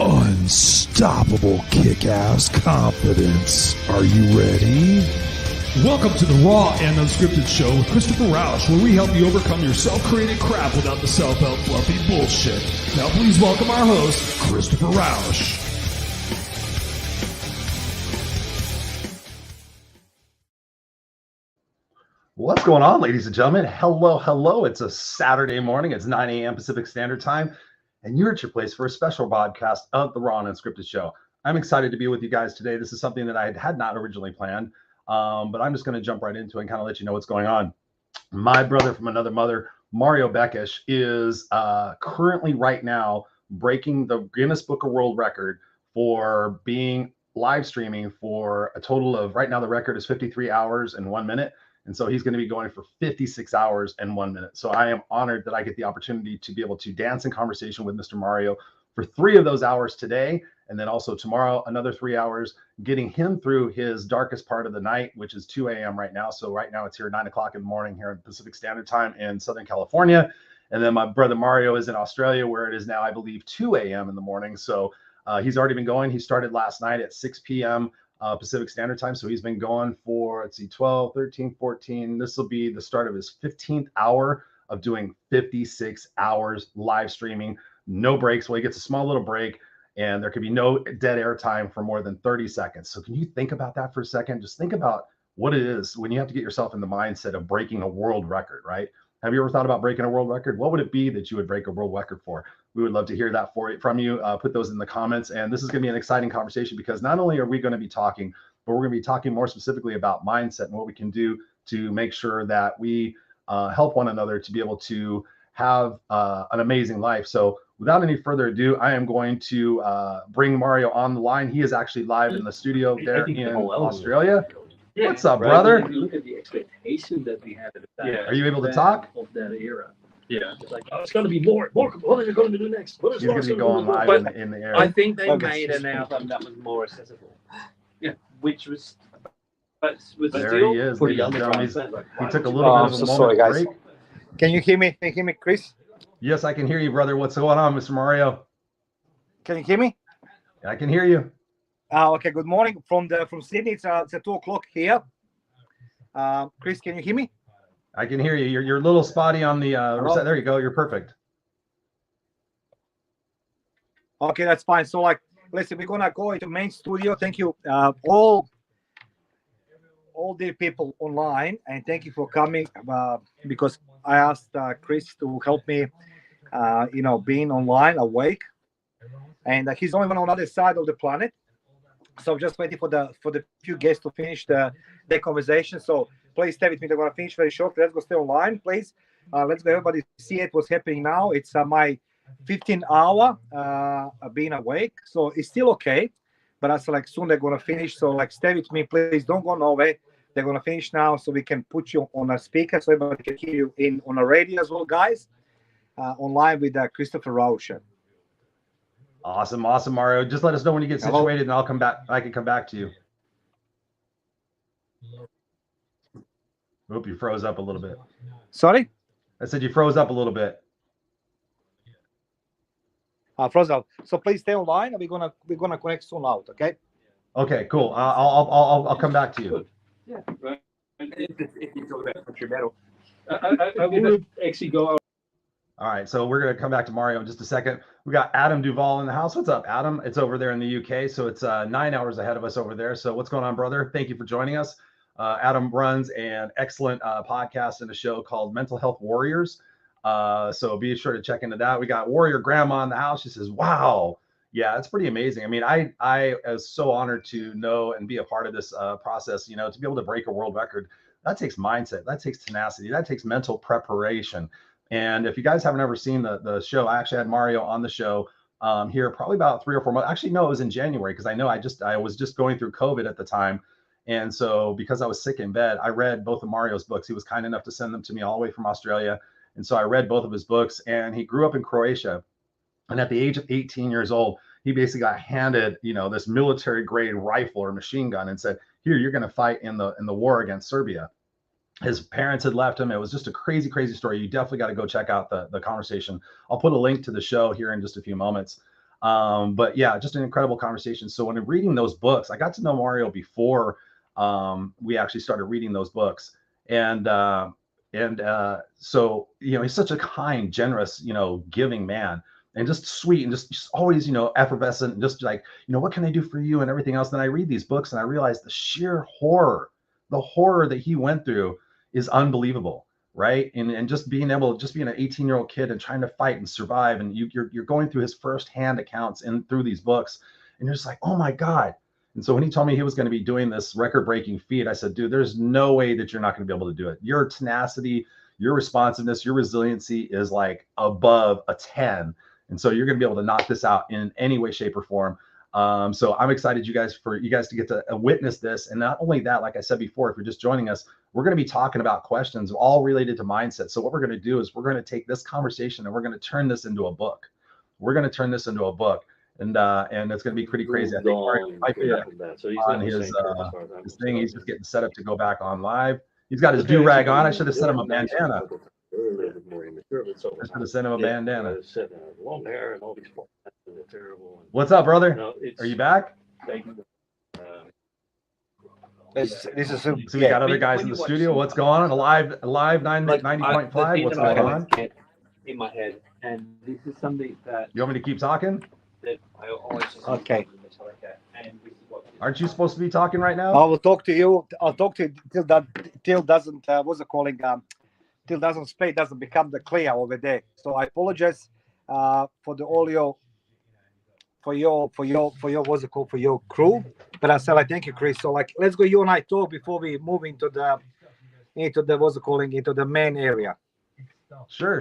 Unstoppable kick-ass confidence. Are you ready? Welcome to the Raw and Unscripted show with Christopher Rausch, where we help you overcome your self-created crap without the self-help fluffy bullshit. Now please welcome our host, Christopher Rausch. What's going on, ladies and gentlemen? Hello. It's a Saturday morning. It's 9 a.m. Pacific Standard Time, and you're at your place for a special broadcast of the Raw and Unscripted show. I'm excited to be with you guys today. This is something that I had not originally planned, but I'm just going to jump right into it and kind of let you know what's going on. My brother from another mother, Mario Bekes, is currently right now breaking the Guinness Book of World Record for being live streaming for a total of, right now the record is 53 hours and 1 minute. And so he's going to be going for 56 hours and 1 minute. So I am honored that I get the opportunity to be able to dance in conversation with Mr. Mario for 3 of those hours today. And then also tomorrow, another 3 hours, getting him through his darkest part of the night, which is 2 a.m. right now. So right now it's here 9 o'clock in the morning here in Pacific Standard Time in Southern California. And then my brother Mario is in Australia, where it is now, I believe, 2 a.m. in the morning. So he's already been going. He started last night at 6 p.m. Pacific Standard Time. So he's been going for, let's see, 12, 13, 14. This will be the start of his 15th hour of doing 56 hours live streaming, no breaks. Well, he gets a small little break, and there could be no dead air time for more than 30 seconds. So can you think about that for a second? Just think about what it is when you have to get yourself in the mindset of breaking a world record, right? Have you ever thought about breaking a world record? What would it be that you would break a world record for? We would love to hear that from you. Put those in the comments. And this is going to be an exciting conversation, because not only are we going to be talking, but we're going to be talking more specifically about mindset and what we can do to make sure that we help one another to be able to have an amazing life. So without any further ado, I am going to bring Mario on the line. He is actually live in the studio there in Australia. Yeah, what's up, brother? If you look at the expectation that we had at the time. Yeah. Are you able to talk? Of that era. Yeah. It's like, oh, it's going to be more. What are they going to do next? What is going to be going live in the air? I think they made an album that was more accessible. Yeah. Which was, but was there still he is. pretty He took a little bit of a moment sorry, guys. break. Can you hear me? Can you hear me, Chris? Yes, I can hear you, brother. What's going on, Mr. Mario? Can you hear me? I can hear you. Okay. Good morning from Sydney. It's 2 o'clock here. Chris, can you hear me? I can hear you. You're a little spotty on the reset. There you go. You're perfect. Okay, that's fine. So, listen, we're gonna go into main studio. Thank you, all the people online, and thank you for coming. Because I asked Chris to help me, being online, awake, and he's only on the other side of the planet. So I'm just waiting for the few guests to finish the conversation. So please stay with me. They're going to finish very shortly. Let's go stay online, please. Let's go everybody see it. What's happening now. It's my 15 hour being awake. So it's still okay. But that's soon they're going to finish. So stay with me, please. Don't go nowhere. They're going to finish now, so we can put you on a speaker so everybody can hear you on a radio as well, guys. Online with Christopher Rausch. Awesome, Mario. Just let us know when you get situated, and I'll come back. I can come back to you. Oop, you froze up a little bit. Sorry? I said you froze up a little bit. Froze out. So please stay online, and we're gonna connect soon out. Okay? Okay, cool. I'll come back to you. Yeah, right. If you talk about country metal, I would actually go. All right, so we're going to come back to Mario in just a second. We got Adam Duvall in the house. What's up, Adam? It's over there in the UK, so it's 9 hours ahead of us over there. So what's going on, brother? Thank you for joining us. Adam runs an excellent podcast and a show called Mental Health Warriors. So be sure to check into that. We got Warrior Grandma in the house. She says, wow. Yeah, it's pretty amazing. I mean, I was so honored to know and be a part of this process, to be able to break a world record. That takes mindset. That takes tenacity. That takes mental preparation. And if you guys haven't ever seen the show, I actually had Mario on the show here probably about 3 or 4 months. Actually, no, it was in January, because I was just going through COVID at the time. And so because I was sick in bed, I read both of Mario's books. He was kind enough to send them to me all the way from Australia. And so I read both of his books, and he grew up in Croatia. And at the age of 18 years old, he basically got handed, this military grade rifle or machine gun and said, here, you're going to fight in the war against Serbia. His parents had left him. It was just a crazy, crazy story. You definitely got to go check out the conversation. I'll put a link to the show here in just a few moments. But yeah, just an incredible conversation. So when I'm reading those books, I got to know Mario before we actually started reading those books. And so, he's such a kind, generous, giving man, and just sweet, and just always, effervescent, and just like, what can I do for you and everything else. Then I read these books and I realize the sheer horror, that he went through is unbelievable. Right. And just being an 18-year-old kid and trying to fight and survive. And you're going through his firsthand accounts through these books, and you're just like, oh my God. And so when he told me he was going to be doing this record-breaking feat, I said, dude, there's no way that you're not going to be able to do it. Your tenacity, your responsiveness, your resiliency is like above a 10. And so you're going to be able to knock this out in any way, shape, or form. So I'm excited for you guys to get to witness this. And not only that, like I said before, if you're just joining us, we're going to be talking about questions all related to mindset. So what we're going to do is we're going to take this conversation and we're going to turn this into a book. And it's going to be pretty crazy. I think Mario might be on his thing. He's just getting set up to go back on live. He's got his do-rag on. I should have sent him a bandana. I should have sent him a bandana. Long hair and all these terrible. What's up, brother? Are you back? Thank you. This is So we got other guys in the studio. What's going on? Live 90.5. What's going on? In my head, and this is something that You want me to keep talking? I always Okay. And this is what Aren't you supposed to be talking right now? I will talk to you. I'll talk to you till doesn't till doesn't speak, doesn't become the clear over there. So I apologize for the audio for your for your crew. But I said I thank you, Chris. So let's go. You and I talk before we move into the into the main area. Sure.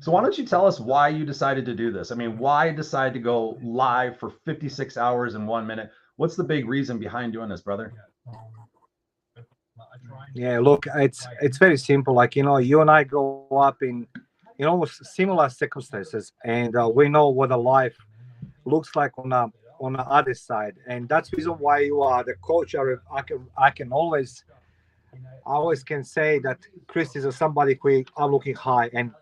So why don't you tell us why you decided to do this? I mean, why decide to go live for 56 hours and 1 minute? What's the big reason behind doing this, brother? Yeah, look, it's very simple. You and I grow up in similar circumstances, and we know what a life looks like on the other side, and that's the reason why you are the coach. I can always can say that Chris is somebody who are looking high, and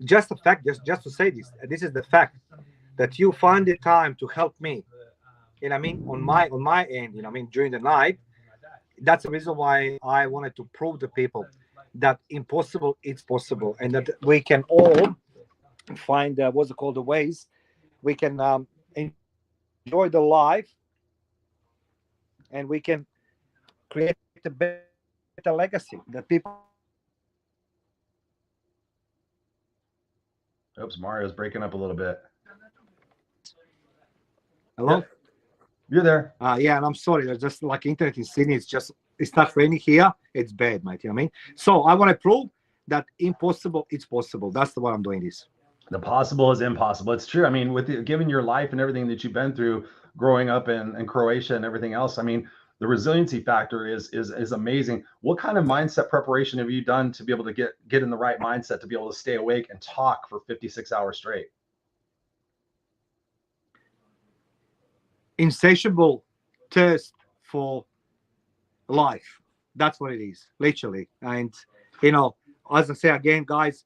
just the fact, just to say this is the fact that you find the time to help me. On my end, during the night. That's the reason why I wanted to prove to people that impossible it's possible, and that we can all find the ways we can enjoy the life, and we can create a better legacy that people. Oops, Mario's breaking up a little bit. Hello? You're there. Yeah, and I'm sorry. There's just internet in Sydney. It's not raining here. It's bad, mate. You know what I mean? So I want to prove that impossible, it's possible. That's why I'm doing this. The possible is impossible. It's true. I mean, given your life and everything that you've been through growing up in Croatia and everything else, I mean, the resiliency factor is amazing. What kind of mindset preparation have you done to be able to get in the right mindset to be able to stay awake and talk for 56 hours straight? Insatiable thirst for life. That's what it is, literally. And as I say again, guys,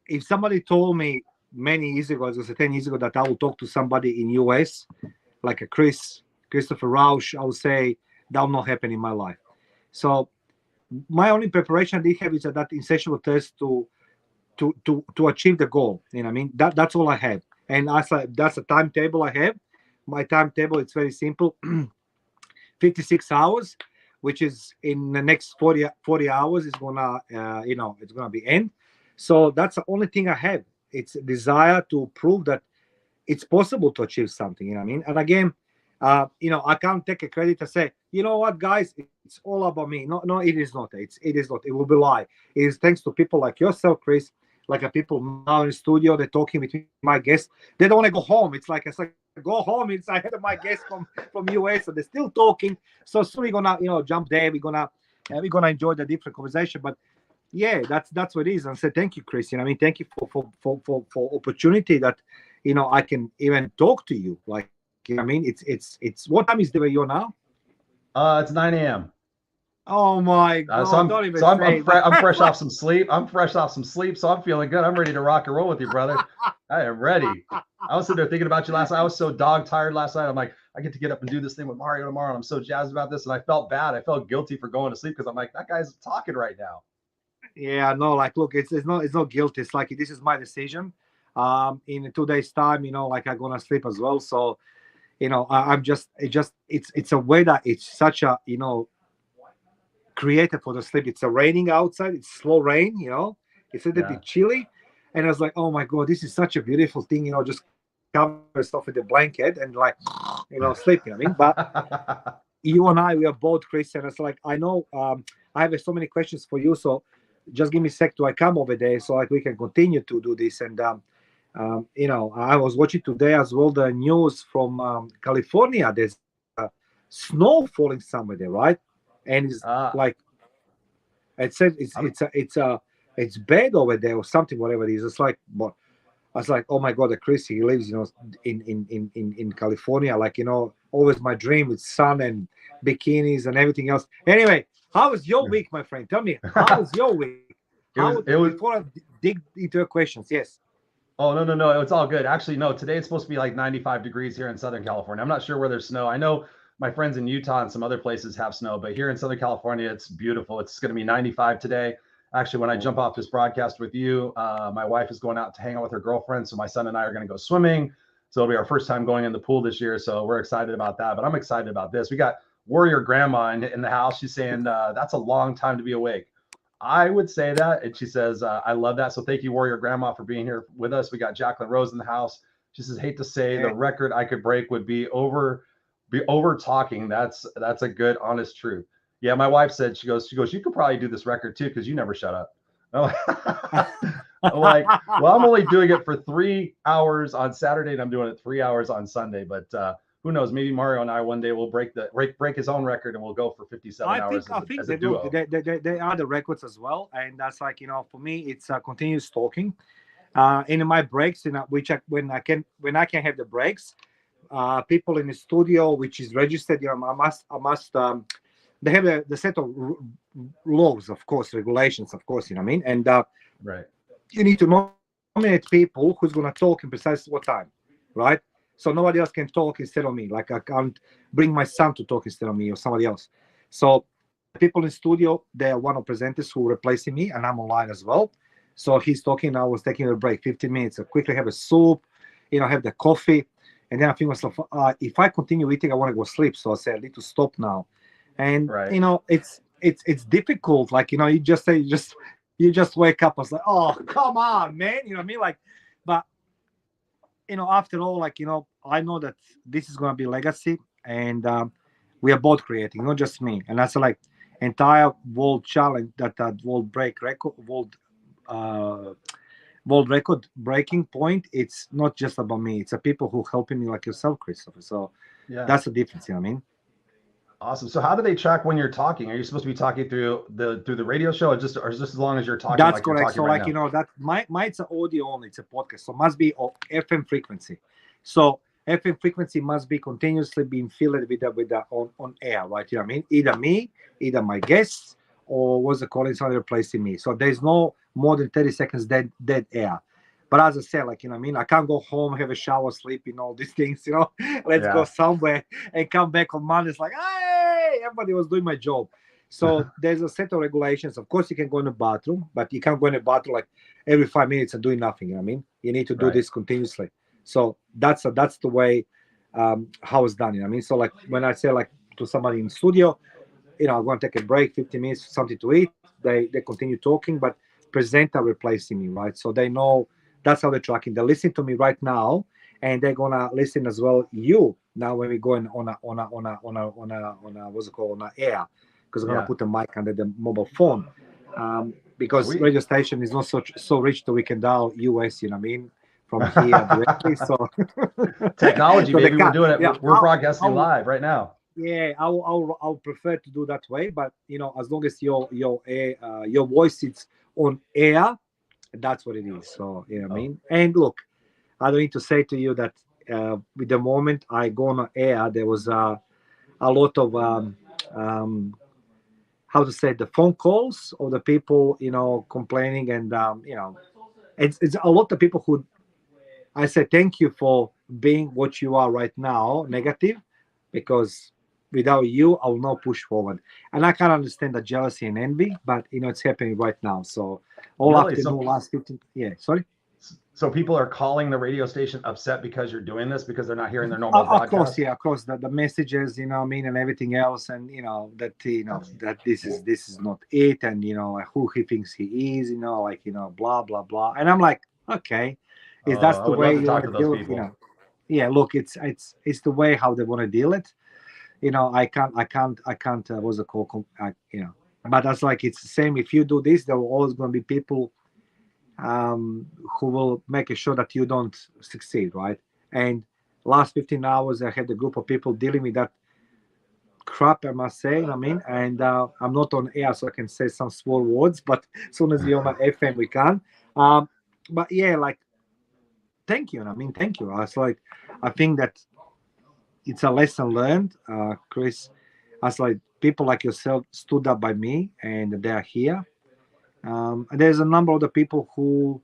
if somebody told me many years ago, as I said 10 years ago, that I will talk to somebody in US like a Christopher Rausch, I would say that will not happen in my life. So my only preparation I did have is that insatiable thirst to achieve the goal. You know what I mean? That's all I have. And that's a timetable I have. My timetable, it's very simple. 56 hours, which is in the next 40 hours is gonna it's gonna be end. So that's the only thing I have. It's a desire to prove that it's possible to achieve something. You know what I mean? And again, I can't take a credit and say, you know what, guys, it's all about me. No, it is not. It is not. It will be a lie. It is thanks to people like yourself, Chris, like people now in the studio. They're talking between my guests. They don't want to go home. It's like go home. It's I had my guests from US, so they're still talking. So soon we're gonna jump there. We're gonna enjoy the different conversation. But yeah, that's what it is. And say thank you, Chris. You know what I mean? Thank you for opportunity that I can even talk to you. Like I mean, it's what time is there you now? It's 9 a.m. Oh my God! So Don't even I'm say I'm fresh off some sleep. I'm fresh off some sleep, so I'm feeling good. I'm ready to rock and roll with you, brother. I am ready. I was sitting there thinking about you last night. I was so dog tired last night. I'm like, I get to get up and do this thing with Mario tomorrow. And I'm so jazzed about this. And I felt bad. I felt guilty for going to sleep because I'm like, that guy's talking right now. Yeah, no, like, look, it's not guilt. It's like this is my decision. In 2 days' time, like I'm gonna sleep as well. So, I'm just it's a way that it's such a created for the sleep. It's a raining outside. It's slow rain. It's a little bit chilly, and I was like, oh my God, this is such a beautiful thing. Just cover stuff with a blanket and like, sleep. You know what I mean? But you and I, we are both Christians. Like, I know I have so many questions for you. So just give me a sec till I come over there so like we can continue to do this. And I was watching today as well the news from California. There's snow falling somewhere there, right? And it's like it says it's bad over there or something, whatever it is. It's like, but I was like, oh my God, the Chris, he lives, in California. Like, always my dream with sun and bikinis and everything else. Anyway, how was your week, my friend? Tell me, how was your week? Before I dig into your questions, yes. Oh, no. It's all good. Actually, no, today it's supposed to be like 95 degrees here in Southern California. I'm not sure where there's snow. I know my friends in Utah and some other places have snow, but here in Southern California, it's beautiful. It's going to be 95 today. Actually, when I jump off this broadcast with you, my wife is going out to hang out with her girlfriend. So my son and I are going to go swimming. So it'll be our first time going in the pool this year. So we're excited about that. But I'm excited about this. We got Warrior Grandma in the house. She's saying that's a long time to be awake. I would say that. And she says, I love that. So thank you, Warrior Grandma, for being here with us. We got Jacqueline Rose in the house. She says, hate to say the record I could break would be over talking. That's a good, honest truth. Yeah, my wife said, she goes, you could probably do this record too, because you never shut up. I'm like, well, I'm only doing it for 3 hours on Saturday, and I'm doing it 3 hours on Sunday. But who knows? Maybe Mario and I one day will break his own record, and we'll go for 57 hours. I think they do. They are the records as well, and that's like, for me, it's continuous talking. In my breaks, when I can have the breaks, people in the studio, which is registered, I must. They have the set of laws, of course, regulations, of course, you know what I mean? And right, you need to nominate people who's going to talk in precisely what time, right? So nobody else can talk instead of me. Like, I can't bring my son to talk instead of me or somebody else. So people in studio, they are one of presenters who are replacing me, and I'm online as well. So he's talking, I was taking a break, 15 minutes, I quickly have a soup, have the coffee. And then I think myself, if I continue eating, I want to go sleep. So I said, I need to stop now. And it's difficult. Like, you just wake up. I was like, oh, come on, man. You know what I mean? Like, but after all, like, I know that this is gonna be legacy, and we are both creating, not just me. And that's like entire world challenge, that world record breaking point. It's not just about me. It's the people who helping me, like yourself, Christopher. So that's the difference. You know what I mean? Awesome. So how do they track when you're talking? Are you supposed to be talking through the radio show, or just as long as you're talking? That's like correct. You're talking so that mine's audio only. It's a podcast, so must be FM frequency. So FM frequency must be continuously being filled with the on air, right? You know what I mean? Either me, either my guests, or what's the calling somebody replacing me. So there's no more than 30 seconds dead air. But as I said, like, you know what I mean? I can't go home, have a shower, sleep, all these things, Let's go somewhere and come back on Monday. It's like, hey, everybody was doing my job. So there's a set of regulations. Of course, you can go in the bathroom, but you can't go in the bathroom like every 5 minutes and doing nothing. You know what I mean? You need to do this continuously. So that's the way how it's done. You know what I mean? So like when I say like to somebody in studio, I'm going to take a break, 15 minutes, something to eat. They continue talking, but presenter replacing me, right? So they know. That's how they're tracking. They listen to me right now, and they're gonna listen as well. You now when we go on a what's it called, on air, because I'm gonna put a mic under the mobile phone, because radio station is not so rich that we can dial US. You know what I mean? From here directly. So technology, so baby, we're doing it. Yeah, we're broadcasting live right now. Yeah, I'll prefer to do that way, but as long as your voice is on air. That's what it is. So, you know what I mean? And look, I don't need to say to you that with the moment I go on air, there was a lot of, how to say, the phone calls or the people, complaining, and it's a lot of people who I say thank you for being what you are right now, negative, because without you, I will not push forward. And I can understand the jealousy and envy, but it's happening right now. So all Really? afternoon, last 15, sorry. So people are calling the radio station upset because you're doing this because they're not hearing their normal broadcast. Across the messages, and everything else, and that this is not it, and like who he thinks he is, blah blah blah. And I'm like, okay, is that the way you want to deal with, Yeah, look, it's the way how they want to deal it. I can't. What's it called? But that's like it's the same. If you do this, there will always going to be people who will make sure that you don't succeed, right? And last 15 hours, I had a group of people dealing with that crap, I must say. And I'm not on air, so I can say some small words. But as soon as we're on my FM, we can. But yeah, like, thank you. Thank you. I think that it's a lesson learned, Chris. Like people like yourself stood up by me, and they are here. And there's a number of the people who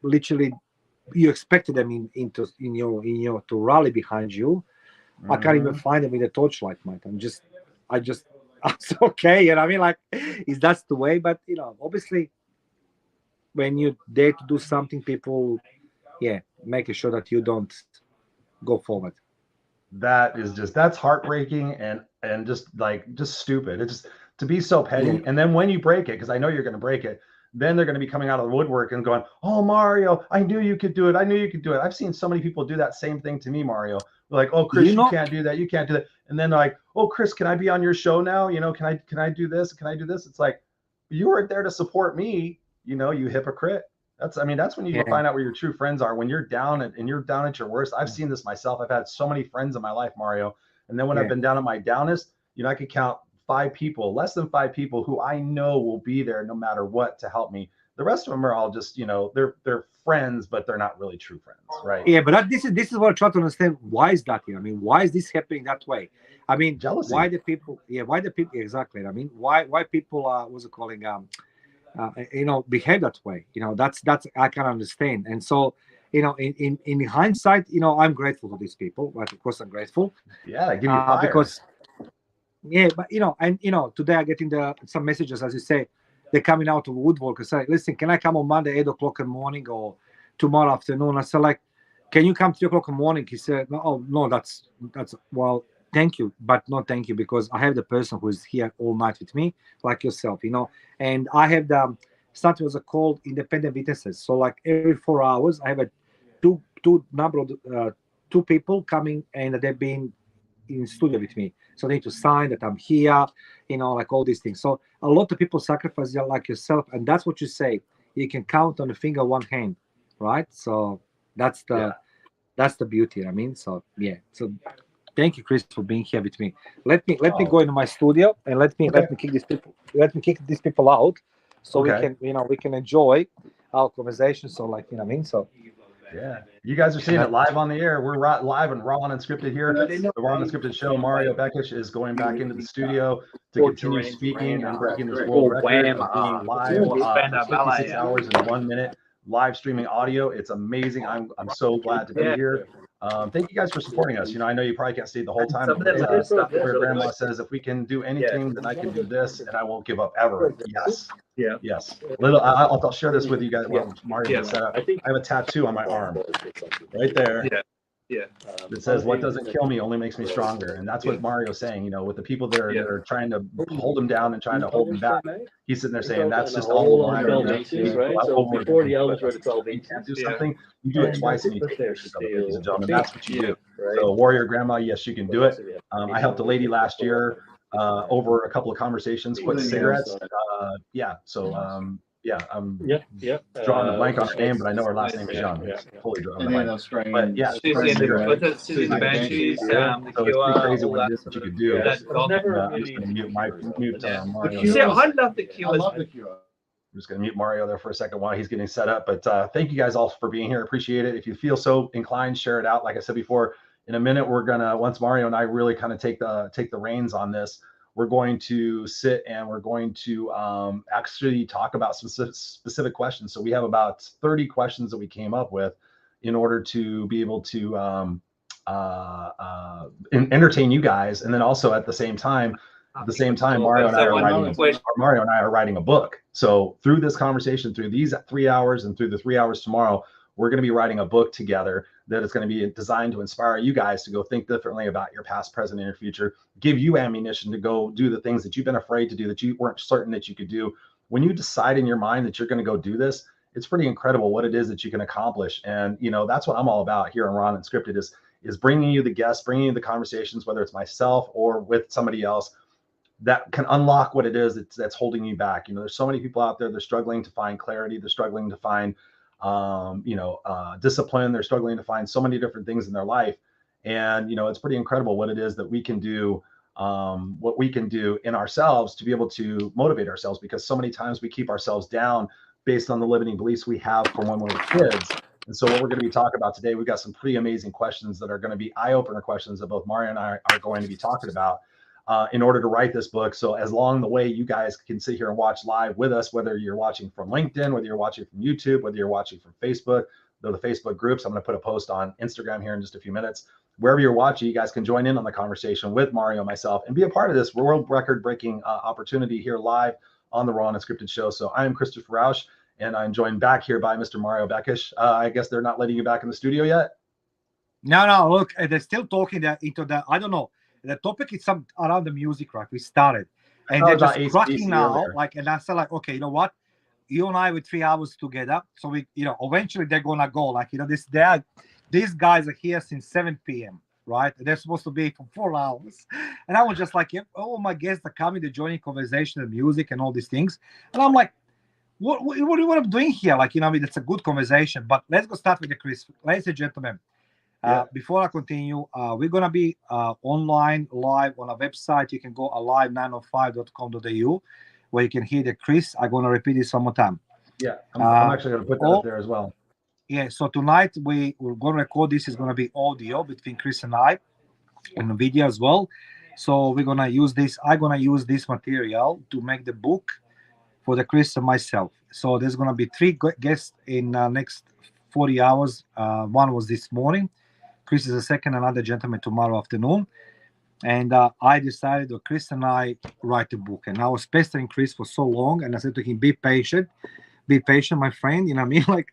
literally you expected them in your to rally behind you. I can't even find them with a torchlight, mate. I'm okay. Like, is that's the way? But obviously, when you dare to do something, people, make sure that you don't go forward. That's heartbreaking and just stupid. It's just to be so petty. And then when you break it, because I know you're going to break it, then they're going to be coming out of the woodwork and going, "Oh, Mario, I knew you could do it. I knew you could do it." I've seen so many people do that same thing to me, Mario. They're like, "Oh, Chris, you can't do that. You can't do that." And then they're like, "Oh, Chris, can I be on your show now? Can I do this? Can I do this?" It's like, you weren't there to support me, you hypocrite. That's when you find out where your true friends are. When you're down and you're down at your worst. I've seen this myself. I've had so many friends in my life, Mario. And then when I've been down at my downest, I could count 5 people, less than 5 people who I know will be there no matter what to help me. The rest of them are all just, they're friends, but they're not really true friends, right? Yeah, but this is what I try to understand. Why is that here? Why is this happening that way? Jealousy. Why the people? Yeah, why the people? Exactly. Why people what's it calling? Behave that way. That's I can understand. And so, in hindsight, I'm grateful to these people. But of course, I'm grateful. Yeah, I give you fire. Because. Yeah, but today I'm getting some messages, as you say, they're coming out of woodwork and say, "Listen, can I come on Monday 8 o'clock in the morning or tomorrow afternoon?" I said, like, "Can you come 3 o'clock in the morning?" He said, "No, that's well, thank you, but no thank you, because I have the person who is here all night with me, like yourself, and I have something was called independent witnesses. So like every 4 hours, I have a two people coming, and they've been in studio with me, so they need to sign that I'm here, like all these things. So a lot of people sacrifice like yourself, and that's what you say. You can count on the finger one hand, right? So that's the beauty. So So thank you, Chris, for being here with me. Let me go into my studio and let me kick these people. Let me kick these people out, so we can enjoy our conversation. So So. Yeah, you guys are seeing it live on the air. We're live and raw and unscripted here. The Raw and Unscripted show. Mario Bekes is going back into the studio to continue speaking and breaking this world record of being live for 56 hours and 1 minute live streaming audio. It's amazing. I'm so glad to be here. Thank you guys for supporting us. I know you probably can't stay the whole time. Where Grandma says, if we can do anything, then I can do this, and I won't give up ever. Yes. Yeah. Yes. I'll share this with you guys. Well, Mario set up. I have a tattoo on my arm, right there. Yeah. It says, "What doesn't kill me only makes me stronger." And that's what Mario's saying. With the people that are trying to hold him down and trying to hold him back, he's sitting there saying, "That's just all the line." So before the elements were 12 inches, you can't do something. You do it twice, and you take it, ladies and gentlemen. That's what you do. So, Warrior Grandma, yes, you can do it. I helped a lady last year over a couple of conversations, quit cigarettes. I'm drawing a blank on her name, but I know her last name is Young. Totally drawing a blank. But yeah, Susie the Banshees, so it's pretty crazy what it is that you could do. I'm just going to mute Mario. See, I love the Cure. I'm just going to mute Mario there for a second while he's getting set up. But thank you guys all for being here. Appreciate it. If you feel so inclined, share it out. Like I said before, in a minute, we're going to, once Mario and I really kind of take the reins on this, we're going to sit and we're going to actually talk about some specific questions. So we have about 30 questions that we came up with in order to be able to entertain you guys. And then also at the same time, Mario and I are writing a book. So through this conversation, through these 3 hours and through the 3 hours tomorrow, we're going to be writing a book together that is going to be designed to inspire you guys to go think differently about your past, present, and your future, give you ammunition to go do the things that you've been afraid to do, that you weren't certain that you could do. When you decide in your mind that you're going to go do this, it's pretty incredible what it is that you can accomplish. And, you know, that's what I'm all about here on Raw Unscripted is bringing you the guests, bringing you the conversations, whether it's myself or with somebody else, that can unlock what it is that's holding you back. You know, there's so many people out there, they're struggling to find clarity. They're struggling to find, discipline. They're struggling to find so many different things in their life. And, you know, it's pretty incredible what it is that we can do, what we can do in ourselves to be able to motivate ourselves, because so many times we keep ourselves down based on the limiting beliefs we have from when we were kids. And so what we're going to be talking about today, we've got some pretty amazing questions that are going to be eye-opener questions that both Mario and I are going to be talking about in order to write this book. So as along the way, you guys can sit here and watch live with us, whether you're watching from LinkedIn, whether you're watching from YouTube, whether you're watching from Facebook, the Facebook groups. I'm going to put a post on Instagram here in just a few minutes. Wherever you're watching, you guys can join in on the conversation with Mario and myself and be a part of this world record-breaking opportunity here live on the Raw Unscripted show. So I am Christopher Rausch, and I'm joined back here by Mr. Mario Bekes. I guess they're not letting you back in the studio yet? No, look, they're still talking into the, I don't know, the topic is some around the music, right? We started, and they're just cracking now, like, and I said, like, okay, you know what? You and I with 3 hours together, so we, you know, eventually they're gonna go, like, you know, these guys are here since 7 p.m., right? They're supposed to be for 4 hours, and I was just like, yep, all my guests are coming, they're joining conversation and music and all these things, and I'm like, what I'm doing here? Like, you know, I mean, it's a good conversation, but let's go start with the Chris, ladies and gentlemen. Before I continue, we're going to be online, live on our website. You can go alive905.com.au where you can hear the Chris. I'm going to repeat this one more time. Yeah, I'm actually going to put that up there as well. Yeah, so tonight we're going to record this. Is going to be audio between Chris and I, and video as well. So we're going to use this. I'm going to use this material to make the book for the Chris and myself. So there's going to be 3 guests in next 40 hours. One was this morning. Chris is the second, another gentleman tomorrow afternoon. And I decided that Chris and I write a book. And I was pestering Chris for so long. And I said to him, be patient, my friend. You know what I mean? Like,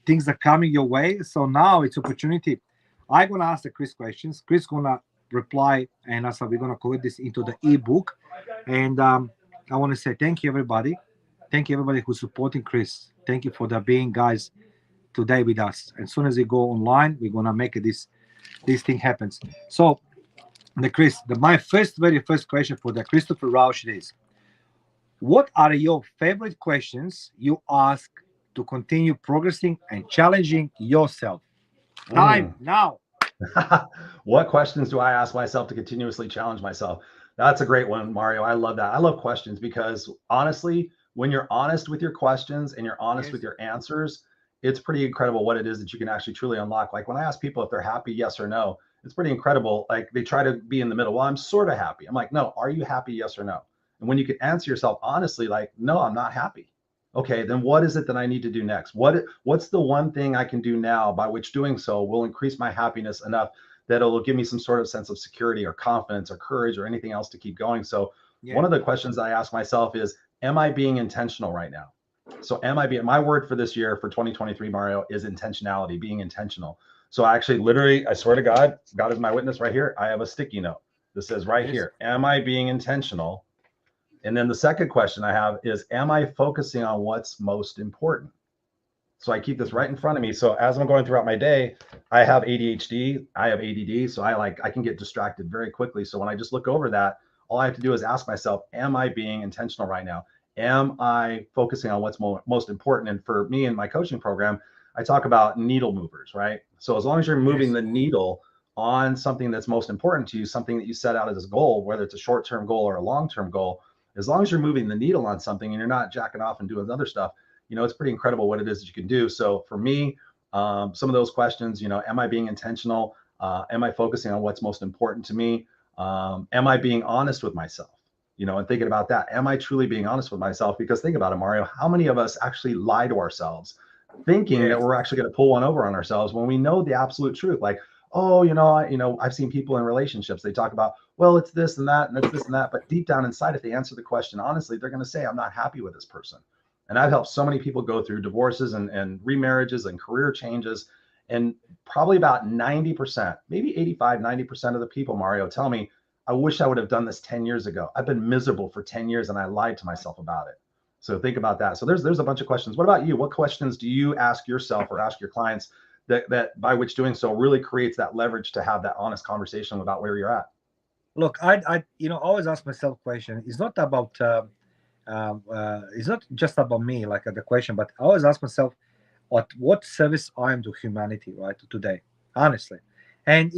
things are coming your way. So now it's opportunity. I'm going to ask the Chris questions. Chris going to reply. And that's how we're going to collect this into the ebook. And I want to say thank you, everybody. Thank you, everybody who's supporting Chris. Thank you for the being, guys, today with us. As soon as we go online, we're going to make this thing happens. So, my very first question for the Christopher Rausch is, what are your favorite questions you ask to continue progressing and challenging yourself? Time now. What questions do I ask myself to continuously challenge myself? That's a great one, Mario. I love that. I love questions because honestly, when you're honest with your questions and you're honest with your answers, it's pretty incredible what it is that you can actually truly unlock. Like when I ask people if they're happy, yes or no, it's pretty incredible. Like they try to be in the middle. Well, I'm sort of happy. I'm like, no, are you happy? Yes or no? And when you can answer yourself honestly, like, no, I'm not happy. Okay, then what is it that I need to do next? What's the one thing I can do now by which doing so will increase my happiness enough that it'll give me some sort of sense of security or confidence or courage or anything else to keep going? So one of the questions I ask myself is, am I being intentional right now? So my word for this year for 2023, Mario, is intentionality, being intentional. So I actually literally, I swear to God, God is my witness right here. I have a sticky note that says right here, am I being intentional? And then the second question I have is, am I focusing on what's most important? So I keep this right in front of me. So as I'm going throughout my day, I have ADHD, I have ADD. So I can get distracted very quickly. So when I just look over that, all I have to do is ask myself, am I being intentional right now? Am I focusing on what's most important? And for me in my coaching program, I talk about needle movers, right? So as long as you're moving the needle on something that's most important to you, something that you set out as a goal, whether it's a short-term goal or a long-term goal, as long as you're moving the needle on something and you're not jacking off and doing other stuff, you know, it's pretty incredible what it is that you can do. So for me, some of those questions, you know, am I being intentional? Am I focusing on what's most important to me? Am I being honest with myself? and thinking about that. Am I truly being honest with myself? Because think about it, Mario, how many of us actually lie to ourselves thinking that we're actually going to pull one over on ourselves when we know the absolute truth? Like, oh, I've seen people in relationships, they talk about, well, it's this and that, and it's this and that. But deep down inside, if they answer the question honestly, they're going to say, I'm not happy with this person. And I've helped so many people go through divorces and remarriages and career changes. And probably about 90%, maybe 85, 90% of the people, Mario, tell me, I wish I would have done this 10 years ago. I've been miserable for 10 years and I lied to myself about it. So think about that. So there's a bunch of questions. What about you? What questions do you ask yourself or ask your clients that by which doing so really creates that leverage to have that honest conversation about where you're at? Look, I always ask myself question. It's not about it's not just about me, like the question, but I always ask myself, what service I am to humanity, right, today, honestly. And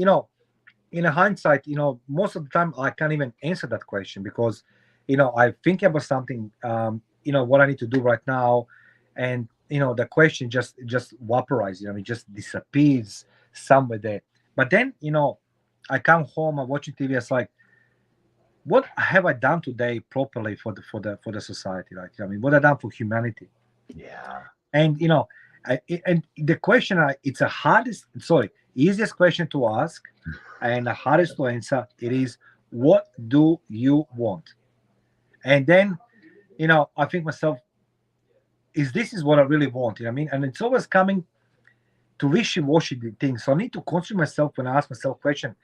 in hindsight, most of the time I can't even answer that question because, I think about something, what I need to do right now, and the question just vaporizes, it just disappears somewhere there. But then, I come home, I'm watching TV, it's like, what have I done today properly for the society? Like, what have I done for humanity? Yeah. And and the question, it's easiest question to ask, and the hardest to answer. It is, what do you want? And then, I think myself, this is what I really want? And it's always coming to wishy-washy things. So I need to concentrate myself when I ask myself question.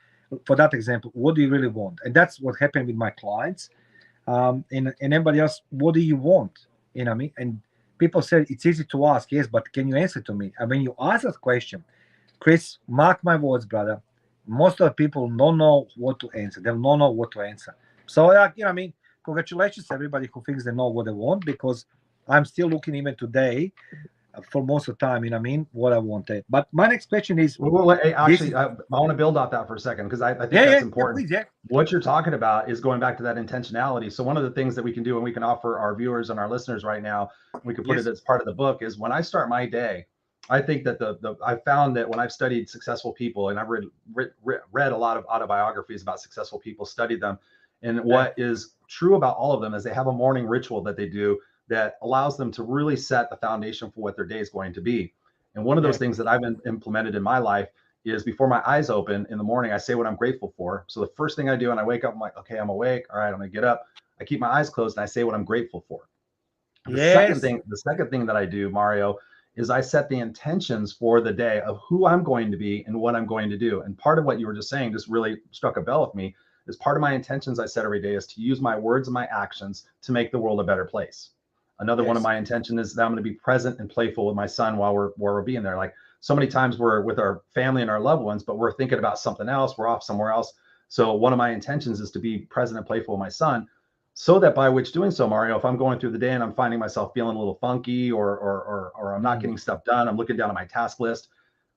For that example, what do you really want? And that's what happened with my clients. And anybody else, what do you want? And people say it's easy to ask, yes, but can you answer to me? And when you ask that question, Chris, mark my words, brother, most of the people don't know what to answer. They don't know what to answer. So, congratulations to everybody who thinks they know what they want, because I'm still looking even today for most of the time, what I wanted. But my next question is... Well, actually, I want to build off that for a second, because I think that's important. Yeah, please. What you're talking about is going back to that intentionality. So one of the things that we can do and we can offer our viewers and our listeners right now, we can put it as part of the book, is when I start my day, I think that I found that when I've studied successful people, and I've read a lot of autobiographies about successful people, studied them, and what is true about all of them is they have a morning ritual that they do that allows them to really set the foundation for what their day is going to be. And one of those things that I've implemented in my life is, before my eyes open in the morning, I say what I'm grateful for. So the first thing I do when I wake up, I'm like, okay, I'm awake. All right, I'm gonna get up. I keep my eyes closed and I say what I'm grateful for. The second thing that I do, Mario, is I set the intentions for the day of who I'm going to be and what I'm going to do. And part of what you were just saying just really struck a bell with me, is part of my intentions I set every day is to use my words and my actions to make the world a better place. Another one of my intentions is that I'm going to be present and playful with my son while we're being there. Like, so many times we're with our family and our loved ones, but we're thinking about something else. We're off somewhere else. So one of my intentions is to be present and playful with my son, so that by which doing so, Mario, if I'm going through the day and I'm finding myself feeling a little funky or I'm not getting stuff done, I'm looking down at my task list.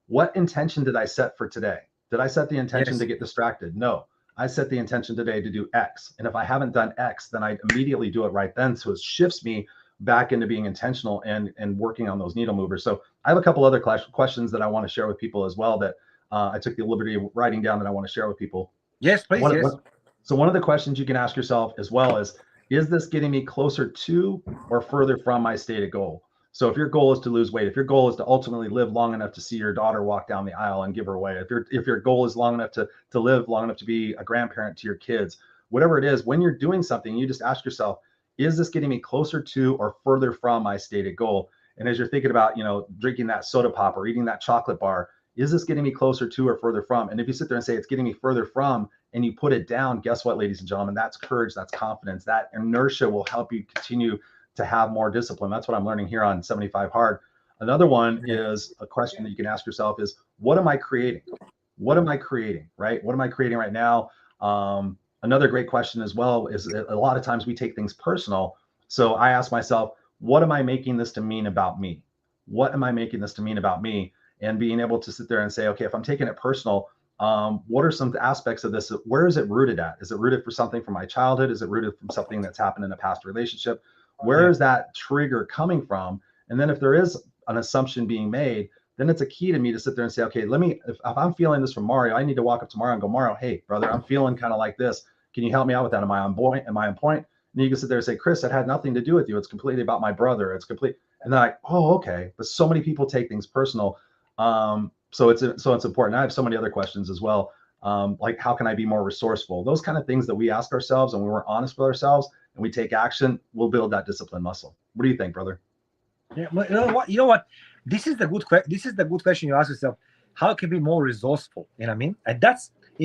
What intention did I set for today? Did I set the intention to get distracted? No. I set the intention today to do X. And if I haven't done X, then I immediately do it right then. So it shifts me back into being intentional and working on those needle movers. So I have a couple other questions that I want to share with people as well, that I took the liberty of writing down, that I want to share with people. Yes, please. So one of the questions you can ask yourself as well is this getting me closer to or further from my stated goal? So if your goal is to lose weight, if your goal is to ultimately live long enough to see your daughter walk down the aisle and give her away, if your goal is long enough to live long enough to be a grandparent to your kids, whatever it is, when you're doing something, you just ask yourself, is this getting me closer to or further from my stated goal? And as you're thinking about, drinking that soda pop or eating that chocolate bar, is this getting me closer to or further from? And if you sit there and say it's getting me further from, and you put it down, guess what, ladies and gentlemen? That's courage, that's confidence, that inertia will help you continue to have more discipline. That's what I'm learning here on 75 Hard. Another one is a question that you can ask yourself is, what am I creating? What am I creating, right? What am I creating right now? Another great question as well is, a lot of times we take things personal. So I ask myself, what am I making this to mean about me? What am I making this to mean about me? And being able to sit there and say, okay, if I'm taking it personal, what are some aspects of this? Where is it rooted at? Is it rooted for something from my childhood? Is it rooted from something that's happened in a past relationship? Where is that trigger coming from? And then if there is an assumption being made, then it's a key to me to sit there and say, okay, if I'm feeling this from Mario, I need to walk up to Mario and go, Mario, hey, brother, I'm feeling kind of like this. Can you help me out with that? Am I on point? Am I on point? And you can sit there and say, Chris, that had nothing to do with you. It's completely about my brother. It's complete. And they're like, oh, okay. But so many people take things personal. So it's important. I have so many other questions as well. Like, how can I be more resourceful? Those kind of things that we ask ourselves, and when we're honest with ourselves and we take action, we'll build that discipline muscle. What do you think, brother? Yeah, but you know what? This is the good question you ask yourself. How can we be more resourceful? You know what I mean? And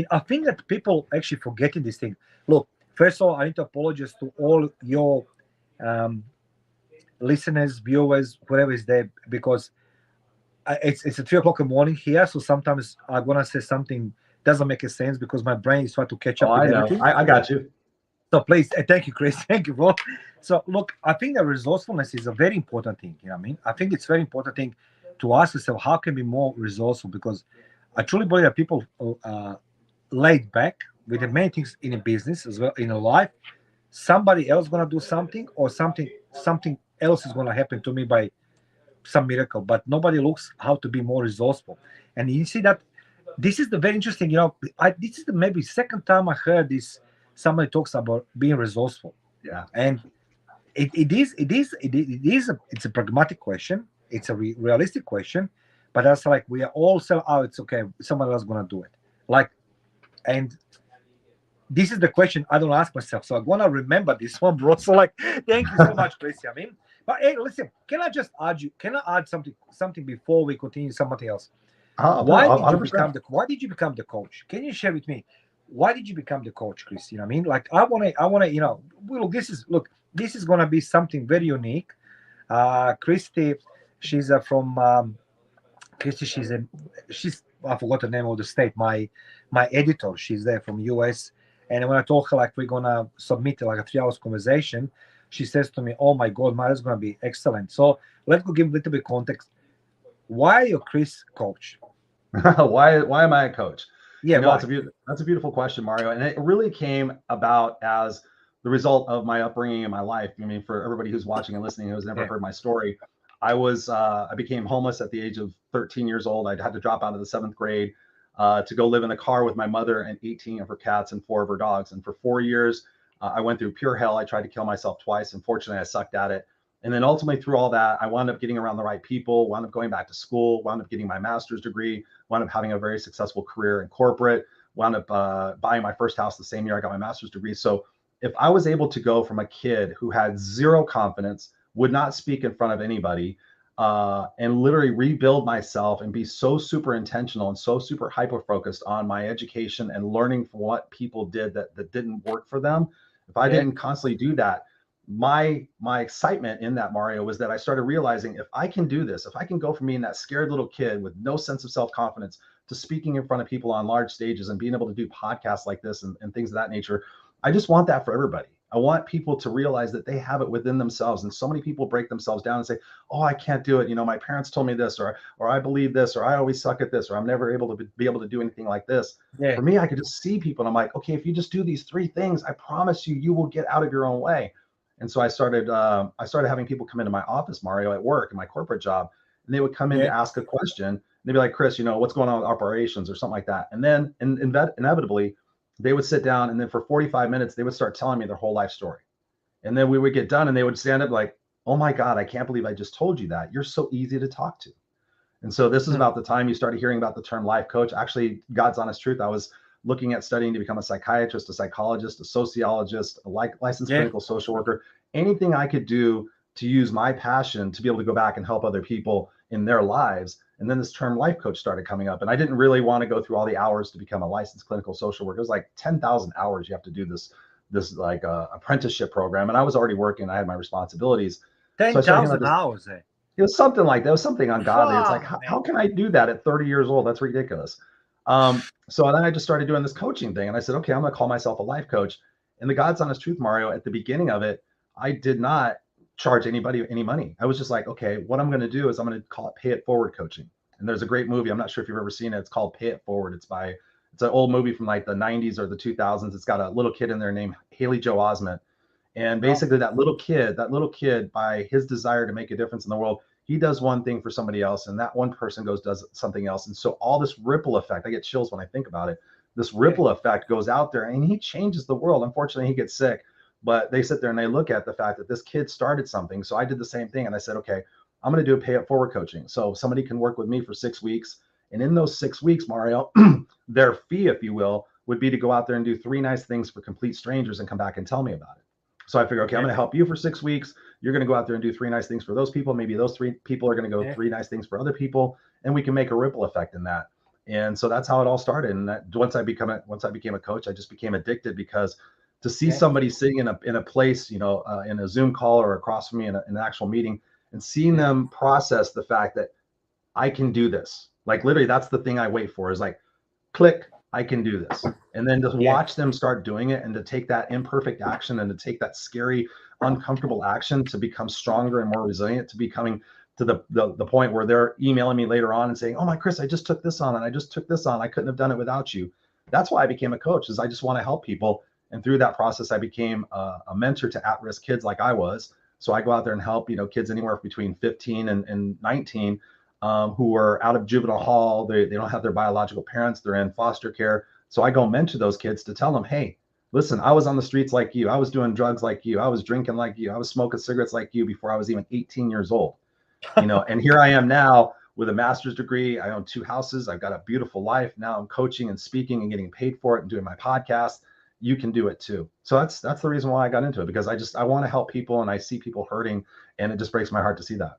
I think that people actually forgetting this thing. Look, first of all, I need to apologize to all your listeners, viewers, whoever is there, because it's at 3:00 in the morning here. So sometimes I'm gonna say something doesn't make a sense because my brain is trying to catch up. Oh, I know. Everything. I got you. So please, thank you, Chris. Thank you, bro. So look, I think that resourcefulness is a very important thing. You know what I mean? I think it's very important thing to ask yourself, how can we be more resourceful? Because I truly believe that people laid back with the many things in a business as well, in a life. Somebody else gonna do something, or something else is gonna happen to me by some miracle. But nobody looks how to be more resourceful. And you see that this is the very interesting. You know, this is the maybe second time I heard this. Somebody talks about being resourceful. Yeah. And it's a pragmatic question. It's a realistic question, but that's like we are all so, oh, it's okay, someone else gonna do it. Like, and this is the question I don't ask myself. So I'm gonna remember this one, bro. So like, thank you so much, Chris. I mean, but hey, listen, can I just add something before we continue something else? Why did you become the coach? Can you share with me? Why did you become the coach, Chris? You know what I mean? Like, I wanna, you know, this is gonna be something very unique. Christy, she's from Christy. She's I forgot the name of the state. My editor, she's there from US. And when I told her like we're gonna submit like a 3 hours conversation, she says to me, "Oh my God, Mario's gonna be excellent." So let's go give a little bit of context. Why are you Chris coach? why am I a coach? Yeah, you know, that's a beautiful question, Mario. And it really came about as the result of my upbringing in my life. I mean, for everybody who's watching and listening who's never heard my story, I became homeless at the age of 13 years old. I had to drop out of the 7th grade to go live in a car with my mother and 18 of her cats and 4 of her dogs. And for 4 years, I went through pure hell. I tried to kill myself twice. Unfortunately, I sucked at it. And then ultimately through all that, I wound up getting around the right people, wound up going back to school, wound up getting my master's degree, wound up having a very successful career in corporate, wound up buying my first house the same year I got my master's degree. So if I was able to go from a kid who had zero confidence, would not speak in front of anybody, and literally rebuild myself and be so super intentional and so super hyper focused on my education and learning from what people did that didn't work for them, if I didn't constantly do that, my excitement in that, Mario, was that I started realizing if I can do this, if I can go from being that scared little kid with no sense of self-confidence to speaking in front of people on large stages and being able to do podcasts like this and things of that nature, I just want that for everybody. I want people to realize that they have it within themselves. And so many people break themselves down and say, oh, I can't do it. You know, my parents told me this, or I believe this, or I always suck at this, or I'm never able to be able to do anything like this. Yeah. For me, I could just see people and I'm like, okay, if you just do these 3 things, I promise you, you will get out of your own way. And so I started having people come into my office, Mario, at work in my corporate job, and they would come in to ask a question. And they'd be like, Chris, you know, what's going on with operations or something like that. And then inevitably, they would sit down, and then for 45 minutes, they would start telling me their whole life story. And then we would get done and they would stand up like, oh my God, I can't believe I just told you that. You're so easy to talk to. And so this is about the time you started hearing about the term life coach. Actually, God's honest truth, I was looking at studying to become a psychiatrist, a psychologist, a sociologist, a licensed clinical social worker, anything I could do to use my passion to be able to go back and help other people in their lives. And then this term life coach started coming up. And I didn't really want to go through all the hours to become a licensed clinical social worker. It was like 10,000 hours you have to do this like apprenticeship program. And I was already working. I had my responsibilities. 10,000 hours. It was something like that. It was something ungodly. It's like, how can I do that at 30 years old? That's ridiculous. So then I just started doing this coaching thing. And I said, okay, I'm going to call myself a life coach. And the God's honest truth, Mario, at the beginning of it, I did not charge anybody any money. I was just like, okay, what I'm going to do is I'm going to call it Pay It Forward coaching. And there's a great movie. I'm not sure if you've ever seen it. It's called Pay It Forward. It's an old movie from like the 90s or the 2000s. It's got a little kid in there named Haley Joe Osment. And basically that little kid, by his desire to make a difference in the world, he does one thing for somebody else. And that one person does something else. And so all this ripple effect, I get chills when I think about it. this ripple effect goes out there, and he changes the world. Unfortunately, he gets sick, but they sit there and they look at the fact that this kid started something. So I did the same thing, and I said, okay, I'm going to do a pay it forward coaching. So somebody can work with me for 6 weeks. And in those 6 weeks, Mario, their fee, if you will, would be to go out there and do 3 nice things for complete strangers and come back and tell me about it. So I figure, okay, I'm going to help you for 6 weeks. You're going to go out there and do 3 nice things for those people. Maybe those 3 people are going to go 3 nice things for other people, and we can make a ripple effect in that. And so that's how it all started. And that, once I became a coach, I just became addicted, because to see somebody sitting in a place, in a Zoom call or across from me in an actual meeting, and seeing them process the fact that I can do this. Like literally, that's the thing I wait for, is like, click, I can do this. And then just watch them start doing it, and to take that imperfect action, and to take that scary, uncomfortable action to become stronger and more resilient, to becoming to the point where they're emailing me later on and saying, oh my Chris, I just took this on, and I just took this on. I couldn't have done it without you. That's why I became a coach, is I just want to help people. And through that process, I became a mentor to at-risk kids like I was. So I go out there and help, kids anywhere between 15 and 19 who are out of juvenile hall. They don't have their biological parents. They're in foster care. So I go mentor those kids to tell them, hey, listen, I was on the streets like you. I was doing drugs like you. I was drinking like you. I was smoking cigarettes like you before I was even 18 years old. And here I am now with a master's degree. I own 2 houses. I've got a beautiful life. Now I'm coaching and speaking and getting paid for it and doing my podcast. You can do it too. So that's the reason why I got into it, because I want to help people, and I see people hurting, and it just breaks my heart to see that.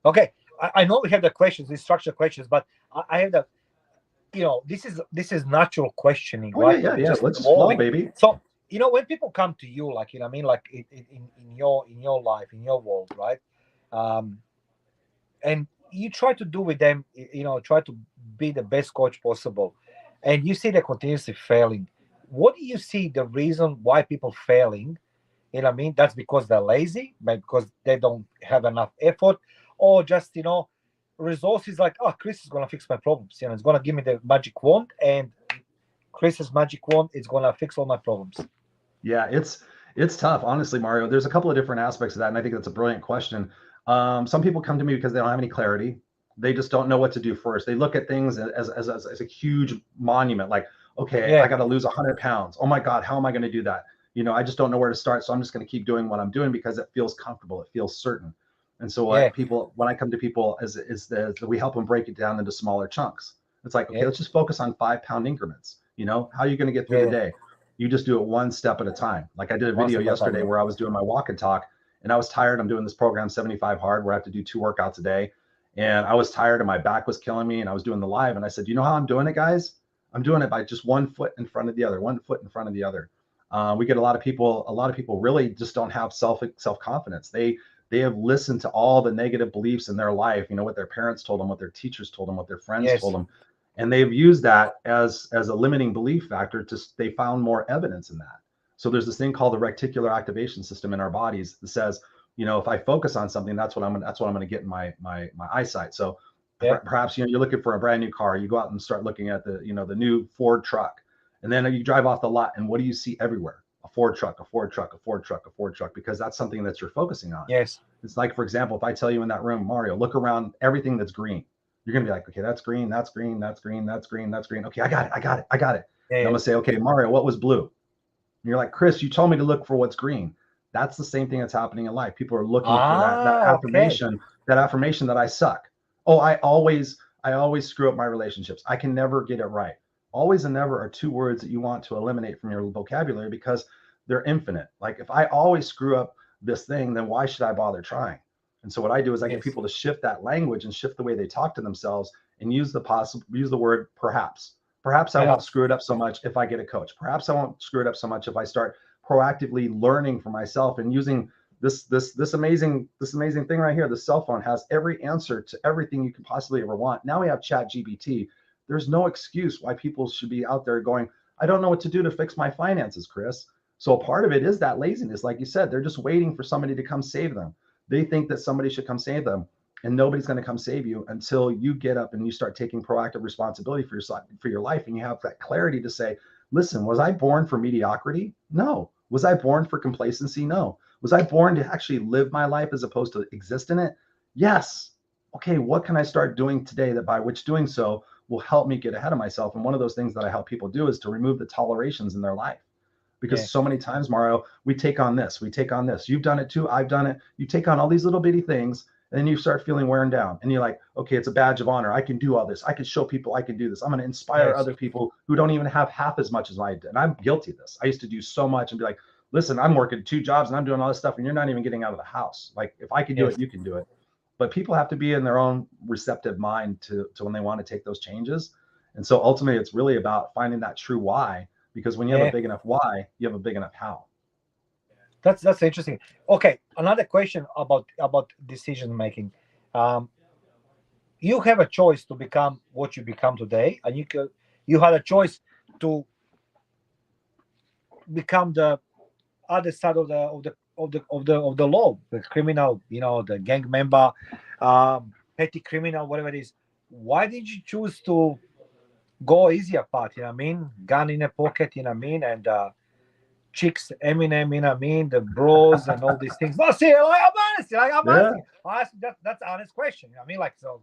Okay. I know we have the questions, these structured questions, but I have the, this is natural questioning, right? Yeah. Let's just flow, baby. So, when people come to you, like, like in your life, in your world, right? And you try to do with them, try to be the best coach possible, and you see they're continuously failing. What do you see the reason why people failing? That's because they're lazy, because they don't have enough effort, or just, resources like, oh, Chris is going to fix my problems. It's going to give me the magic wand, and Chris's magic wand is going to fix all my problems. Yeah, it's tough, honestly, Mario. There's a couple of different aspects of that, and I think that's a brilliant question. Some people come to me because they don't have any clarity. They just don't know what to do first. They look at things as a huge monument, like, okay, I got to lose 100 pounds. Oh my God, how am I going to do that? I just don't know where to start. So I'm just going to keep doing what I'm doing because it feels comfortable. It feels certain. And so when I come to people, we help them break it down into smaller chunks. It's like, okay, let's just focus on 5-pound increments. How are you going to get through the day? You just do it one step at a time. Like I did a video yesterday where I was doing my walk and talk, and I was tired. I'm doing this program 75 hard where I have to do 2 workouts a day. And I was tired and my back was killing me, and I was doing the live. And I said, you know how I'm doing it, guys? I'm doing it by just 1 foot in front of the other, 1 foot in front of the other. We get a lot of people really just don't have self-confidence. They have listened to all the negative beliefs in their life, what their parents told them, what their teachers told them, what their friends told them. And they've used that as a limiting belief factor they found more evidence in that. So there's this thing called the reticular activation system in our bodies that says, if I focus on something, that's what I'm going to get in my eyesight. So perhaps, you're looking for a brand new car. You go out and start looking at the new Ford truck, and then you drive off the lot, and what do you see everywhere? A Ford truck, a Ford truck, a Ford truck, a Ford truck, because that's something that you're focusing on. Yes. It's like, for example, if I tell you in that room, Mario, look around everything that's green. You're going to be like, okay, that's green, that's green, that's green, that's green, that's green. Okay, I got it. I'm going to say, okay, Mario, what was blue? And you're like, Chris, you told me to look for what's green. That's the same thing that's happening in life. People are looking for that affirmation, that affirmation that I suck. Oh, I always screw up my relationships. I can never get it right. Always and never are 2 words that you want to eliminate from your vocabulary because they're infinite. Like if I always screw up this thing, then why should I bother trying? And so what I do is I get people to shift that language and shift the way they talk to themselves and use the word perhaps. Perhaps I won't screw it up so much if I get a coach. Perhaps I won't screw it up so much if I start proactively learning for myself and using this amazing thing right here. The cell phone has every answer to everything you could possibly ever want. Now we have ChatGPT. There's no excuse why people should be out there going, I don't know what to do to fix my finances, Chris. So a part of it is that laziness. Like you said, they're just waiting for somebody to come save them. They think that somebody should come save them, and nobody's going to come save you until you get up and you start taking proactive responsibility for your life. And you have that clarity to say, listen, was I born for mediocrity? No. Was I born for complacency? No. Was I born to actually live my life as opposed to exist in it? Yes. Okay, what can I start doing today that by which doing so will help me get ahead of myself. And one of those things that I help people do is to remove the tolerations in their life. Because so many times, Mario, we take on this, we take on this. You've done it too, I've done it. You take on all these little bitty things, and then you start feeling wearing down. And you're like, okay, it's a badge of honor. I can do all this. I can show people I can do this. I'm going to inspire other people who don't even have half as much as I did. And I'm guilty of this. I used to do so much and be like, listen, I'm working 2 jobs and I'm doing all this stuff, and you're not even getting out of the house. Like, if I can do it, you can do it. But people have to be in their own receptive mind to when they want to take those changes. And so ultimately, it's really about finding that true why. Because when you have a big enough why, you have a big enough how. That's interesting. Okay, another question about decision making. You have a choice to become what you become today, and you had a choice to become the other side of the law, the criminal, the gang member, petty criminal, whatever it is. Why did you choose to go easier path? You know what I mean? Gun in a pocket, you know what I mean? And chicks, Eminem, you know what I mean? The bros and all these things. No, see, I'm honest. I'm asking. That's an honest question. You know what I mean? Like, so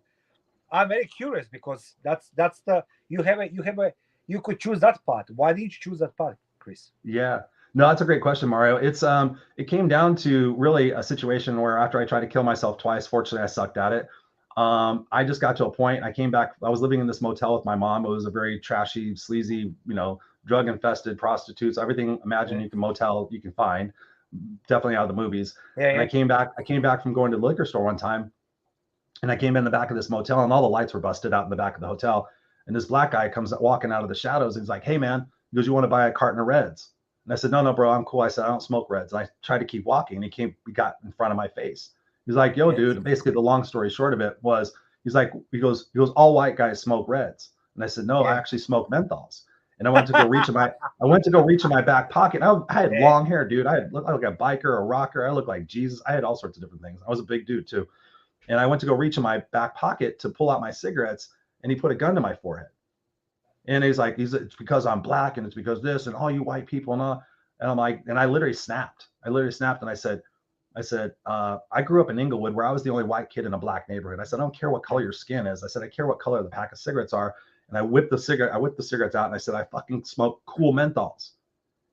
I'm very curious, because that's the you could choose that path. Why did you choose that path, Chris? Yeah. No, that's a great question, Mario. It came down to really a situation where after I tried to kill myself twice, fortunately I sucked at it. I just got to a point. I came back. I was living in this motel with my mom. It was a very trashy, sleazy, drug infested, prostitutes, everything imagine you can find, definitely out of the movies. And I came back from going to the liquor store one time, and I came in the back of this motel, and all the lights were busted out in the back of the hotel. And this black guy comes walking out of the shadows, and he's like, "Hey man," he goes, "you want to buy a carton of Reds?" And I said, "No, bro, I'm cool." I said, "I don't smoke Reds." And I tried to keep walking, and he got in front of my face. He's like, "Yo, dude." Basically, the long story short of it was, he goes, all white guys smoke Reds. And I said, "No, I actually smoke menthols." And I went to go reach in my back pocket. I had long hair, dude. I looked like a biker, a rocker. I looked like Jesus. I had all sorts of different things. I was a big dude too. And I went to go reach in my back pocket to pull out my cigarettes, and he put a gun to my forehead. And he's like, "It's because I'm black, and it's because this, and all you white people and all." And I'm like, and I literally snapped. And I said, I grew up in Inglewood, where I was the only white kid in a black neighborhood. I said, "I don't care what color your skin is." I said, "I care what color the pack of cigarettes are." And I whipped the cigarettes out, and I said, "I fucking smoke cool menthols."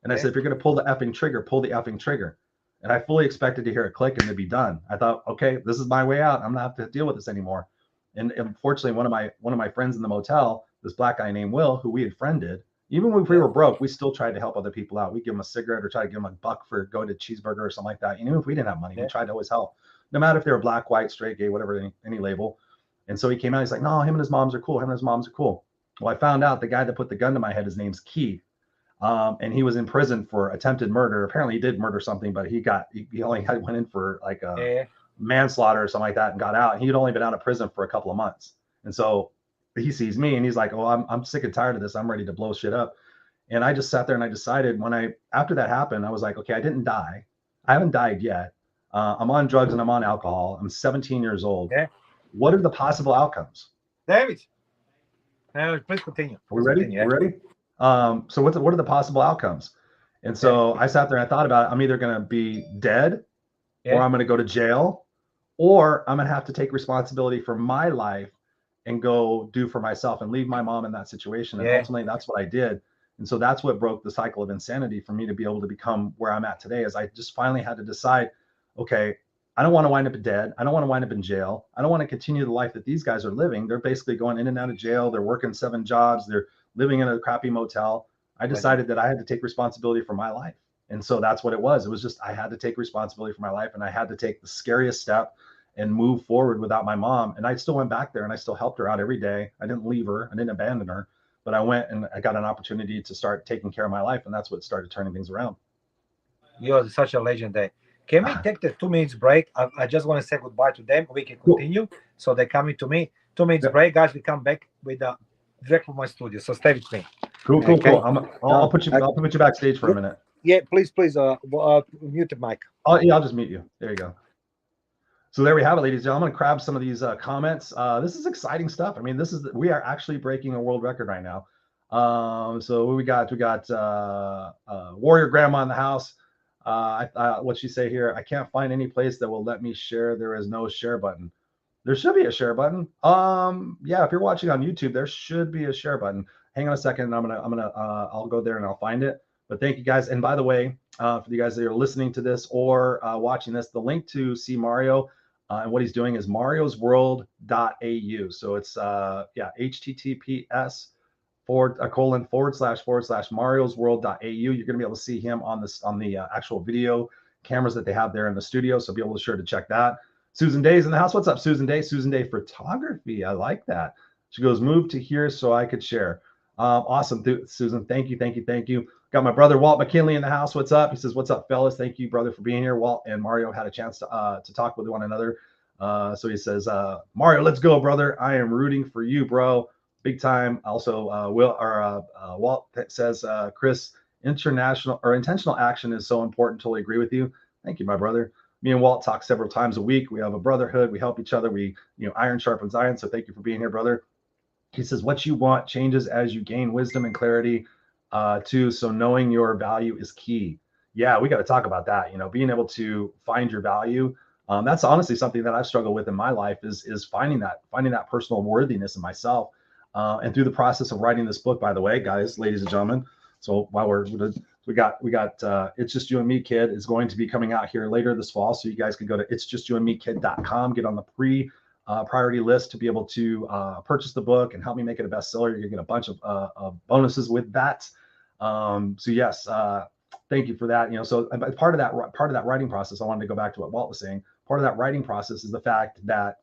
And I said, "If you're going to pull the effing trigger, pull the effing trigger." And I fully expected to hear it click and to be done. I thought, okay, this is my way out. I'm not have to deal with this anymore. And unfortunately, one of my friends in the motel, this black guy named Will, who we had friended, even when we were broke, we still tried to help other people out. We give them a cigarette or try to give them a buck for go to cheeseburger or something like that. Even if we didn't have money, we tried to always help, no matter if they were black, white, straight, gay, whatever, any label. And so he came out. He's like, "No, him and his moms are cool. Well, I found out the guy that put the gun to my head, his name's Keith. And he was in prison for attempted murder. Apparently he did murder something, but he only went in for like a manslaughter or something like that and got out. He had only been out of prison for a couple of months. And so he sees me and he's like, "Oh, I'm sick and tired of this. I'm ready to blow shit up." And I just sat there and I decided after that happened, I was like, okay, I didn't die. I haven't died yet. I'm on drugs and I'm on alcohol. I'm 17 years old. Yeah. What are the possible outcomes? David, please continue. Are we ready? We're ready? So what are the possible outcomes? And so I sat there and I thought about it. I'm either going to be dead or I'm going to go to jail, or I'm going to have to take responsibility for my life and go do for myself and leave my mom in that situation. And ultimately that's what I did. And so that's what broke the cycle of insanity for me to be able to become where I'm at today, is I just finally had to decide, okay, I don't want to wind up dead. I don't want to wind up in jail. I don't want to continue the life that these guys are living. They're basically going in and out of jail. They're working 7 jobs. They're living in a crappy motel. I decided that I had to take responsibility for my life. And so that's what it was. It was just, I had to take responsibility for my life, and I had to take the scariest step and move forward without my mom. And I still went back there and I still helped her out every day. I didn't leave her. I didn't abandon her, but I went and I got an opportunity to start taking care of my life. And that's what started turning things around. You're such a legend there. Can we take the 2 minutes break? I just want to say goodbye to them. We can continue. Cool. So they're coming to me. 2 minutes break, guys. We come back with direct from my studio. So stay with me. Cool. I'll put you backstage for a minute. Yeah, please. Mute the mic. I'll just mute you. There you go. So there we have it, ladies and gentlemen. I'm going to grab some of these comments. This is exciting stuff. I mean, we are actually breaking a world record right now. So we got Warrior Grandma in the house. What she say here? "I can't find any place that will let me share. There is no share button." There should be a share button. Yeah, if you're watching on YouTube, there should be a share button. Hang on a second, and I'll go there and I'll find it. But thank you guys. And by the way, for you guys that are listening to this or watching this, the link to see Mario and what he's doing is mariosworld.au. So it's https // mariosworld.au. You're going to be able to see him on the actual video cameras that they have there in the studio. So be able to sure to check that. Susan Day's in the house. What's up, Susan Day? Susan Day Photography. I like that. She goes, move to here so I could share. Awesome, Susan. Thank you. Got my brother Walt McKinley in the house. What's up? He says, what's up, fellas? Thank you, brother, for being here. Walt and Mario had a chance to talk with one another. So he says, Mario, let's go, brother. I am rooting for you, bro. Big time. Also, Walt says, Chris, intentional action is so important. Totally agree with you. Thank you, my brother. Me and Walt talk several times a week. We have a brotherhood. We help each other. We, iron sharpens iron. So thank you for being here, brother. He says, what you want changes as you gain wisdom and clarity too. So knowing your value is key. Yeah, we got to talk about that. Being able to find your value. That's honestly something that I've struggled with in my life is finding that personal worthiness in myself. And through the process of writing this book, by the way, guys, ladies and gentlemen. So while we got It's Just You and Me Kid is going to be coming out here later this fall. So you guys can go to itsjustyourandmekid.com, get on the priority list to be able to purchase the book and help me make it a bestseller. You're gonna get a bunch of bonuses with that. So yes, thank you for that. So part of that writing process, I wanted to go back to what Walt was saying. Part of that writing process is the fact that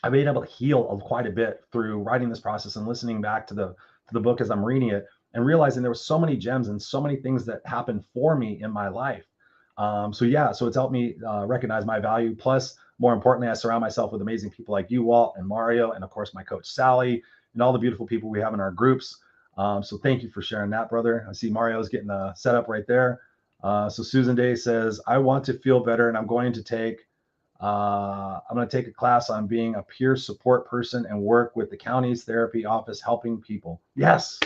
I've been able to heal quite a bit through writing this process and listening back to the book as I'm reading it, and realizing there were so many gems and so many things that happened for me in my life. So it's helped me recognize my value. Plus, more importantly, I surround myself with amazing people like you, Walt, and Mario, and of course, my coach, Sally, and all the beautiful people we have in our groups. So thank you for sharing that, brother. I see Mario's getting set up right there. So Susan Day says, I want to feel better, and I'm going to take a class on being a peer support person and work with the county's therapy office, helping people. Yes.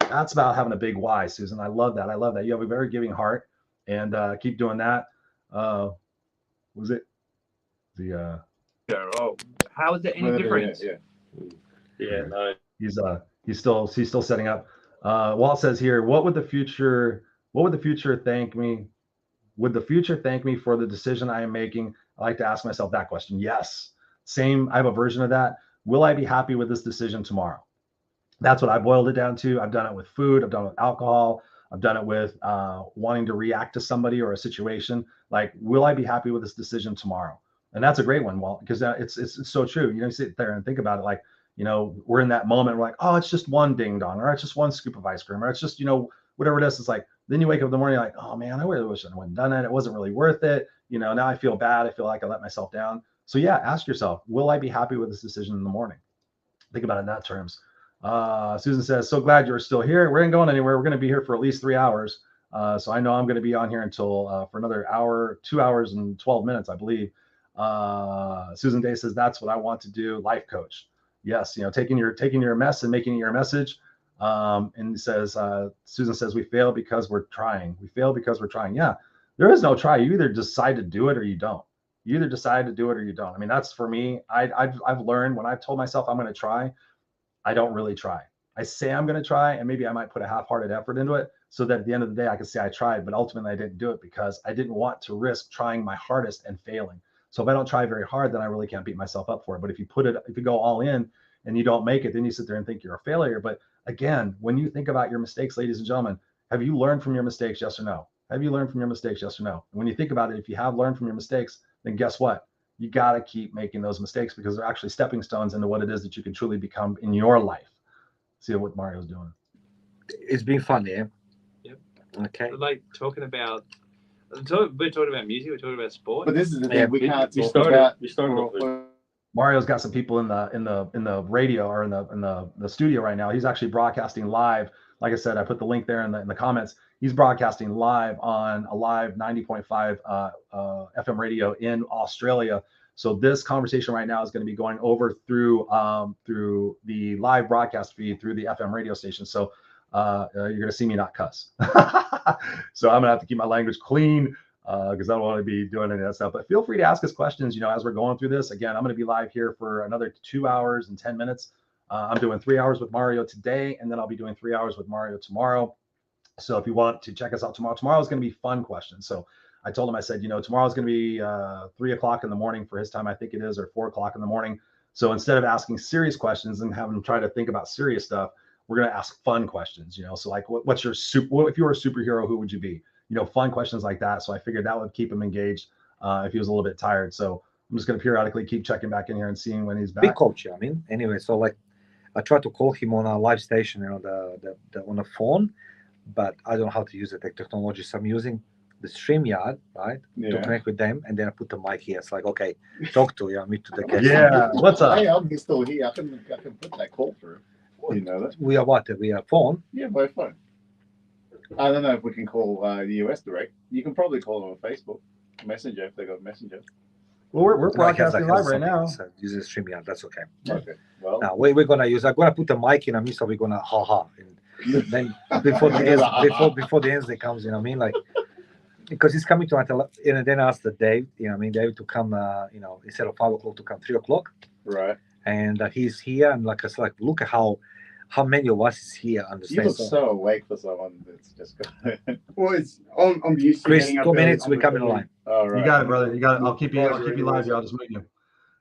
That's about having a big why, Susan. I love that. You have a very giving heart, and keep doing that. Was it the? How is there any difference? Yeah. No. He's still setting up. Walt says here, what would the future thank me? Would the future thank me for the decision I am making? I like to ask myself that question. Yes. Same. I have a version of that. Will I be happy with this decision tomorrow? That's what I boiled it down to. I've done it with food. I've done it with alcohol. I've done it with wanting to react to somebody or a situation. Like, will I be happy with this decision tomorrow? And that's a great one, Walt, because it's so true. You sit there and think about it, like, we're in that moment. We're like, oh, it's just one ding dong, or it's just one scoop of ice cream, or it's just, whatever it is. It's like, then you wake up in the morning, you're like, oh man, I really wish I wouldn't done it. It wasn't really worth it. Now I feel bad. I feel like I let myself down. So yeah, ask yourself, will I be happy with this decision in the morning? Think about it in that terms. Susan says, so glad you're still here. We ain't going anywhere. We're going to be here for at least 3 hours. So I know I'm going to be on here until for another hour, 2 hours and 12 minutes, I believe. Susan Day says, that's what I want to do. Life coach. Yes. Taking your mess and making it your message. And says, Susan says, we fail because we're trying. Yeah, there is no try. You either decide to do it or you don't. I mean, that's for me. I've learned when I've told myself I'm going to try, I don't really try. I say I'm going to try, and maybe I might put a half-hearted effort into it so that at the end of the day, I can say I tried, but ultimately I didn't do it because I didn't want to risk trying my hardest and failing. So if I don't try very hard, then I really can't beat myself up for it. But if you go all in and you don't make it, then you sit there and think you're a failure. But again, when you think about your mistakes, ladies and gentlemen, have you learned from your mistakes? Yes or no? And when you think about it, if you have learned from your mistakes, then guess what? You got to keep making those mistakes because they're actually stepping stones into what it is that you can truly become in your life. See what Mario's doing. It's been fun, yeah. Yep. Okay. Like we're talking about music, we're talking about sport. But this is the thing we can't talk about. We started with Mario's got some people in the radio or in the studio right now. He's actually broadcasting live. Like I said, I put the link there in the comments. He's broadcasting live on a live 90.5 FM radio in Australia. So this conversation right now is going to be going over through the live broadcast feed through the FM radio station. So you're going to see me not cuss. So I'm going to have to keep my language clean. because I don't want to be doing any of that stuff. But feel free to ask us questions, as we're going through this. Again, I'm going to be live here for another 2 hours and 10 minutes. I'm doing 3 hours with Mario today, and then I'll be doing 3 hours with Mario tomorrow. So if you want to check us out tomorrow is going to be fun questions. So I told him, I said, tomorrow's going to be 3 o'clock in the morning for his time, I think it is, or 4 o'clock in the morning. So instead of asking serious questions and having them try to think about serious stuff, we're going to ask fun questions, So like, what's your if you were a superhero, who would you be? Fun questions like that. So I figured that would keep him engaged if he was a little bit tired. So I'm just going to periodically keep checking back in here and seeing when he's back. Big coach, anyway. So like, I try to call him on a live station, on the phone, but I don't know how to use the technology. So I'm using the StreamYard, right, to connect with them, and then I put the mic here. It's like, okay, talk to me to the guest. Yeah, what's up? Hey, I'm still here. I can put that call through. You know that? We are what? We are phone. Yeah, by phone. I don't know if we can call the US direct. You can probably call them on Facebook Messenger if they got Messenger. Well, we're broadcasting live right now. Using StreamYard, that's okay. Okay. Well, now we're gonna use. I'm gonna put the mic in. So we're gonna and then before the ends, they comes. Like, because he's coming to Atlanta, and then I asked Dave. Dave to come. Instead of 5 o'clock to come 3 o'clock. Right. And he's here, and like I said, like, look at how many of us is here. You look so awake for someone that's just good. Well, I'm used to Chris, getting up 2 minutes, early. we come in line. All right. You got it, brother. You got it. I'll keep you live here. I'll just mute you.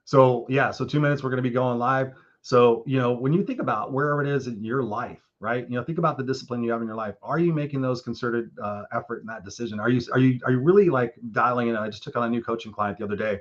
So yeah, so 2 minutes, we're going to be going live. So, when you think about wherever it is in your life, right? Think about the discipline you have in your life. Are you making those concerted effort in that decision? Are you really like dialing in? I just took on a new coaching client the other day,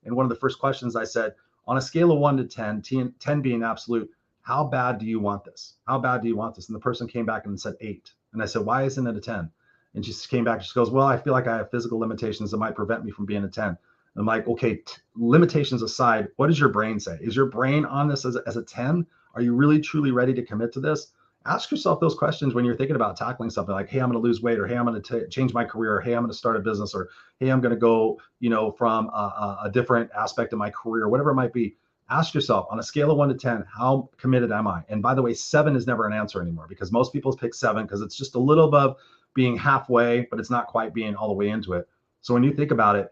and one of the first questions I said, on a scale of 1 to 10, 10 being absolute, how bad do you want this? How bad do you want this? And the person came back and said 8. And I said, why isn't it a 10? And she came back, she goes, well, I feel like I have physical limitations that might prevent me from being a 10. And I'm like, okay, limitations aside, what does your brain say? Is your brain on this as a 10? Are you really, truly ready to commit to this? Ask yourself those questions when you're thinking about tackling something like, hey, I'm going to lose weight, or hey, I'm going to change my career, or hey, I'm going to start a business, or hey, I'm going to go, from a different aspect of my career, whatever it might be. Ask yourself, on a scale of 1 to 10, how committed am I? And by the way, 7 is never an answer anymore, because most people pick 7 because it's just a little above being halfway, but it's not quite being all the way into it. So when you think about it,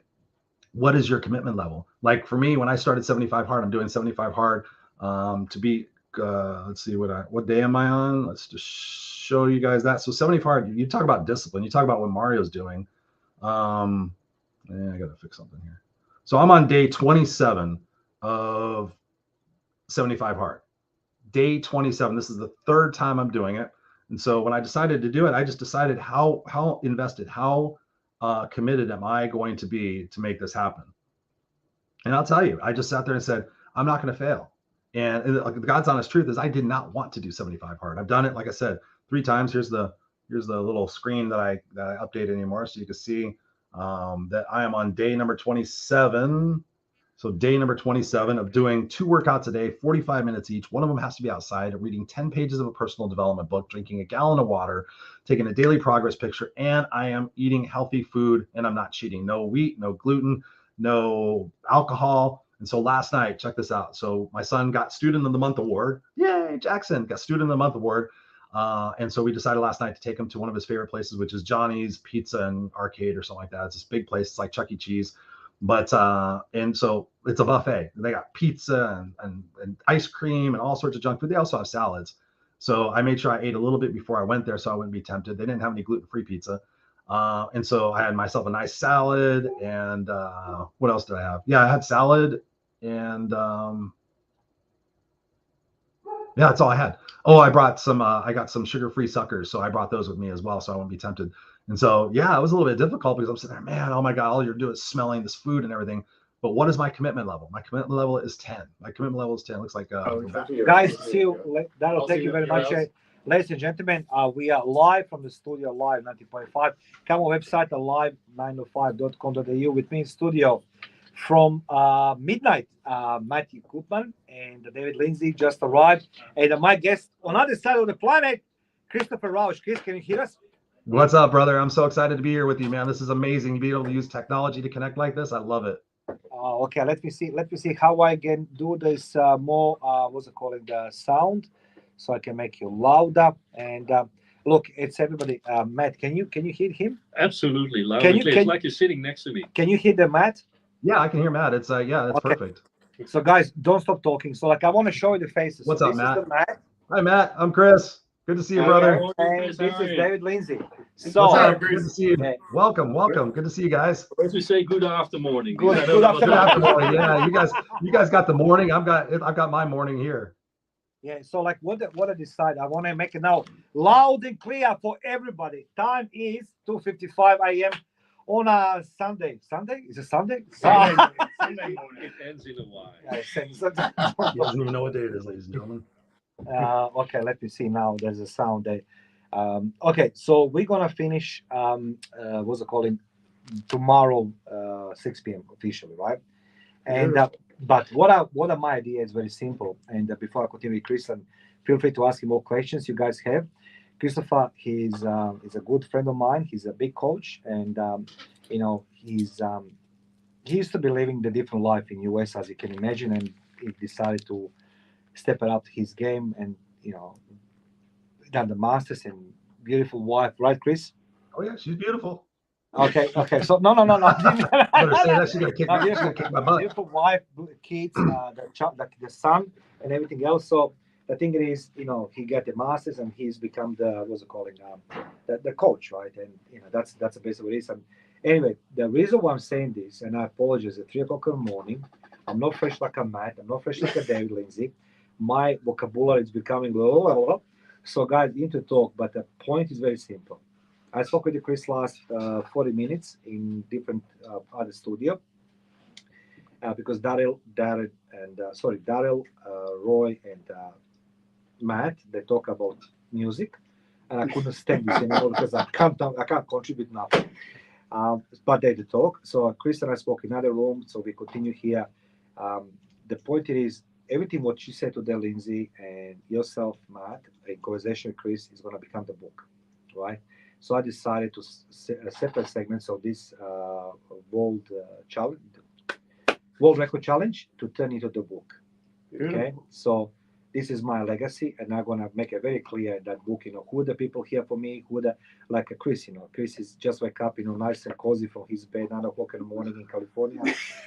what is your commitment level? Like for me, when I started 75 hard, I'm doing 75 hard to be, let's see, what day am I on? Let's just show you guys that. So 75 hard, you talk about discipline. You talk about what Mario's doing. I got to fix something here. So I'm on day 27 of 75 hard. Day 27. This is the 3rd time I'm doing it. And so when I decided to do it, I just decided how invested, how committed am I going to be to make this happen? And I'll tell you, I just sat there and said, I'm not going to fail. And the God's honest truth is I did not want to do 75 hard. I've done it, like I said, 3 times. Here's the little screen that I updated anymore, so you can see that I am on day number 27. So day number 27 of doing 2 workouts a day, 45 minutes each. One of them has to be outside, reading 10 pages of a personal development book, drinking a gallon of water, taking a daily progress picture, and I am eating healthy food, and I'm not cheating. No wheat, no gluten, no alcohol. And so last night, check this out. So my son got Student of the Month award. Yay, Jackson got Student of the Month award. And so we decided last night to take him to one of his favorite places, which is Johnny's Pizza and Arcade or something like that. It's this big place. It's like Chuck E. Cheese. But and so it's a buffet. They got pizza and ice cream and all sorts of junk food. They also have salads. So I made sure I ate a little bit before I went there so I wouldn't be tempted. They didn't have any gluten-free pizza. And so I had myself a nice salad. And what else did I have? Yeah, I had salad and yeah, that's all I had. Oh, I brought some, I got some sugar-free suckers. So I brought those with me as well so I wouldn't be tempted. And so, yeah, it was a little bit difficult because I'm sitting there, man, oh my God, all you're doing is smelling this food and everything. But what is my commitment level? My commitment level is 10. My commitment level is 10. It looks like, guys, that'll thank you very much. Ladies and gentlemen, we are live from the studio, live 90.5. Come on website, live905.com.au with me in studio from midnight. Matthew Koopman and David Lindsay just arrived. And my guest on the other side of the planet, Christopher Rausch. Chris, can you hear us? What's up, brother? I'm so excited to be here with you, man. This is amazing to be able to use technology to connect like this. I love it. Okay, let me see how I can do this more. What's it called? The sound, so I can make you louder. And Look, it's everybody. Matt, can you hear him? Absolutely, loud Can and you- clear. can- It's like you're sitting next to me. Can you hear the Matt? Yeah, I can hear Matt. It's yeah, that's Okay. perfect. So guys, don't stop talking. So like I want to show you the faces. What's so up, this Matt? is the Matt. Hi, Matt. I'm Chris. Good to see you, Hi, brother. Matt. And Chris, this how are is you? David Lindsay. What's So up? Chris. Good to see you. Yeah. Welcome. Good to see you guys. First we say good after morning. Good- because I good don't know Good what- afternoon. Yeah, you guys got the morning. I've got my morning here. yeah, so like what I decide, I want to make it now loud and clear for everybody. Time is 2:55 a.m. on a Sunday. Sunday? Is it Sunday? Sunday morning. It ends in a Y. Yeah, Sunday. He doesn't even know what day it is, ladies and gentlemen. Okay, let me see now. There's a sound there. Okay, so we're gonna finish. What's it called? Tomorrow, 6 p.m. officially, right? And but what my idea is very simple. And before I continue with Chris, and feel free to ask him more questions you guys have. Christopher, he's a good friend of mine. He's a big coach, and you know he used to be living the different life in US, as you can imagine, and he decided to step it up his game, and done the masters and beautiful wife, right, Chris? Oh yeah, she's beautiful. Okay. So no. Better say that. She's gonna kick No, my butt. beautiful wife, kids, the son, and everything else. So the thing is, he got the masters and he's become the the coach, right? And that's basically what it is. And anyway, the reason why I'm saying this, and I apologize, at 3 o'clock in the morning, I'm not fresh like a Matt. I'm not fresh like a David Lindsay. My vocabulary is becoming low. So guys, you need to talk, but the point is very simple. I spoke with Chris last 40 minutes in different other studio because Daryl, Roy, and Matt, they talk about music, and I couldn't stand this anymore because I can't contribute nothing. But they did talk. So Chris and I spoke in another room, so we continue here. The point is, everything what you said today, Lindsay, and yourself, Matt, in conversation with Chris, is going to become the book, right? So I decided to separate segments of this world record challenge to turn into the book. Okay, so this is my legacy, and I'm gonna make it very clear in that book. Who are the people here for me? Who the like Chris? Chris is just wake up, nice and cozy from his bed, 9 o'clock in the morning in California,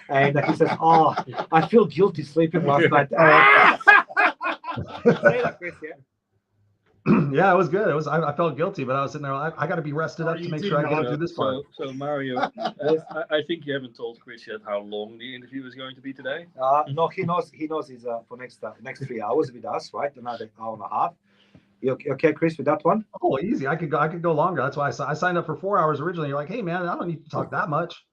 and he says, "Oh, I feel guilty sleeping last night." Say that, Chris, yeah. Yeah, it was good. I felt guilty, but I was sitting there. I got to be rested up to make sure I get through this part. So Mario, I think you haven't told Chris yet how long the interview is going to be today. No, he knows. He's for next 3 hours with us, right? Another hour and a half. You okay, Chris, with that one? Oh, easy. I could go longer. That's why I signed up for 4 hours originally. You're like, hey man, I don't need to talk that much.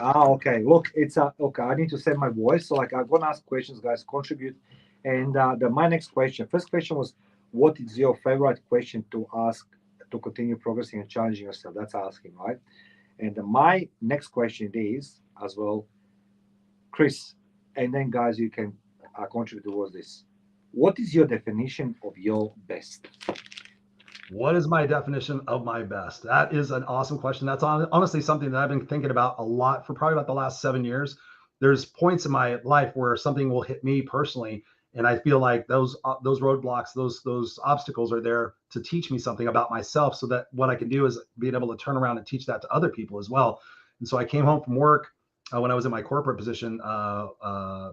Okay. Look, it's okay. I need to send my voice, so like I'm gonna ask questions, guys. Contribute, and my next question. First question was, what is your favorite question to ask to continue progressing and challenging yourself? That's asking, right? And my next question is as well, Chris, and then guys, you can contribute towards this. What is your definition of your best? What is my definition of my best? That is an awesome question. That's honestly something that I've been thinking about a lot for probably about the last 7 years. There's points in my life where something will hit me personally, and I feel like those roadblocks, those obstacles are there to teach me something about myself, so that what I can do is being able to turn around and teach that to other people as well. And so I came home from work when I was in my corporate position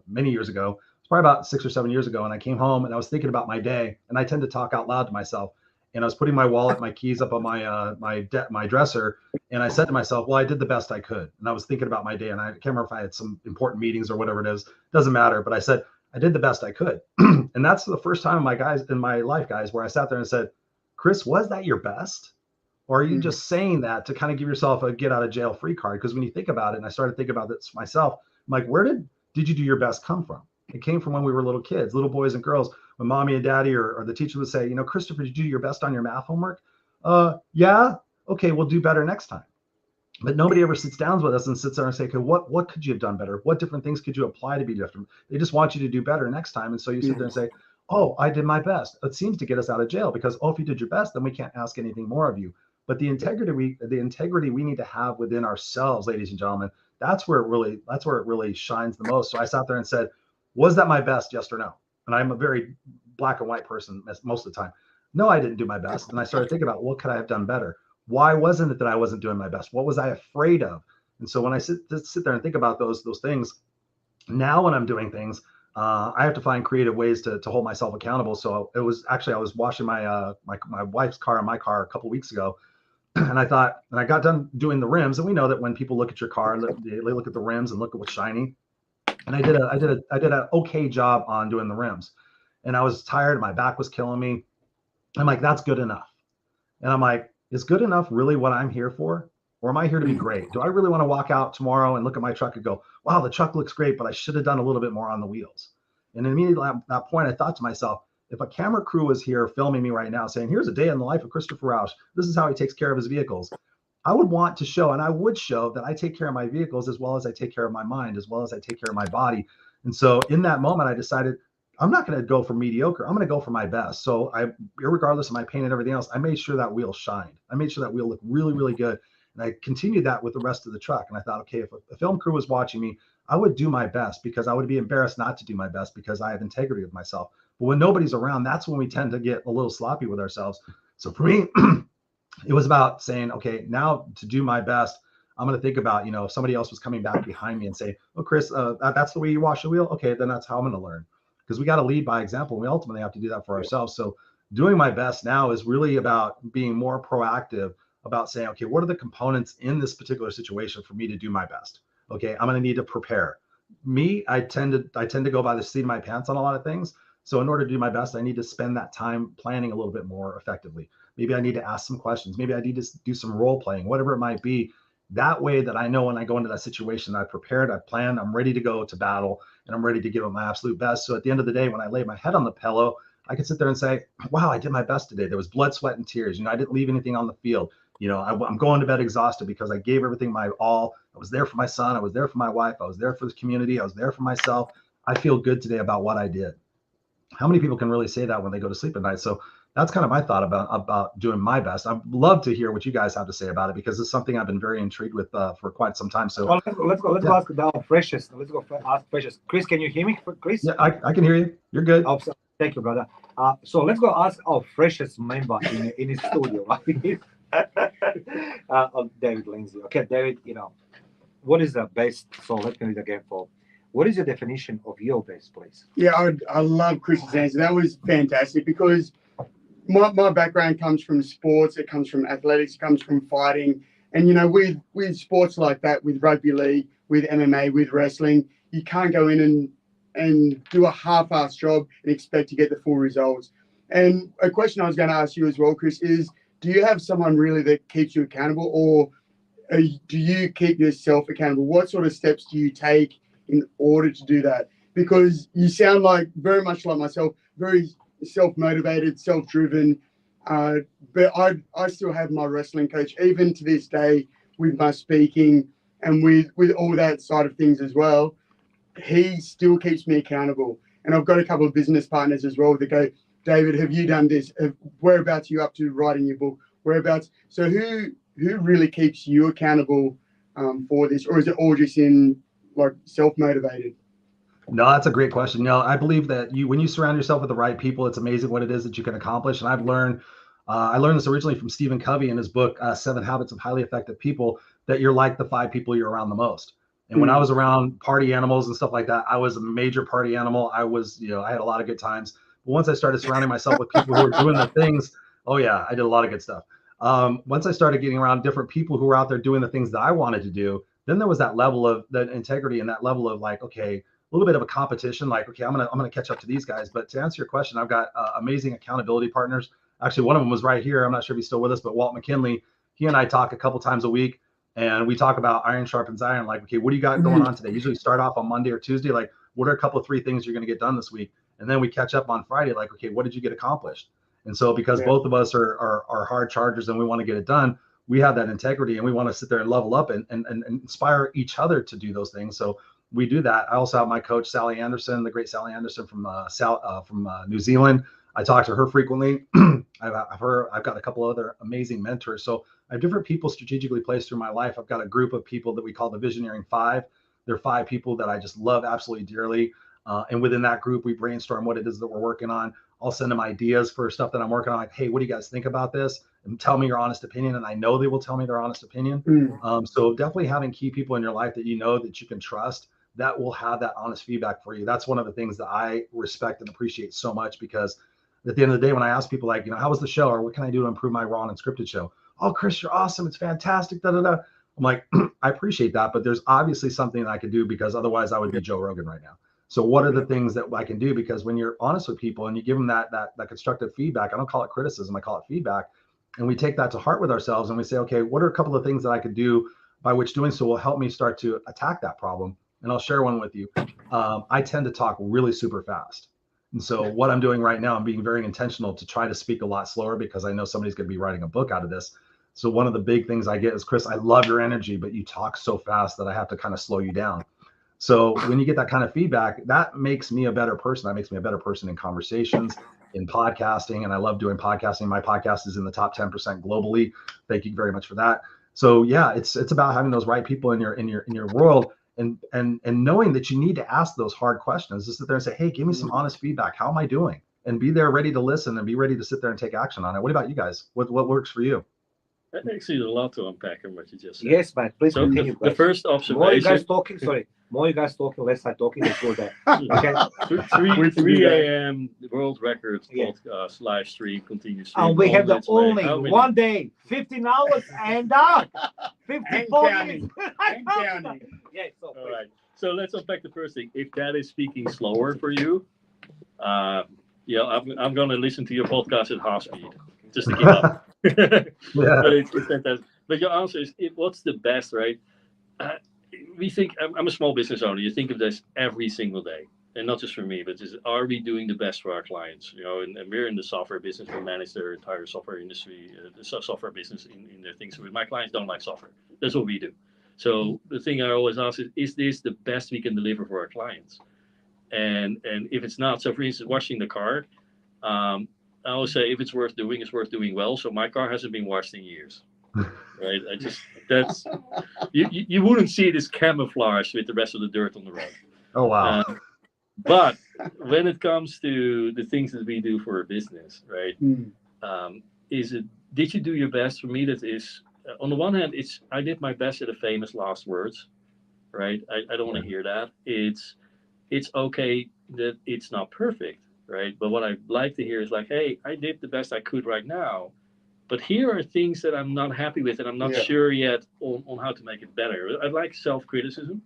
many years ago. It's probably about 6 or 7 years ago, and I came home and I was thinking about my day, and I tend to talk out loud to myself. And I was putting my wallet, my keys up on my dresser, and I said to myself, well, I did the best I could. And I was thinking about my day, and I can't remember if I had some important meetings or whatever it is. Doesn't matter. But I said, I did the best I could. And that's the first time in my life, guys, where I sat there and said, Chris, was that your best? Or are you just saying that to kind of give yourself a get out of jail free card? Because when you think about it, and I started thinking about this myself, I'm like, where did you do your best come from? It came from when we were little kids, little boys and girls, when mommy and daddy or the teacher would say, Christopher, did you do your best on your math homework? Yeah. Okay, we'll do better next time. But nobody ever sits down with us and sits there and say, okay, what could you have done better? What different things could you apply to be different? They just want you to do better next time. And so you sit there and say, oh, I did my best. It seems to get us out of jail because, if you did your best, then we can't ask anything more of you. But the integrity we need to have within ourselves, ladies and gentlemen, that's where it really shines the most. So I sat there and said, was that my best? Yes or no? And I'm a very black and white person most of the time. No, I didn't do my best. And I started thinking about what could I have done better? Why wasn't it that I wasn't doing my best? What was I afraid of? And so when I sit there and think about those things, now when I'm doing things, I have to find creative ways to hold myself accountable. So it was actually, I was washing my wife's car and my car a couple weeks ago, and I thought, and I got done doing the rims, and we know that when people look at your car, they look at the rims and look at what's shiny. And I did an okay job on doing the rims, and I was tired. My back was killing me. I'm like, that's good enough. And I'm like, is good enough really what I'm here for? Or am I here to be great? Do I really want to walk out tomorrow and look at my truck and go, wow, the truck looks great, but I should have done a little bit more on the wheels? And immediately at that point, I thought to myself, if a camera crew was here filming me right now saying, here's a day in the life of Christopher Rausch, this is how he takes care of his vehicles, I would want to show, and I would show, that I take care of my vehicles as well as I take care of my mind, as well as I take care of my body. And so in that moment, I decided, I'm not going to go for mediocre. I'm going to go for my best. So regardless of my paint and everything else, I made sure that wheel shined. I made sure that wheel looked really, really good. And I continued that with the rest of the truck. And I thought, okay, if a film crew was watching me, I would do my best, because I would be embarrassed not to do my best, because I have integrity with myself. But when nobody's around, that's when we tend to get a little sloppy with ourselves. So for me, it was about saying, okay, now to do my best, I'm going to think about, if somebody else was coming back behind me and say, oh, Chris, that's the way you wash a wheel. Okay, then that's how I'm going to learn. Because we got to lead by example. We ultimately have to do that for ourselves. So doing my best now is really about being more proactive, about saying, okay, what are the components in this particular situation for me to do my best? Okay, I'm going to need to prepare. I tend to go by the seat of my pants on a lot of things. So in order to do my best, I need to spend that time planning a little bit more effectively. Maybe I need to ask some questions. Maybe I need to do some role playing, whatever it might be. That way that I know when I go into that situation, I've prepared, I've planned, I'm ready to go to battle, and I'm ready to give it my absolute best. So at the end of the day, when I lay my head on the pillow, I can sit there and say, wow, I did my best today. There was blood, sweat, and tears. I didn't leave anything on the field. I'm going to bed exhausted because I gave everything my all. I was there for my son. I was there for my wife. I was there for the community. I was there for myself. I feel good today about what I did. How many people can really say that when they go to sleep at night? So that's kind of my thought about doing my best. I'd love to hear what you guys have to say about it, because it's something I've been very intrigued with for quite some time. So let's go ask the Precious. Let's go ask Precious. Chris, can you hear me? Chris? Yeah, I can hear you. You're good. Oh, thank you, brother. So let's go ask our Precious member in his studio, right? David Lindsay. Okay, David, what is the best? So let me read again for. What is your definition of your best, please? Yeah, I love Chris's answer. That was fantastic, because my background comes from sports. It comes from athletics. It comes from fighting. And, with sports like that, with rugby league, with MMA, with wrestling, you can't go in and do a half-assed job and expect to get the full results. And a question I was going to ask you as well, Chris, is do you have someone really that keeps you accountable, or do you keep yourself accountable? What sort of steps do you take in order to do that? Because you sound like very much like myself, very self-motivated, self-driven, but I still have my wrestling coach, even to this day, with my speaking and with all that side of things as well. He still keeps me accountable. And I've got a couple of business partners as well that go, David, have you done this? Whereabouts are you up to writing your book? Whereabouts? So who really keeps you accountable for this? Or is it all just in self-motivated? No, that's a great question. No, I believe that when you surround yourself with the right people, it's amazing what it is that you can accomplish. And I've learned, I learned this originally from Stephen Covey in his book, 7 Habits of Highly Effective People, that you're like the 5 people you're around the most. And when I was around party animals and stuff like that, I was a major party animal. I was, I had a lot of good times. But once I started surrounding myself with people who were doing the things, oh yeah, I did a lot of good stuff. Once I started getting around different people who were out there doing the things that I wanted to do, then there was that level of that integrity and that level of okay, a little bit of a competition, okay, I'm gonna catch up to these guys. But to answer your question, I've got amazing accountability partners. Actually, one of them was right here. I'm not sure if he's still with us, but Walt McKinley, he and I talk a couple times a week, and we talk about iron sharpens iron. Okay, what do you got going on today? Usually start off on Monday or Tuesday. What are a couple of 3 things you're gonna get done this week? And then we catch up on Friday. Okay, what did you get accomplished? And so because both of us are hard chargers and we want to get it done, we have that integrity and we want to sit there and level up and inspire each other to do those things. So we do that. I also have my coach, Sally Anderson, the great Sally Anderson from New Zealand. I talk to her frequently. I've got a couple other amazing mentors. So I have different people strategically placed through my life. I've got a group of people that we call the Visioneering 5. They're 5 people that I just love absolutely dearly. And within that group, we brainstorm what it is that we're working on. I'll send them ideas for stuff that I'm working on. Like, hey, what do you guys think about this? And tell me your honest opinion. And I know they will tell me their honest opinion. So definitely having key people in your life that you know that you can trust, that will have that honest feedback for you. That's one of the things that I respect and appreciate so much, because at the end of the day, when I ask people like, how was the show, or what can I do to improve my Raw and Unscripted show? Oh, Chris, you're awesome. It's fantastic. Da, da, da. I'm like, I appreciate that, but there's obviously something that I could do, because otherwise I would be Joe Rogan right now. So what are the things that I can do? Because when you're honest with people and you give them that constructive feedback, I don't call it criticism, I call it feedback. And we take that to heart with ourselves and we say, okay, what are a couple of things that I could do by which doing so will help me start to attack that problem? And I'll share one with you. I tend to talk really super fast. And so what I'm doing right now, I'm being very intentional to try to speak a lot slower, because I know somebody's going to be writing a book out of this. So one of the big things I get is, Chris, I love your energy, but you talk so fast that I have to kind of slow you down. So when you get that kind of feedback, that makes me a better person. That makes me a better person in conversations, in podcasting. And I love doing podcasting. My podcast is in the top 10% globally. Thank you very much for that. So yeah, it's about having those right people in your world, and knowing that you need to ask those hard questions. Just sit there and say, hey, give me some honest feedback. How am I doing? And be there ready to listen and be ready to sit there and take action on it. What about you guys? What works for you? Actually, there's a lot to unpack in what you just said. Yes, man. Please So continue. the first observation. More you guys talking. Sorry. More you guys talking, less I talking. Let's go there. Okay. 3 a.m. world record podcast live stream continues. And we have the only one day, 15 hours and 54 minutes. Yeah, so all right. So let's unpack the first thing. If that is speaking slower for you, I'm going to listen to your podcast at half speed just to keep up. But it's fantastic. But your answer is, what's the best, right? We think, I'm a small business owner. You think of this every single day, and not just for me, but just, are we doing the best for our clients? And we're in the software business. We manage their entire software industry, the software business in their things. So my clients don't like software. That's what we do. So the thing I always ask is this the best we can deliver for our clients? And if it's not, so for instance, washing the car, I always say if it's worth doing well. So my car hasn't been washed in years, right? That's you wouldn't see it as camouflage with the rest of the dirt on the road. Oh wow! But when it comes to the things that we do for a business, right? Did you do your best? For me, that is on the one hand, I did my best at the famous last words, right? I don't want to hear that. It's okay that it's not perfect. Right. But what I like to hear is like, hey, I did the best I could right now, but here are things that I'm not happy with, and I'm not sure yet on how to make it better. I like self-criticism.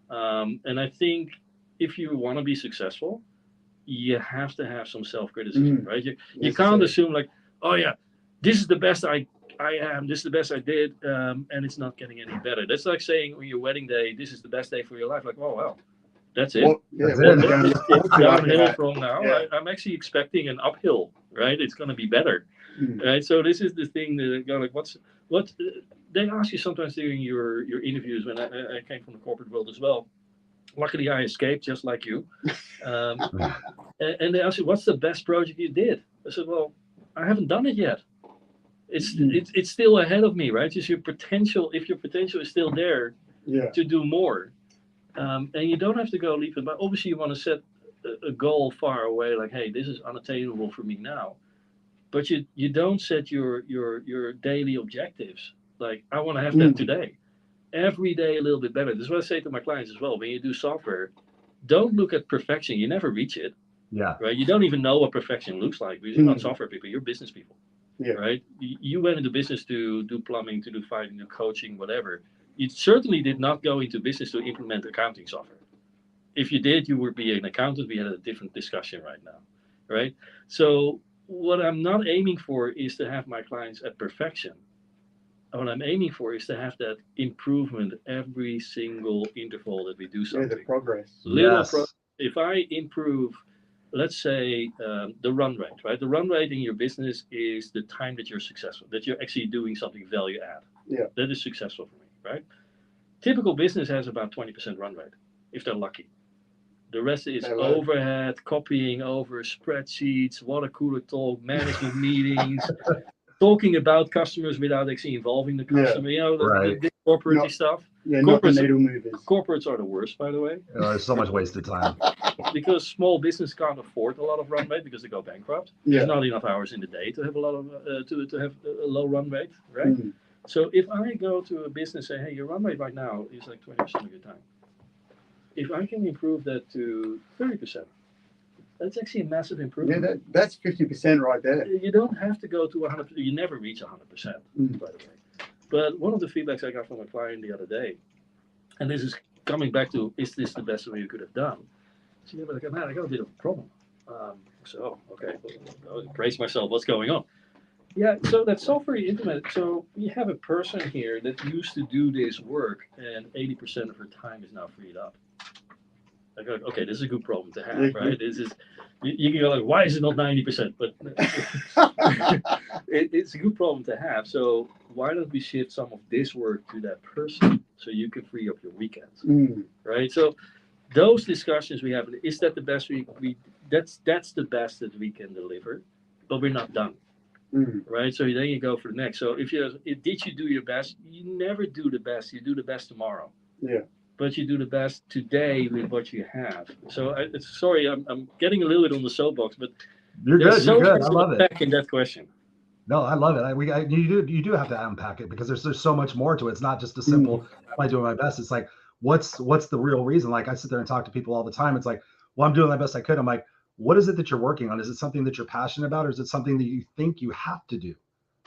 And I think if you want to be successful, you have to have some self-criticism, right? You can't assume like, oh yeah, this is the best I am, this is the best I did, and it's not getting any better. That's like saying on your wedding day, this is the best day for your life. Like, oh, well. That's it. It's downhill from now. Yeah. I'm actually expecting an uphill, right? It's going to be better, right? So this is the thing that go like, what? They ask you sometimes during your interviews. When I came from the corporate world as well. Luckily, I escaped just like you. And they ask you, what's the best project you did? I said, well, I haven't done it yet. It's still ahead of me, right? Just your potential. If your potential is still there, to do more. And you don't have to go leap it, but obviously you want to set a goal far away, like, hey, this is unattainable for me now. But you don't set your daily objectives. Like, I want to have that today. Every day a little bit better. This is what I say to my clients as well. When you do software, don't look at perfection. You never reach it. Yeah. Right? You don't even know what perfection looks like. Because you're not software people, you're business people. Yeah. Right? You went into business to do plumbing, to do fighting, to coaching, whatever. You certainly did not go into business to implement accounting software. If you did, you would be an accountant. We had a different discussion right now, right? So what I'm not aiming for is to have my clients at perfection. What I'm aiming for is to have that improvement every single interval that we do something. The progress. If I improve, let's say, the run rate, right? The run rate in your business is the time that you're successful, that you're actually doing something value add. Yeah. That is successful for me. Right? Typical business has about 20% run rate, if they're lucky. The rest is overhead, copying over spreadsheets, water cooler talk, management meetings, talking about customers without actually involving the customer, the corporate stuff. Yeah, not the Corporates- needle movers. Corporates are the worst, by the way, There's so much wasted time. because small business can't afford a lot of run rate because they go bankrupt. Yeah. There's not enough hours in the day to have a lot of to have a low run rate, right? Mm. So if I go to a business and say, hey, your run rate right now is like 20% of your time. If I can improve that to 30%, that's actually a massive Yeah, improvement. that's 50% right there. You don't have to go to 100%. You never reach 100%, Mm. by the way. But one of the feedbacks I got from a client the other day, and this is coming back to, is this the best way you could have done? So yeah, but man, I got a bit of a problem. So, okay, I'll brace myself, what's going on? Yeah, so that software you implemented, so you have a person here that used to do this work, and 80% of her time is now freed up. I go, okay, this is a good problem to have, right? This is, you can go like, why is it not 90%? But it's a good problem to have. So why don't we shift some of this work to that person so you can free up your weekends, Mm. right? So those discussions we have, is that the best that's the best that we can deliver, but we're not done. Mm. Right, so then you go for the next. So did you do your best? You never do the best. You do the best tomorrow. Yeah. But you do the best today with what you have. So sorry, I'm getting a little bit on the soapbox, but You're there's good. You're so good. much I to love it. unpack in that question. No, I love it. You do have to unpack it because there's so much more to it. It's not just a simple, am I doing my best? It's like, what's the real reason? Like I sit there and talk to people all the time. It's like, well, I'm doing my best I could. I'm like, what is it that you're working on? Is it something that you're passionate about, or is it something that you think you have to do?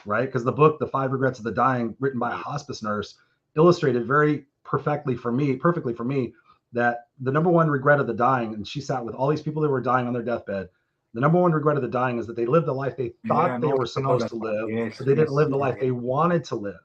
Right? Because the book, The 5 Regrets of the Dying, written by a hospice nurse, illustrated very perfectly for me, that the number one regret of the dying, and she sat with all these people that were dying on their deathbed. The number one regret of the dying is that they lived the life they thought they were supposed to live, but they didn't live the life they wanted to live.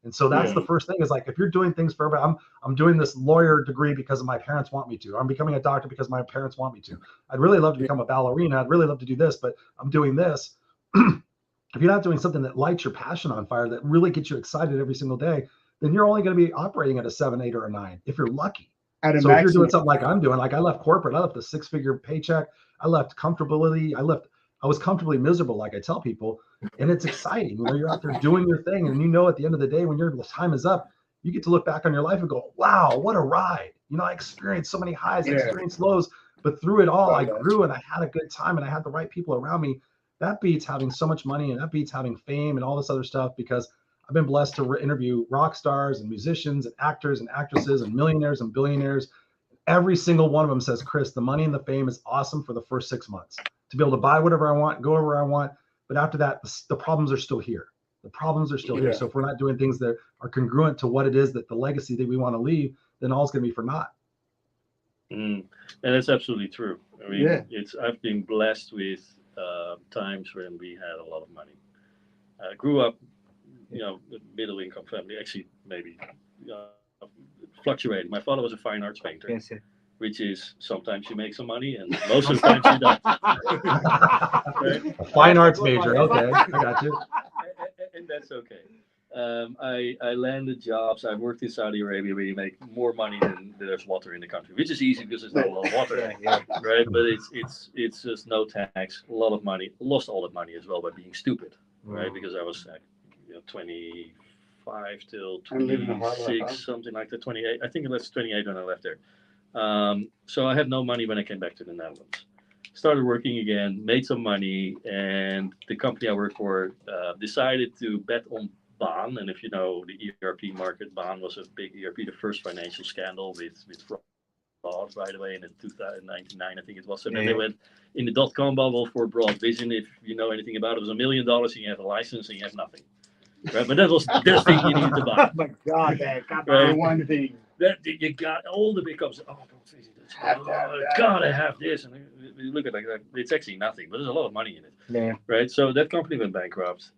And so that's the first thing is like, if you're doing things for everybody, I'm doing this lawyer degree because my parents want me to. I'm becoming a doctor because my parents want me to. I'd really love to become a ballerina. I'd really love to do this, but I'm doing this. If you're not doing something that lights your passion on fire, that really gets you excited every single day, then you're only going to be operating at a 7, 8, or a 9 if you're lucky. So if you're doing something like I'm doing, like I left corporate, I left a 6-figure paycheck, I left comfortability, I was comfortably miserable, like I tell people, and it's exciting. You know, you're out there doing your thing, and you know at the end of the day, when your time is up, you get to look back on your life and go, wow, what a ride. You know, I experienced so many highs, I experienced lows, but through it all, I grew and I had a good time and I had the right people around me. That beats having so much money, and that beats having fame and all this other stuff, because I've been blessed to interview rock stars and musicians and actors and actresses and millionaires and billionaires. Every single one of them says, Chris, the money and the fame is awesome for the first 6 months to be able to buy whatever I want, go wherever I want. But after that, the problems are still here. The problems are still here. So if we're not doing things that are congruent to what it is that the legacy that we want to leave, then all is going to be for naught. And that's absolutely true. I mean, I've been blessed with times when we had a lot of money. I grew up, middle income family, actually maybe fluctuating. My father was a fine arts painter, which is sometimes you make some money and most of the times you don't. Right? A fine arts major, okay, I got you. And that's okay. I landed jobs. I worked in Saudi Arabia where you make more money than there's water in the country, which is easy because there's not a lot of water, right? But it's just no tax, a lot of money. Lost all that money as well by being stupid, right? Because I was 25 till 26, something like that, 28. I think it was 28 when I left there. So I had no money when I came back to the Netherlands. Started working again, made some money, and the company I worked for decided to bet on Baan. And if you know the ERP market, Baan was a big ERP, the first financial scandal with fraud, by the way, in 1999, I think it was. So then they went in the dot-com bubble for Broad Vision. If you know anything about it, it was $1 million, and you have a license, and you have nothing. Right? But that was the thing you needed to buy. Oh my God, man. Right? One thing. That you got all the big companies. Oh, gotta have this, and you look at it like that. It's actually nothing, but there's a lot of money in it, right? So that company went bankrupt.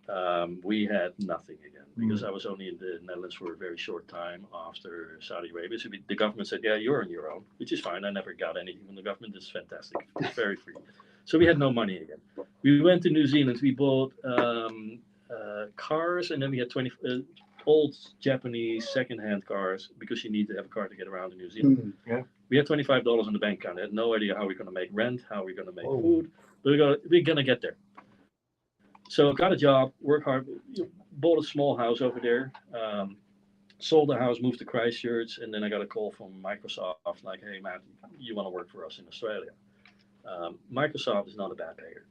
We had nothing again because I was only in the Netherlands for a very short time after Saudi Arabia. So the government said, "Yeah, you're on your own," which is fine. I never got anything from the government. It's fantastic. It's very free. So we had no money again. We went to New Zealand. We bought cars, and then we had 20. Old Japanese second-hand cars because you need to have a car to get around in New Zealand. We had $25 in the bank account. I had no idea how we're going to make rent, how we're going to make food. But we're going to get there. So got a job, work hard, bought a small house over there. sold the house, moved to Christchurch, and then I got a call from Microsoft like, "Hey, Matt, you want to work for us in Australia?" Microsoft is not a bad payer.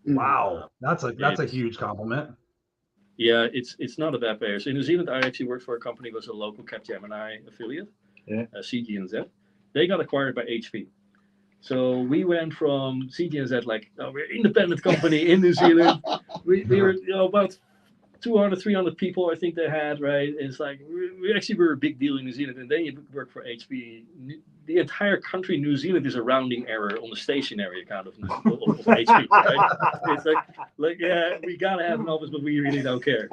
Wow, that's a huge compliment. Yeah, it's not a bad payer. So in New Zealand, I actually worked for a company that was a local Capgemini affiliate, CG&Z. They got acquired by HP. So we went from CG&Z like, oh, we're an independent company in New Zealand. We were about 200, 300 people, I think they had, right? It's like, we actually were a big deal in New Zealand. And then you work for HP. The entire country, New Zealand, is a rounding error on the stationary account of HP, right? It's like, yeah, we got to have an office, but we really don't care.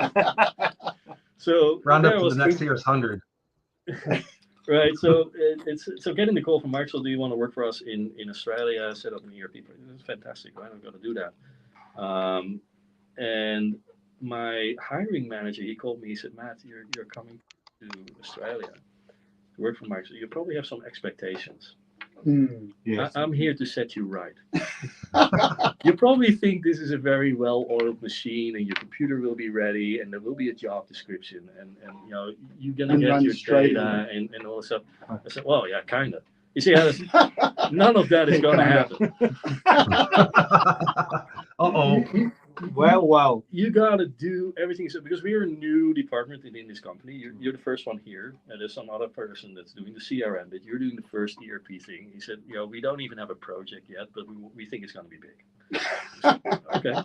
So round up to the next year's 100. Right, so so getting the call from Microsoft, do you want to work for us in Australia, set up an ERP? It's fantastic, right? I'm going to do that. And my hiring manager, he called me. He said, "Matt, you're coming to Australia to work for Microsoft. You probably have some expectations. Yes. I'm here to set you right. You probably think this is a very well-oiled machine, and your computer will be ready, and there will be a job description, and you're gonna get your data and all this stuff." I said, "Well, yeah, kind of." You see, none of that is going to happen. Well. You got to do everything. So because we're a new department in this company, you're the first one here, and there's some other person that's doing the CRM, but you're doing the first ERP thing. He said, we don't even have a project yet, but we think it's going to be big. Okay.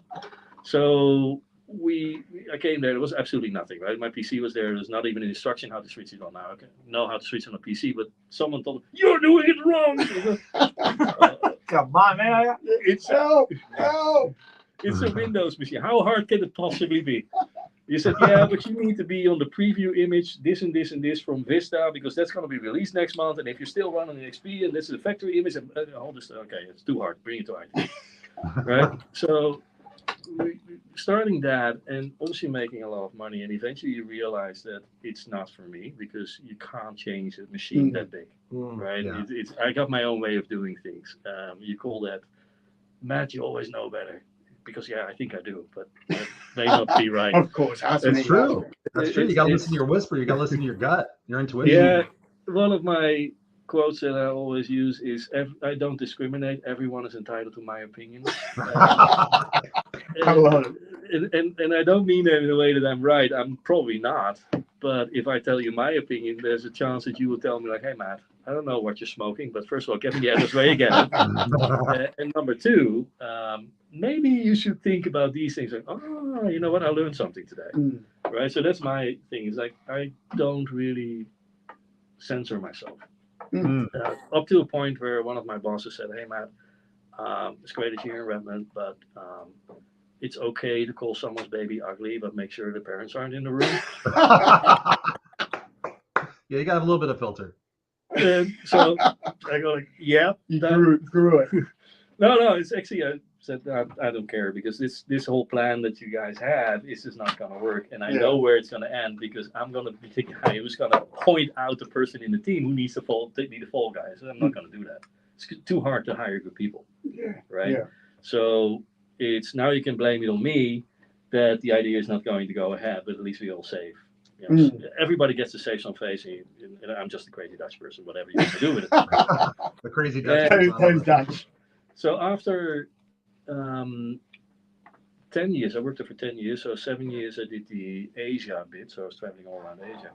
So I came there. There was absolutely nothing, right? My PC was there. There's not even an instruction how to switch it on. Now I know how to switch on a PC, but someone told me, "You're doing it wrong." Come on, man. It's It's a Windows machine. How hard can it possibly be? You said, "Yeah, but you need to be on the preview image, this and this and this from Vista, because that's going to be released next month. And if you're still running an XP, and this is a factory image, and all this, okay, it's too hard. Bring it to IT." Right? So starting that, and obviously making a lot of money, and eventually you realize that it's not for me, because you can't change a machine that big, right? Yeah. I got my own way of doing things. You call that, "Matt, you always know better." Because I think I do, but that may not be right. Of course, that's true. That's true. You got to listen to your whisper. You got to listen to your gut, your intuition. Yeah, one of my quotes that I always use is, "I don't discriminate. Everyone is entitled to my opinion." I love it. And I don't mean that in a way that I'm right. I'm probably not. But if I tell you my opinion, there's a chance that you will tell me like, "Hey, Matt, I don't know what you're smoking, but first of all, get me the address where you get it." And number two, maybe you should think about these things. Like, "Oh, you know what? I learned something today." Right? So that's my thing. It's like, I don't really censor myself. Up to a point where one of my bosses said, "Hey, Matt, it's great that you're here in Redmond, but it's okay to call someone's baby ugly, but make sure the parents aren't in the room." Yeah, you got to have a little bit of filter. And so I go like, "Yeah." You grew it. No, it's actually, I said, I don't care, because this whole plan that you guys have is just not going to work. And I know where it's going to end, because I'm going to be the guy who's going to point out the person in the team who needs to be the fall guy. So I'm not going to do that. It's too hard to hire good people. Right? Yeah. So it's, now you can blame it on me that the idea is not going to go ahead, but at least we all save. Everybody gets to save some face, and I'm just a crazy Dutch person, whatever you want to do with it. The crazy Dutch. So after 10 years, I worked there for 10 years. So 7 years I did the Asia bit. So I was traveling all around Asia.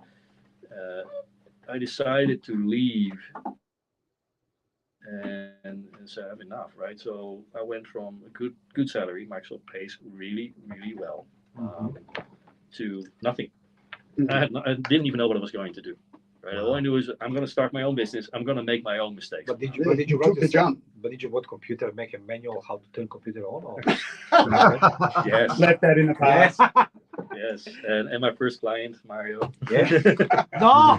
I decided to leave and say, "I have enough," right? So I went from a good salary, Microsoft pays really, really well, to nothing. I didn't even know what I was going to do. Right? All I knew is, I'm going to start my own business. I'm going to make my own mistakes. But did you write the jump? But did you write computer, make a manual how to turn computer on? Or? Yes. Left that in the past. Yes. And my first client, Mario. Yeah. No.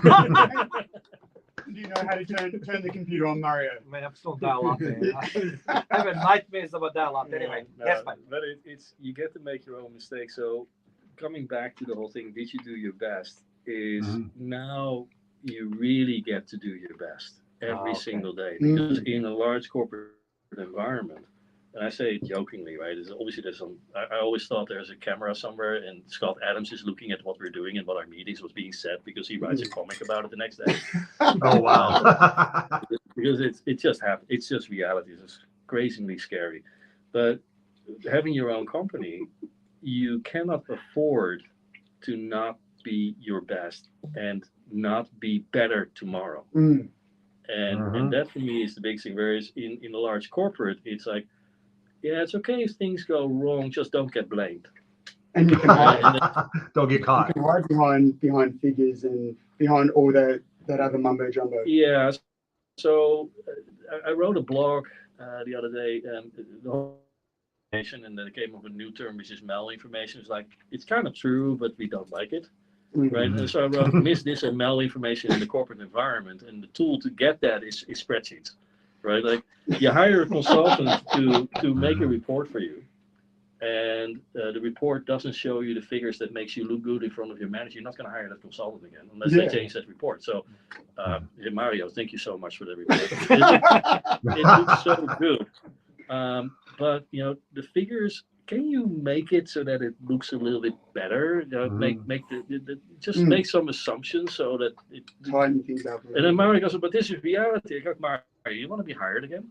Do you know how to turn the computer on, Mario? Man, I'm still dial-up. I have a nightmares about dial-up. Anyway, yes, man. But it's, you get to make your own mistakes. So coming back to the whole thing, did you do your best? Is now you really get to do your best every single day, because in a large corporate environment, and I say it jokingly, right? There's some. I always thought there's a camera somewhere, and Scott Adams is looking at what we're doing and what our meetings was being said because he writes a comic about it the next day. Oh wow! Because it just happens. It's just reality. It's crazily scary. But having your own company, you cannot afford to not be your best and not be better tomorrow. And that for me is the big thing. Whereas in a large corporate, it's like, yeah, it's okay if things go wrong, just don't get blamed. And you can hide. Don't get caught. You can hide behind figures and behind all that other mumbo jumbo. Yeah. So I wrote a blog the other day, and the whole and then it came up with a new term, which is malinformation. It's like, it's kind of true, but we don't like it. Right. And so I wrote, miss this and malinformation in the corporate environment. And the tool to get that is spreadsheets. Right. Like you hire a consultant to make a report for you. And the report doesn't show you the figures that makes you look good in front of your manager. You're not going to hire that consultant again unless they change that report. So, Mario, thank you so much for the report. It looks so good. But the figures, can you make it so that it looks a little bit better? Make just make some assumptions so that it tighten things up. And then Mario goes, but this is reality. I go, Mario, you want to be hired again?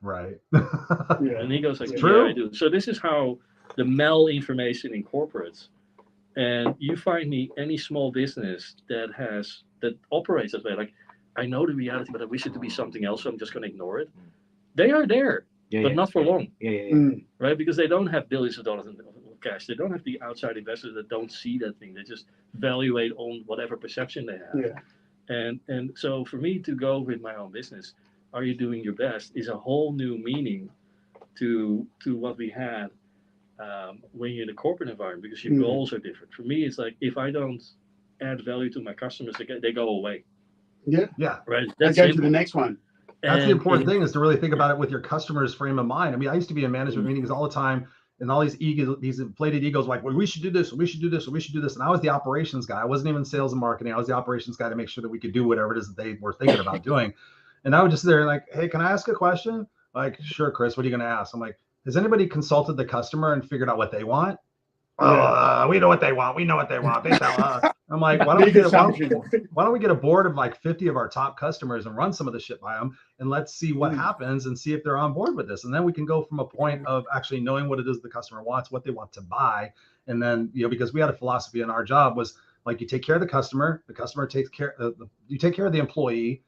Right. And he goes like, yeah, I do. So this is how the malinformation incorporates. And you find me any small business that operates that way. Like, I know the reality, but I wish it to be something else, so I'm just going to ignore it. They are there, but not for long. Right? Because they don't have billions of dollars in cash. They don't have the outside investors that don't see that thing. They just evaluate on whatever perception they have. And so for me to go with my own business, are you doing your best, is a whole new meaning to what we had when you're in a corporate environment, because your goals are different. For me, it's like, if I don't add value to my customers, they go away. Yeah. Right. Let's go to the next one. That's the important thing, is to really think about it with your customer's frame of mind. I mean, I used to be in management meetings all the time, and all these inflated egos, like, well, we should do this, we should do this, we should do this. And I was the operations guy. I wasn't even sales and marketing. I was the operations guy to make sure that we could do whatever it is that they were thinking about doing. And I would just sit there and like, hey, can I ask a question? Like, sure, Chris, what are you going to ask? I'm like, has anybody consulted the customer and figured out what they want? We know what they want. We know what they want. They tell us. I'm like, why don't we get a board of like 50 of our top customers and run some of the shit by them, and let's see what happens and see if they're on board with this. And then we can go from a point of actually knowing what it is the customer wants, what they want to buy. And then, because we had a philosophy in our job was like, you take care of the customer takes care, you take care of the employee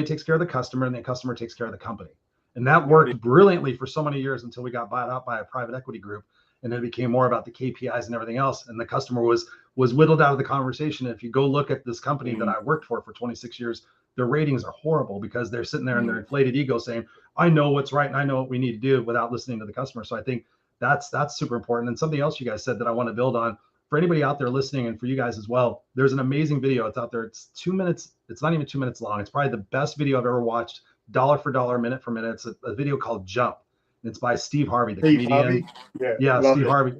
takes care of the customer, and the customer takes care of the company. And that worked brilliantly for so many years until we got bought out by a private equity group. And then it became more about the KPIs and everything else. And the customer was whittled out of the conversation. And if you go look at this company that I worked for 26 years, their ratings are horrible because they're sitting there in their inflated ego saying, I know what's right and I know what we need to do, without listening to the customer. So I think that's super important. And something else you guys said that I want to build on for anybody out there listening, and for you guys as well, there's an amazing video. It's out there. It's 2 minutes. It's not even 2 minutes long. It's probably the best video I've ever watched, dollar for dollar, minute for minute. It's a video called Jump. It's by Steve Harvey, the comedian. Harvey? Yeah, Steve Harvey.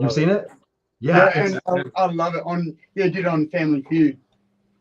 You've seen it? Yeah, and I love it. Did it on Family Feud.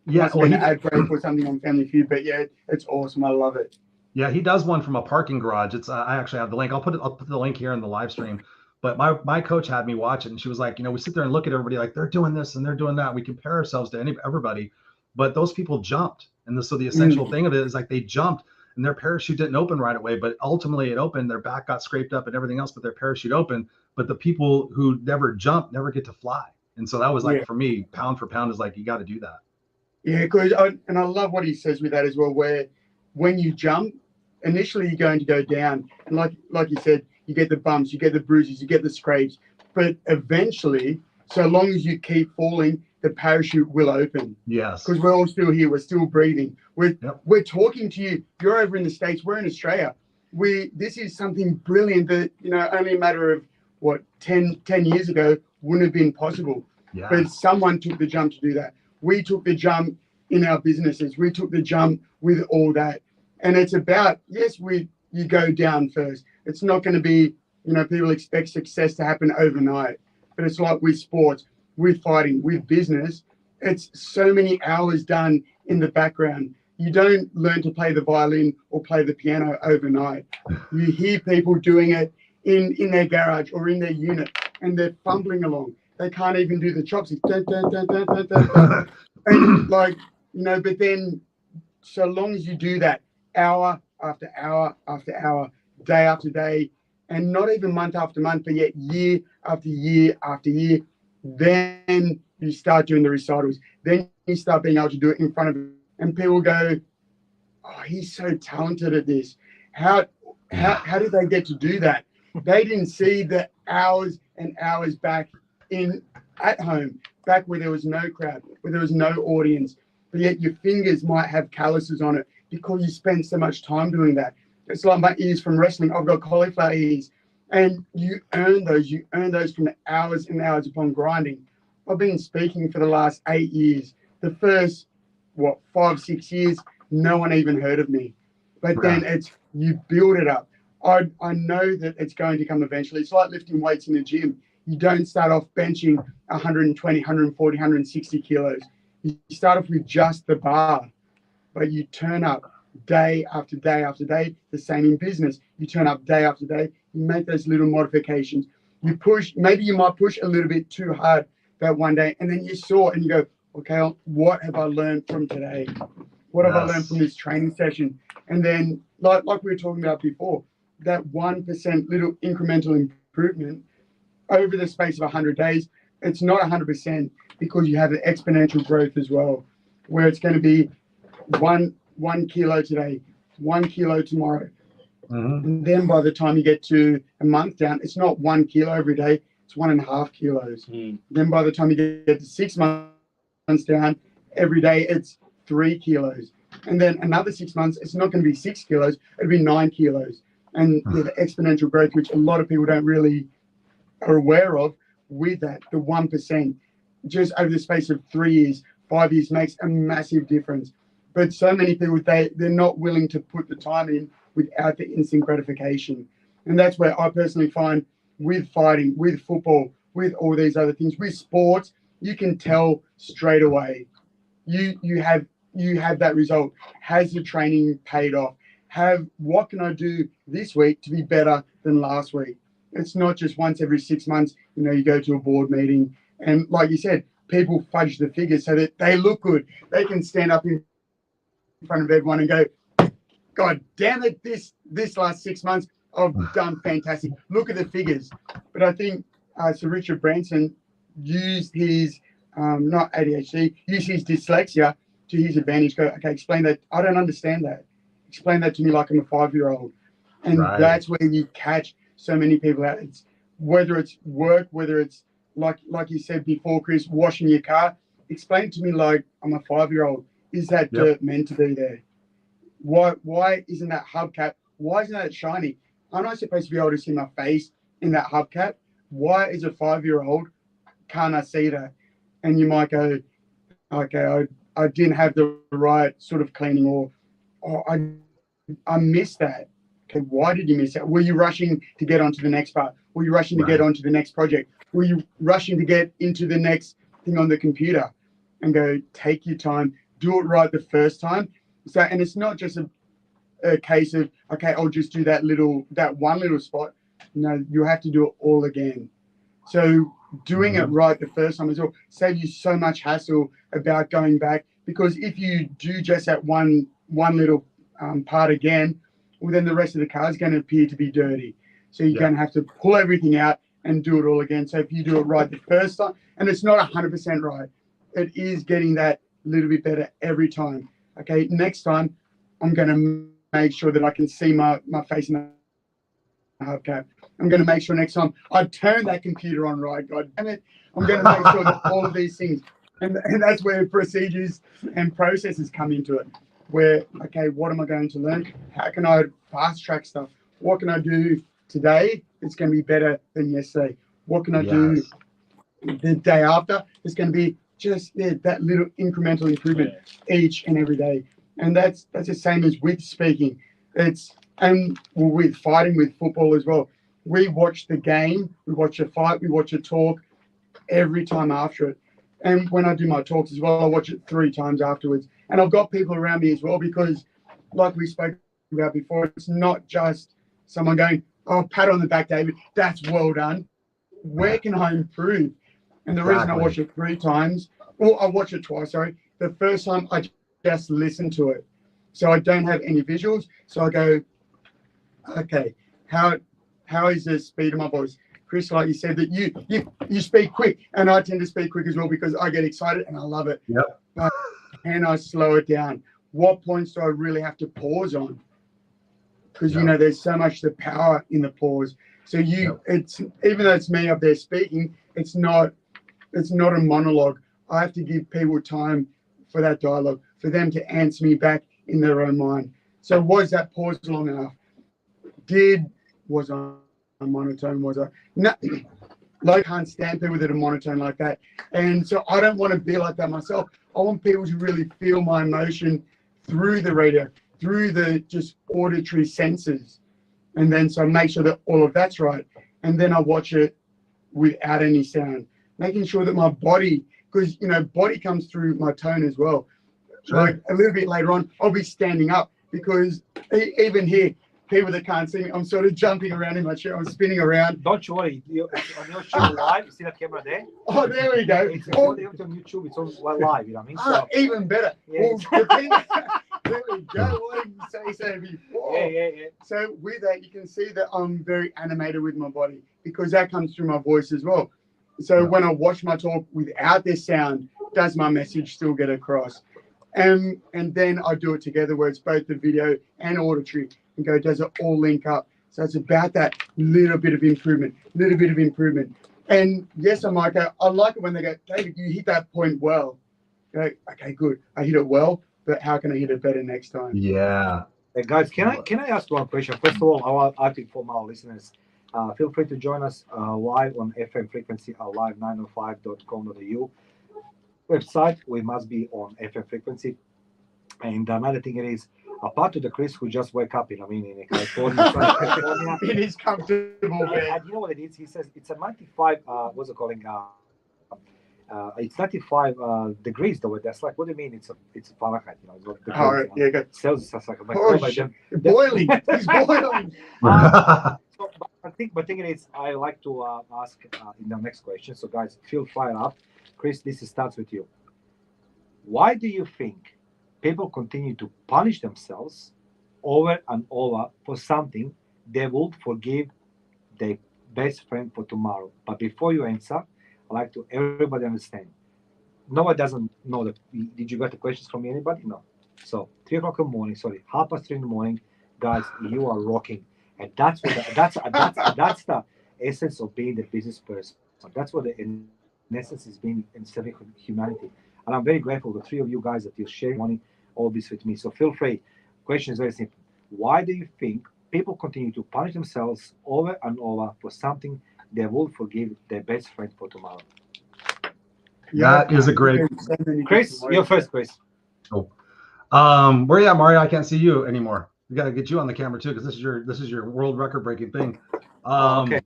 Yeah, well, he ad break or something on Family Feud, but yeah, it's awesome. I love it. Yeah, he does one from a parking garage. It's I actually have the link. I'll put the link here in the live stream. But my coach had me watch it, and she was like, we sit there and look at everybody like they're doing this and they're doing that. We compare ourselves to everybody, but those people jumped. And so the essential thing of it is like they jumped and their parachute didn't open right away, but ultimately it opened. Their back got scraped up and everything else, but their parachute opened. But the people who never jumped never get to fly. And so that was like, for me, pound for pound is like, you got to do that. Yeah, because and I love what he says with that as well, where when you jump, initially you're going to go down. And like you said, you get the bumps, you get the bruises, you get the scrapes. But eventually, so long as you keep falling, the parachute will open. Yes. Because we're all still here. We're still breathing. We're talking to you. You're over in the States. We're in Australia. This is something brilliant that, only a matter of, 10 years ago wouldn't have been possible. Yeah. But someone took the jump to do that. We took the jump in our businesses. We took the jump with all that. And it's about, yes, you go down first. It's not going to be, people expect success to happen overnight. But it's like with sports, with fighting, with business, it's so many hours done in the background. You don't learn to play the violin or play the piano overnight. You hear people doing it in their garage or in their unit, and they're fumbling along. They can't even do the chopsticks. Dun, dun, dun, dun, dun, dun, dun. And like, you know, but then so long as you do that hour after hour after hour, day after day, and not even month after month, but yet year after year after year, then you start doing the recitals. Then you start being able to do it in front of, and people go, "Oh, he's so talented at this. How did they get to do that?" They didn't see the hours and hours back at home, back where there was no crowd, where there was no audience, but yet your fingers might have calluses on it because you spend so much time doing that. It's like my ears from wrestling. I've got cauliflower ears, and you earn those. You earn those from the hours and hours upon grinding. I've been speaking for the last 8 years. The first, 5, 6 years, no one even heard of me. But then it's, you build it up. I know that it's going to come eventually. It's like lifting weights in the gym. You don't start off benching 120, 140, 160 kilos. You start off with just the bar, but you turn up day after day after day. The same in business. You turn up day after day. You make those little modifications. You push, maybe you might push a little bit too hard that one day, and then you saw and you go, okay, what have I learned from today? What have I learned from this training session? And then, like we were talking about before, that 1% little incremental improvement over the space of 100 days, it's not 100% because you have the exponential growth as well, where it's going to be one kilo today, 1 kilo tomorrow. And then by the time you get to a month down, it's not 1 kilo every day, it's 1.5 kilos. Then by the time you get to 6 months down, every day it's 3 kilos. And then another 6 months, it's not going to be 6 kilos, it'll be 9 kilos. And the exponential growth, which a lot of people don't really are aware of, with that, the 1%, just over the space of 3 years, 5 years makes a massive difference. But so many people, they're not willing to put the time in without the instant gratification. And that's where I personally find with fighting, with football, with all these other things, with sports, you can tell straight away. You have that result. Has the training paid off? What can I do this week to be better than last week? It's not just once every 6 months, you go to a board meeting and, like you said, people fudge the figures so that they look good. They can stand up in front of everyone and go, God damn it, this last 6 months I've done fantastic. Look at the figures. But I think Sir Richard Branson used his not ADHD, used his dyslexia to his advantage. Go, okay, explain that. I don't understand that. Explain that to me like I'm a 5-year-old. And that's where you catch so many people out. It's whether it's work, whether it's like you said before, Chris, washing your car. Explain to me like I'm a 5-year-old. Is that dirt meant to be there? Why isn't that hubcap? Why isn't that shiny? I'm not supposed to be able to see my face in that hubcap. Why, as a 5-year-old, can't I see that? And you might go, okay, I didn't have the right sort of cleaning, or I missed that. Okay, why did you miss that? Were you rushing to get onto the next part? Were you rushing to get onto the next project? Were you rushing to get into the next thing on the computer? And go, take your time, do it right the first time. So, and it's not just a case of, okay, I'll just do that one little spot. No, you have to do it all again. So doing it right the first time as well saves you so much hassle about going back, because if you do just that one little part again, well, then the rest of the car is going to appear to be dirty. So you're going to have to pull everything out and do it all again. So if you do it right the first time, and it's not 100% right, it is getting that little bit better every time. Okay, next time I'm going to make sure that I can see my face in the hubcap. I'm going to make sure next time I turn that computer on right. God damn it. I'm going to make sure that all of these things, and that's where procedures and processes come into it. Where, okay, what am I going to learn? How can I fast track stuff? What can I do today that's going to be better than yesterday? What can I do the day after? It's going to be just that little incremental improvement each and every day. And that's the same as with speaking. And with fighting, with football as well. We watch the game, we watch a fight, we watch a talk every time after it. And when I do my talks as well, I watch it 3 times afterwards. And I've got people around me as well, because like we spoke about before, it's not just someone going, oh, pat on the back, David, that's well done. Where can I improve? And the reason I watch it 3 times, or I watch it twice, sorry. The first time I just listen to it. So I don't have any visuals. So I go, okay, how is the speed of my voice? Chris, like you said, that you speak quick, and I tend to speak quick as well because I get excited and I love it. Yep. But can I slow it down? What points do I really have to pause on? Because you know, there's so much the power in the pause. So it's, even though it's me up there speaking, it's not a monologue. I have to give people time for that dialogue, for them to answer me back in their own mind. So was that pause long enough? Was I a monotone? Was I? No, I can't stand people that are monotone like that. And so I don't want to be like that myself. I want people to really feel my emotion through the radio, through the just auditory senses. And then so make sure that all of that's right. And then I watch it without any sound, making sure that my body, because, you know, body comes through my tone as well. Sure. Like a little bit later on, I'll be standing up, because even here, people that can't see me, I'm sort of jumping around in my chair. I'm spinning around. Don't you worry. On your show live, you see that camera there? Oh, there we go. It's on YouTube. It's all live. You know what I mean? So, even better. Yeah. Well, there we go. What did you say before? Yeah. So with that, you can see that I'm very animated with my body, because that comes through my voice as well. So when I watch my talk without this sound, does my message still get across? And then I do it together, where it's both the video and auditory, and go, does it all link up? So it's about that little bit of improvement. And yes, I might go, I like it when they go, David, you hit that point well. Go, okay, good. I hit it well, but how can I hit it better next time? Yeah. Hey guys, can I ask one question? First of all, I want to inform our listeners. Feel free to join us live on FM frequency, live905.com.au website. We must be on FM frequency. And another thing is, apart to the Chris who just wake up in California, It is comfortable. and you know what it is? He says it's a 95. What's it calling? It's 95 degrees though. That's like, what do you mean? It's Fahrenheit. You know, it's not degrees, Yeah, good. Celsius. That's like Boiling. He's boiling. So, but thing is, I like to ask in the next question. So guys, feel fired up. Chris, this starts with you. Why do you think people continue to punish themselves over and over for something they would forgive their best friend for tomorrow? But before you answer, I like to everybody understand. Nobody doesn't know that. Did you get the questions from anybody? No. So 3 o'clock in the morning, 3:30 in the morning, guys, you are rocking, and that's the essence of being the business person. That's what in essence is being in serving humanity. And I'm very grateful, the 3 of you guys, that you're sharing all this with me. So feel free. Question is very simple. Why do you think people continue to punish themselves over and over for something they will forgive their best friend for tomorrow? That is a great. Chris, you're first, Chris. Cool. Where you at, Mario? I can't see you anymore. We got to get you on the camera too, because this is your world record breaking thing. Okay.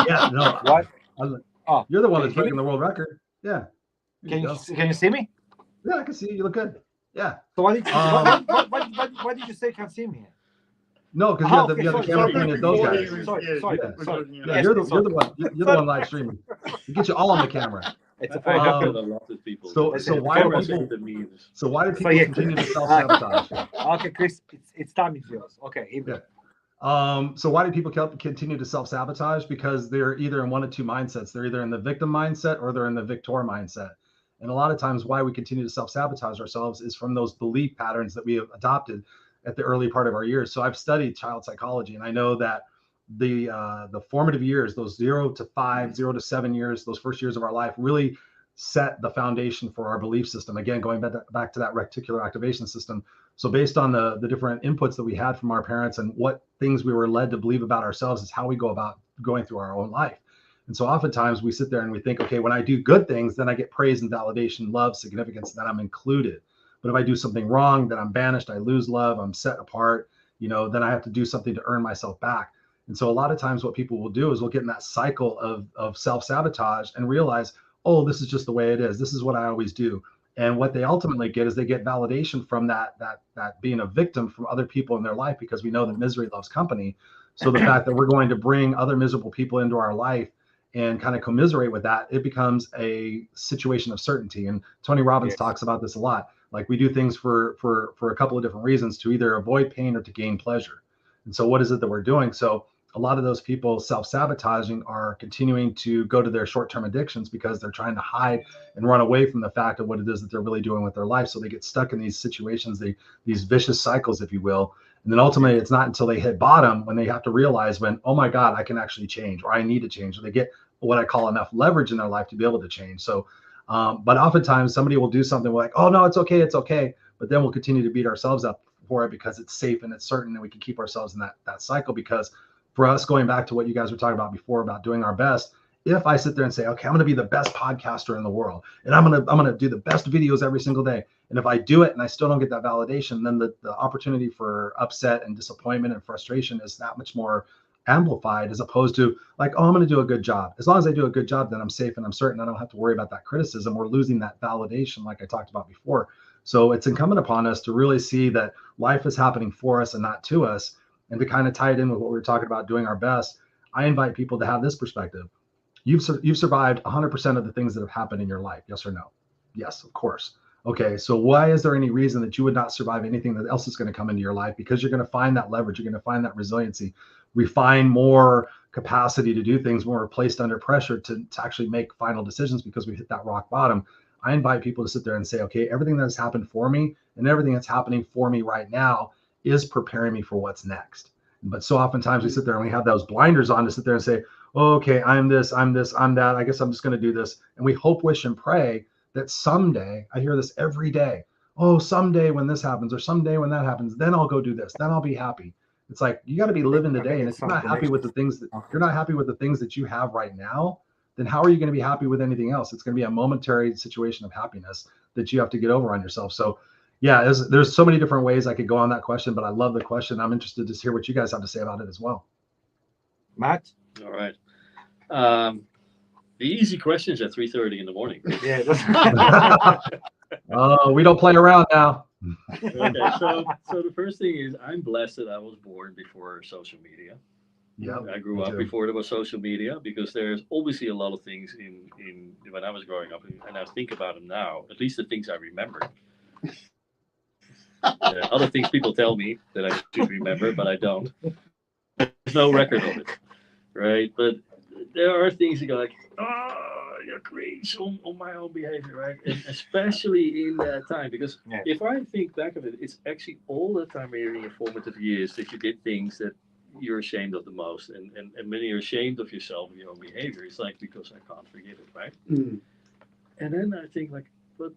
Yeah. No. What? You're the one that's breaking the world record. Yeah. Can you see me? Yeah, I can see you. You look good. Yeah. So why did you say can't see me? No, because you have the camera pointed at those guys. Sorry. Yeah, you're the one live streaming. We get you all on the camera. It's a very a lot of people. So why do people continue to self-sabotage? Okay, Chris, it's time is yours. Okay, here we go. So why do people continue to self-sabotage? Because they're either in one of two mindsets. They're either in the victim mindset or they're in the victor mindset. And a lot of times why we continue to self-sabotage ourselves is from those belief patterns that we have adopted at the early part of our years. So I've studied child psychology, and I know that the formative years, those 0 to 5, 0 to 7 years, those first years of our life really set the foundation for our belief system. Again, going back to that reticular activation system. So based on the different inputs that we had from our parents and what things we were led to believe about ourselves is how we go about going through our own life. And so oftentimes we sit there and we think, okay, when I do good things, then I get praise and validation, love, significance, that I'm included. But if I do something wrong, then I'm banished, I lose love, I'm set apart, then I have to do something to earn myself back. And so a lot of times what people will do is we'll get in that cycle of self-sabotage and realize, oh, this is just the way it is. This is what I always do. And what they ultimately get is they get validation from that being a victim from other people in their life, because we know that misery loves company. So the fact that we're going to bring other miserable people into our life and kind of commiserate with that, it becomes a situation of certainty. And Tony Robbins talks about this a lot. Like, we do things for a couple of different reasons, to either avoid pain or to gain pleasure. And so what is it that we're doing? So a lot of those people self-sabotaging are continuing to go to their short-term addictions because they're trying to hide and run away from the fact of what it is that they're really doing with their life. So they get stuck in these situations, these vicious cycles, if you will. And then ultimately, it's not until they hit bottom when they have to realize when, oh my God, I can actually change, or I need to change, or they get what I call enough leverage in their life to be able to change. So, but oftentimes somebody will do something like, oh no, it's okay. But then we'll continue to beat ourselves up for it because it's safe and it's certain, and we can keep ourselves in that cycle. Because for us, going back to what you guys were talking about before about doing our best, if I sit there and say, okay, I'm going to be the best podcaster in the world, and I'm going to do the best videos every single day, and if I do it and I still don't get that validation, then the opportunity for upset and disappointment and frustration is that much more amplified, as opposed to like, oh, I'm going to do a good job. As long as I do a good job, then I'm safe and I'm certain I don't have to worry about that criticism. We're losing that validation, like I talked about before. So it's incumbent upon us to really see that life is happening for us and not to us. And to kind of tie it in with what we were talking about, doing our best, I invite people to have this perspective. You've survived 100% of the things that have happened in your life. Yes or no? Yes, of course. Okay, so why is there any reason that you would not survive anything that else is going to come into your life? Because you're going to find that leverage, you're going to find that resiliency, refine more capacity to do things when we're placed under pressure to actually make final decisions because we hit that rock bottom. I invite people to sit there and say, okay, everything that has happened for me and everything that's happening for me right now is preparing me for what's next. But so oftentimes we sit there and we have those blinders on to sit there and say, oh, okay, I'm this, I'm that. I guess I'm just going to do this. And we hope, wish, and pray that someday, I hear this every day, oh, someday when this happens, or someday when that happens, then I'll go do this, then I'll be happy. It's like, you got to be living today. And if you're not happy with the things that you're not happy with the things that you have right now, then how are you going to be happy with anything else? It's going to be a momentary situation of happiness that you have to get over on yourself. So yeah, there's so many different ways I could go on that question, but I love the question. I'm interested to hear what you guys have to say about it as well. Matt? All right. The easy questions at 3:30 in the morning. Yeah. Oh, we don't play around now. Okay, so the first thing is, I'm blessed that I was born before social media. Yeah, I grew up before there was social media, because there's obviously a lot of things in when I was growing up, and I think about them now, at least the things I remember. Other things people tell me that I should remember, but I don't. There's no record of it, right? But there are things you go like, oh, you're crazy on my own behavior, right? And especially in that time, because if I think back of it, it's actually all the time when you're in your formative years that you did things that you're ashamed of the most. And when you're ashamed of yourself and your own behavior, it's like, because I can't forgive it, right? Mm. And then I think like, but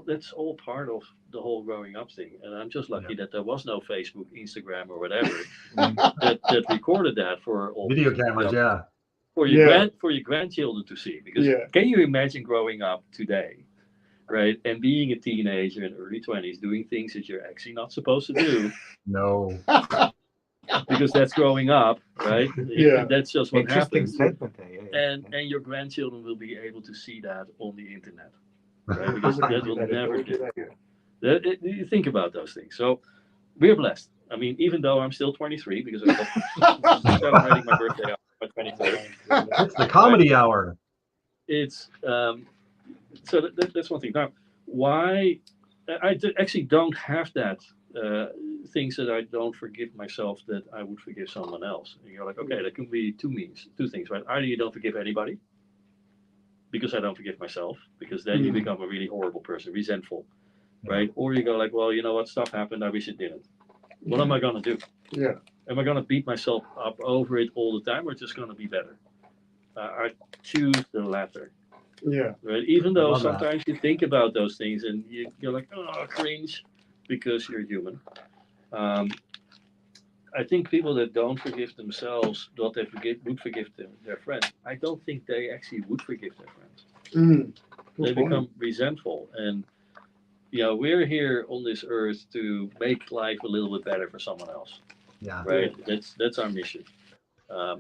that's all part of the whole growing up thing. And I'm just lucky that there was no Facebook, Instagram, or whatever that recorded that for all video cameras, for your grandchildren to see. Because can you imagine growing up today, right, and being a teenager in early 20s doing things that you're actually not supposed to do? No. Because that's growing up, right? Yeah. That's just what happens. Statement, and your grandchildren will be able to see that on the internet. Right? Because that will never do. You think about those things. So we're blessed. I mean, even though I'm still 23, because I'm celebrating my birthday on my 23rd. It's the comedy hour. It's so that's one thing. Now, why I actually don't have that things that I don't forgive myself that I would forgive someone else. And you're like, okay, that can be two things, right? Either you don't forgive anybody, because I don't forgive myself, because then you become a really horrible person, resentful, right? Or you go like, well, you know what, stuff happened, I wish it didn't. What am I going to do? Yeah. Am I going to beat myself up over it all the time, or just going to be better? I choose the latter. Yeah. Right. Even though sometimes you think about those things and you're like, oh, cringe, because you're human. I think people that don't forgive themselves, would forgive their friends. I don't think they actually would forgive their friends. They become resentful. And, we're here on this earth to make life a little bit better for someone else. Yeah. Right? That's our mission.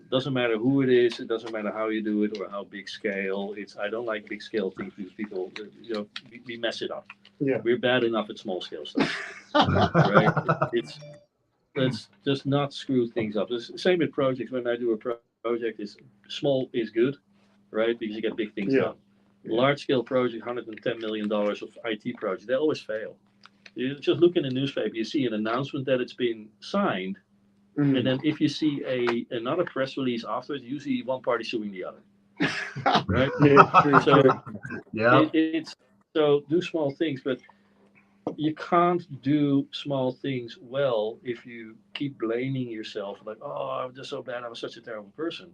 Doesn't matter who it is. It doesn't matter how you do it or how big scale. I don't like big scale things because people, we mess it up. Yeah. We're bad enough at small scale stuff, right? Let's just not screw things up. The same with projects. When I do a project, small is good, right? Because you get big things done. Large scale project, $110 million of IT projects, they always fail. You just look in the newspaper, you see an announcement that it's been signed. And then if you see another press release afterwards, usually one party suing the other, right? So do small things, but you can't do small things well if you keep blaming yourself, like, oh, I'm just so bad, I'm such a terrible person,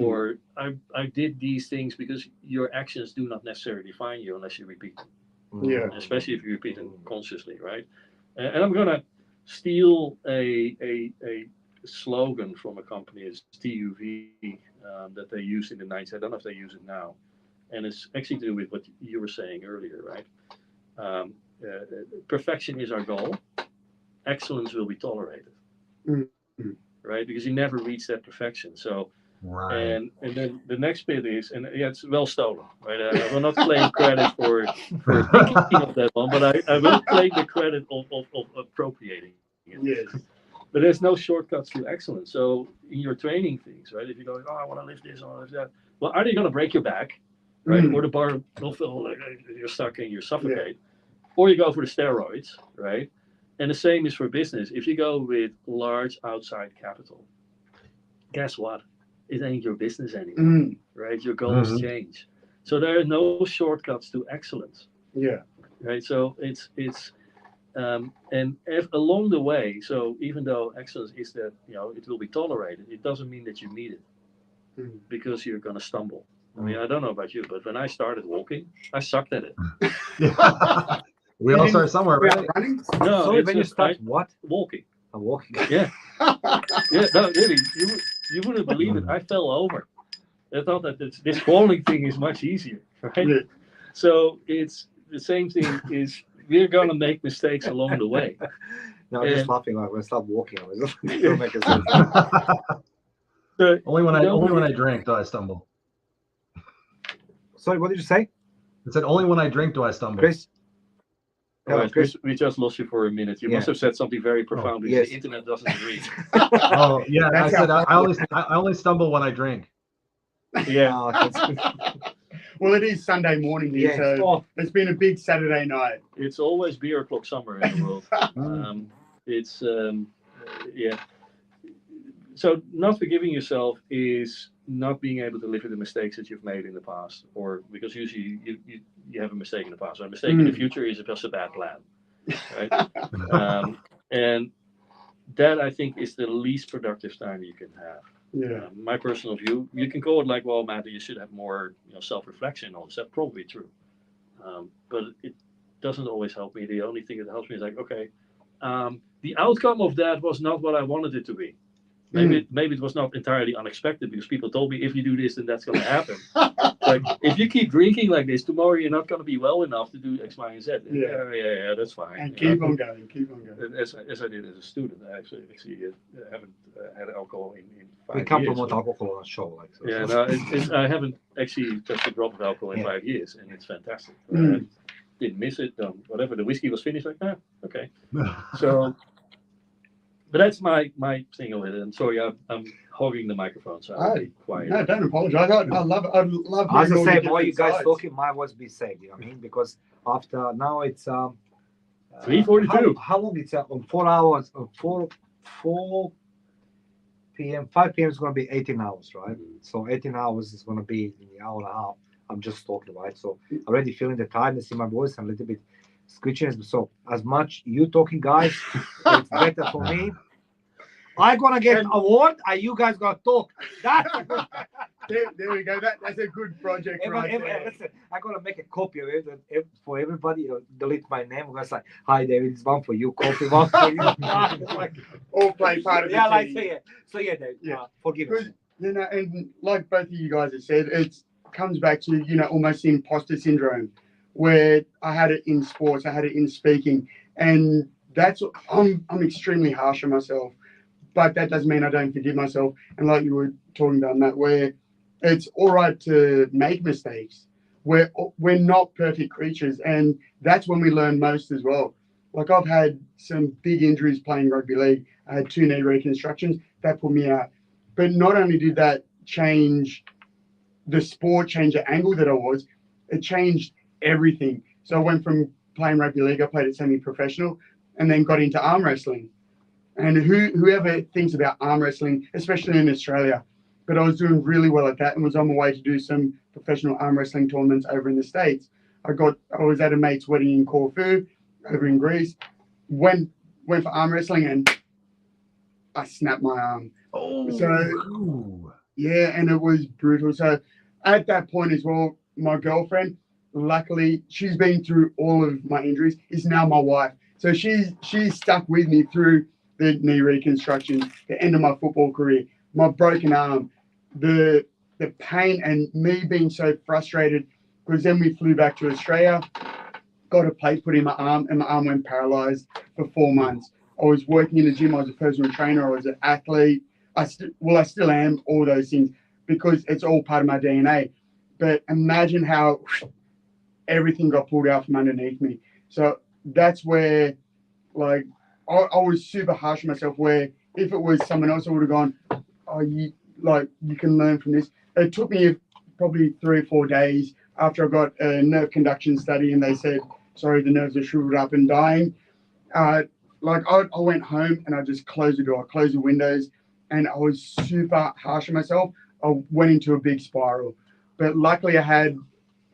or I did these things, because your actions do not necessarily define you unless you repeat them. Especially if you repeat them consciously, right? And I'm gonna steal a slogan from a company, it's TUV, that they used in the 90s. I don't know if they use it now. And it's actually to do with what you were saying earlier, right? Perfection is our goal. Excellence will be tolerated, right? Because you never reach that perfection. So, and then the next bit is, and it's well stolen, right? I will not claim credit for thinking of that one, but I will claim the credit of appropriating it. Yes. But there's no shortcuts to excellence. So in your training things, right? If you go, oh, I want to lift this, I want to lift that. Well, either you're going to break your back, right? Or the bar will feel like you're stuck and you suffocate. Or you go for the steroids, right? And the same is for business. If you go with large outside capital, guess what? It ain't your business anymore, right? Your goals change. So there are no shortcuts to excellence. Yeah. Right. So it's and if along the way, so even though excellence is that, it will be tolerated, it doesn't mean that you need it, because you're going to stumble. I mean, I don't know about you, but when I started walking, I sucked at it. We all start somewhere, right? No, so when you start walking. Walking. Yeah. No, really, you wouldn't believe it. I fell over. I thought that this crawling thing is much easier, right? Yeah. So it's the same thing. Is we're gonna make mistakes along the way. No, I'm just laughing. Like when I start walking, I was only when I drink do I stumble. Sorry, what did you say? I said only when I drink do I stumble. Chris. Chris, we just lost you for a minute. You must have said something very profound because the internet doesn't agree. Oh yeah, I said I only stumble when I drink. Yeah. Well, it is Sunday morning here, so it's been a big Saturday night. It's always beer o'clock somewhere in the world. So not forgiving yourself is not being able to live with the mistakes that you've made in the past, or because usually you have a mistake in the past. So a mistake in the future is just a bad plan, right? And that, I think, is the least productive time you can have. Yeah. My personal view, you can call it like, well, Matt, you should have more, self-reflection on this. That's probably true, but it doesn't always help me. The only thing that helps me is like, okay, the outcome of that was not what I wanted it to be. Maybe it was not entirely unexpected because people told me if you do this, then that's going to happen. Like if you keep drinking like this, tomorrow you're not going to be well enough to do X, Y, and Z. Yeah, that's fine. And keep on going. As I did as a student, I actually haven't had alcohol in 5 years. We can't promote alcohol on a show like so. Yeah, no, I haven't actually touched a drop of alcohol in 5 years, and it's fantastic. Didn't miss it. Whatever, the whiskey was finished. Like, okay. So. But that's my thing with it. And sorry, I'm hogging the microphone, so I'll be quiet. No, don't apologize. I love it. I love. As I say, while you guys talking, my voice be saved. You know what I mean? Because after now it's 3:42. How long it's on 4 hours? 4 p.m. 5 p.m. is going to be 18 hours, right? So 18 hours is going to be in the hour and a half. I'm just talking, right? So already feeling the tiredness in my voice. I'm a little bit screechiness. So as much you talking, guys, it's better for me. I'm gonna get an award, and you guys gonna talk. That's a good. There we go. That's a good project, Listen, I'm gonna make a copy of it for everybody. Delete my name. I'm gonna say, "Hi, David. It's one for you. Copy one for you." All play part of the team. So David. Forgive us. And like both of you guys have said, it comes back to almost imposter syndrome, where I had it in sports, I had it in speaking, and I'm extremely harsh on myself. but that doesn't mean I don't forgive myself. And like you were talking about, Matt, where it's all right to make mistakes. We're not perfect creatures, and that's when we learn most as well. Like I've had some big injuries playing rugby league. I had 2 knee reconstructions that put me out. But not only did that change the sport, change the angle that I was, it changed everything. So I went from playing rugby league, I played at semi-professional, and then got into arm wrestling. And whoever thinks about arm wrestling, especially in Australia, but I was doing really well at that and was on my way to do some professional arm wrestling tournaments over in the States. I was at a mate's wedding in Corfu, over in Greece, went for arm wrestling and I snapped my arm. Oh, so yeah, and it was brutal. So at that point as well, my girlfriend, luckily, she's been through all of my injuries, is now my wife. So she's stuck with me through the knee reconstructions, the end of my football career, my broken arm, the pain, and me being so frustrated because then we flew back to Australia, got a plate put in my arm, and my arm went paralyzed for 4 months. I was working in the gym. I was a personal trainer. I was an athlete. I still am, all those things, because it's all part of my DNA. But imagine how everything got pulled out from underneath me. So that's where, like, I was super harsh on myself, where if it was someone else, I would have gone, oh, you can learn from this. It took me probably 3 or 4 days after I got a nerve conduction study and they said, sorry, the nerves are shriveled up and dying. I went home and I just closed the door, closed the windows, and I was super harsh on myself. I went into a big spiral. But luckily I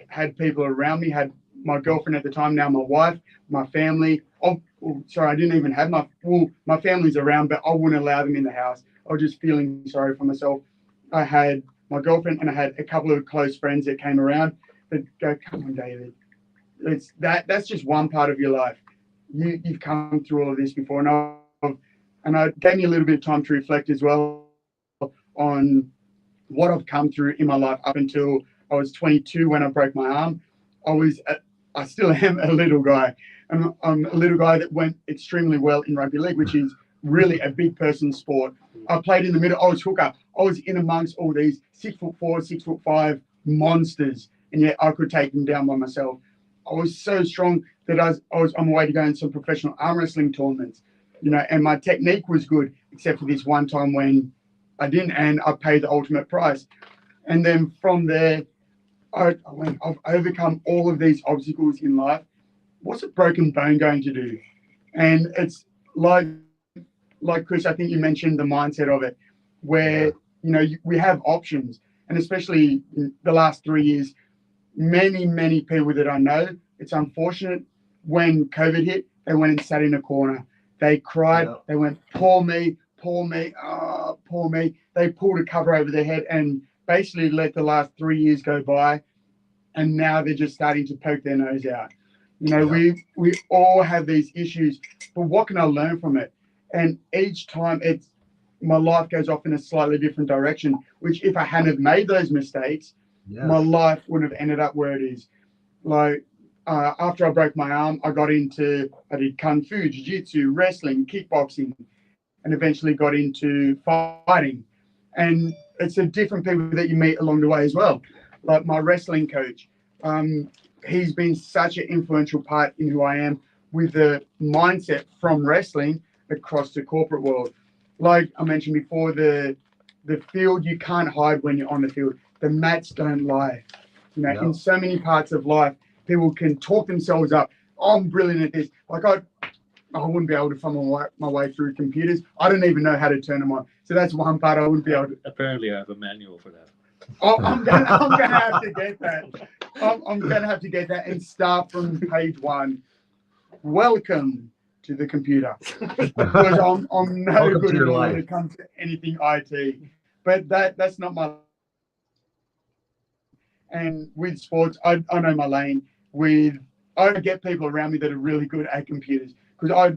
had people around me, had my girlfriend at the time, now my wife, my family. I didn't even have my family's around, but I wouldn't allow them in the house. I was just feeling sorry for myself. I had my girlfriend and I had a couple of close friends that came around. But go, come on, David. That's just one part of your life. You've come through all of this before, and I gave me a little bit of time to reflect as well on what I've come through in my life up until I was 22 when I broke my arm. I still am a little guy. I'm a little guy that went extremely well in rugby league, which is really a big person sport. I played in the middle. I was hooker. I was in amongst all these 6'4", 6'5" monsters, and yet I could take them down by myself. I was so strong that I was on my way to go in some professional arm wrestling tournaments, and my technique was good, except for this one time when I didn't, and I paid the ultimate price. And then from there, I've overcome all of these obstacles in life. What's a broken bone going to do? And it's like Chris, I think you mentioned the mindset of it, where we have options, and especially in the last 3 years, many people that I know, it's unfortunate, when COVID hit, they went and sat in a corner. They cried. They went, poor me, poor me. They pulled a cover over their head and basically let the last 3 years go by, and now they're just starting to poke their nose out. We all have these issues, but what can I learn from it? And each time my life goes off in a slightly different direction, which if I hadn't made those mistakes, my life wouldn't have ended up where it is. Like after I broke my arm, I did kung fu, jiu-jitsu, wrestling, kickboxing, and eventually got into fighting. And it's the different people that you meet along the way as well. Like my wrestling coach, he's been such an influential part in who I am, with the mindset from wrestling across the corporate world. Like I mentioned before, the field, you can't hide when you're on the field. The mats don't lie. In so many parts of life, people can talk themselves up. Oh, I'm brilliant at this. Like I wouldn't be able to fumble my way through computers. I don't even know how to turn them on. So that's one part I wouldn't be able to. Apparently, I have a manual for that. Oh, I'm gonna have to get that. I'm gonna have to get that and start from page 1. Welcome to the computer, because I'm no good at all when it comes to anything IT. But that's not my. And with sports, I know my lane. I get people around me that are really good at computers, because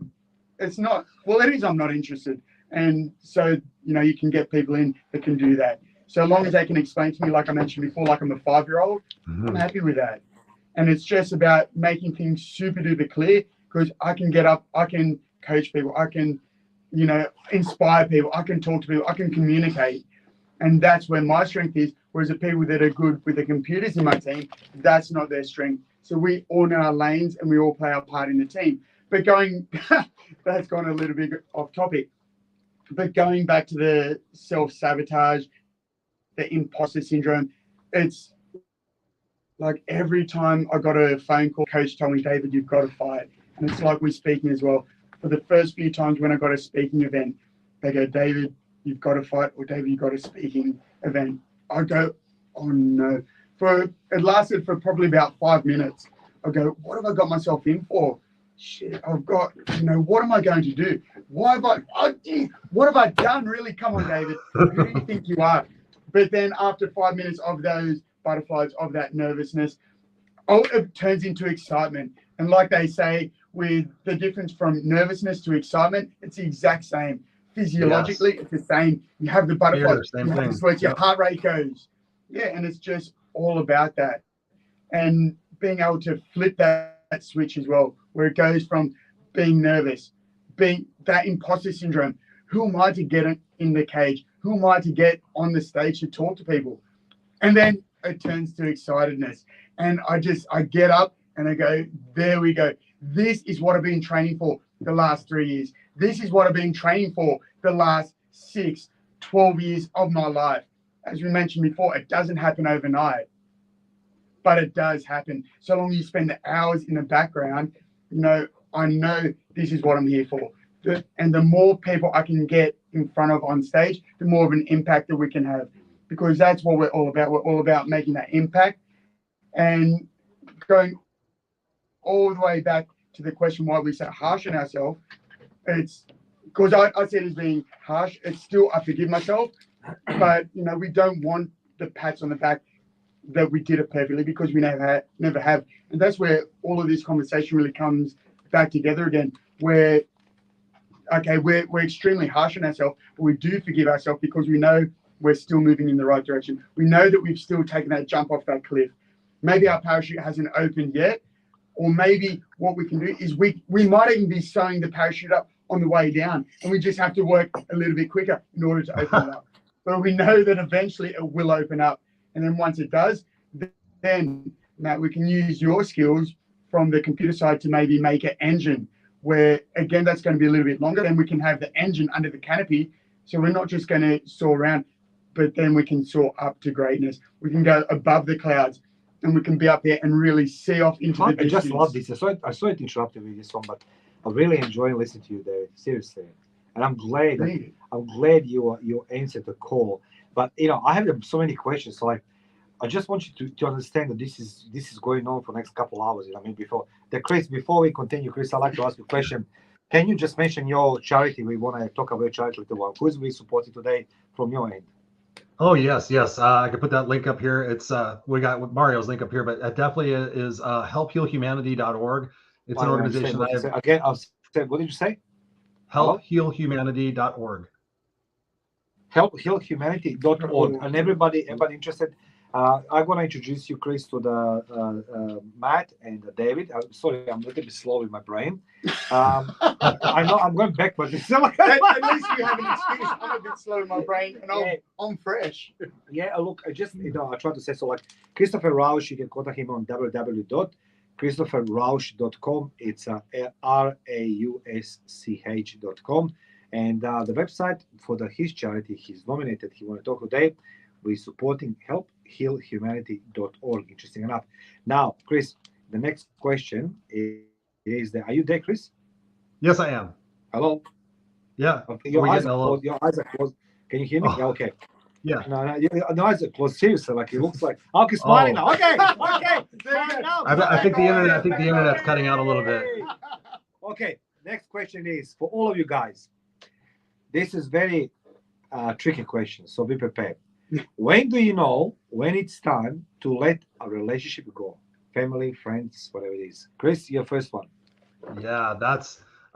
it is. I'm not interested, and so you can get people in that can do that. So long as they can explain to me, like I mentioned before, like I'm a 5-year-old, I'm happy with that. And it's just about making things super duper clear, because I can get up, I can coach people, I can you know, inspire people. I can talk to people. I can communicate. And that's where my strength is. Whereas the people that are good with the computers in my team, that's not their strength. So we all know our lanes and we all play our part in the team. But that's gone a little bit off topic. But going back to the self-sabotage, the imposter syndrome, it's like every time I got a phone call, coach told me, David, you've got to fight. And it's like we're speaking as well. For the first few times when I got a speaking event, they go, David, you've got to fight, or David, you've got a speaking event. I go, oh no. It lasted for probably about 5 minutes. I go, what have I got myself in for? Shit, I've got, you know, what am I going to do? What have I done? Really? Come on, David. Who do you think you are? But then after 5 minutes of those butterflies, of that nervousness, it turns into excitement. And like they say, with the difference from nervousness to excitement, it's the exact same. Physiologically, It's the same. You have the butterflies, you have the sweats, your heart rate goes. Yeah, and it's just all about that. And being able to flip that switch as well, where it goes from being nervous, being that imposter syndrome. Who am I to get in the cage? Who am I to get on the stage to talk to people? And then it turns to excitedness. And I get up and I go, there we go. This is what I've been training for the last 3 years. This is what I've been training for the last 6, 12 years of my life. As we mentioned before, it doesn't happen overnight, but it does happen. So long as you spend the hours in the background, you know, I know this is what I'm here for. And the more people I can get in front of on stage, the more of an impact that we can have, because that's what we're all about. We're all about making that impact. And going all the way back to the question why we so harsh on ourselves, it's because I see it as being harsh. It's still, I forgive myself, but you know, we don't want the pats on the back that we did it perfectly, because we never have. And that's where all of this conversation really comes back together again, where okay, we're extremely harsh on ourselves, but we do forgive ourselves because we know we're still moving in the right direction. We know that we've still taken that jump off that cliff. Maybe our parachute hasn't opened yet, or maybe what we can do is we might even be sewing the parachute up on the way down, and we just have to work a little bit quicker in order to open it up. But we know that eventually it will open up. And then once it does, then Matt, we can use your skills from the computer side to maybe make an engine where, again, that's going to be a little bit longer. Then we can have the engine under the canopy. So we're not just going to soar around, but then we can soar up to greatness. We can go above the clouds, and we can be up there and really see off into the distance. I just love this. I saw it interrupted with this one, but I really enjoy listening to you, David. Seriously, and I'm glad you answered the call. But you know, I have so many questions. So I just want you to understand that this is going on for the next couple hours. You know, I mean, before we continue, Chris, I'd like to ask you a question. Can you just mention your charity? We want to talk about your charity with the one. Who's we supporting today from your end? Oh, yes. I can put that link up here. It's we got Mario's link up here, but it definitely is helphealhumanity.org. It's an organization that I'll say, what did you say? Helphealhumanity.org. Helphealhumanity.org. And everybody interested, I'm going to introduce you, Chris, to the Matt and David. Sorry, I'm a little bit slow in my brain. I know I'm going back, but it's like at least you have an excuse. I'm a bit slow in my brain, and I'm fresh. Yeah, look, I try to say so. Like Christopher Rausch, you can contact him on www.christopherrausch.com. It's RAUSCH.com, and the website for his charity he's nominated. He want to talk today. We're supporting helphealhumanity.org. Interesting enough. Now, Chris, the next question is are you there, Chris? Yes, I am. Hello? Yeah. Okay, your eyes are closed. Can you hear me? Oh. Yeah, okay. Yeah. No, your eyes are closed. Seriously, like it looks like he's smiling now. Okay. I think the internet's cutting out a little bit. Okay. Next question is for all of you guys. This is very tricky question, so be prepared. When do you know when it's time to let a relationship go? Family, friends, whatever it is. Chris, your first one. Yeah,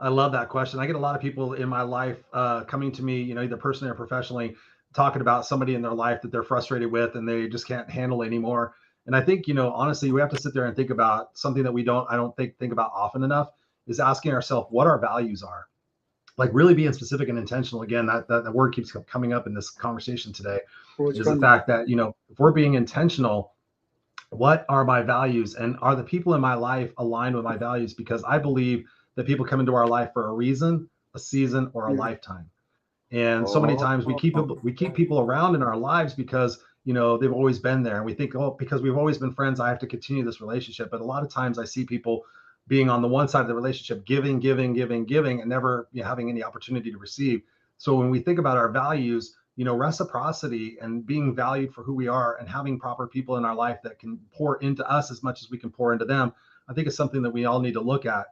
I love that question. I get a lot of people in my life coming to me, you know, either personally or professionally, talking about somebody in their life that they're frustrated with and they just can't handle anymore. And I think, you know, honestly, we have to sit there and think about something that I don't think about often enough, is asking ourselves what our values are. like really being specific and intentional. Again, that word keeps coming up in this conversation today, is the fact that, you know, if we're being intentional, what are my values, and are the people in my life aligned with my values? Because I believe that people come into our life for a reason, a season, or a lifetime. And so many times we keep people around in our lives because, you know, they've always been there, and we think, oh, because we've always been friends, I have to continue this relationship. But a lot of times I see people being on the one side of the relationship, giving, and never, you know, having any opportunity to receive. So when we think about our values, you know, reciprocity and being valued for who we are and having proper people in our life that can pour into us as much as we can pour into them, I think is something that we all need to look at.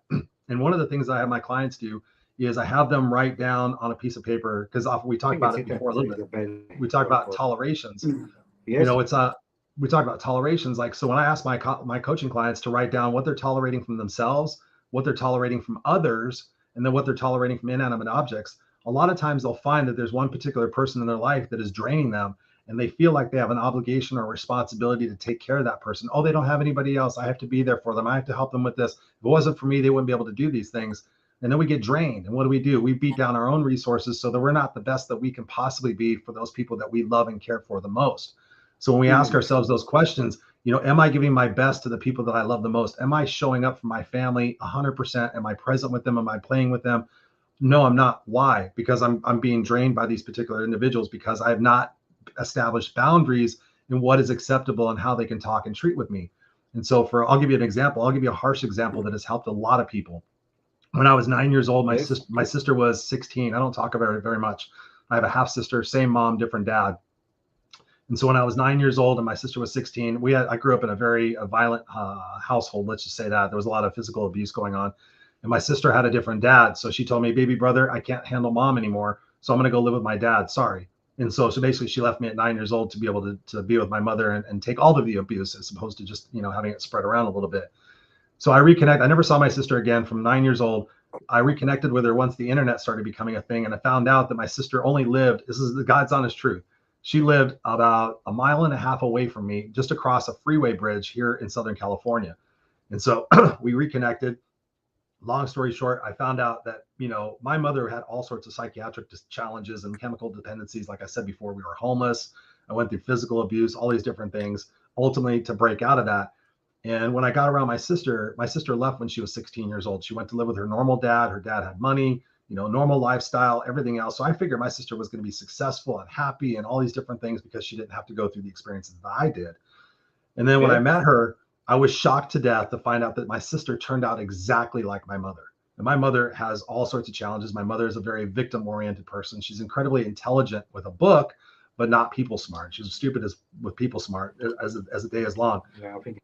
And one of the things I have my clients do is I have them write down on a piece of paper, because often we talked about it before a little bit. We talk about tolerations. You know, we talk about tolerations. Like, so when I ask my coaching clients to write down what they're tolerating from themselves, what they're tolerating from others, and then what they're tolerating from inanimate objects, a lot of times they'll find that there's one particular person in their life that is draining them, and they feel like they have an obligation or responsibility to take care of that person. Oh, they don't have anybody else. I have to be there for them. I have to help them with this. If it wasn't for me, they wouldn't be able to do these things. And then we get drained. And what do? We beat down our own resources so that we're not the best that we can possibly be for those people that we love and care for the most. So when we ask ourselves those questions, you know, am I giving my best to the people that I love the most? Am I showing up for my family 100%? Am I present with them? Am I playing with them? No, I'm not. Why? Because I'm being drained by these particular individuals, because I have not established boundaries in what is acceptable and how they can talk and treat with me. And so I'll give you an example. I'll give you a harsh example that has helped a lot of people. When I was 9 years old, my sister was 16. I don't talk about it very much. I have a half sister, same mom, different dad. And so when I was 9 years old and my sister was 16, I grew up in a very violent household. Let's just say that there was a lot of physical abuse going on. And my sister had a different dad. So she told me, baby brother, I can't handle mom anymore. So I'm going to go live with my dad. Sorry. And so basically she left me at 9 years old to be able to be with my mother and take all of the abuse, as opposed to just, you know, having it spread around a little bit. So I never saw my sister again from 9 years old. I reconnected with her once the internet started becoming a thing. And I found out that my sister only lived, this is the God's honest truth, she lived about 1.5 miles away from me, just across a freeway bridge here in Southern California. And so we reconnected. Long story short, I found out that, you know, my mother had all sorts of psychiatric challenges and chemical dependencies. Like I said before, we were homeless. I went through physical abuse, all these different things, ultimately to break out of that. And when I got around my sister left when she was 16 years old. She went to live with her normal dad. Her dad had money, you know, normal lifestyle, everything else. So I figured my sister was going to be successful and happy and all these different things because she didn't have to go through the experiences that I did. And then when I met her, I was shocked to death to find out that my sister turned out exactly like my mother. And my mother has all sorts of challenges. My mother is a very victim-oriented person. She's incredibly intelligent with a book, but not people smart. She's stupid with people smart as the day is long.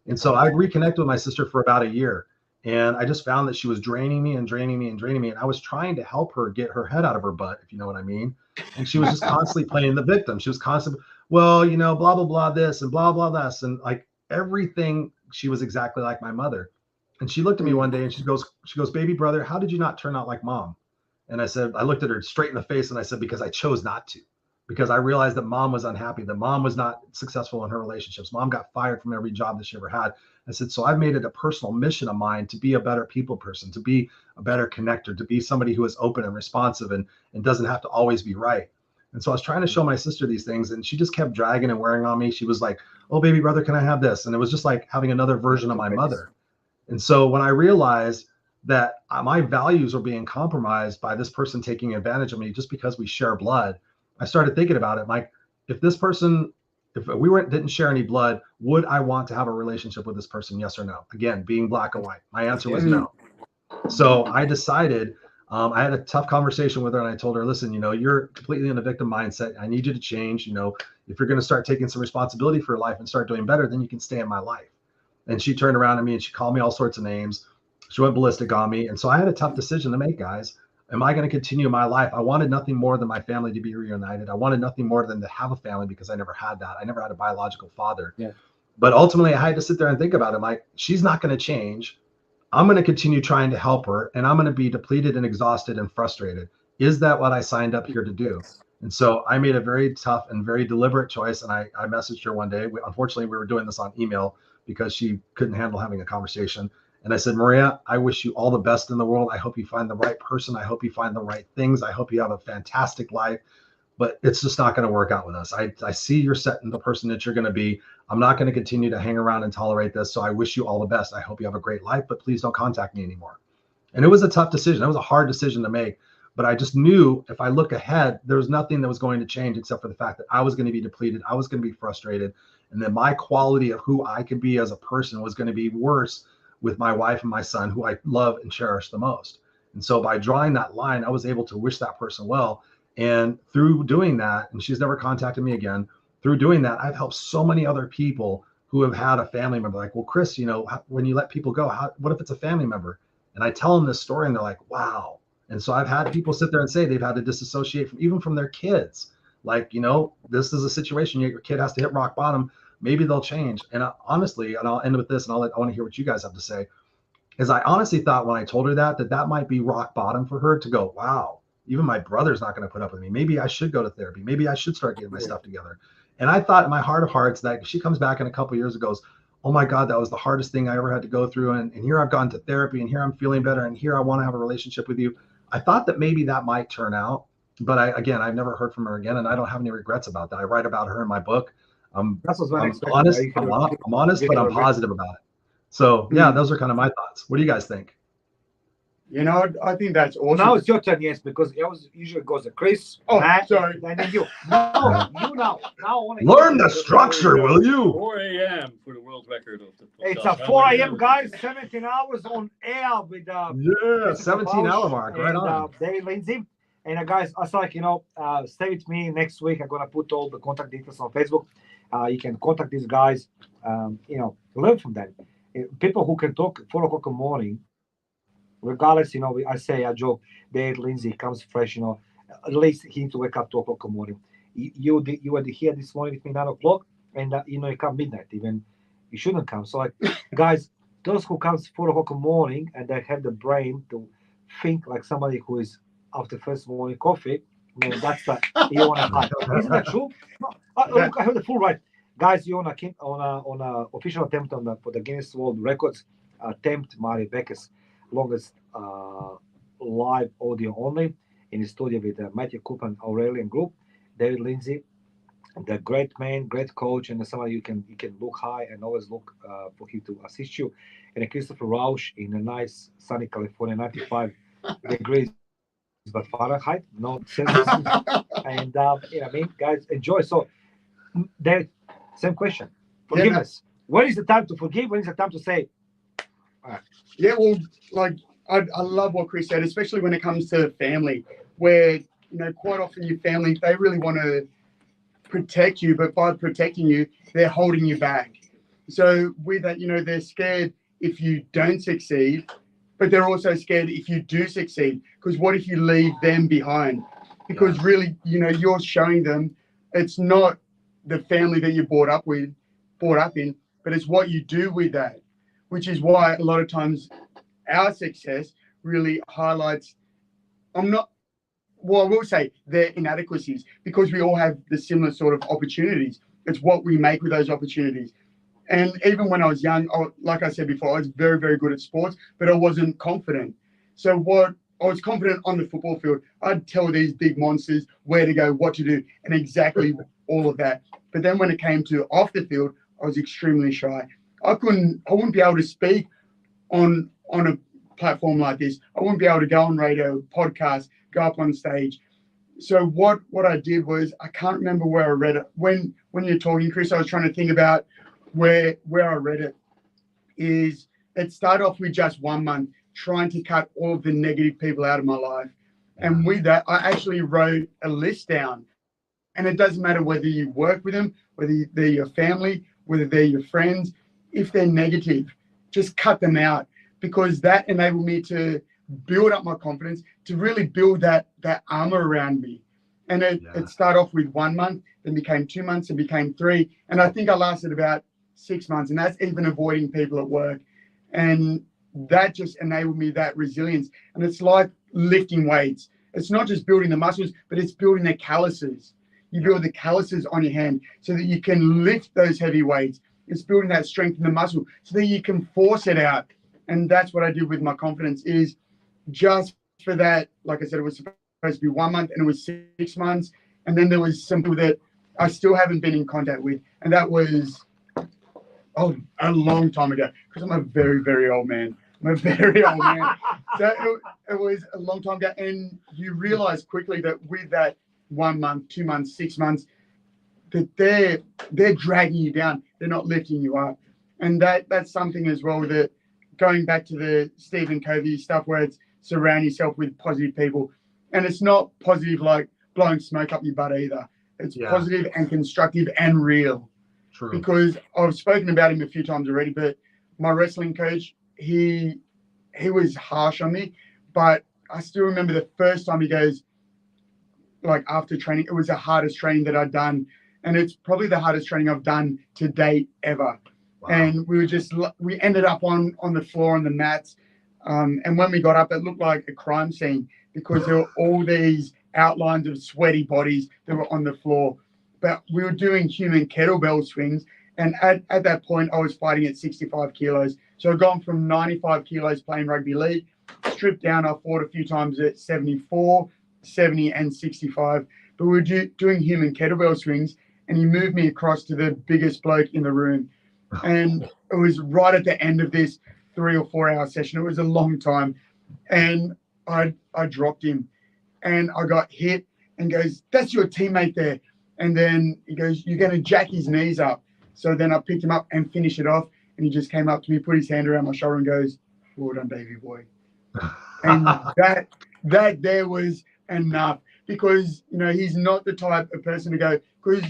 And so I reconnected with my sister for about a year. And I just found that she was draining me. And I was trying to help her get her head out of her butt, if you know what I mean. And she was just constantly playing the victim. She was constantly, well, you know, blah, blah, blah, this and blah, blah, this. And like everything, she was exactly like my mother. And she looked at me one day and she goes, baby brother, how did you not turn out like mom? And I looked at her straight in the face and I said, because I chose not to. Because I realized that mom was unhappy, that mom was not successful in her relationships. Mom got fired from every job that she ever had. I said, so I've made it a personal mission of mine to be a better people person, to be a better connector, to be somebody who is open and responsive and doesn't have to always be right. And so I was trying to show my sister these things, and she just kept dragging and wearing on me. She was like, oh, baby brother, can I have this? And it was just like having another version of my mother. And so when I realized that my values were being compromised by this person taking advantage of me just because we share blood, I started thinking about it. Like, if we didn't share any blood, would I want to have a relationship with this person? Yes or no? Again, being black and white. My answer was no. So I decided, I had a tough conversation with her and I told her, listen, you know, you're completely in a victim mindset. I need you to change. You know, if you're going to start taking some responsibility for your life and start doing better, then you can stay in my life. And she turned around at me and she called me all sorts of names. She went ballistic on me. And so I had a tough decision to make, guys. Am I going to continue my life? I wanted nothing more than my family to be reunited. I wanted nothing more than to have a family because I never had that. I never had a biological father. Yeah. But ultimately, I had to sit there and think about it. Like, she's not going to change. I'm going to continue trying to help her, and I'm going to be depleted and exhausted and frustrated. Is that what I signed up here to do? And so I made a very tough and very deliberate choice. And I messaged her one day. Unfortunately, we were doing this on email because she couldn't handle having a conversation. And I said, Maria, I wish you all the best in the world. I hope you find the right person. I hope you find the right things. I hope you have a fantastic life. But it's just not going to work out with us. I see you're setting the person that you're going to be. I'm not going to continue to hang around and tolerate this. So I wish you all the best. I hope you have a great life, but please don't contact me anymore. And it was a tough decision. It was a hard decision to make. But I just knew if I look ahead, there was nothing that was going to change except for the fact that I was going to be depleted. I was going to be frustrated. And then my quality of who I could be as a person was going to be worse with my wife and my son, who I love and cherish the most. And so by drawing that line, I was able to wish that person well. And through doing that, and she's never contacted me again, through doing that, I've helped so many other people who have had a family member like, well, Chris, you know, when you let people go, what if it's a family member? And I tell them this story and they're like, wow. And so I've had people sit there and say they've had to disassociate even from their kids. Like, you know, this is a situation your kid has to hit rock bottom. Maybe they'll change. And honestly, and I'll end with this, and I want to hear what you guys have to say, is I honestly thought when I told her that might be rock bottom for her to go, wow, even my brother's not going to put up with me. Maybe I should go to therapy. Maybe I should start getting my stuff together. And I thought in my heart of hearts that she comes back in a couple of years and goes, oh my God, that was the hardest thing I ever had to go through. And here I've gone to therapy, and here I'm feeling better, and here I want to have a relationship with you. I thought that maybe that might turn out, but I've never heard from her again, and I don't have any regrets about that. I write about her in my book. I'm honest, but I'm positive about it. So yeah, those are kind of my thoughts. What do you guys think? You know, I think that's awesome. Now it's your turn, yes, because it usually goes to Chris. Oh, sorry. And then you. No, you now. Now I want to learn the structure, will you? 4 a.m. for the world record of the podcast. It's a 4 a.m. guys, 17 hours on air with 17-hour mark, right on. Dave Lindsay. And guys, I was like, you know, stay with me next week. I'm gonna put all the contact details on Facebook. You can contact these guys. You know, learn from them. People who can talk 4 o'clock in the morning. Regardless, you know, I joke, Dave Lindsay comes fresh, you know, at least he needs to wake up 2 o'clock in the morning. You were here this morning with me 9 o'clock, and you know, you come midnight, even you shouldn't come. So like, guys, those who comes 4 o'clock in the morning and they have the brain to think like somebody who is after first morning coffee, man, that's the you want to hide. Isn't that true? No, look, I have the full right. Guys, you're on a official attempt for the Guinness World Records attempt, Mario Bekes. Longest live audio only in the studio with Matthew Coop and Aurelian Group, David Lindsay, the great man, great coach, and somebody you can look high and always look for him to assist you. And Christopher Rausch in a nice sunny California, 95 degrees, but Fahrenheit, no Celsius. And you know, I mean, guys, enjoy. So, David, same question. Forgiveness. When is the time to forgive? When is the time to say? Yeah, well, like I love what Chris said, especially when it comes to family, where, you know, quite often your family, they really want to protect you, but by protecting you, they're holding you back. So with that, you know, they're scared if you don't succeed, but they're also scared if you do succeed, because what if you leave them behind? Because really, you know, you're showing them it's not the family that you brought up in, but it's what you do with that. Which is why a lot of times our success really highlights, I will say their inadequacies, because we all have the similar sort of opportunities. It's what we make with those opportunities. And even when I was young, like I said before, I was very, very good at sports, but I wasn't confident. So I was confident on the football field. I'd tell these big monsters where to go, what to do, and exactly all of that. But then when it came to off the field, I was extremely shy. I wouldn't be able to speak on a platform like this. I wouldn't be able to go on radio, podcast, go up on stage. So what I did was, I can't remember where I read it. When you're talking, Chris, I was trying to think about where I read it. It started off with just 1 month, trying to cut all of the negative people out of my life. And with that, I actually wrote a list down. And it doesn't matter whether you work with them, whether they're your family, whether they're your friends. If they're negative, just cut them out, because that enabled me to build up my confidence, to really build that armor around me. And it started off with 1 month, then became 2 months, and became 3. And I think I lasted about 6 months, and that's even avoiding people at work. And that just enabled me that resilience. And it's like lifting weights. It's not just building the muscles, but it's building the calluses. You build the calluses on your hand so that you can lift those heavy weights. It's building that strength in the muscle so that you can force it out. And that's what I did with my confidence, is just for that, like I said, it was supposed to be 1 month and it was 6 months. And then there was some people that I still haven't been in contact with. And that was a long time ago, because I'm a very, very old man. I'm a very old man. So it was a long time ago. And you realize quickly that with that 1 month, 2 months, 6 months, that they're dragging you down. They're not lifting you up. And that's something as well, that going back to the Stephen Covey stuff, where it's surround yourself with positive people. And it's not positive like blowing smoke up your butt either. It's positive and constructive and real. True. Because I've spoken about him a few times already, but my wrestling coach, he was harsh on me, but I still remember the first time he goes, like after training, it was the hardest training that I'd done. And it's probably the hardest training I've done to date ever. Wow. And we ended up on the floor on the mats. And when we got up, it looked like a crime scene, because there were all these outlines of sweaty bodies that were on the floor. But we were doing human kettlebell swings. And at that point, I was fighting at 65 kilos. So I'd gone from 95 kilos playing rugby league, stripped down. I fought a few times at 74, 70, and 65. But we were doing human kettlebell swings, and he moved me across to the biggest bloke in the room. And it was right at the end of this 3 or 4 hour session. It was a long time. And I dropped him, and I got hit, and goes, "That's your teammate there." And then he goes, "You're going to jack his knees up." So then I picked him up and finished it off. And he just came up to me, put his hand around my shoulder and goes, "Well done, Davey boy." And that there was enough, because, you know, he's not the type of person to go, because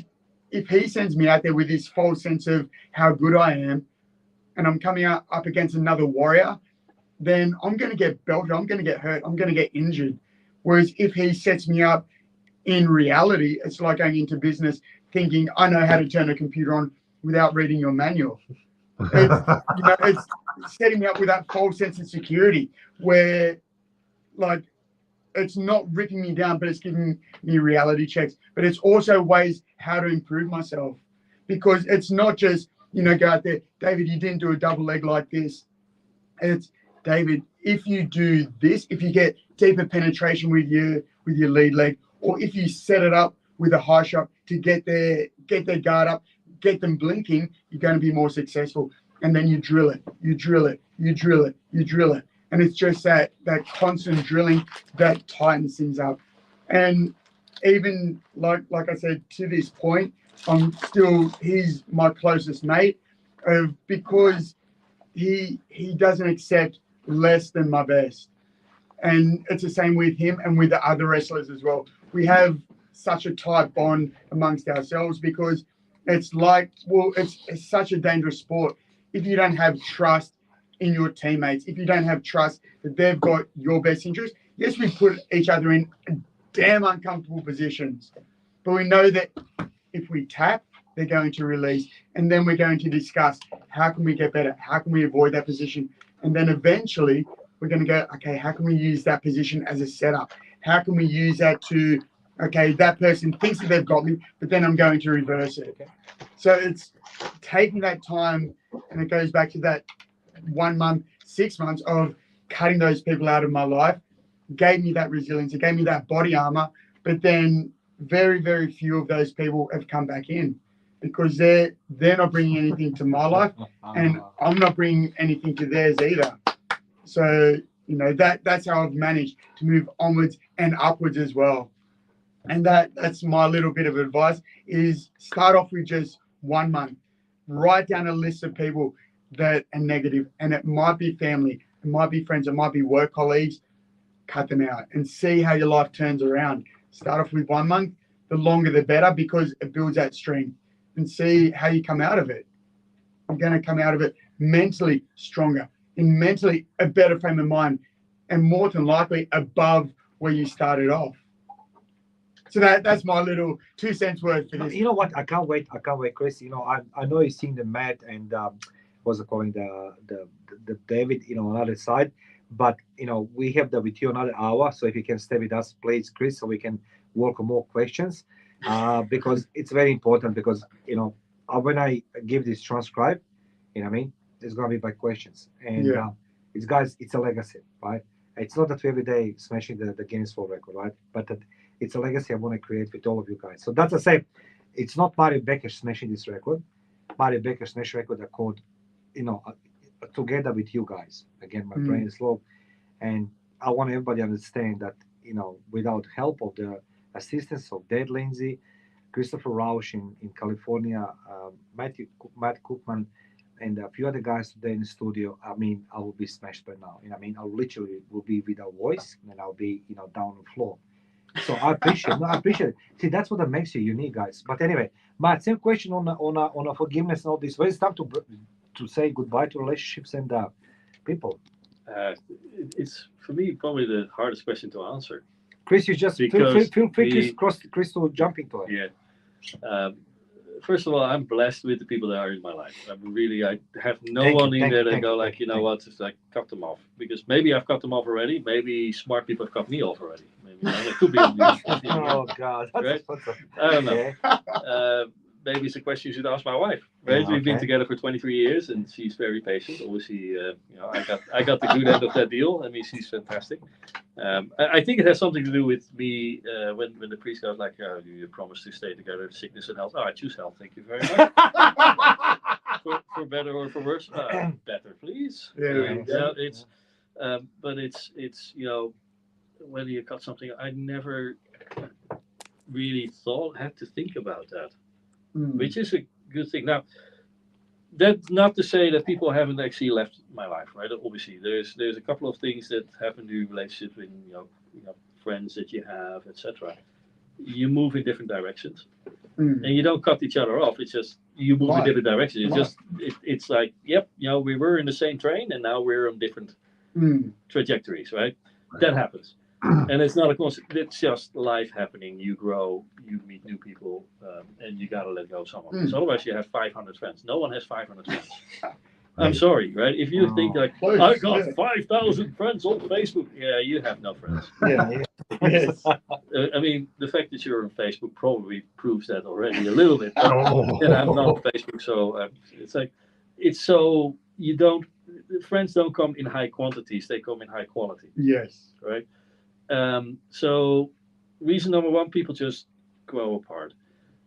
if he sends me out there with this false sense of how good I am, and I'm coming up against another warrior, then I'm going to get belted, I'm going to get hurt, I'm going to get injured. Whereas if he sets me up in reality, it's like going into business thinking, I know how to turn a computer on without reading your manual. It's setting me up with that false sense of security, where, like, it's not ripping me down, but it's giving me reality checks. But it's also ways how to improve myself, because it's not just, go out there, "David, you didn't do a double leg like this." It's, "David, if you do this, if you get deeper penetration with your lead leg, or if you set it up with a high shot to get their guard up, get them blinking, you're going to be more successful." And then you drill it, you drill it, you drill it, you drill it. And it's just that constant drilling that tightens things up. And even like I said, to this point, he's my closest mate, because he doesn't accept less than my best. And it's the same with him and with the other wrestlers as well. We have such a tight bond amongst ourselves, because it's like, it's such a dangerous sport. If you don't have trust in your teammates, if you don't have trust that they've got your best interest, yes, we put each other in damn uncomfortable positions, but we know that if we tap, they're going to release, and then we're going to discuss, how can we get better? How can we avoid that position? And then eventually we're going to go, okay, how can we use that position as a setup? How can we use that to, okay, that person thinks that they've got me, but then I'm going to reverse it. So it's taking that time, and it goes back to that 1 month, 6 months of cutting those people out of my life, gave me that resilience, it gave me that body armor. But then very, very few of those people have come back in, because they're not bringing anything to my life, and I'm not bringing anything to theirs either. So, that's how I've managed to move onwards and upwards as well. And that's my little bit of advice, is start off with just 1 month. Write down a list of people that are negative, and it might be family, it might be friends, it might be work colleagues. Cut them out and see how your life turns around. Start off with 1 month, the longer the better, because it builds that strength, and see how you come out of it. I'm going to come out of it mentally stronger, in mentally a better frame of mind, and more than likely above where you started off. So that's my little 2 cents worth for this. You know what? I can't wait, Chris. I know you're seeing the Matt and what's it calling, the David, on the other side. But we have with you another hour. So if you can stay with us, please, Chris, so we can work on more questions. Because it's very important. Because when I give this transcribe, there's gonna be my questions, and It's guys, it's a legacy, right? It's not that we every day smashing the Guinness World Record, right? But that it's a legacy I want to create with all of you guys. So that's the same. It's not Mario Bekes smashing this record. Mario Bekes smash record are called, together with you guys. Again, my brain is slow, and I want everybody to understand that without help of the assistance of Dad Lindsay, Christopher Rausch in California, Matt Cookman, and a few other guys today in the studio, I mean, I will be smashed by now. I mean, I literally will be without voice, and I'll be, down on the floor. So I appreciate it. See, that's what makes you unique, guys. But anyway, Matt, same question on forgiveness and all this. When it's time to say goodbye to relationships and people? It's for me probably the hardest question to answer. Chris, you just feel free, Chris, to jump into it. Yeah. First of all, I'm blessed with the people that are in my life. I have no one in there that go like, what, just like cut them off. Because maybe I've cut them off already. Maybe smart people have cut me off already. Maybe it could be. Oh God, right? I don't know. Maybe it's a question you should ask my wife. Right? We've been together for 23 years, and she's very patient. Obviously, I got the good end of that deal. I mean, she's fantastic. I think it has something to do with me when the priest goes like, "You promised to stay together, sickness and health." Oh, I choose health. Thank you very much. for better or for worse, better, please. But it's whether you cut something. I never really had to think about that. Which is a good thing. Now, that's not to say that people haven't actually left my life, right? Obviously, there's a couple of things that happen to relationships with friends that you have, etc. You move in different directions, and you don't cut each other off. It's just you move in different directions. It's like, we were in the same train, and now we're on different trajectories, right? That happens. And it's not a concept. It's just life happening. You grow, you meet new people, and you gotta let go of someone. Because otherwise, you have 500 friends. No one has 500 friends. I'm sorry, right? If you think like I got 5,000 friends on Facebook, you have no friends. Yes. I mean, the fact that you're on Facebook probably proves that already a little bit. And I'm not on Facebook, so it's so you don't. Friends don't come in high quantities; they come in high quality. Yes. Right. So reason number one, people just grow apart.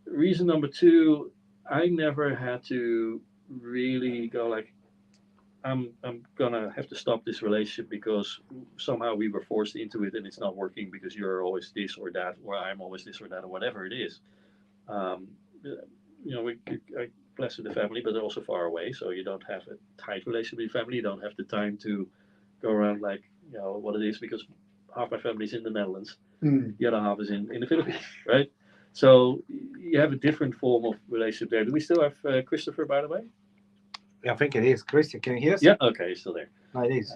Reason number two, I never had to really go like, I'm gonna have to stop this relationship because somehow we were forced into it and it's not working because you're always this or that, or I'm always this or that, or whatever it is. I blessed with the family, but they're also far away, so you don't have a tight relationship with your family. You don't have the time to go around like, what it is, because half my family is in the Netherlands, the other half is in the Philippines, right? So you have a different form of relationship there. Do we still have Christopher, by the way? Yeah, I think it is. Chris, can you hear us? Yeah, okay, he's still there. No, it is.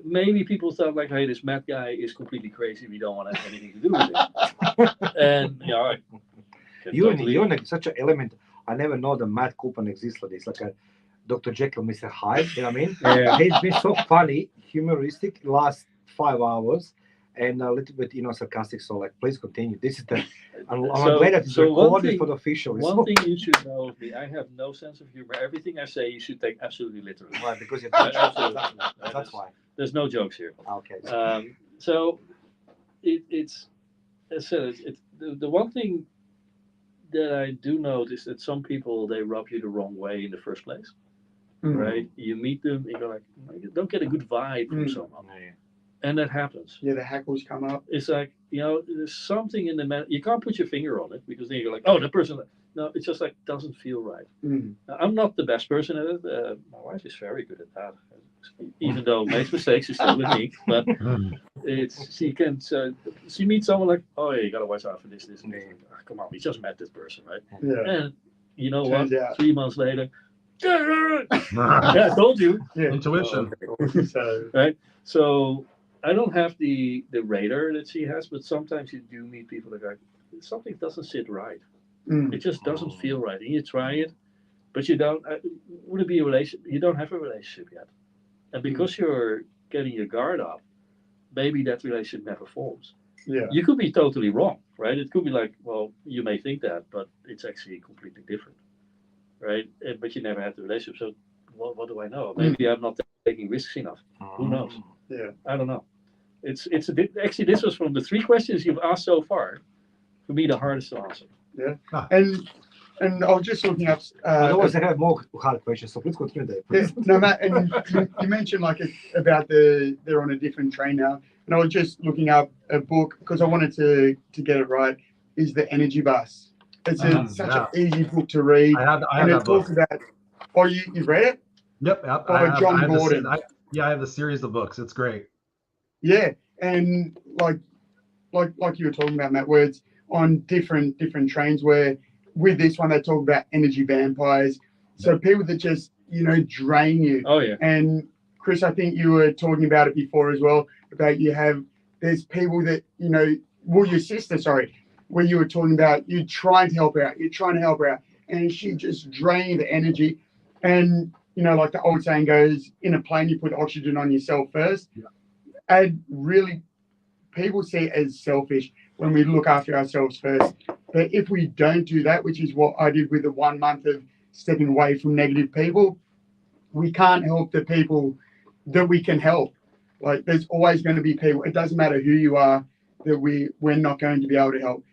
Maybe people thought like, hey, this Matt guy is completely crazy. We don't want to have anything to do with it. And you're in such an element. I never know that Matt Coupon exists like this. Like a Dr. Jekyll, Mr. Hyde. You know what I mean? He's been so funny, humoristic last 5 hours, and a little bit, sarcastic. So, like, please continue. This is the. I'm glad that it's recorded for the official. One thing you should know of me: I have no sense of humor. Everything I say, you should take absolutely literally. Right, because you're that's why. There's no jokes here. Okay. So it's as I said, it's the one thing that I do notice that some people, they rub you the wrong way in the first place. Right? You meet them, you go like, you don't get a good vibe from someone. And that happens. Yeah, the hackles come up. It's like, there's something in the man. You can't put your finger on it because then you're like, oh, the person. No, it's just like doesn't feel right. I'm not the best person at it. My wife is very good at that. Even though makes mistakes, she's still with me. But she meets someone like, oh yeah, you gotta watch out for this, and this. Come on, we just met this person, right? Yeah. And you know what? 3 months later, I told you. Yeah. Intuition. Right? So I don't have the radar that she has, but sometimes you do meet people that are something doesn't sit right. It just doesn't feel right. And you try it, but you don't. Would it be a relationship? You don't have a relationship yet, and because you're getting your guard up, maybe that relationship never forms. Yeah. You could be totally wrong, right? It could be like, well, you may think that, but it's actually completely different, right? But you never had the relationship. So what do I know? Maybe I'm not taking risks enough. Who knows? Yeah. I don't know. Actually, this was from the 3 questions you've asked so far, for me, the hardest to answer. Yeah. And I was just looking up. Otherwise, I have more hard questions. So please continue, Dave. Yeah, no, Matt, and you mentioned like about they're on a different train now, and I was just looking up a book because I wanted to get it right. Is The Energy Bus? It's such an easy book to read. I have and that it talks book. about. Oh, you've read it? Yep. By John Gordon. I have the series of books. It's great. Yeah, and like you were talking about, Matt, where it's on different trains. Where with this one they talk about energy vampires, so people that just drain you. Oh yeah. And Chris, I think you were talking about it before as well. About there's people that your sister, sorry, where you were talking about you're trying to help her out, and she just drained the energy, and like the old saying goes, in a plane you put oxygen on yourself first. Yeah. And really, people see it as selfish when we look after ourselves first. But if we don't do that, which is what I did with the 1 month of stepping away from negative people, we can't help the people that we can help. Like there's always going to be people, it doesn't matter who you are, that we're not going to be able to help.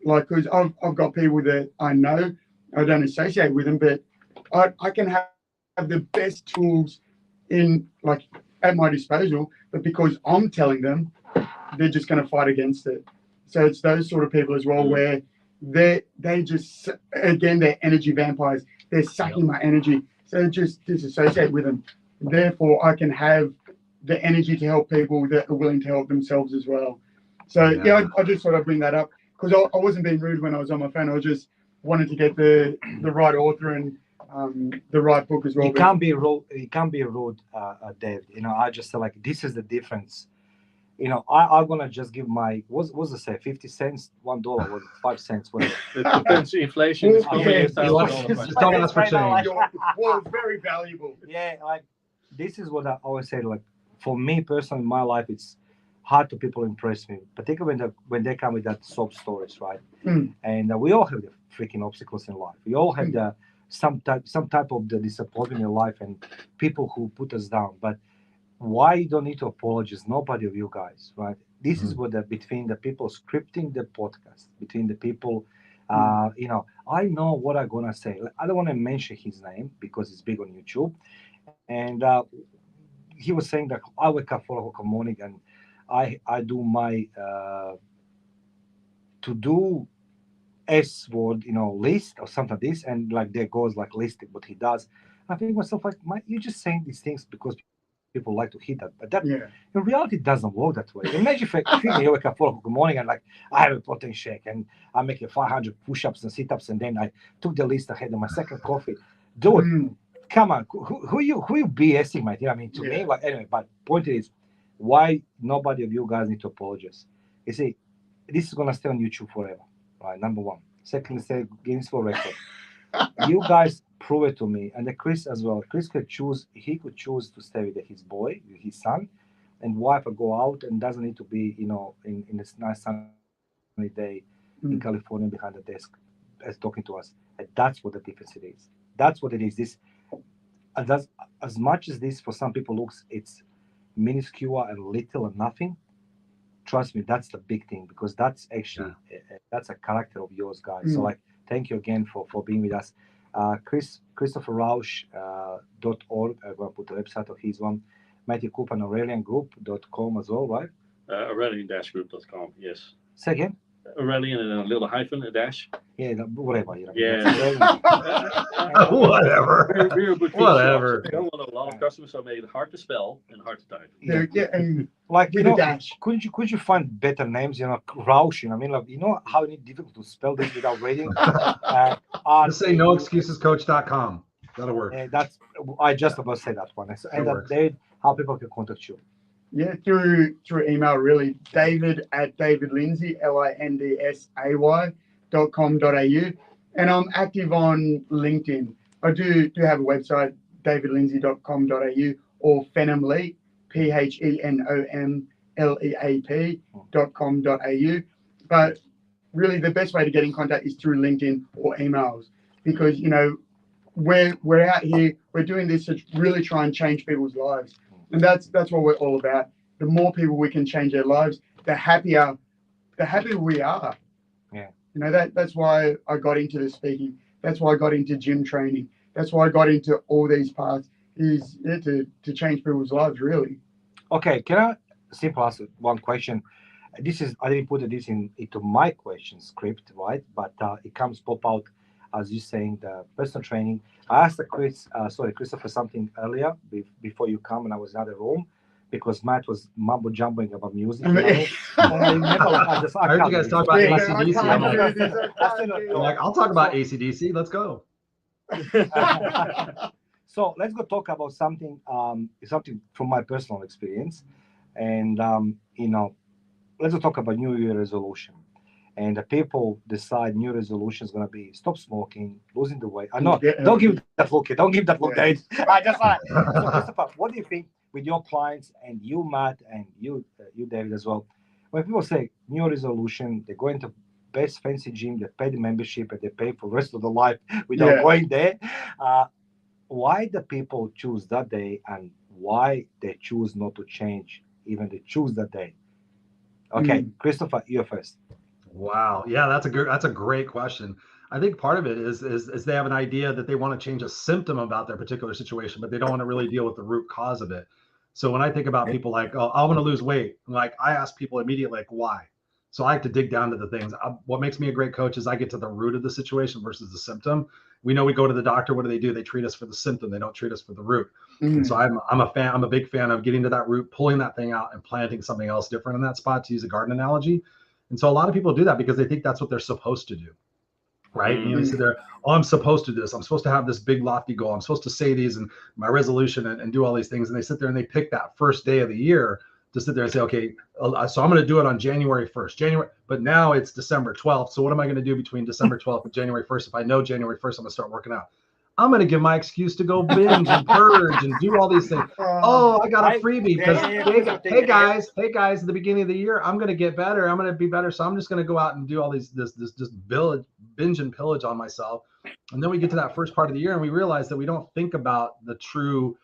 Like, because I've got people that I know, I don't associate with them, but I can have the best tools at my disposal, but because I'm telling them, they're just going to fight against it. So it's those sort of people as well, where they just, again, they're energy vampires. They're sucking my energy. So just disassociate with them. Therefore, I can have the energy to help people that are willing to help themselves as well. So I just thought I'd bring that up because I wasn't being rude when I was on my phone. I just wanted to get the right author and the right book as well. You can't be rude. You can't be rude, Dave. I just say this is the difference. I'm gonna just give my what's it say? 50 cents, $1, or 5 cents, whatever. It depends. Inflation is probably $1,000. Just don't ask for change. Well, it's very valuable. Yeah, this is what I always say. Like for me personally, in my life, it's hard to people impress me, particularly when they come with that sob stories, right? And we all have the freaking obstacles in life. We all have some type of the disappointment in life and people who put us down. But why you don't need to apologize? Nobody of you guys, right? This is what between the people scripting the podcast, between the people, I know what I'm gonna say. I don't want to mention his name because it's big on YouTube, and he was saying that I wake up 4 o'clock in the morning and I do my to do S word, list or something like this, and there goes listing what he does. I think to myself you're just saying these things because people like to hear that, but that in reality doesn't work that way. Imagine if you wake up 4 o'clock in the morning and I have a protein shake and I'm making 500 push-ups and sit-ups, and then I took the list ahead of my second coffee. Dude, come on, who you BSing, mate? I mean, to me, anyway. But point is, why nobody of you guys need to apologize? You see, this is gonna stay on YouTube forever, right? Number one. Second, say Guinness World Record. You guys prove it to me, and Chris as well. Chris could choose. He could choose to stay with his boy, his son, and wife, and go out, and doesn't need to be, in this nice sunny day in California behind the desk, as talking to us. And that's what the difference it is. That's what it is. This, as much as this for some people looks, it's minuscule and little and nothing. Trust me, that's the big thing, because that's actually that's a character of yours, guys. So thank you again for being with us. Christopher Rausch .org. I'm going to put the website of his one. Matthew Cooper and AurelianGroup.com as well, right? Aurelian-group.com, yes. Say again? Aurelian and a little hyphen, a dash. Yeah, whatever. Yeah. Whatever. We're a boutique Whatever. shop, so we don't want a lot of customers, so I made it hard to spell and hard to type. And dash. Could you find better names? Rausch. I mean, how difficult to spell this without reading. Just say noexcusescoach.com. That'll work. I just about to say that one. And David, how people can contact you? Yeah, through email, really. David at davidlindsay, lindsay.com.au. And I'm active on LinkedIn. I do have a website, davidlindsay.com.au, or Phenomleap, PHENOMLEAP.com.au. But really, the best way to get in contact is through LinkedIn or emails, because, we're out here, we're doing this to really try and change people's lives, and that's what we're all about. The more people we can change their lives, the happier we are. Yeah. You know, that's why I got into the speaking. That's why I got into gym training. That's why I got into all these paths, is to change people's lives, really. Okay, can I simply ask one question? This is, I didn't put this into my question script, right? But it comes pop out as you saying the personal training. I asked Christopher something earlier before you come, and I was in another room because Matt was mumbo jumboing about music. You know? I heard you guys talk about ACDC. I'm like, I'll talk about ACDC. Let's go. So let's go talk about something from my personal experience, and let's go talk about New Year resolution. And the people decide New resolution is going to be stop smoking, losing the weight. I know, don't give that look. Don't give that look, Dave. I just like. So, Christopher, what do you think with your clients and you, Matt, and you, David, as well? When people say New resolution, they go into best fancy gym, they pay the membership, and they pay for the rest of their life without going there. Why the people choose that day, and why they choose not to change, even they choose that day? Okay, Christopher, you're first. Wow. Yeah, that's a great question. I think part of it is they have an idea that they want to change a symptom about their particular situation, but they don't want to really deal with the root cause of it. So when I think about people like, oh, I want to lose weight, like I ask people immediately, like, why? So I like to dig down to the things. What makes me a great coach is I get to the root of the situation versus the symptom. We know we go to the doctor. What do? They treat us for the symptom. They don't treat us for the root. And so I'm a big fan of getting to that root, pulling that thing out and planting something else different in that spot, to use a garden analogy. And so a lot of people do that because they think that's what they're supposed to do, right? And you sit there, oh, I'm supposed to do this. I'm supposed to have this big lofty goal. I'm supposed to say these and my resolution and do all these things. And they sit there and they pick that first day of the year to sit there and say, okay, so I'm going to do it on January 1st, but now it's December 12th. So what am I going to do between December 12th and January 1st? If I know January 1st, I'm going to start working out. I'm going to give my excuse to go binge and purge and do all these things. Oh, I got a freebie because hey guys, at the beginning of the year, I'm going to get better. I'm going to be better. So I'm just going to go out and do all these, this just binge and pillage on myself. And then we get to that first part of the year and we realize that we don't think about the true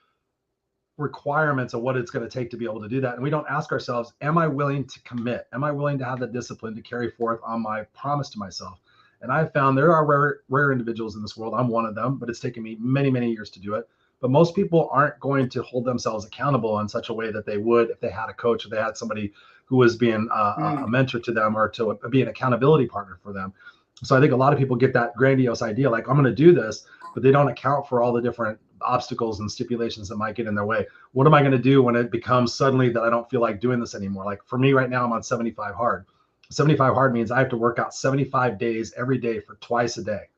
requirements of what it's going to take to be able to do that. And we don't ask ourselves, am I willing to commit? Am I willing to have the discipline to carry forth on my promise to myself? And I've found there are rare individuals in this world. I'm one of them, but it's taken me many, many years to do it. But most people aren't going to hold themselves accountable in such a way that they would if they had a coach, if they had somebody who was being a mentor to them or to be an accountability partner for them. So I think a lot of people get that grandiose idea, like I'm going to do this, but they don't account for all the different obstacles and stipulations that might get in their way. What am I going to do when it becomes suddenly that I don't feel like doing this anymore? Like for me right now, I'm on 75 hard. 75 hard means I have to work out 75 days every day for twice a day.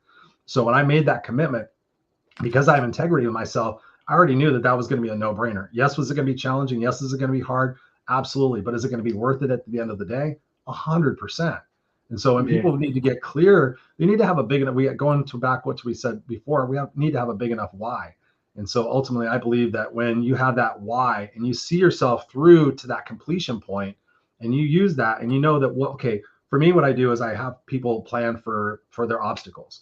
So when I made that commitment, because I have integrity with myself, I already knew that was going to be a no-brainer. Yes, was it going to be challenging? Yes, is it going to be hard? Absolutely. But is it going to be worth it at the end of the day? 100%. And so when people need to get clear, they need to have a big enough, going to back what we said before, need to have a big enough why. And so ultimately, I believe that when you have that why and you see yourself through to that completion point, and you use that, and you know that, well, okay, for me, what I do is I have people plan for their obstacles.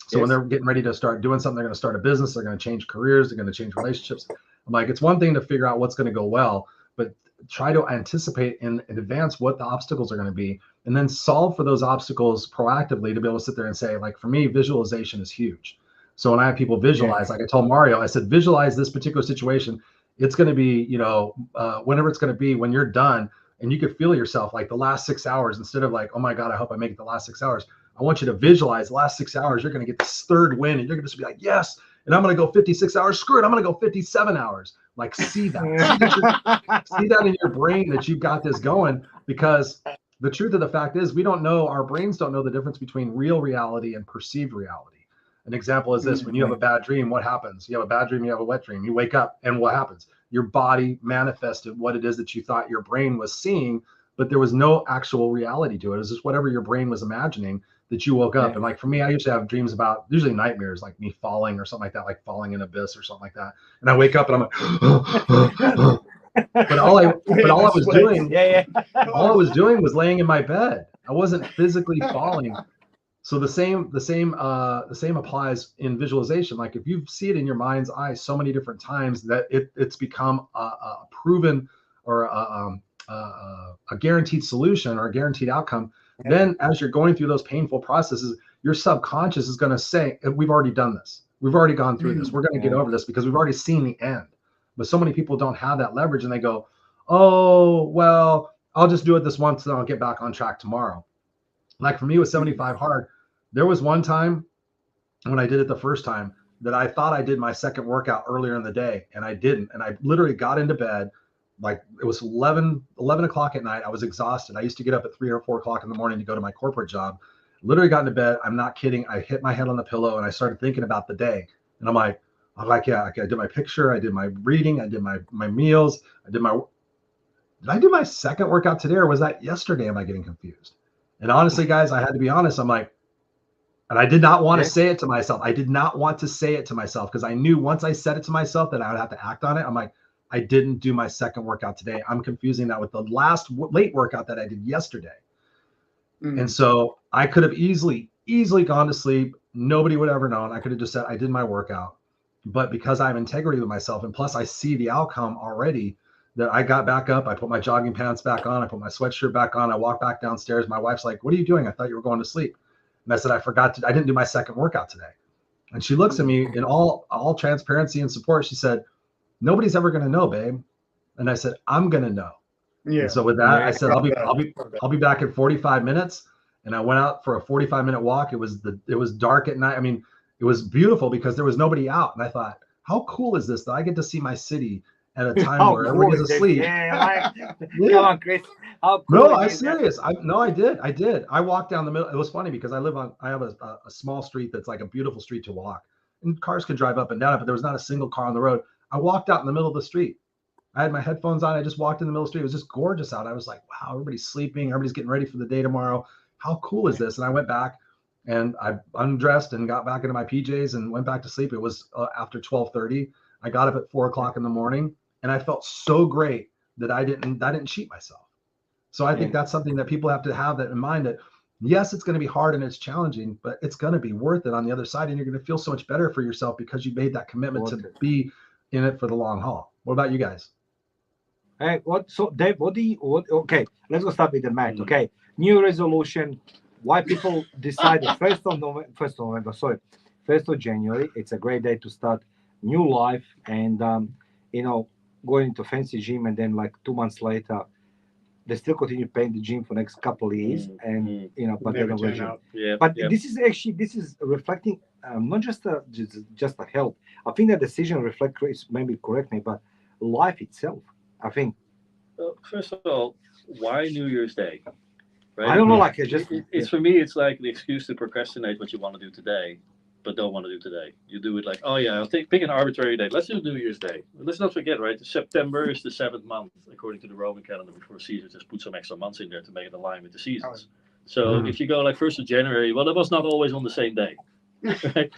So when they're getting ready to start doing something, they're going to start a business, they're going to change careers, they're going to change relationships. I'm like, it's one thing to figure out what's going to go well, but try to anticipate in advance what the obstacles are going to be, and then solve for those obstacles proactively to be able to sit there and say, like, for me, visualization is huge. So when I have people visualize, like I told Mario, I said, visualize this particular situation. It's going to be, whenever it's going to be when you're done, and you could feel yourself like the last 6 hours, instead of like, oh my God, I hope I make it the last 6 hours. I want you to visualize the last 6 hours. You're going to get this third win, and you're going to just be like, yes. And I'm going to go 56 hours. Screw it. I'm going to go 57 hours. Like, see that. See that in your brain that you've got this going, because the truth of the fact is our brains don't know the difference between real reality and perceived reality. An example is this: when you have a bad dream, what happens? You have a bad dream, you have a wet dream. You wake up, and what happens? Your body manifested what it is that you thought your brain was seeing, but there was no actual reality to it. It was just whatever your brain was imagining that you woke up. And like for me, I usually have dreams about, usually nightmares, like me falling or something like that, like falling in an abyss or something like that. And I wake up and I'm like, but all I was doing was laying in my bed. I wasn't physically falling. So the same applies in visualization. Like if you see it in your mind's eye so many different times that it's become a proven or a guaranteed solution or a guaranteed outcome, then as you're going through those painful processes, your subconscious is going to say, we've already done this. We've already gone through this. We're going to get over this because we've already seen the end. But so many people don't have that leverage and they go, oh, well, I'll just do it this once and I'll get back on track tomorrow. Like for me with 75 hard, there was one time when I did it the first time that I thought I did my second workout earlier in the day and I didn't. And I literally got into bed, like it was 11 o'clock at night. I was exhausted. I used to get up at 3 or 4 o'clock in the morning to go to my corporate job. Literally got into bed. I'm not kidding. I hit my head on the pillow and I started thinking about the day. And I'm like, yeah, okay, I did my picture. I did my reading. I did my meals. Did I do my second workout today or was that yesterday? Am I getting confused? And honestly, guys, I had to be honest. I'm like, and I did not want to say it to myself. I did not want to say it to myself because I knew once I said it to myself that I would have to act on it. I'm like, I didn't do my second workout today. I'm confusing that with the last late workout that I did yesterday. And so I could have easily gone to sleep. Nobody would ever known. I could have just said I did my workout. But because I have integrity with myself, and plus I see the outcome already, that I got back up, I put my jogging pants back on, I put my sweatshirt back on, I walked back downstairs. My wife's like, what are you doing? I thought you were going to sleep. And I said, I didn't do my second workout today. And she looks at me in all transparency and support. She said, nobody's ever going to know, babe. And I said, I'm going to know. Yeah. And so with that, I said, I'll be back in 45 minutes. And I went out for a 45-minute walk. It was dark at night. I mean, it was beautiful because there was nobody out. And I thought, how cool is this that I get to see my city at a time where everybody's asleep? Come on, Chris. No, I'm serious. I did. I walked down the middle. It was funny because I have a small street that's like a beautiful street to walk, and cars could drive up and down it, but there was not a single car on the road. I walked out in the middle of the street. I had my headphones on. I just walked in the middle of the street. It was just gorgeous out. I was like, wow, everybody's sleeping. Everybody's getting ready for the day tomorrow. How cool is this? And I went back and I undressed and got back into my PJs and went back to sleep. It was after 12:30. I got up at 4 o'clock in the morning and I felt so great that I didn't cheat myself. So I think that's something that people have to have that in mind, that yes, it's going to be hard and it's challenging, but it's going to be worth it on the other side. And you're going to feel so much better for yourself because you made that commitment to be in it for the long haul. What about you guys? Hey, Dave, okay, let's go start with the math. Okay. New resolution. Why people decided 1st of January, it's a great day to start new life and, going to fancy gym, and then like 2 months later, they still continue paying the gym for the next couple of years, and but they don't go gym. This is reflecting not just a health. I think that decision reflects, maybe correct me, but life itself. I think. First of all, why New Year's Day? Right? I don't know. It's for me. It's like the excuse to procrastinate what you want to do today, but don't want to do today. You do it like, oh yeah, I'll pick an arbitrary date. Let's do New Year's Day. Let's not forget, right? September is the 7th month according to the Roman calendar, before Caesar just put some extra months in there to make it align with the seasons. So if you go like 1st of January, well, that was not always on the same day. Right?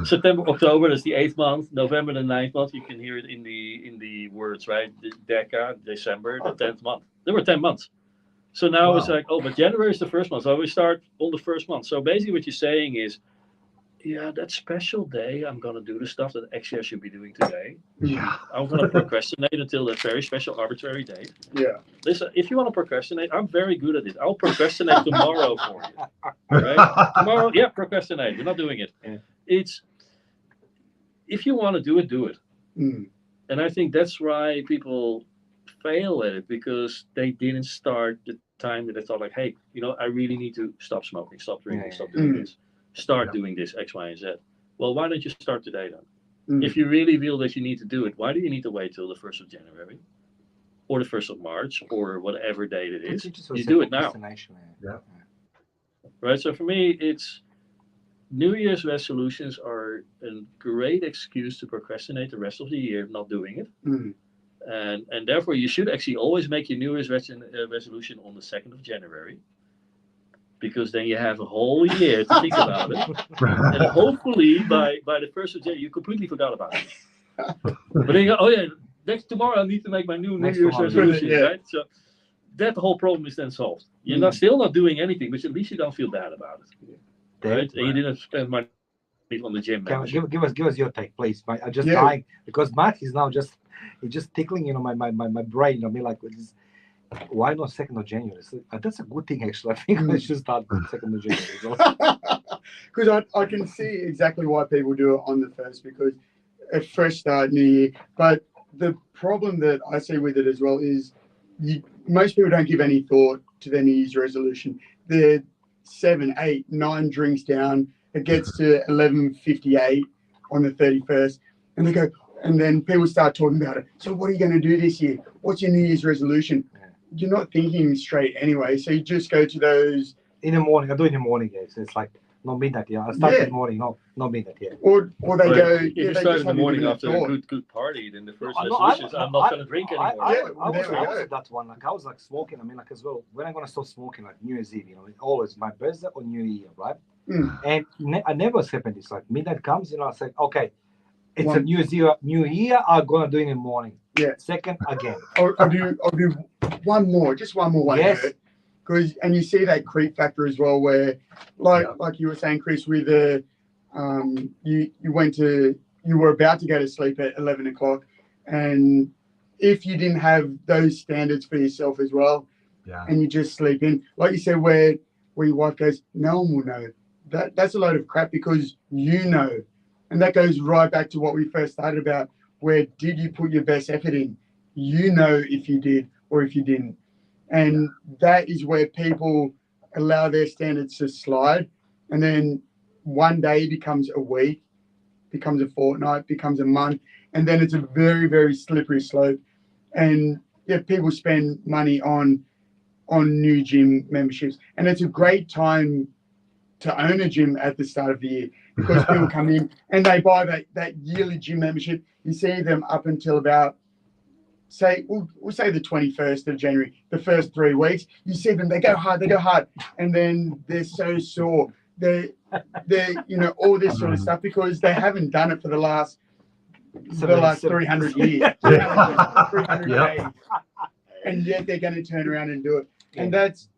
September, October, that's the 8th month. November, the 9th month. You can hear it in the words, right? Deca, December, the 10th month. There were 10 months. So now it's like, oh, but January is the 1st month. So we start on the 1st month. So basically what you're saying is, yeah, that special day, I'm going to do the stuff that actually I should be doing today. Yeah. I'm going to procrastinate until that very special arbitrary date. Yeah. Listen, if you want to procrastinate, I'm very good at it. I'll procrastinate tomorrow for you. Right? Tomorrow, yeah, procrastinate. You're not doing it. Yeah. It's, if you want to do it, do it. And I think that's why people fail at it, because they didn't start the time that they thought like, hey, I really need to stop smoking, stop drinking, stop doing this. Start doing this X, Y, and Z. Well, why don't you start today then? If you really feel that you need to do it, why do you need to wait till the 1st of January or the 1st of March or whatever date it is? You do it now. Yeah. Right. So for me, it's New Year's resolutions are a great excuse to procrastinate the rest of the year not doing it. And therefore, you should actually always make your New Year's resolution on the 2nd of January. Because then you have a whole year to think about it. And hopefully by the 1st of January, you completely forgot about it. But then you go, oh yeah, tomorrow I need to make my New Year's resolution, right? So that whole problem is then solved. You're still not doing anything, but at least you don't feel bad about it. right? And you didn't spend money on the gym membership. Give us your take, please. I just Yeah. dying because Matt is now just tickling, my brain. I mean, like, why not 2nd of January? So, that's a good thing, actually. I think I should start 2nd of January. Because I can see exactly why people do it on the 1st, because a fresh start, new year. But the problem that I see with it as well is most people don't give any thought to their New Year's resolution. They're 7, 8, 9 drinks down. It gets to 11:58 on the 31st, and they go, and then people start talking about it. So what are you going to do this year? What's your New Year's resolution? You're not thinking straight anyway. So you just go to those in the morning. I do it in the morning, guys. It's like not midnight. Yeah, I start in the morning. Not midnight. Yeah. Or they go. If you start in the morning after a good party, then the first resolution is I'm not going to drink anymore. I was that one. Like I was like smoking. I mean, like as well. When I'm going to stop smoking, like New Year's Eve, always my birthday or New Year, right? And I never happened this. Like midnight comes, I say, okay, it's a New Year. I'm gonna do it in the morning. Yeah. Second again. I'll do one more. Just one more. Yes. Because you see that creep factor as well, where like you were saying, Chris, with the you were about to go to sleep at 11 o'clock, and if you didn't have those standards for yourself as well, and you just sleep in, like you said, where your wife goes, no one will know. That's a load of crap, because and that goes right back to what we first started about, where did you put your best effort in? If you did or if you didn't. And that is where people allow their standards to slide. And then one day becomes a week, becomes a fortnight, becomes a month. And then it's a very, very slippery slope. And people spend money on new gym memberships. And it's a great time to own a gym at the start of the year, because people come in and they buy that yearly gym membership. You see them up until about, we'll say the 21st of January, the first 3 weeks. You see them, they go hard, and then they're so sore. They're all this sort of stuff, because they haven't done it for the last 300 years, 300 days, and yet they're going to turn around and do it. And that's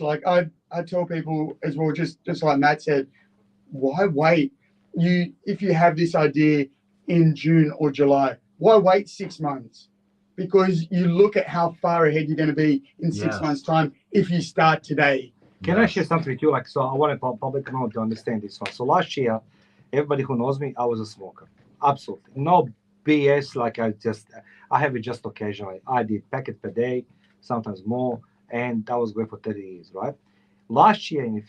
like I tell people as well, just like Matt said, why wait? If you have this idea in June or July, why wait 6 months? Because you look at how far ahead you're going to be in 6 months' time if you start today. Can I share something with you? Like, so I want public to understand this one. So last year, everybody who knows me, I was a smoker. Absolutely. No BS. Like I have it just occasionally. I did packet per day, sometimes more. And that was going for 30 years, right? Last year in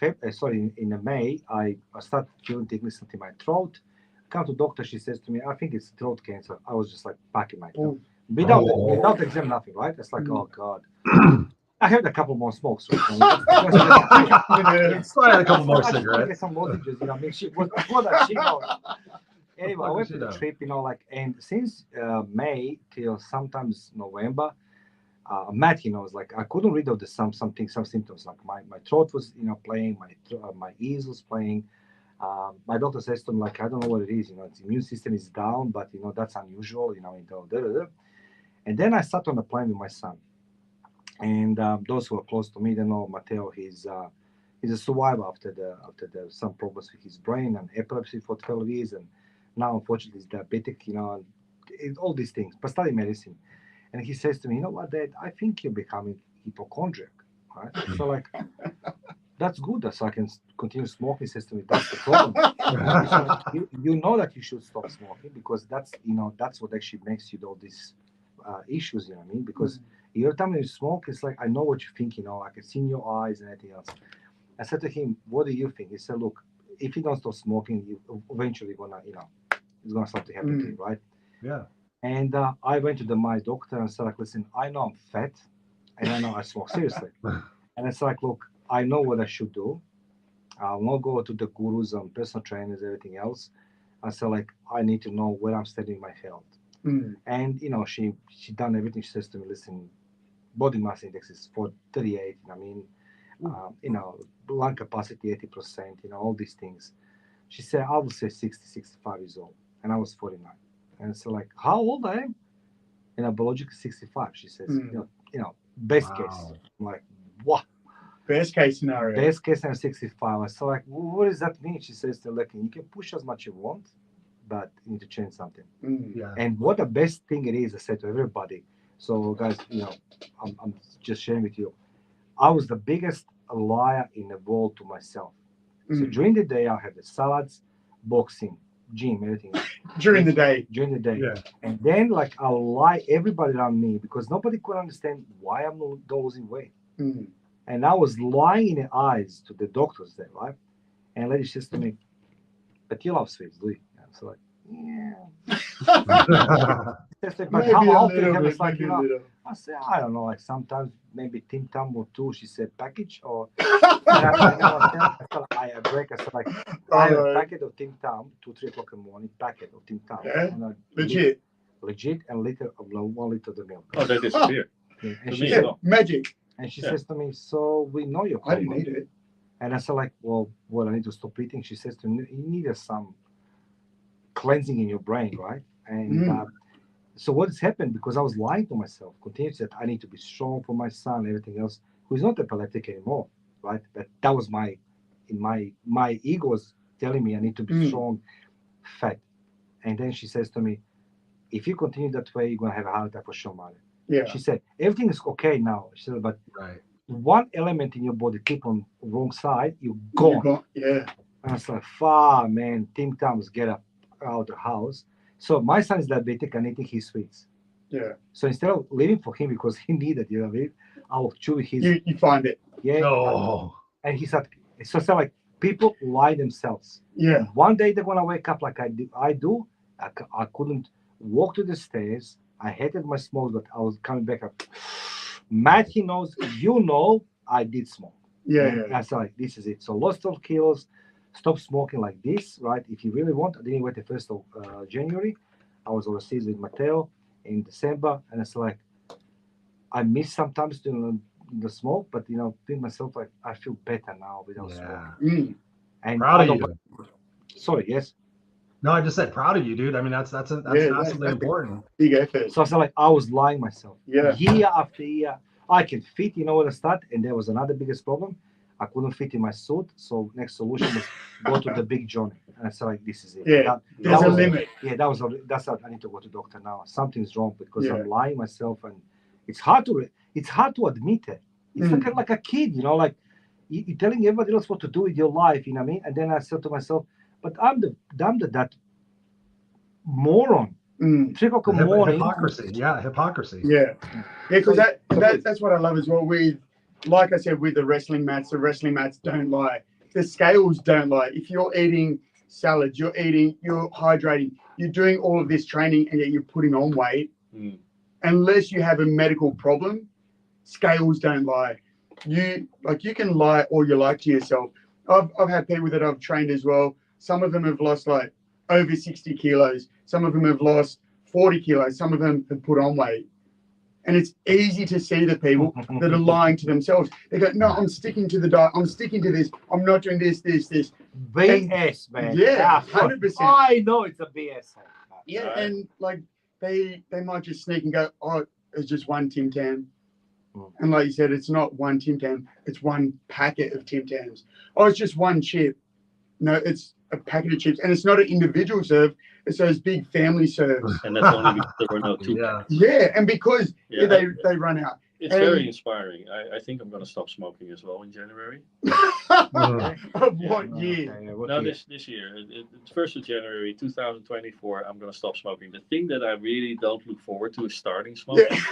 May, I started feeling thickness in my throat. Come to doctor, she says to me, I think it's throat cancer. I was just like packing my throat. Without exam, nothing, right? It's like, oh God. I had a couple more smokes. Right? I had a couple more cigarettes. Some lozenges, Anyway, I went to the trip, and since May till sometimes November, Matt, was like I couldn't read out some symptoms. Like my throat was, playing, my ears was playing. My doctor says to me, like, I don't know what it is. Its immune system is down, but that's unusual. And then I sat on a plane with my son, and those who are close to me, they know Matteo. He's a survivor after some problems with his brain and epilepsy for 12 years, and now unfortunately he's diabetic. And all these things, but studying medicine. And he says to me, you know what, Dad, I think you're becoming hypochondriac, right? So like, that's good. So I can continue smoking. He says to me, that's the problem. So you know that you should stop smoking, because that's what actually makes you all these issues, because every time you smoke, it's like, I know what you think, I can see in your eyes and everything else. I said to him, what do you think? He said, look, if you don't stop smoking, you eventually it's gonna start to happen to you, right? Yeah. And I went to my doctor and said, like, listen, I know I'm fat, and I know I smoke seriously. And it's like, look, I know what I should do. I'll not go to the gurus and personal trainers, everything else. I said, like, I need to know where I'm standing in my health. And she done everything. She says to me, listen, body mass index is 38. Lung capacity 80%. All these things. She said, I would say 60, 65 years old, and I was 49. And so, like, how old I am? Biologically 65. She says, best case. I'm like, what? Best case scenario. Best case scenario 65. I said, like, what does that mean? She says to Lekin, you can push as much as you want, but you need to change something. Yeah. And what the best thing it is, I said to everybody. So guys, I'm just sharing with you. I was the biggest liar in the world to myself. So during the day, I have the salads, boxing, gym, everything. During the day. During the day. Yeah. And then, like, I'll lie everybody around me because nobody could understand why I'm not losing weight. And I was lying in the eyes to the doctors there, right? And lady says to me, but you love sweets, do you? And so like, yeah. Like, but how often? It's like, I say, I don't know, like sometimes maybe Tim Tam or two, she said package or I break. I said like I have a packet of Tim Tam, 2-3 o'clock in the morning, packet of Tim Tam. Yeah. Legit and liter of 1 liter of the milk. Oh, that disappeared. And she said, magic. And she says to me, so we know you're I didn't eat it. And I said like, well, I need to stop eating. She says to me, you need some cleansing in your brain, right? And so what's happened, because I was lying to myself, continuously that I need to be strong for my son, everything else, who's not epileptic anymore, right? That was my ego was telling me I need to be strong, fat. And then she says to me, if you continue that way, you're going to have a heart attack for sure, Mario. Yeah. She said, everything is okay now. She said, but one element in your body keep on wrong side, you're gone. Yeah. And I was like, man, Tim Tams, get up out of the house. So my son is diabetic and eating his sweets. Yeah. So instead of living for him because he needed, I will chew his. You find it. Yeah. Oh. And he said, so it's like people lie themselves. Yeah. And one day they're gonna wake up like I do. I couldn't walk to the stairs. I hated my smokes, but I was coming back up. Matt, he knows, I did smoke. Yeah. I said like, this is it. So lost 12 kilos. Stop smoking like this, right? If you really want, I didn't wait the 1st of January. I was overseas with Mateo in December, and it's like I miss sometimes doing the smoke, but think myself like I feel better now without smoking. And proud of you. Sorry, yes. No, I just said proud of you, dude. I mean, that's massively important. Big effort. So I said like I was lying myself. Yeah. Year after year, I can fit. What I start, and there was another biggest problem. I couldn't fit in my suit, so next solution was go to the big Johnny. And I said, like, this is it. Yeah, there's a limit. Yeah, that's how I need to go to doctor now. Something's wrong because I'm lying myself, and it's hard to admit it. It's like a kid, like you're telling everybody else what to do with your life, you know what I mean? And then I said to myself, but I'm that moron. 3 o'clock in the morning. Hypocrisy. Yeah, hypocrisy. Yeah, because that's what I love as well with. Like I said, with the wrestling mats don't lie. The scales don't lie. If you're eating salads, you're hydrating, you're doing all of this training, and yet you're putting on weight, unless you have a medical problem, scales don't lie. You can lie all you like to yourself. I've had people that I've trained as well. Some of them have lost like over 60 kilos. Some of them have lost 40 kilos. Some of them have put on weight. And it's easy to see the people that are lying to themselves. They go, no, I'm sticking to the diet. I'm sticking to this. I'm not doing this. BS, man. Yeah, 100%. I know it's a BS. Yeah, right. And like they might just sneak and go, oh, it's just one Tim Tam. And like you said, it's not one Tim Tam. It's one packet of Tim Tams. Oh, it's just one chip. No, it's a packet of chips. And it's not an individual serve. It's those big family serves. And that's only because there were no two. Yeah, and because they run out. It's very inspiring. I think I'm going to stop smoking as well in January. Of what year? No, this year. It's 1st of January 2024. I'm going to stop smoking. The thing that I really don't look forward to is starting smoking. It's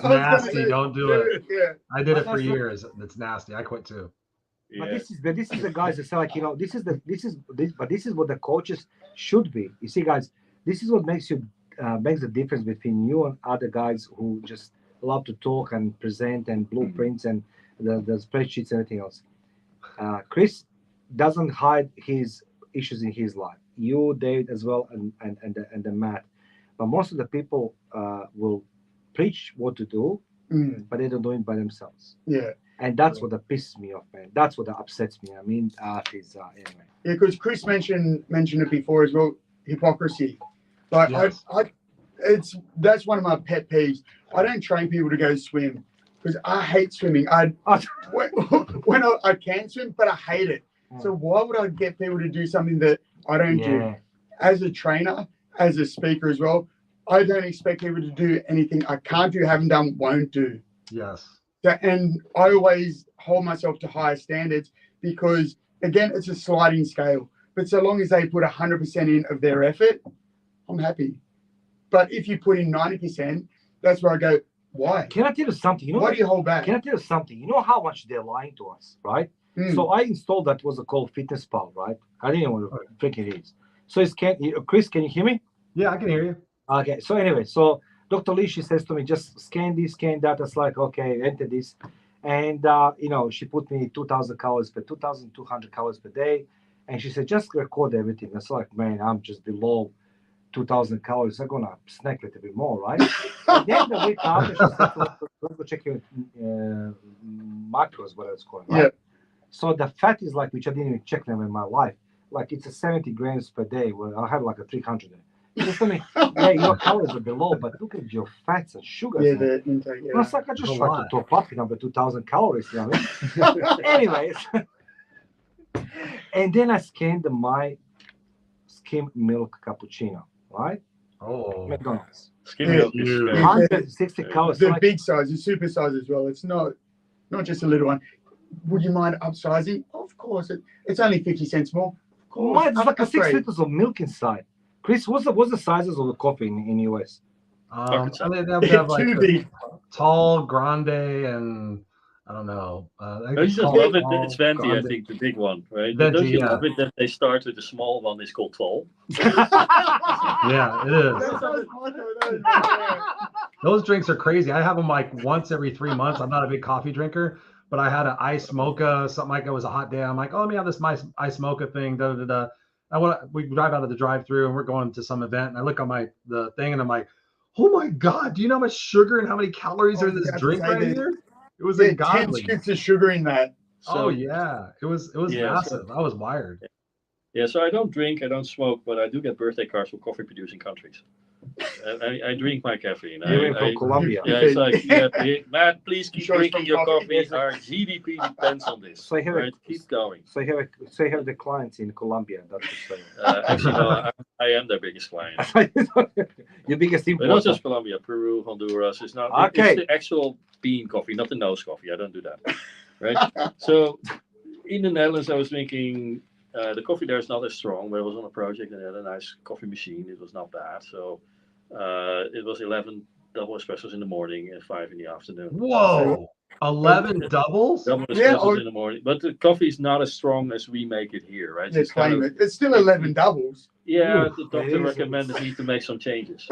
nasty. Don't do it. Yeah. I did it for years. It's nasty. I quit too. Yeah. But this is the guys that say like this is what the coaches should be. You see, guys, this is what makes the difference between you and other guys who just love to talk and present and blueprints and the spreadsheets and everything else. Chris doesn't hide his issues in his life. You, David, as well, and the Matt. But most of the people will preach what to do, but they don't do it by themselves. Yeah. And that's what pisses me off, man. That's what upsets me. I mean, anyway. Yeah, because Chris mentioned it before as well. Hypocrisy. Like that's one of my pet peeves. I don't train people to go swim. because I hate swimming. When I can swim, but I hate it. So why would I get people to do something that I don't do? As a trainer, as a speaker as well, I don't expect people to do anything I can't do, haven't done, won't do. Yes. So, and I always hold myself to higher standards because, again, it's a sliding scale. But so long as they put 100% in of their effort, I'm happy. But if you put in 90%, that's where I go, why? Can I tell you something? You know, why do you hold back? Can I tell you something? You know how much they're lying to us, right? So I installed that was called Fitness Pal, right? I didn't know what the frick it is. So Chris, can you hear me? Yeah, I can hear you. Okay. So anyway, so Dr. Lee, she says to me, just scan this, scan that. It's like, okay, enter this. And, she put me 2,000 calories per 2,200 calories per day. And she said, just record everything. It's like, man, I'm just below 2,000 calories. I'm going to snack a little bit more, right? And then the week after, she said, let's go check your macros, what it's called, right? Yeah. So the fat is like, which I didn't even check them in my life. Like it's a 70 grams per day. Where I have like a 300. Just tell me, yeah, your calories are below, but look at your fats and sugars. Yeah, the intake. Yeah. It's like I just try to top up, 2,000 calories. You know what I mean? Anyways, and then I scanned my skim milk cappuccino, right? Oh, McDonald's. Skim milk is 160 calories. The big size, the super size as well. It's not just a little one. Would you mind upsizing? Of course. It's only 50 cents more. Of course. It's like a 6 liters of milk inside. Chris, what's the sizes of the coffee in US? They have like the tall, grande, and I don't know. I just love it. It's venti, grande. I think, the big one, right? Venti, don't you love it that they start with the small one? It's called tall. Yeah, it is. Those drinks are crazy. I have them like once every 3 months. I'm not a big coffee drinker, but I had an ice mocha, something like it was a hot day. I'm like, oh, let me have this nice ice mocha thing. We drive out of the drive-through and we're going to some event, and I look on the thing and I'm like, oh my God, do you know how much sugar and how many calories are in this drink right here? It was ungodly. 10 scoops of sugar in that. So, yeah, it was massive. I was wired. Yeah, so I don't drink, I don't smoke, but I do get birthday cards from coffee-producing countries. I drink my caffeine. You're from Colombia. Yeah, it's like, Matt, please keep drinking your coffee. Our GDP depends on this. So keep going. So you have the clients in Colombia. That's what saying. Actually, no, I am their biggest client. Your biggest importer. But not just Colombia, Peru, Honduras. It's not. Okay. It's the actual bean coffee, not the nose coffee. I don't do that. Right. So in the Netherlands, I was drinking. The coffee there is not as strong, but I was on a project and they had a nice coffee machine. It was not bad. So it was 11 double espressos in the morning and 5 in the afternoon. Whoa! 11 doubles? Double espressos in the morning. But the coffee is not as strong as we make it here, right? It's still 11 doubles. Yeah, the doctor recommended me to make some changes.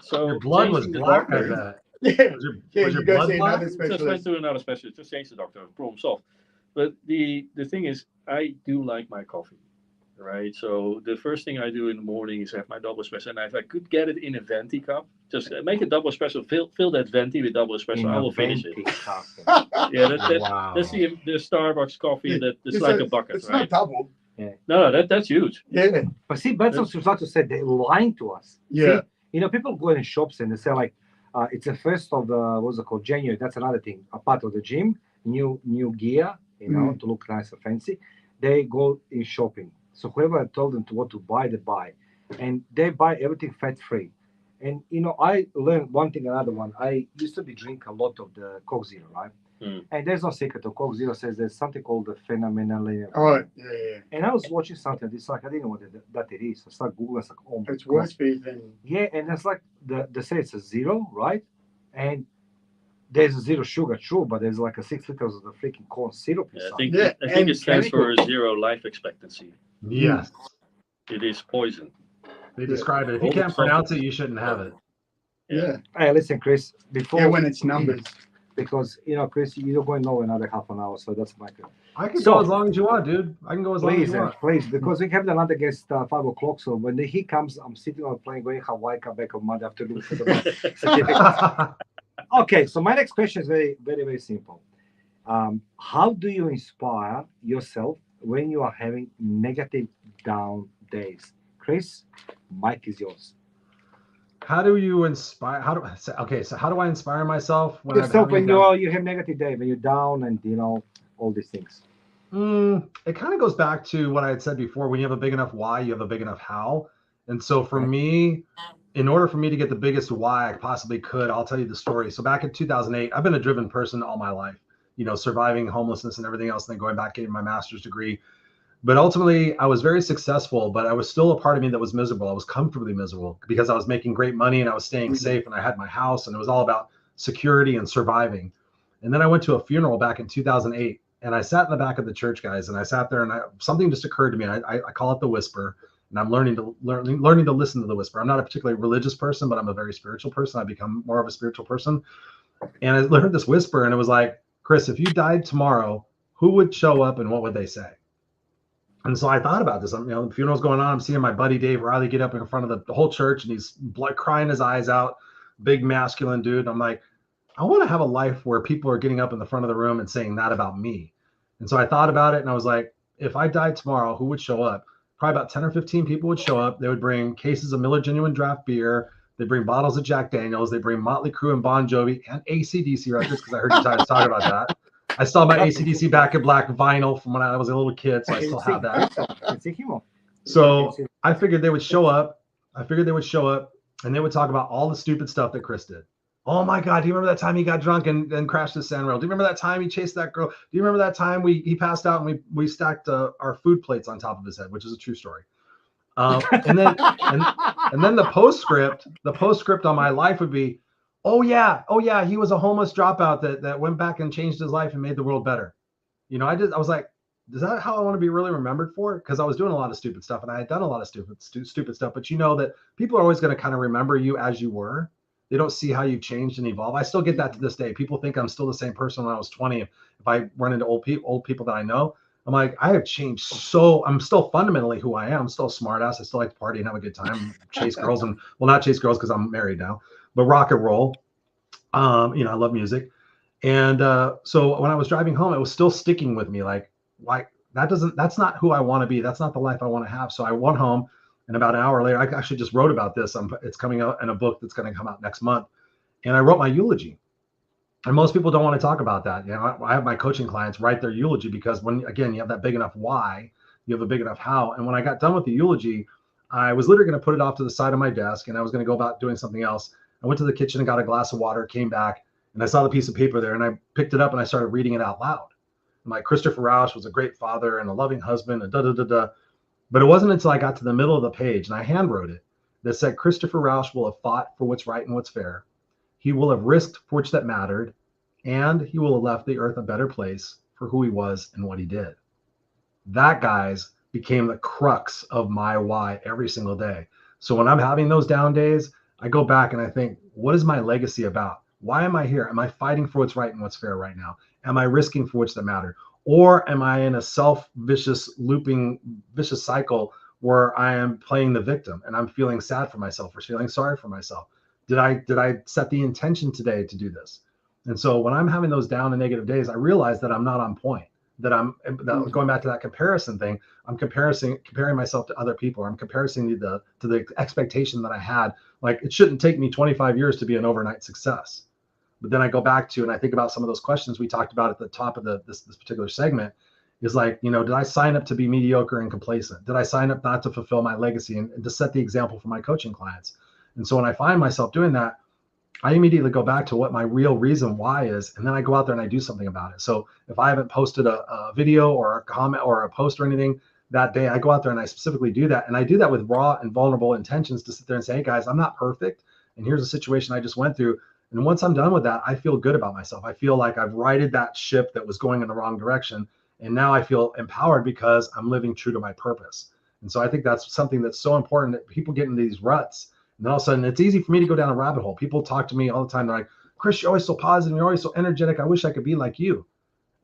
So your blood was black like that. Was your blood black? Just went to another specialist. Just changed the doctor. Problem solved. But the thing is, I do like my coffee, right? So the first thing I do in the morning is have my double espresso. And if I could get it in a venti cup, just make a double espresso, fill that venti with double espresso. I will finish it. Yeah, that's the Starbucks coffee that's like a bucket, it's right? It's not double. Yeah. No, that's huge. Yeah. But see, that's what Susato said. They're lying to us. Yeah. See, people go in shops and they say like, it's the first of the, what's it called, January. That's another thing. A part of the gym, new gear. To look nice and fancy, they go in shopping. So whoever told them what to buy, they buy. And they buy everything fat-free. And, I learned one thing, another one. I used to drink a lot of the Coke Zero, right? And there's no secret. The Coke Zero says there's something called the phenomenal. Oh, yeah. And I was watching something. It's like, I didn't know what that it is. I started Googling. It's like, oh, my God. It's worse for you than... Yeah, and it's like, they say it's a zero, right? And there's zero sugar, true, but there's like a 6 liters of the freaking corn syrup. Yeah, I think it stands for zero life expectancy. Yes. It is poison. They describe it. If you can't pronounce it, you shouldn't have it. Yeah. Hey, listen, Chris. When it's numbers. Because, Chris, you're going nowhere another half an hour, so that's my good. I can go as long as you want, dude. I can go as long as you want. Please, because we have the land against 5 o'clock, so when he comes, I'm sitting on a plane going Hawaii, come back on Monday afternoon for the certificate. Okay, so my next question is very, very, very simple. How do you inspire yourself when you are having negative down days? Chris, mic is yours. How do you inspire? So how do I inspire myself when Yourself when you have negative day, when you're down, and all these things. It kind of goes back to what I had said before. When you have a big enough why, you have a big enough how. And so for me, in order for me to get the biggest why I possibly could, I'll tell you the story. So back in 2008, I've been a driven person all my life, surviving homelessness and everything else, and then going back getting my master's degree. But ultimately, I was very successful, but I was still a part of me that was miserable. I was comfortably miserable because I was making great money and I was staying safe and I had my house and it was all about security and surviving. And then I went to a funeral back in 2008 and I sat in the back of the church, guys, and I sat there and something just occurred to me. I call it the whisper, and I'm learning to listen to the whisper. I'm not a particularly religious person, but I'm a very spiritual person. I've become more of a spiritual person. And I heard this whisper and it was like, Chris, if you died tomorrow, who would show up and what would they say? And so I thought about this. The funeral's going on. I'm seeing my buddy Dave Riley get up in front of the whole church, and he's crying his eyes out, big masculine dude. And I'm like, I want to have a life where people are getting up in the front of the room and saying that about me. And so I thought about it, and I was like, if I died tomorrow, who would show up? Probably about 10 or 15 people would show up. They would bring cases of Miller Genuine Draft Beer. They bring bottles of Jack Daniels. They bring Motley Crue and Bon Jovi and AC/DC records, because I heard you guys talk about that. I still have my AC/DC Back in Black vinyl from when I was a little kid, so I still have that. So I figured they would show up. And they would talk about all the stupid stuff that Chris did. Oh my God, do you remember that time he got drunk and crashed his sand rail? Do you remember that time he chased that girl? Do you remember that time he passed out and we stacked our food plates on top of his head, which is a true story. And then the postscript on my life would be, oh yeah, he was a homeless dropout that went back and changed his life and made the world better. I was like, is that how I want to be really remembered for? Because I was doing a lot of stupid stuff and I had done a lot of stupid stuff, but that people are always going to kind of remember you as you were. They don't see how you've changed and evolved. I still get that to this day. People think I'm still the same person when I was 20. If I run into old people that I know, I'm like, I have changed. So I'm still fundamentally who I am. I'm still a smart ass. I still like to party and have a good time, chase girls not chase girls because I'm married now, but rock and roll. I love music. And so when I was driving home, it was still sticking with me. Like, that's not who I want to be. That's not the life I want to have. So I went home, and about an hour later, I actually just wrote about this. It's coming out in a book that's going to come out next month. And I wrote my eulogy. And most people don't want to talk about that. I have my coaching clients write their eulogy because when, again, you have that big enough why, you have a big enough how. And when I got done with the eulogy, I was literally going to put it off to the side of my desk and I was going to go about doing something else. I went to the kitchen and got a glass of water, came back, and I saw the piece of paper there and I picked it up and I started reading it out loud. I'm like, Christopher Rausch was a great father and a loving husband and da-da-da-da. But it wasn't until I got to the middle of the page and I hand wrote it that said, Christopher Rausch will have fought for what's right and what's fair. He will have risked for which that mattered, and he will have left the earth a better place for who he was and what he did. That, guys, became the crux of my why every single day. So when I'm having those down days, I go back and I think, what is my legacy about? Why am I here? Am I fighting for what's right and what's fair right now? Am I risking for which that mattered? Or am I in a vicious cycle where I am playing the victim and I'm feeling sad for myself or feeling sorry for myself? Did I set the intention today to do this? And so when I'm having those down and negative days, I realize that I'm not on point, that going back to that comparison thing, I'm comparing myself to other people. I'm comparing to the expectation that I had. Like, it shouldn't take me 25 years to be an overnight success. But then I go back to, and I think about some of those questions we talked about at the top of this particular segment, is like, did I sign up to be mediocre and complacent? Did I sign up not to fulfill my legacy and to set the example for my coaching clients? And so when I find myself doing that, I immediately go back to what my real reason why is, and then I go out there and I do something about it. So if I haven't posted a video or a comment or a post or anything that day, I go out there and I specifically do that. And I do that with raw and vulnerable intentions to sit there and say, hey guys, I'm not perfect. And here's a situation I just went through. And once I'm done with that, I feel good about myself. I feel like I've righted that ship that was going in the wrong direction. And now I feel empowered because I'm living true to my purpose. And so I think that's something that's so important, that people get into these ruts. And then all of a sudden, it's easy for me to go down a rabbit hole. People talk to me all the time. They're like, Chris, you're always so positive. You're always so energetic. I wish I could be like you.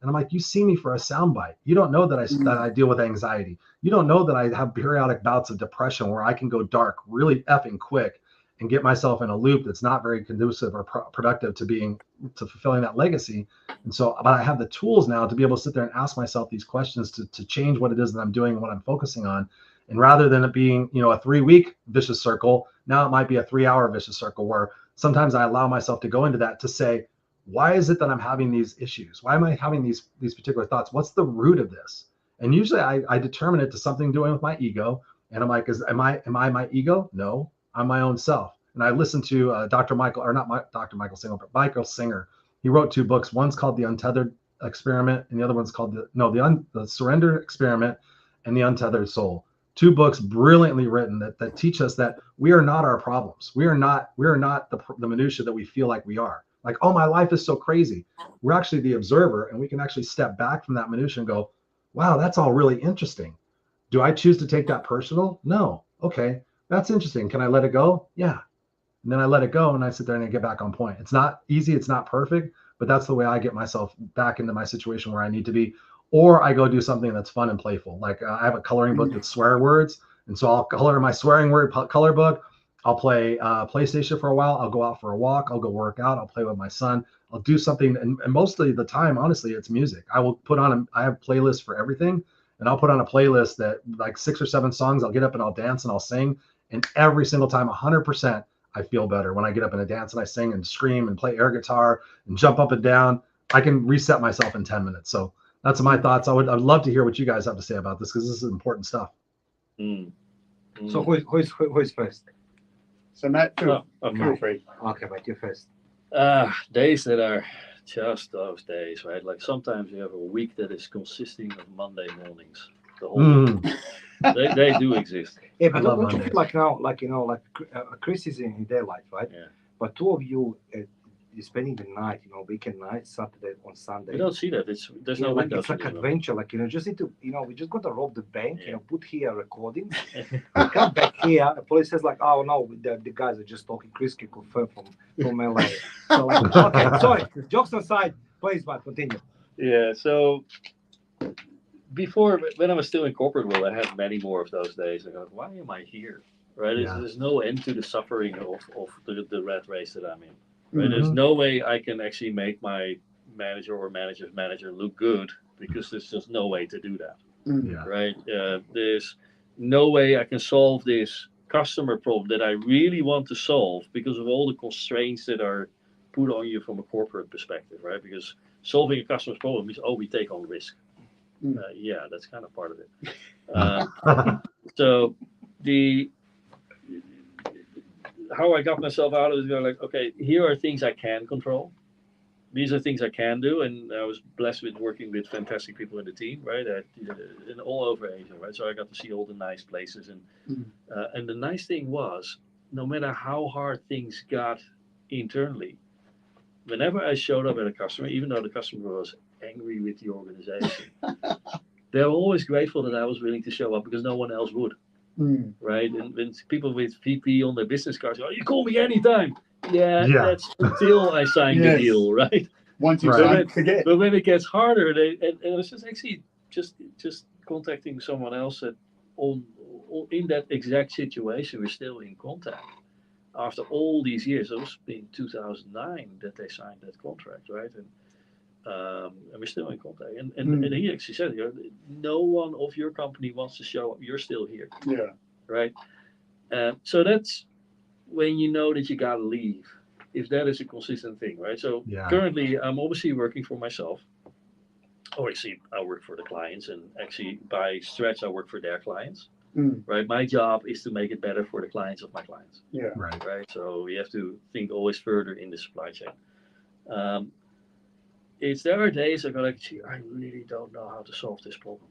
And I'm like, you see me for a soundbite. You don't know that I deal with anxiety. You don't know that I have periodic bouts of depression where I can go dark really effing quick and get myself in a loop that's not very conducive or productive to fulfilling that legacy. And so, but I have the tools now to be able to sit there and ask myself these questions to change what it is that I'm doing and what I'm focusing on. And rather than it being, a 3-week vicious circle, Now it might be a 3-hour vicious circle where sometimes I allow myself to go into that to say, why is it that I'm having these issues? Why am I having these particular thoughts? What's the root of this? And usually I determine it to something doing with my ego. And I'm like, am I my ego? No, I'm my own self. And I listened to Dr. Michael, or not Dr. Michael Singer, but Michael Singer. He wrote 2 books. One's called The Untethered Experiment, and the other one's called the Surrender Experiment and The Untethered Soul. 2 books brilliantly written that teach us that we are not our problems. We are not the minutia that we feel like we are. Like, oh, my life is so crazy. We're actually the observer, and we can actually step back from that minutia and go, wow, that's all really interesting. Do I choose to take that personal? No. Okay, that's interesting. Can I let it go? Yeah. And then I let it go and I sit there and I get back on point. It's not easy. It's not perfect, but that's the way I get myself back into my situation where I need to be. Or I go do something that's fun and playful. Like I have a coloring book that's swear words. And so I'll color my swearing word color book. I'll play PlayStation for a while. I'll go out for a walk. I'll go work out. I'll play with my son. I'll do something. And mostly the time, honestly, it's music. I will put on, I have playlists for everything. And I'll put on a playlist that like 6 or 7 songs. I'll get up and I'll dance and I'll sing. And every single time, 100%, I feel better when I get up and I dance and I sing and scream and play air guitar and jump up and down. I can reset myself in 10 minutes. So that's my thoughts. I'd love to hear what you guys have to say about this because this is important stuff. So who is first? So Matt, feel free. Okay, but you first. Days that are just those days, right? Like sometimes you have a week that is consisting of Monday mornings. The whole they do exist. Yeah, but don't you feel like now, Chris is in their life, right? Yeah. But 2 of you spending the night, weekend night, Saturday on Sunday. We don't see that. There's no windows. It's like adventure. Just need to, we just got to rob the bank. Yeah. Put here recording. Come back here. The police says like, oh no, the guys are just talking. Chris can confirm from LA. So okay, sorry. Jokes aside, please, but continue. Yeah. So before, when I was still in corporate world, I had many more of those days. I go, why am I here? Right? Yeah. There's no end to the suffering of the rat race that I'm in. Right? There's no way I can actually make my manager or manager's manager look good because there's just no way to do that. Yeah. Right? There's no way I can solve this customer problem that I really want to solve because of all the constraints that are put on you from a corporate perspective, right? Because solving a customer's problem means, we take on risk. Yeah, that's kind of part of it. So how I got myself out of it is going like, okay, here are things I can control. These are things I can do, and I was blessed with working with fantastic people in the team, right? And all over Asia, right? So I got to see all the nice places, and the nice thing was, no matter how hard things got internally, whenever I showed up at a customer, even though the customer was angry with the organization, they were always grateful that I was willing to show up because no one else would. Right? And when people with VP on their business cards go, you call me anytime. Yeah. That's until I sign the deal, right? Once you sign, forget. But when it gets harder, and it was just actually just contacting someone else that in that exact situation, we're still in contact. After all these years, it was in 2009 that they signed that contract, right? And we're still in contact. And he actually said, no one of your company wants to show up. You're still here. Yeah. Right. So that's when you know that you got to leave, if that is a consistent thing, right? So currently, I'm obviously working for myself. Obviously, I work for the clients, and actually, by stretch, I work for their clients. Right. My job is to make it better for the clients of my clients. Yeah. Right. So we have to think always further in the supply chain. There are days I go like, gee, I really don't know how to solve this problem.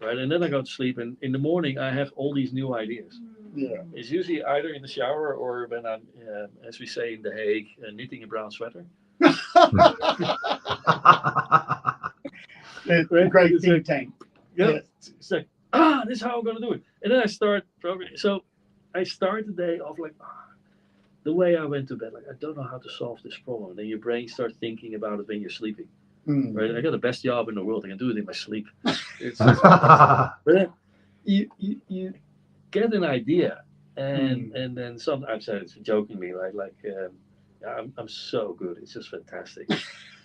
Right. And then I go to sleep, and in the morning I have all these new ideas. Yeah. It's usually either in the shower or when I'm, as we say in The Hague, knitting a brown sweater. Great think tank. Yeah. It's like, this is how I'm going to do it. And then I start programming. So I start the day off like, the way I went to bed, like, I don't know how to solve this problem. And then your brain starts thinking about it when you're sleeping. Right? I got the best job in the world. I can do it in my sleep. But then you get an idea, and then sometimes I say jokingly, I'm so good. It's just fantastic.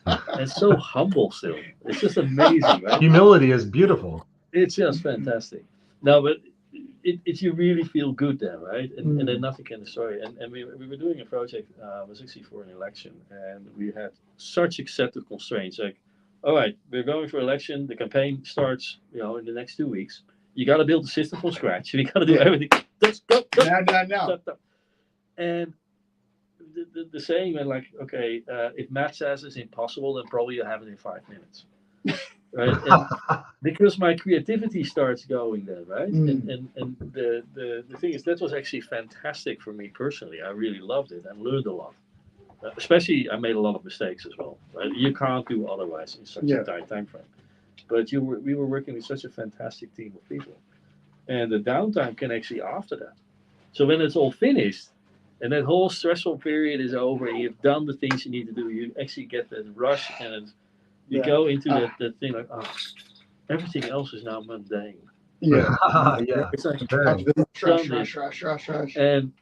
And it's so humble still. It's just amazing, right? Humility is beautiful. It's just fantastic. No, but you really feel good then, right? And then nothing can destroy it. And we were doing a project, was actually for an election, and we had such accepted constraints. Like, all right, we're going for election. The campaign starts, in the next 2 weeks. You got to build the system from scratch. You got to do everything. Let's go. No. And the saying went like, okay, if Matt says it's impossible, then probably you'll have it in 5 minutes. Right, and because my creativity starts going then, right? And the thing is, that was actually fantastic for me personally. I really loved it and learned a lot. Especially, I made a lot of mistakes as well. Right? You can't do otherwise in such a tight time frame. But we were working with such a fantastic team of people, and the downtime can actually after that. So when it's all finished, and that whole stressful period is over, and you've done the things you need to do, you actually get that rush and you go into that thing like, everything else is now mundane. Yeah. It's like Rush. And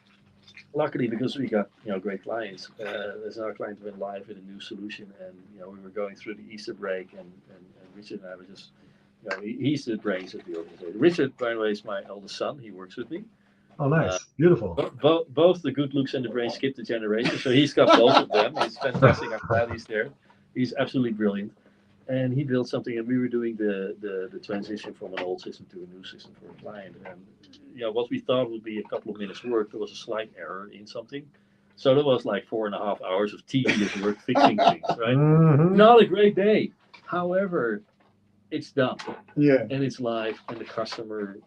luckily, because we got great clients, there's another client went live with a new solution, and we were going through the Easter break, and Richard and I were just, he's the brains of the organization. Richard, by the way, is my eldest son. He works with me. Oh, nice. Beautiful. Both the good looks and the brain skipped the generation, so he's got both of them. He's fantastic. I'm glad he's there. He's absolutely brilliant. And he built something, and we were doing the transition from an old system to a new system for a client. And what we thought would be a couple of minutes work, there was a slight error in something. So there was like 4.5 hours of tedious work fixing things, right? Not a great day. However, it's done. Yeah. And it's live, and the customer,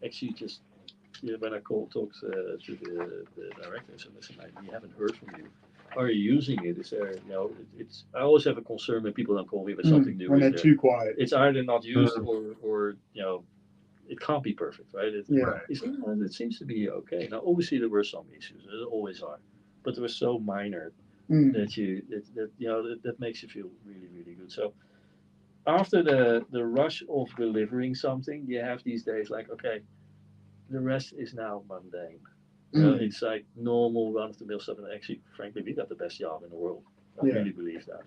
actually just, when I talked to the director, I said, listen, we haven't heard from you. Are you using it? Is there, it's. I always have a concern when people don't call me with something new. When they're too quiet. It's either not used or it can't be perfect, right? It seems to be okay. Now, obviously, there were some issues. There always are, but they were so minor that makes you feel really, really good. So after the rush of delivering something, you have these days like, okay, the rest is now mundane. It's like normal run-of-the-mill stuff, and actually, frankly, we got the best job in the world. I really believe that,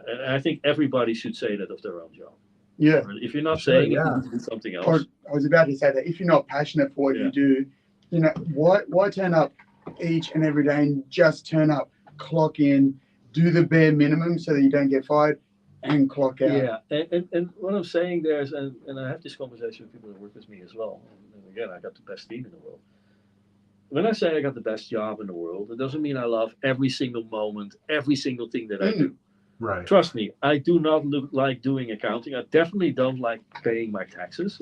and I think everybody should say that of their own job. Yeah. If you're not saying it, you need to do something else. I was about to say that if you're not passionate for what you do, why turn up each and every day and just turn up, clock in, do the bare minimum so that you don't get fired, and clock out. Yeah, and what I'm saying there is, and I have this conversation with people that work with me as well. And again, I got the best team in the world. When I say I got the best job in the world, it doesn't mean I love every single moment, every single thing that I do. Right. Trust me, I do not like doing accounting. I definitely don't like paying my taxes,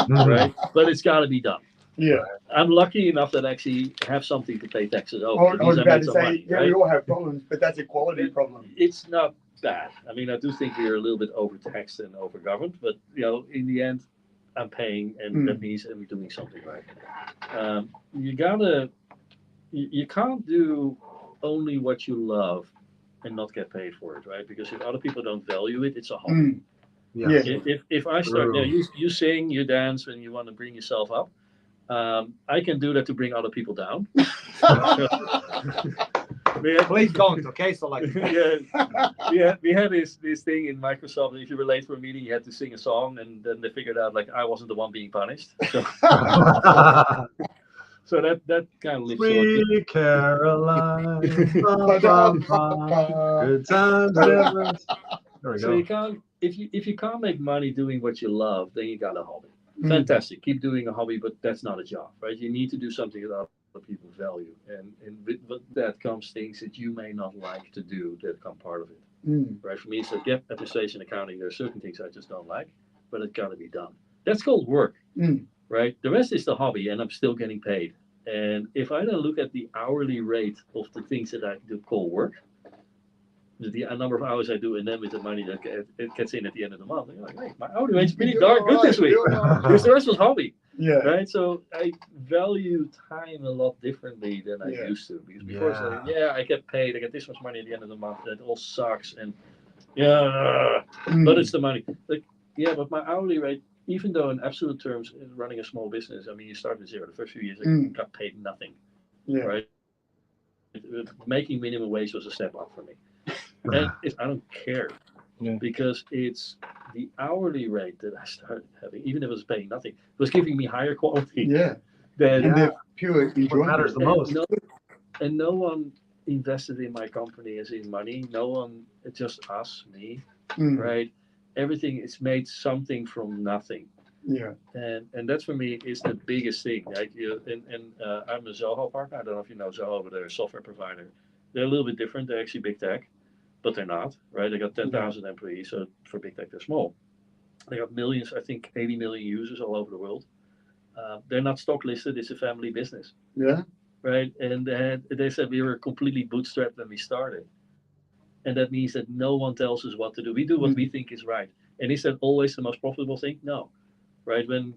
right? But it's got to be done. Yeah. I'm lucky enough that I actually have something to pay taxes over. I was about to say, money, we all have problems, but that's a quality problem. It's not bad. I mean, I do think we're a little bit overtaxed and overgoverned, but in the end, I'm paying, and that means I'm doing something right. You can't do only what you love and not get paid for it, right? Because if other people don't value it, it's a hobby. Yeah. If I start, you sing, you dance when you want to bring yourself up. I can do that to bring other people down. Please don't, okay? So like, we had this thing in Microsoft. If you were late for a meeting, you had to sing a song, and then they figured out like I wasn't the one being punished. So, so that kind of lifts Sweet Caroline, good times ever. There we So go. you can't if you can't make money doing what you love, then you got a hobby. Fantastic, keep doing a hobby, but that's not a job, right? You need to do something that other people value, and with that comes things that you may not like to do that come part of it, right? For me, it's like administration, accounting. There are certain things I just don't like, but it's got to be done. That's called work, right? The rest is the hobby, and I'm still getting paid. And if I then look at the hourly rate of the things that I do call work, the number of hours I do, and then with the money that it gets in at the end of the month, I'm like, hey, my hourly rate's pretty darn good this week. Because the rest was hobby. Yeah. Right. So I value time a lot differently than I used to. Because before I get paid, I get this much money at the end of the month, that all sucks, and but it's the money. Like, but my hourly rate, even though in absolute terms, running a small business, I mean, you start with zero. The first few years, I got paid nothing. Yeah. Right. Making minimum wage was a step up for me. And I don't care, because it's the hourly rate that I started having, even if it was paying nothing, was giving me higher quality. Yeah. Than, And they're pure What enjoyment. matters the most. No one invested in my company as in money. No one, it's just us, me, right? Everything is made something from nothing. Yeah. And that for me is the biggest thing. Like I'm a Zoho partner. I don't know if you know Zoho, but they're a software provider. They're a little bit different. They're actually big tech, but they're not, right? They got 10,000 employees, so for big tech, they're small. They got millions, I think 80 million users all over the world. They're not stock listed. It's a family business. Yeah. Right. And they said we were completely bootstrapped when we started. And that means that no one tells us what to do. We do what we think is right. And is that always the most profitable thing? No. Right. When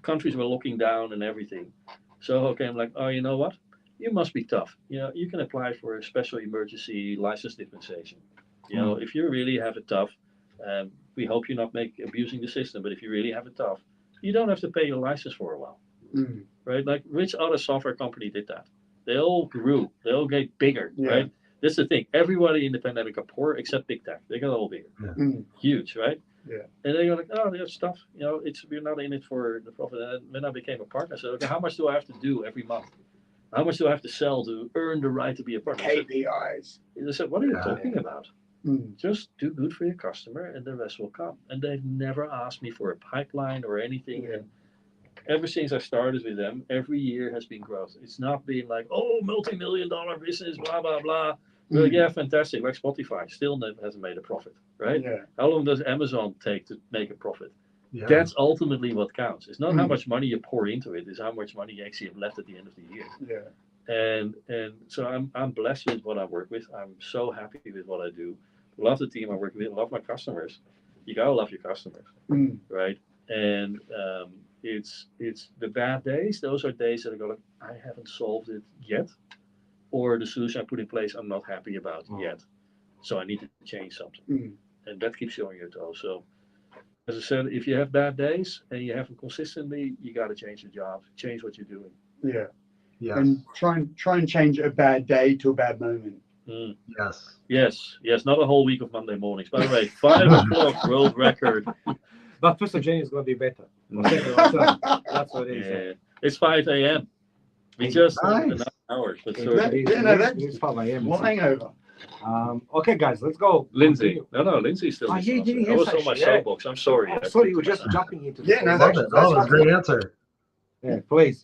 countries were locking down and everything. So, okay, I'm like, oh, you know what? You must be tough. You know, you can apply for a special emergency license dispensation. You know, if you really have it tough, we hope you're not abusing the system. But if you really have it tough, you don't have to pay your license for a while. Right? Like, which other software company did that? They all grew. They all get bigger, right? That's the thing. Everybody in the pandemic got poor except big tech. They got all bigger. Huge, right? Yeah. And then you're like, oh, there's stuff. You know, we're not in it for the profit. And when I became a partner, I said, okay, how much do I have to do every month? How much do I have to sell to earn the right to be a partner? KPIs. They said, what are you talking about? Just do good for your customer and the rest will come. And they've never asked me for a pipeline or anything. And ever since I started with them, every year has been growth. It's not been like, oh, multi-million-dollar business, blah, blah, blah. Well, yeah, fantastic. Like Spotify still hasn't made a profit, right? Yeah. How long does Amazon take to make a profit? Yeah. That's ultimately what counts. It's not how much money you pour into it, it's how much money you actually have left at the end of the year. Yeah. And so I'm blessed with what I work with. I'm so happy with what I do. Love the team I work with. Love my customers. You gotta love your customers, right? And it's the bad days. Those are days that I go like, I haven't solved it yet, or the solution I put in place I'm not happy about yet. So I need to change something, and that keeps you on your toes. So, as I said, if you have bad days and you have them consistently, you got to change the job, change what you're doing. Yeah. Yes. And try and change a bad day to a bad moment. Yes. Not a whole week of Monday mornings. By the way, 5 o'clock world record. But 1st of January is going to be better. That's what it is. Yeah. It's 5 a.m. We just enough hours. But sorry. That's 5 a.m. flying over. Okay, guys, let's go. Lindsay. No, Lindsay's still. I was on my soapbox. I'm sorry. I'm sorry, you were just jumping into. That's a great answer. Yeah, please.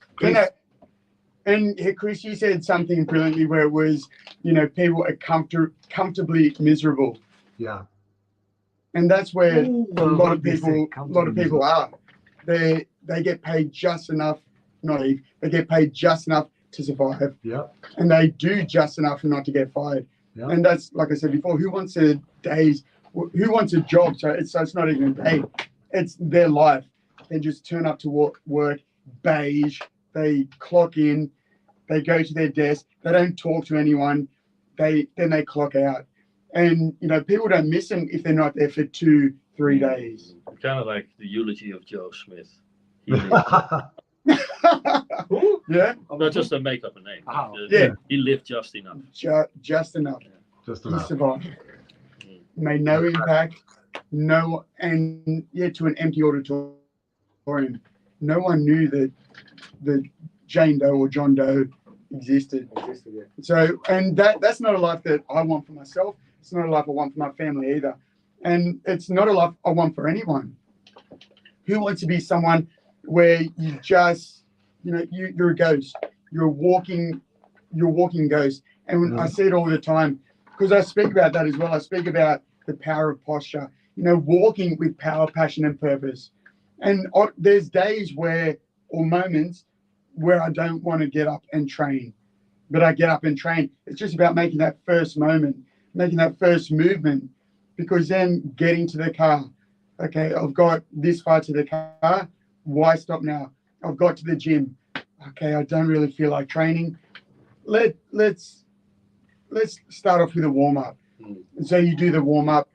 And Chris, you said something brilliantly where it was, people are comfortably miserable. Yeah. And that's where a lot of people are. They get paid just enough, they get paid just enough to survive. Yeah. And they do just enough not to get fired. Yeah. And that's, like I said before, who wants a job? So it's not even a day. It's their life. They just turn up to work, beige, they clock in, they go to their desk, they don't talk to anyone, then they clock out. And, people don't miss them if they're not there for 2-3 days. Kind of like the eulogy of Joe Smith. Yeah? Not just to make up a name. Yeah. He lived just enough. Just enough. Just He enough. survived. Made no impact. To an empty auditorium. No one knew that Jane Doe or John Doe existed. So, and that's not a life that I want for myself. It's not a life I want for my family either. And it's not a life I want for anyone. Who wants to be someone where you just, you're a ghost. You're a walking ghost. And I see it all the time because I speak about that as well. I speak about the power of posture, walking with power, passion, and purpose. And there's days or moments where I don't want to get up and train, but I get up and train. It's just about making that first moment, making that first movement, because then getting to the car. Okay, I've got this far to the car. Why stop now? I've got to the gym. Okay, I don't really feel like training. Let's start off with a warm up. And so you do the warm up,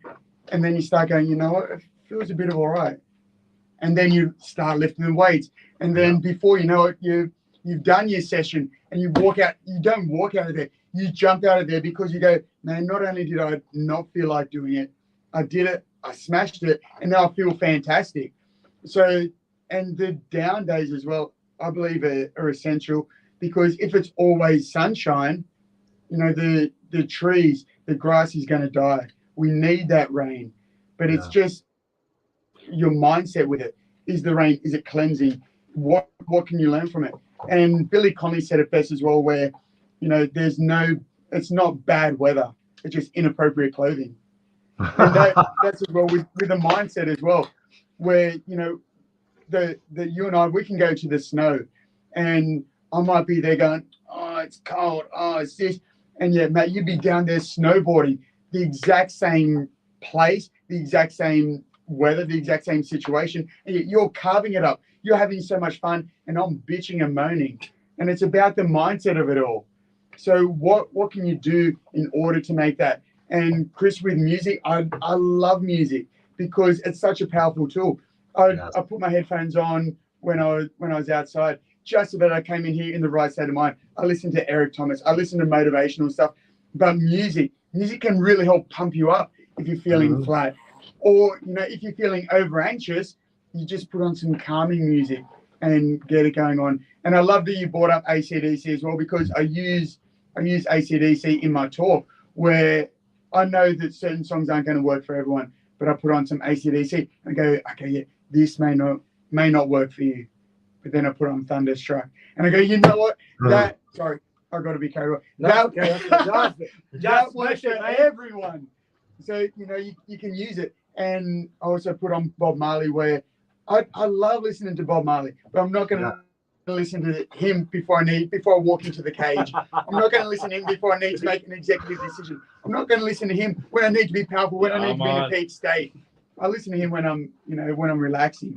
and then you start going. You know what? It feels a bit of all right. And then you start lifting the weights. And then before you know it, you've done your session and you walk out. You don't walk out of there. You jump out of there because you go, man, not only did I not feel like doing it, I did it I smashed it, and now I feel fantastic. So, and the down days as well, I believe are essential, because if it's always sunshine, you know, the trees, the grass is going to die. We need that rain, but it's just your mindset with it. Is the rain, is it cleansing? What can you learn from it? And Billy Connolly said it best as well, where, you know, it's not bad weather, it's just inappropriate clothing. And that's as well with the mindset as well, where, you know, the you and I, we can go to the snow, and I might be there going, oh, it's cold, oh, it's this, and yeah, mate, you'd be down there snowboarding, the exact same place, the exact same weather, the exact same situation, and yet you're carving it up. You're having so much fun, and I'm bitching and moaning. And it's about the mindset of it all. So what can you do in order to make that? And Chris, with music, I love music because it's such a powerful tool. I put my headphones on when I was outside, just so that I came in here in the right state of mind. I listen to Eric Thomas. I listen to motivational stuff. But music can really help pump you up if you're feeling flat. Or, you know, if you're feeling over anxious, you just put on some calming music and get it going on. And I love that you brought up AC/DC as well, because I use AC/DC in my talk, where I know that certain songs aren't going to work for everyone, but I put on some AC/DC and go, okay, yeah, this may not work for you. But then I put on Thunderstruck and I go, you know what? Sorry, I got to be carried away. That works for everyone. So, you know, you can use it. And I also put on Bob Marley, where I love listening to Bob Marley, but I'm not going to listen to him before I walk into the cage. I'm not going to listen to him before I need to make an executive decision. I'm not going to listen to him when I need to be powerful, when I need to be in a peak state. I listen to him when I'm relaxing,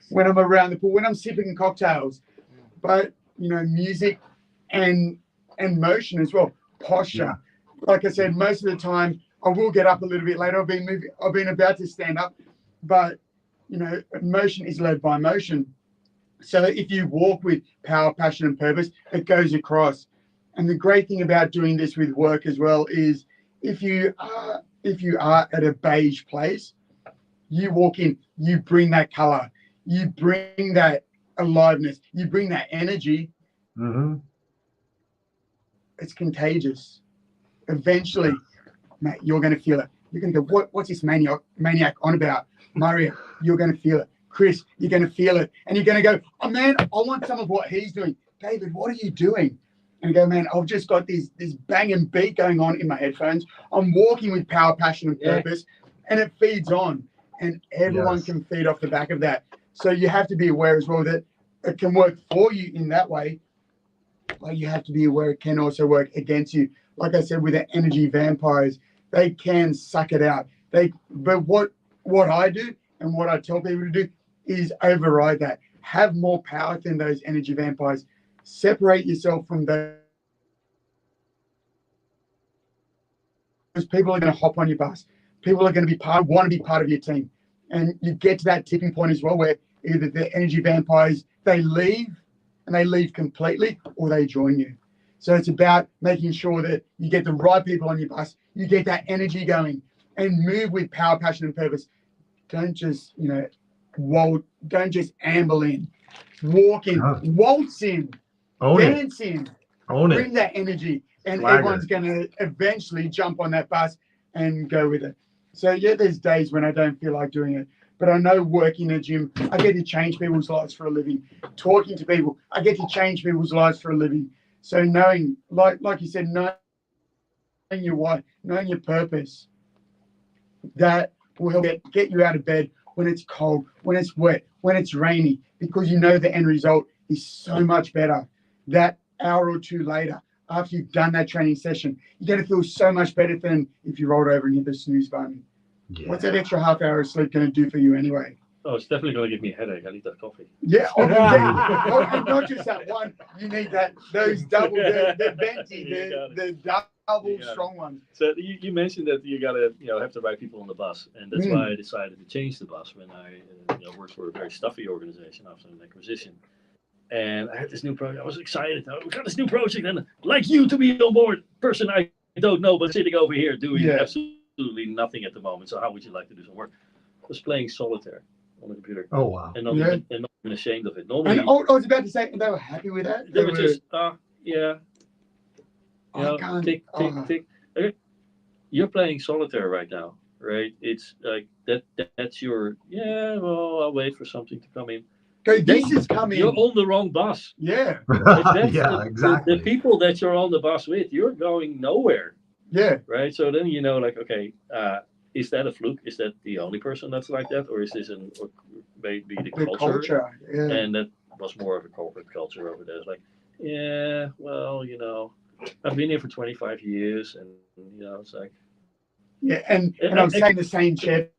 when I'm around the pool, when I'm sipping cocktails. But, you know, music and motion as well, posture. Like I said, most of the time I will get up a little bit later. I've been about to stand up, but, you know, motion is led by motion. So if you walk with power, passion, and purpose, it goes across. And the great thing about doing this with work as well is if you are at a beige place, you walk in, you bring that color, you bring that aliveness, you bring that energy. It's contagious. Eventually, mate, you're going to feel it. You're going to go, what's this maniac on about? Mario, you're going to feel it. Chris, you're going to feel it. And you're going to go, oh, man, I want some of what he's doing. David, what are you doing? And you go, man, I've just got this banging beat going on in my headphones. I'm walking with power, passion, and purpose, and it feeds on. And everyone can feed off the back of that. So you have to be aware as well that it can work for you in that way, but you have to be aware it can also work against you. Like I said, with the energy vampires, they can suck it out. But what I do and what I tell people to do is override that. Have more power than those energy vampires. Separate yourself from those. Because people are going to hop on your bus. People are going to want to be part of your team. And you get to that tipping point as well, where either the energy vampires, they leave, and they leave completely, or they join you. So it's about making sure that you get the right people on your bus, you get that energy going, and move with power, passion, and purpose. Don't just, you know, don't just amble in. Walk in, waltz in, dance in, bring that energy, and everyone's going to eventually jump on that bus and go with it. So yeah, there's days when I don't feel like doing it, but I know working in a gym, I get to change people's lives for a living. Talking to people, I get to change people's lives for a living. So knowing, like you said, knowing your why, knowing your purpose, that will help get you out of bed when it's cold, when it's wet, when it's rainy, because you know the end result is so much better. That hour or two later, after you've done that training session, you're going to feel so much better than if you rolled over and hit the snooze button. Yeah. What's that extra half hour of sleep going to do for you anyway? Oh, it's definitely going to give me a headache. I need that coffee. Yeah, and not just that one. You need those double, the venti, the double strong ones. So you mentioned that you got to have the right people on the bus, and that's why I decided to change the bus when I worked for a very stuffy organization after an acquisition. And I had this new project. I was excited. We got this new project, and I'd like you to be on board. Person I don't know, but sitting over here doing absolutely nothing at the moment. So how would you like to do some work? was playing solitaire on the computer. Oh wow. And not, Yeah. and not even ashamed of it. Normally, And I was about to say, they were happy with that. they were just, yeah. You I know, can't- tick, tick, tick. Okay. You're playing solitaire right now, right? It's like that's your, yeah, well, I'll wait for something to come in. Go, this is coming. You're on the wrong bus. Yeah, If that's Yeah, exactly. the people that you're on the bus with, you're going nowhere, yeah. right? So then you know, like, okay, is that a fluke? Is that the only person that's like that, or is this or maybe the The culture. Yeah. And that was more of a corporate culture over there. It's like, yeah, well, you know, I've been here for 25 years, and you know, it's like, Yeah, and I'm saying the same chair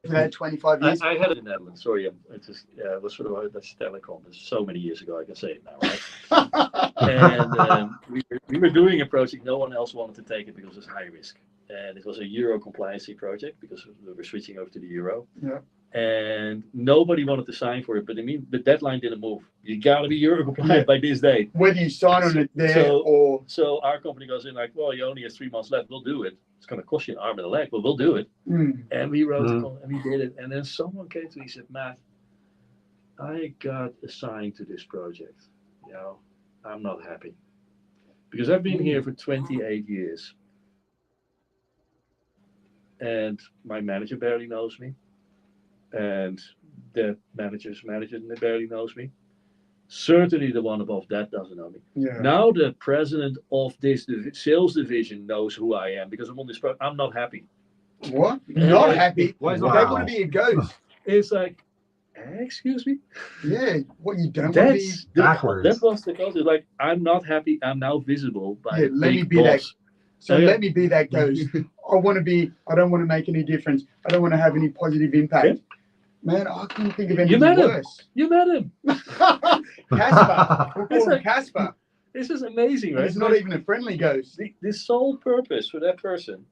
for that 25 years. I had it in the Netherlands. Sorry, it was sort of that's telecom. It's so many years ago, I can say it now, right? And we were doing a project. No one else wanted to take it because it was high risk, and it was a Euro compliancy project because we were switching over to the Euro. Yeah. And nobody wanted to sign for it, but I mean, the deadline didn't move. You got to be Euro compliant by this date. Whether you sign on it there or So our company goes in like, well, you only have 3 months left. We'll do it. It's going to cost you an arm and a leg, but we'll do it. And we wrote it and we did it. And then someone came to me and said, Matt, I got assigned to this project. You know, I'm not happy because I've been here for 28 years, and my manager barely knows me. And the manager's manager barely knows me. Certainly the one above that doesn't know me. yeah. Now the president of this sales division knows who I am because I'm on this project. I'm not happy. What? Not happy. Why is They Wow. want to be a ghost. It's like, excuse me? Yeah. What you don't want to be. Backwards. That was the culture. Like, I'm not happy. I'm now visible by Yeah, let me big be that. boss. So Yeah. let me be that ghost. I don't want to make any difference. I don't want to have any positive impact. Yeah. Man, I couldn't think of You anything met him. worse. You met him. Casper. We'll It's call him like- Casper. This is amazing, And right? it's not even a friendly ghost. The sole purpose for that person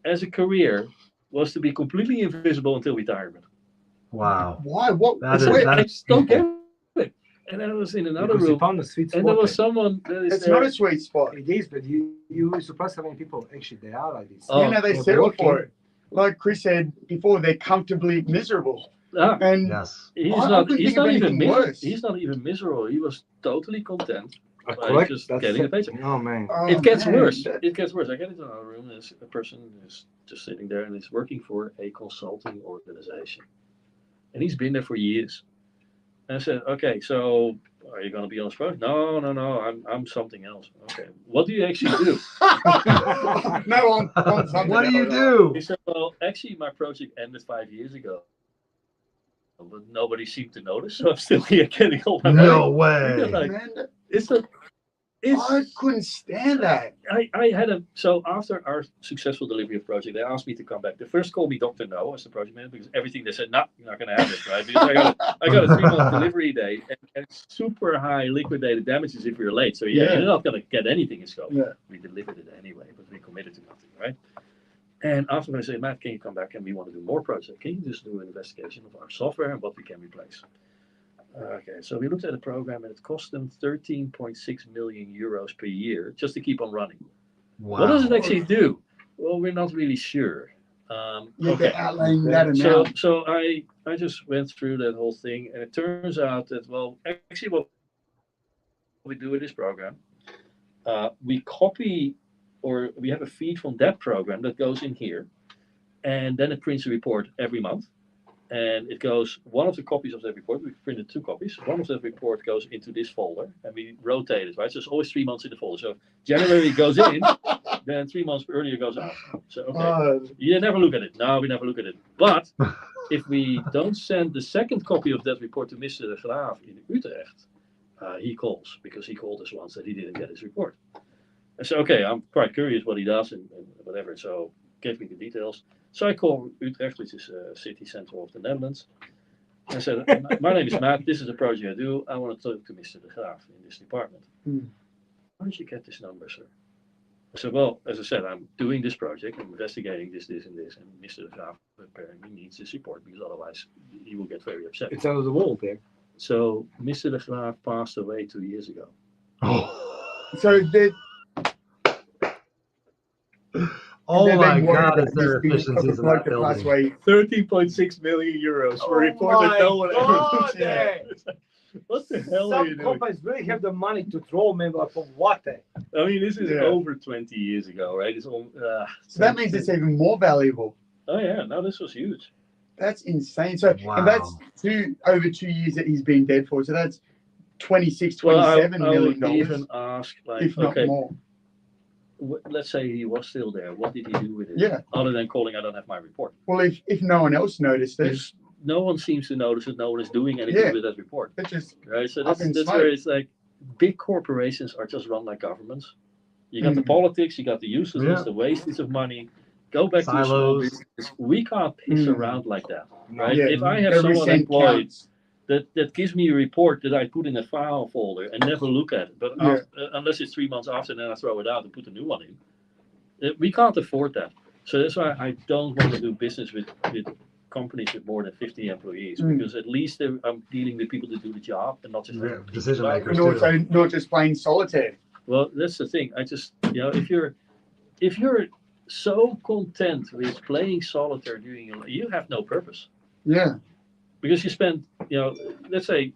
as a career was to be completely invisible until retirement. Wow. Why? What? That is- where- I just don't get it. And then I was in another Because you room, found a sweet spot. and there was there. someone that is It's there. not a sweet spot. It is, but you were surprised how many people actually they are like this. Oh. You know, they They're settle working. for it. Like Chris said before, they're comfortably miserable. Ah, And Yes. he's I not. couldn't He's think of not even. anything worse. He's not even miserable. He was totally content. Correct. just That's getting it. a paycheck. Oh man. oh, It gets man, worse. that- It gets worse. I get into another room. There's a person who's just sitting there and is working for a consulting organization, and he's been there for years. And I said, "Okay, so are you going to be on this project?" No. I'm something else. Okay, what do you actually do? No, on something What do you else. do? He said, "Well, actually, my project ended 5 years ago, but nobody seemed to notice, so I'm still here getting all my money." No way. Like, Man, It's a. I couldn't stand that. I had so after our successful delivery of the project, they asked me to come back. They first called me Dr. No as the project manager because everything they said, no, you're not going to have it, right? Because I got a 3-month delivery date and super high liquidated damages if you're late. So Yeah. you're not going to get anything in scope. Yeah. We delivered it anyway, but we committed to nothing, right? And after I say, Matt, can you come back and we want to do more projects? Can you just do an investigation of our software and what we can replace? Okay, so we looked at the program and it cost them 13.6 million euros per year just to keep on running. Wow. What does it actually do? Well, we're not really sure. They're outlaying that amount. So I just went through that whole thing, and it turns out that, well, actually what we do with this program, we copy or we have a feed from that program that goes in here, and then it prints a report every month. And it goes, one of the copies of that report, we printed 2 copies. One of that report goes into this folder and we rotate it, right? So it's always 3 months in the folder. So January goes in, then 3 months earlier goes out. So, okay, you never look at it. No, we never look at it. But if we don't send the second copy of that report to Mr. de Graaf in Utrecht, he calls because he called us once that he didn't get his report. I said, okay, I'm quite curious what he does and whatever. So gave me the details. So I call Utrecht, which is a city center of the Netherlands. I said, my name is Matt. This is a project I do. I want to talk to Mr. de Graaf in this department. How did you get this number, sir? I said, well, as I said, I'm doing this project. I'm investigating this, and this. And Mr. de Graaf apparently needs this report because otherwise he will get very upset. It's out of the world there. So Mr. de Graaf passed away 2 years ago. Oh. So the Oh They've my been worried God, about is there this being efficiencies in like that the past building? way. 30.6 million euros for a report that no one ever looks eh. at. What the hell are you Some doing? companies really have the money to throw me, but for what? I mean, this is Yeah. over 20 years ago, right? It's all, So that means it's even more valuable. Oh yeah, no, this was huge. That's insane. So, Wow. and that's over 2 years that he's been dead for. So that's 26, Well, 27 I million would dollars, even ask, like, if not okay, more. let's say he was still there. What did he do with it? Yeah. Other than calling, I don't have my report. Well, if no one else noticed it, Because no one seems to notice it. No one is doing anything Yeah. with that report. it just Right. So Up in that's smoke. where it's like big corporations are just run like governments. You got the Mm. politics, you got the uselessness, Yeah. the wastage of money. Go back to a small Silos. business. We can't piss Mm. around like that. Right? Yeah. If I have every someone cent employed counts. that gives me a report that I put in a file folder and never look at it, but Yeah. unless it's 3 months after, then I throw it out and put a new one in. We can't afford that. So that's why I don't want to do business with companies with more than 50 employees, Mm. because at least I'm dealing with people that do the job and not just Yeah, like decision people. makers. And also not just playing solitaire. Well, that's the thing. I just, if you're so content with playing solitaire during your, you have no purpose, Yeah. because you spend, let's say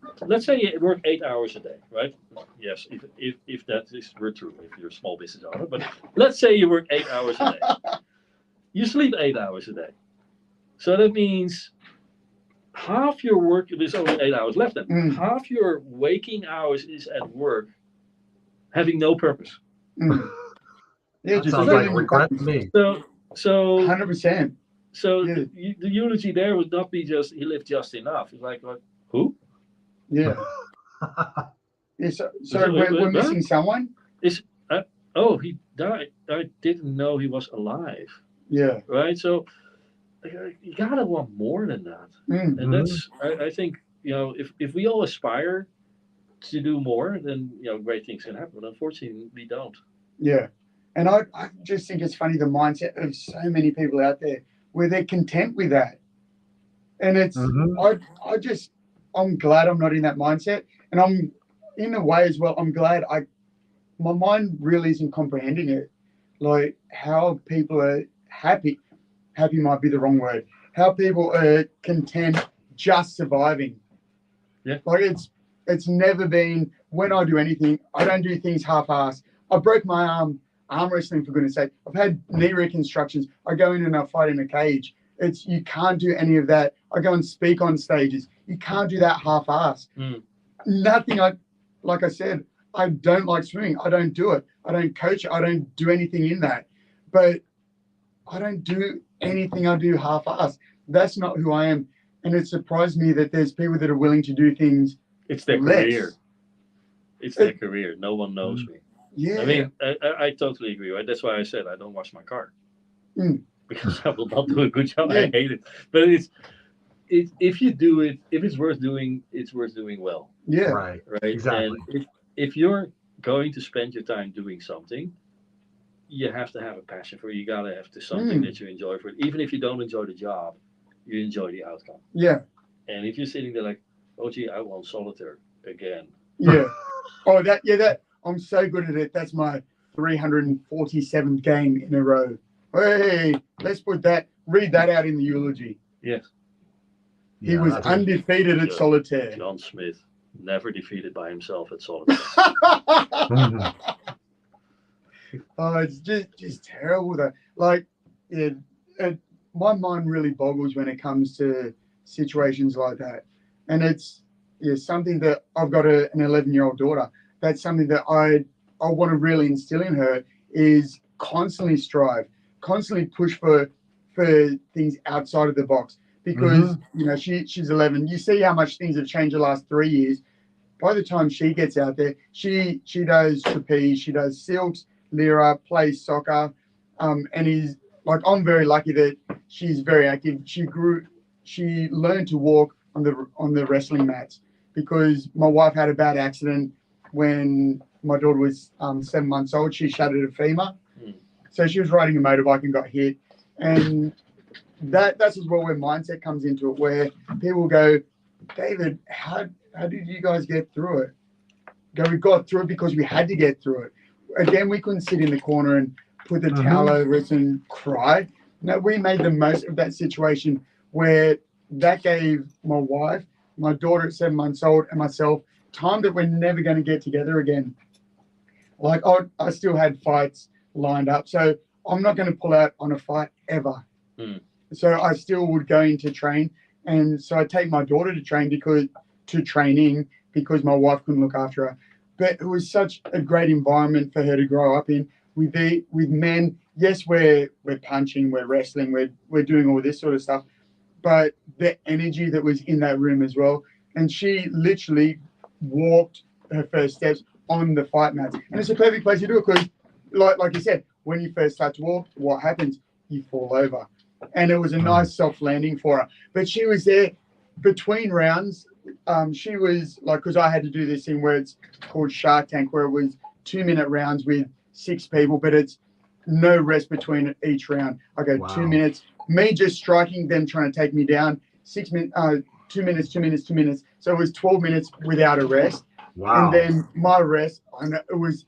you work 8 hours a day, right? Yes, if that were true, if you're a small business owner, but let's say you work 8 hours a day. You sleep 8 hours a day. So that means half your work, there's only 8 hours left then. Mm. Half your waking hours is at work, having no purpose. Mm. Yeah, That just sounds living like in regret to the me. So 100%. So Yeah. the eulogy there would not be just he lived just enough. It's like who? Yeah. Yeah. So So we're what? missing someone. Oh, he died. I didn't know he was alive. Yeah. Right. So you gotta want more than that. Mm. And that's I think if we all aspire to do more, then great things can happen. But unfortunately, we don't. Yeah. And I just think it's funny the mindset of so many people out there where they're content with that. And it's I'm glad I'm not in that mindset. And I'm in a way as well, I'm glad my mind really isn't comprehending it. Like how people are happy. Happy might be the wrong word. How people are content just surviving. Yeah. Like it's never been, when I do anything, I don't do things half-assed. I broke my arm wrestling, for goodness sake. I've had knee reconstructions. I go in and I fight in a cage. You can't do any of that. I go and speak on stages. You can't do that half-assed. Mm. Nothing. Like I said, I don't like swimming. I don't do it. I don't coach it. I don't do anything in that. But I don't do anything I do half-assed. That's not who I am. And it surprised me that there's people that are willing to do things. It's their less. career. It's their career. No one knows me. Yeah. I mean, I totally agree. Right? That's why I said I don't wash my car because I will not do a good job. Yeah. I hate it. But if you do it, if it's worth doing, it's worth doing well. Yeah. Right. Right. Exactly. And if you're going to spend your time doing something, you have to have a passion for it. You gotta have to something that you enjoy for it. Even if you don't enjoy the job, you enjoy the outcome. Yeah. And if you're sitting there like, oh gee, I want solitaire again. Yeah. Oh, that I'm so good at it. That's my 347th game in a row. Hey, let's read that out in the eulogy. Yes. He was undefeated at solitaire. John Smith, never defeated by himself at solitaire. Oh, it's just terrible though. Like, my mind really boggles when it comes to situations like that. And it's something that I've got an 11-year-old daughter. That's something that I want to really instill in her is constantly strive, constantly push for things outside of the box. Because she's 11. You see how much things have changed the last 3 years. By the time she gets out there, she does trapeze, she does silks, lyra, plays soccer, and is like, I'm very lucky that she's very active. She learned to walk on the wrestling mats because my wife had a bad accident when my daughter was 7 months old. She shattered a femur, so she was riding a motorbike and got hit, and that's as well where mindset comes into it, where people go, David, how did you guys get through it? We got through it because we had to get through it. Again, we couldn't sit in the corner and put the towel over us and cry. No, we made the most of that situation where that gave my wife, my daughter at 7 months old, and myself time that we're never going to get together again. Like I still had fights lined up, so I'm not going to pull out on a fight ever. So I still would go into train, and so I take my daughter to training because my wife couldn't look after her. But it was such a great environment for her to grow up in. With men, yes, we're punching, we're wrestling, we're doing all this sort of stuff, but the energy that was in that room as well. And she literally walked her first steps on the fight mats, and it's a perfect place to do it because, like you said, when you first start to walk, what happens? You fall over, and it was a nice soft landing for her. But she was there between rounds. She was like, because I had to do this thing where it's called Shark Tank, where it was 2-minute rounds with 6 people, but it's no rest between each round. I go 2 minutes, me just striking, them trying to take me down. 6 minutes, 2 minutes, 2 minutes, 2 minutes. So it was 12 minutes without a rest. Wow. And then my rest, I know it was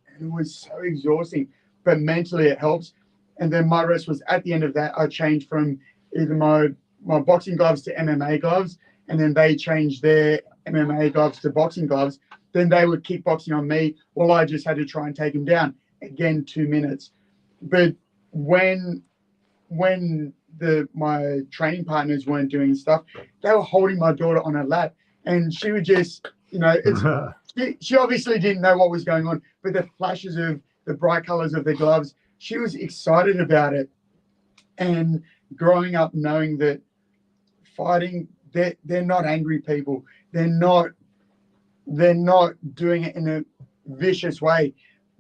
so exhausting, but mentally it helps. And then my rest was at the end of that. I changed from either my boxing gloves to MMA gloves, and then they changed their MMA gloves to boxing gloves. Then they would kickboxing on me while I just had to try and take them down. Again, 2 minutes. But when my training partners weren't doing stuff, they were holding my daughter on her lap, and she would just, she obviously didn't know what was going on, but the flashes of the bright colors of the gloves, she was excited about it. And growing up knowing that fighting, they're not angry people. They're not doing it in a vicious way.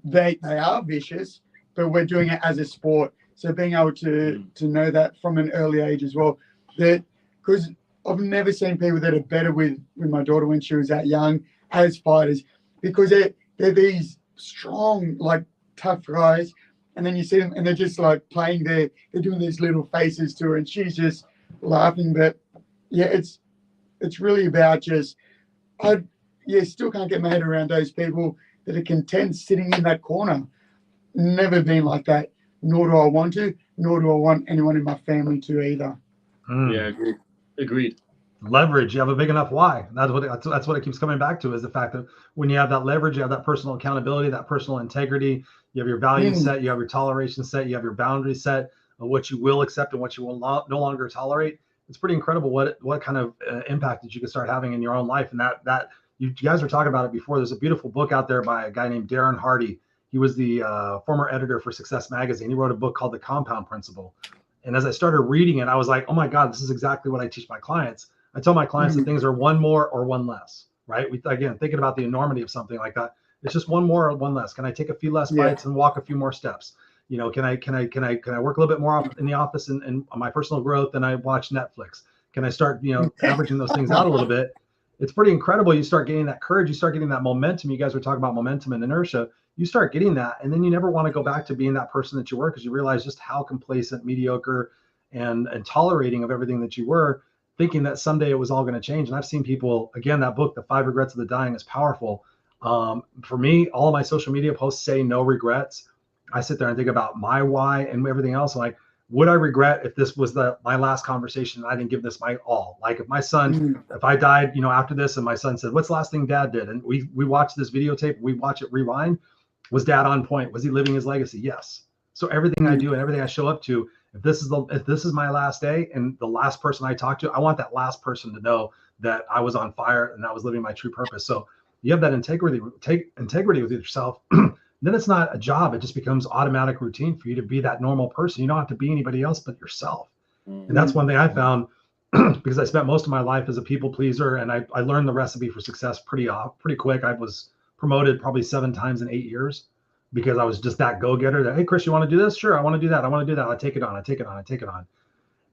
They are vicious, but we're doing it as a sport. So being able to know that from an early age as well, that because I've never seen people that are better with my daughter when she was that young as fighters, because they're these strong, like tough guys, and then you see them and they're just like playing they're doing these little faces to her, and she's just laughing. But yeah, it's really about just still can't get my head around those people that are content sitting in that corner. Never been like that, nor do I want to, nor do I want anyone in my family to either. Yeah, agreed. Leverage. You have a big enough why. That's what it keeps coming back to, is the fact that when you have that leverage, you have that personal accountability, that personal integrity, you have your values set, you have your toleration set, you have your boundaries set of what you will accept and what you will no longer tolerate. It's pretty incredible what kind of impact that you can start having in your own life. And that you guys were talking about it before. There's a beautiful book out there by a guy named Darren Hardy. He was the former editor for Success Magazine. He wrote a book called The Compound Principle. And as I started reading it, I was like, oh my God, this is exactly what I teach my clients. I tell my clients that things are one more or one less, right? Again, thinking about the enormity of something like that, it's just one more or one less. Can I take a few less bites and walk a few more steps? Can I work a little bit more in the office and on my personal growth than I watch Netflix? Can I start, averaging those things out a little bit? It's pretty incredible. You start getting that courage. You start getting that momentum. You guys were talking about momentum and inertia. You start getting that, and then you never want to go back to being that person that you were, because you realize just how complacent, mediocre, and tolerating of everything that you were, thinking that someday it was all going to change. And I've seen people, again, that book, The 5 Regrets of the Dying, is powerful. For me, all of my social media posts say no regrets. I sit there and think about my why and everything else. Like, would I regret if this was my last conversation and I didn't give this my all? Like if my son, if I died, after this, and my son said, what's the last thing Dad did? And we watched this videotape, we watch it rewind. Was Dad on point? Was he living his legacy? Yes. So everything I do and everything I show up to, if this is my last day and the last person I talk to, I want that last person to know that I was on fire and I was living my true purpose. So you have that integrity with yourself. Then it's not a job. It just becomes automatic routine for you to be that normal person. You don't have to be anybody else but yourself. And that's one thing I found, because I spent most of my life as a people pleaser, and I learned the recipe for success pretty quick. I was promoted probably 7 times in 8 years because I was just that go-getter that, hey, Chris, you want to do this? Sure, I want to do that. I want to do that. I take it on.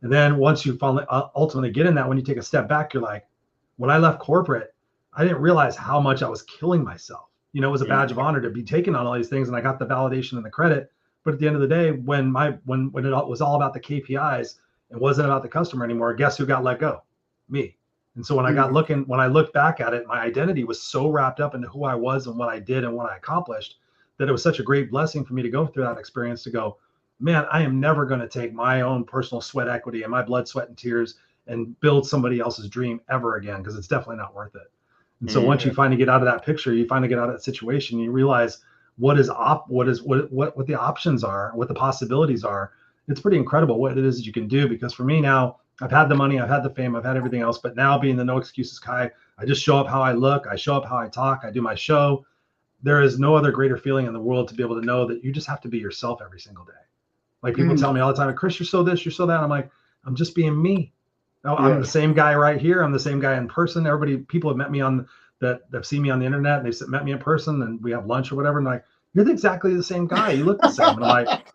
And then once you finally ultimately get in that, when you take a step back, you're like, when I left corporate, I didn't realize how much I was killing myself. It was a badge of honor to be taken on all these things, and I got the validation and the credit. But at the end of the day, when it was all about the KPIs, it wasn't about the customer anymore. Guess who got let go? Me. And so when I looked back at it, my identity was so wrapped up into who I was and what I did and what I accomplished that it was such a great blessing for me to go through that experience, to go, man, I am never going to take my own personal sweat equity and my blood, sweat, and tears and build somebody else's dream ever again, because it's definitely not worth it. And so once you finally get out of that picture, you finally get out of that situation, you realize what the options are, what the possibilities are. It's pretty incredible what it is that you can do. Because for me now, I've had the money, I've had the fame, I've had everything else, but now being the no excuses guy, I just show up how I look, I show up how I talk, I do my show. There is no other greater feeling in the world to be able to know that you just have to be yourself every single day. Like people tell me all the time, Chris, you're so this, you're so that. I'm like, I'm just being me. No, I'm the same guy right here. I'm the same guy in person. People have met me that have seen me on the internet, and they've met me in person, and we have lunch or whatever. And like, you're exactly the same guy. You look the same. And I'm like,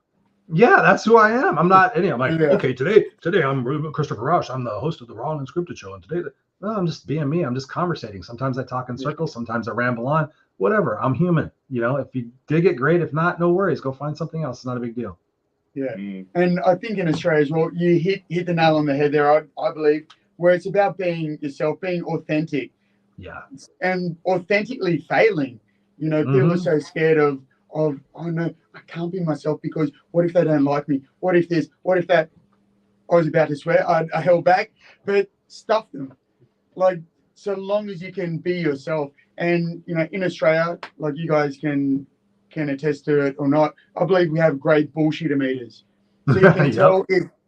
yeah, that's who I am. I'm not any. I'm like, okay, today I'm Christopher Rausch. I'm the host of the Raw and Unscripted show. And today, well, I'm just being me. I'm just conversating. Sometimes I talk in circles. Sometimes I ramble on. Whatever. I'm human. If you dig it, great. If not, no worries. Go find something else. It's not a big deal. Yeah. And I think in Australia as well, you hit the nail on the head there, I believe, where it's about being yourself, being authentic. Yeah. And authentically failing. People are so scared of, oh no, I can't be myself because what if they don't like me? What if this? What if that? I was about to swear. I held back, but stuff them. Like, so long as you can be yourself. And, in Australia, like you guys can attest to it or not, I believe we have great bullshitter meters. So you can tell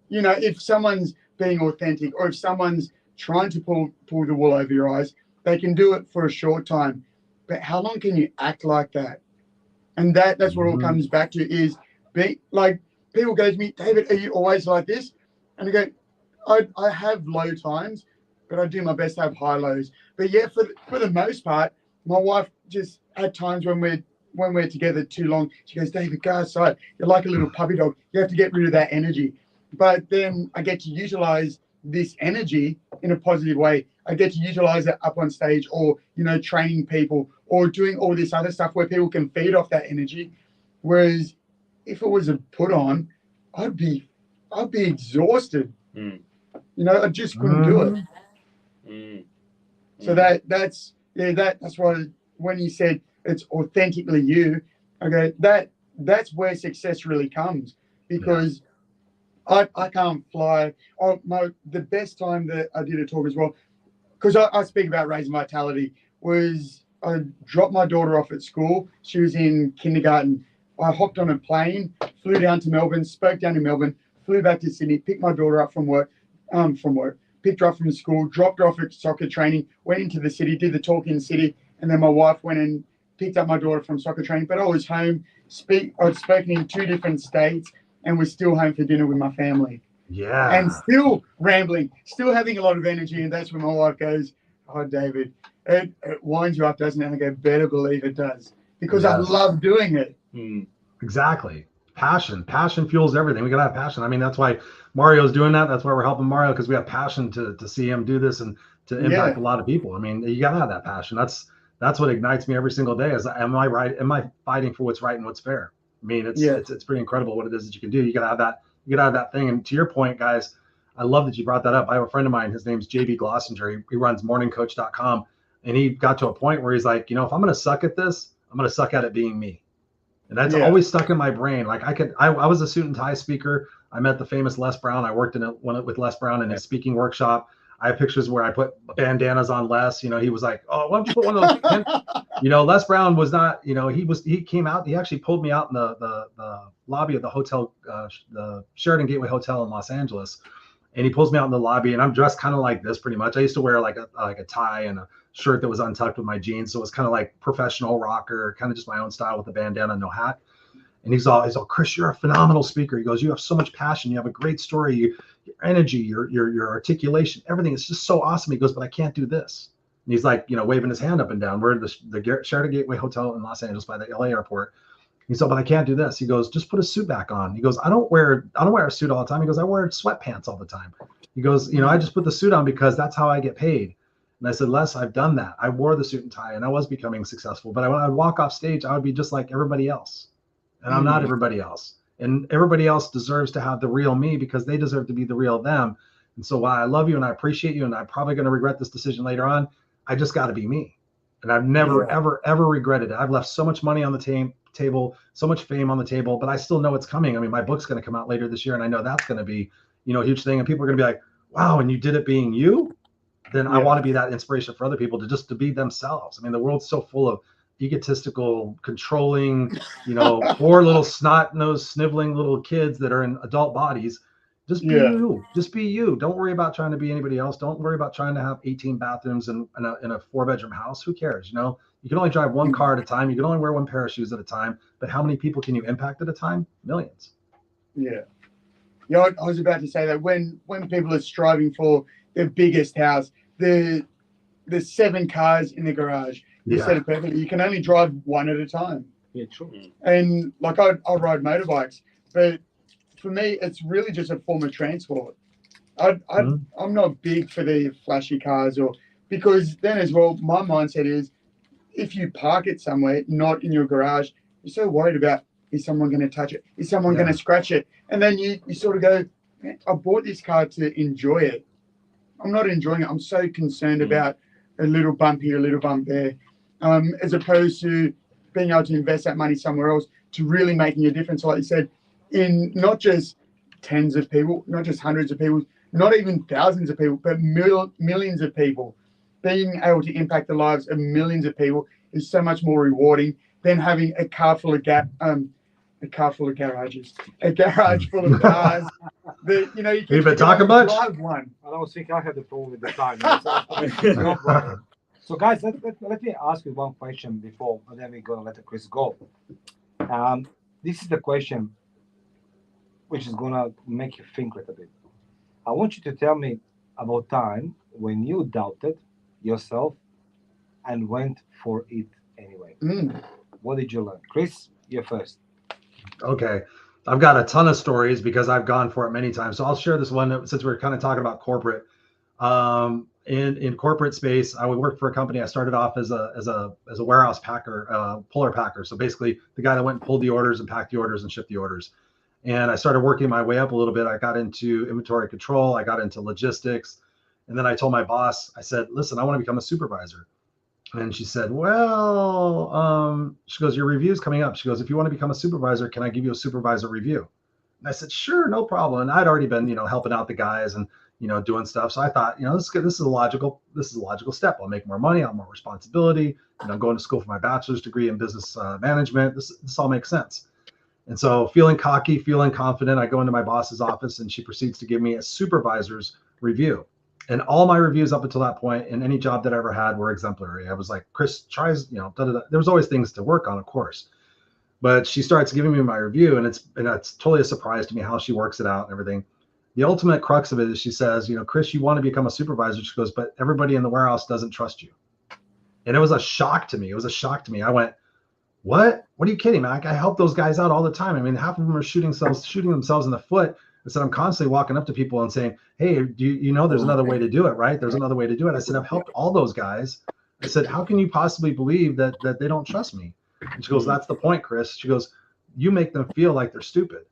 if someone's being authentic or if someone's trying to pull the wool over your eyes, they can do it for a short time. But how long can you act like that? And that's what it all comes back to is like people go to me, David, are you always like this? And I go, I have low times, but I do my best to have high lows. But yeah, for the most part, my wife just at times when we're together too long, she goes, David, go outside. You're like a little puppy dog. You have to get rid of that energy. But then I get to utilize this energy in a positive way. I get to utilize it up on stage or, training people or doing all this other stuff where people can feed off that energy. Whereas if it was a put on, I'd be exhausted. I just couldn't do it. So that's why when you said it's authentically you, okay, that's where success really comes, because I can't fly. The best time that I did a talk as well, because I speak about raising vitality, was I dropped my daughter off at school. She was in kindergarten. I hopped on a plane, flew down to Melbourne, spoke down in Melbourne, flew back to Sydney, picked my daughter up from work, picked her up from school, dropped her off at soccer training, went into the city, did the talk in the city, and then my wife went and picked up my daughter from soccer training. But I was home, I'd spoken in 2 different states, and was still home for dinner with my family. Yeah. And still rambling, still having a lot of energy. And that's when my wife goes, oh, David, it winds you up, doesn't it? And I go, better believe it does. Because I love doing it. Exactly. Passion fuels everything. We got to have passion. I mean, that's why Mario's doing that. That's why we're helping Mario, because we have passion to see him do this and to impact a lot of people. I mean, you got to have that passion. That's what ignites me every single day is, am I right? Am I fighting for what's right and what's fair? I mean, it's pretty incredible what it is that you can do. You got to have that. You got to have that thing. And to your point, guys, I love that you brought that up. I have a friend of mine. His name's JB Glossinger. He runs morningcoach.com. And he got to a point where he's like, if I'm going to suck at this, I'm going to suck at it being me. And that's always stuck in my brain. Like I was a suit and tie speaker. I met the famous Les Brown. I worked with Les Brown in his speaking workshop. I have pictures where I put bandanas on Les. He was like, oh, why don't you put one of those? Les Brown was not, he came out, he actually pulled me out in the lobby of the hotel, the Sheraton Gateway Hotel in Los Angeles. And he pulls me out in the lobby, and I'm dressed kind of like this pretty much. I used to wear like a tie and a shirt that was untucked with my jeans. So it was kind of like professional rocker, kind of just my own style with a bandana, no hat. And he's all, Chris, you're a phenomenal speaker. He goes, you have so much passion. You have a great story, your energy, your articulation, everything. It's just so awesome. He goes, but I can't do this. And he's like, waving his hand up and down. We're at the Sheraton Gateway Hotel in Los Angeles by the LA airport. He said, but I can't do this. He goes, just put a suit back on. He goes, I don't wear a suit all the time. He goes, I wear sweatpants all the time. He goes, I just put the suit on because that's how I get paid. And I said, Les, I've done that. I wore the suit and tie and I was becoming successful. But when I would walk off stage, I would be just like everybody else. And I'm not everybody else. And everybody else deserves to have the real me because they deserve to be the real them. And so while I love you and I appreciate you and I'm probably going to regret this decision later on, I just got to be me. And I've never, ever, ever regretted it. I've left so much money on the table, so much fame on the table, but I still know it's coming. I mean, my book's going to come out later this year, and I know that's going to be, a huge thing. And people are going to be like, wow, and you did it being you? Then I want to be that inspiration for other people to be themselves. I mean, the world's so full of egotistical, controlling, poor little snot-nosed, sniveling little kids that are in adult bodies. Just be you. Just be you. Don't worry about trying to be anybody else. Don't worry about trying to have 18 bathrooms in a 4-bedroom house. Who cares? You can only drive one car at a time. You can only wear one pair of shoes at a time. But how many people can you impact at a time? Millions. Yeah. I was about to say that when people are striving for the biggest house, the 7 cars in the garage, you said it perfectly. You can only drive one at a time. Yeah, true. And like I ride motorbikes, but for me, it's really just a form of transport. I'm not big for the flashy cars, because then as well, my mindset is if you park it somewhere, not in your garage, you're so worried about, is someone going to touch it? Is someone going to scratch it? And then you sort of go, I bought this car to enjoy it. I'm not enjoying it. I'm so concerned about a little bump here, a little bump there, as opposed to being able to invest that money somewhere else to really making a difference, like you said, in not just tens of people, not just hundreds of people, not even thousands of people, but millions of people. Being able to impact the lives of millions of people is so much more rewarding than having a car full of garages, a garage full of cars. That you can talking much. Drive one. I don't think I have the problem with the time. So guys, let me ask you one question before, and then we're gonna let Chris go. This is the question which is gonna make you think a little bit. I want you to tell me about time when you doubted yourself and went for it anyway. What did you learn? Chris, you're first. Okay. I've got a ton of stories because I've gone for it many times. So I'll share this one since we're kind of talking about corporate. In corporate space, I would work for a company. I started off as a warehouse packer, puller packer. So basically the guy that went and pulled the orders and packed the orders and shipped the orders. And I started working my way up a little bit. I got into inventory control. I got into logistics. And then I told my boss, I said, listen, I want to become a supervisor. And she said, well, she goes, your review's coming up. She goes, if you want to become a supervisor, can I give you a supervisor review? And I said, sure, no problem. And I'd already been, helping out the guys and, doing stuff. So I thought, this is a logical step. I'll make more money. I'll have more responsibility. I'm going to school for my bachelor's degree in business management. This all makes sense. And so feeling cocky, feeling confident, I go into my boss's office and she proceeds to give me a supervisor's review. And all my reviews up until that point in any job that I ever had were exemplary. I was like, Chris tries, there was always things to work on, of course. But she starts giving me my review, and it's totally a surprise to me how she works it out and everything. The ultimate crux of it is she says, Chris, you want to become a supervisor. She goes, but everybody in the warehouse doesn't trust you. And it was a shock to me. I went, what? What are you kidding, Mac? I help those guys out all the time. I mean, half of them are shooting themselves in the foot. I said, I'm constantly walking up to people and saying, hey, there's another way to do it, right? There's another way to do it. I said, I've helped all those guys. I said, how can you possibly believe that they don't trust me? And she goes, that's the point, Chris. She goes, you make them feel like they're stupid.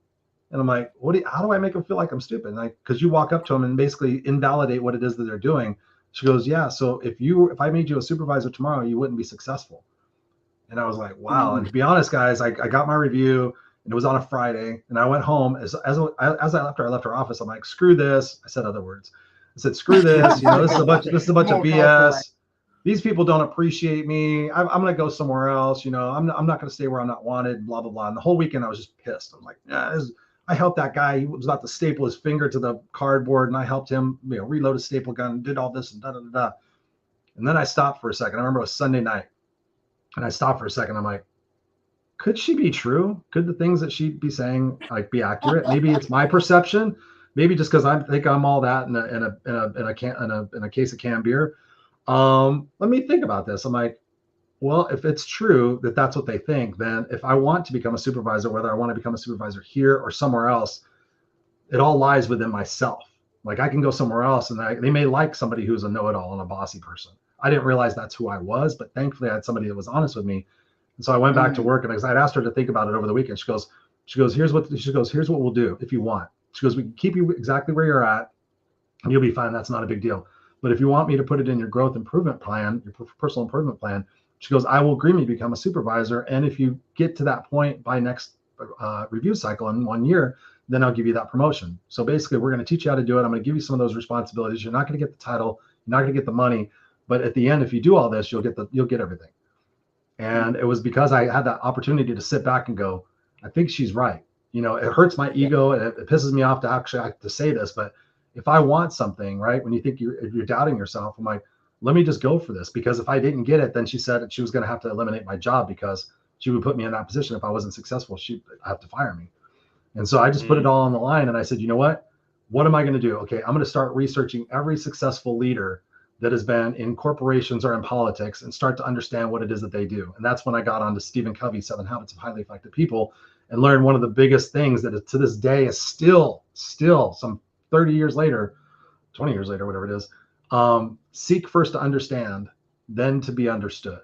And I'm like, how do I make them feel like I'm stupid? Because you walk up to them and basically invalidate what it is that they're doing. She goes, yeah. So if I made you a supervisor tomorrow, you wouldn't be successful. And I was like, wow. And to be honest, guys, I got my review. And it was on a Friday, and I went home. As I left her office. I'm like, screw this. I said other words. I said, screw this. This is a bunch of BS. These people don't appreciate me. I'm gonna go somewhere else. I'm not gonna stay where I'm not wanted. Blah blah blah. And the whole weekend I was just pissed. I'm like, I helped that guy. He was about to staple his finger to the cardboard, and I helped him, reload a staple gun, did all this and da da da da. And then I stopped for a second. I remember it was Sunday night, and I stopped for a second. I'm like, could she be true? Could the things that she'd be saying be accurate? Maybe it's my perception. Maybe just because I think I'm all that in a case of canned beer. Let me think about this. I'm like, well, if it's true that that's what they think, then if I want to become a supervisor, whether I want to become a supervisor here or somewhere else, it all lies within myself. Like I can go somewhere else, and they may like somebody who's a know-it-all and a bossy person. I didn't realize that's who I was, but thankfully I had somebody that was honest with me. And so I went back to work, and I'd asked her to think about it over the weekend. She goes, here's what we'll do if you want. She goes, we can keep you exactly where you're at, and you'll be fine. That's not a big deal. But if you want me to put it in your growth improvement plan, your personal improvement plan, She goes, I will agree to become a supervisor. And if you get to that point by next review cycle in 1 year, then I'll give you that promotion. So basically, we're going to teach you how to do it. I'm going to give you some of those responsibilities. You're not going to get the title. You're not going to get the money. But at the end, if you do all this, you'll get everything. And it was because I had that opportunity to sit back and go, I think she's right. You know, it hurts my ego and it pisses me off to actually have to say this. But if I want something, right, when you think you're doubting yourself, I'm like, let me just go for this. Because if I didn't get it, then she said that she was going to have to eliminate my job because she would put me in that position. If I wasn't successful, she'd have to fire me. And so I just put it all on the line. And I said, you know what am I going to do? Okay, I'm going to start researching every successful leader that has been in corporations or in politics and start to understand what it is that they do. And that's when I got onto Stephen Covey's 7 Habits of Highly Effective People and learned one of the biggest things that is, to this day is still some 30 years later, 20 years later, whatever it is, seek first to understand, then to be understood.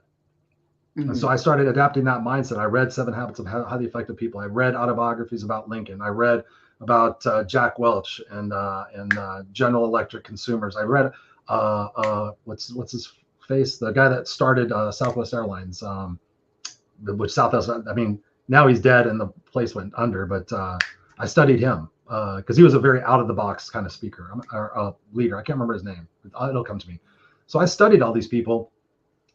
And so I started adapting that mindset. I read 7 Habits of Highly Effective People. I read autobiographies about Lincoln. I read about Jack Welch and General Electric consumers. I read what's his face? The guy that started Southwest Airlines, which Southwest. I mean, now he's dead and the place went under. But I studied him because he was a very out of the box kind of speaker or leader. I can't remember his name. It'll come to me. So I studied all these people.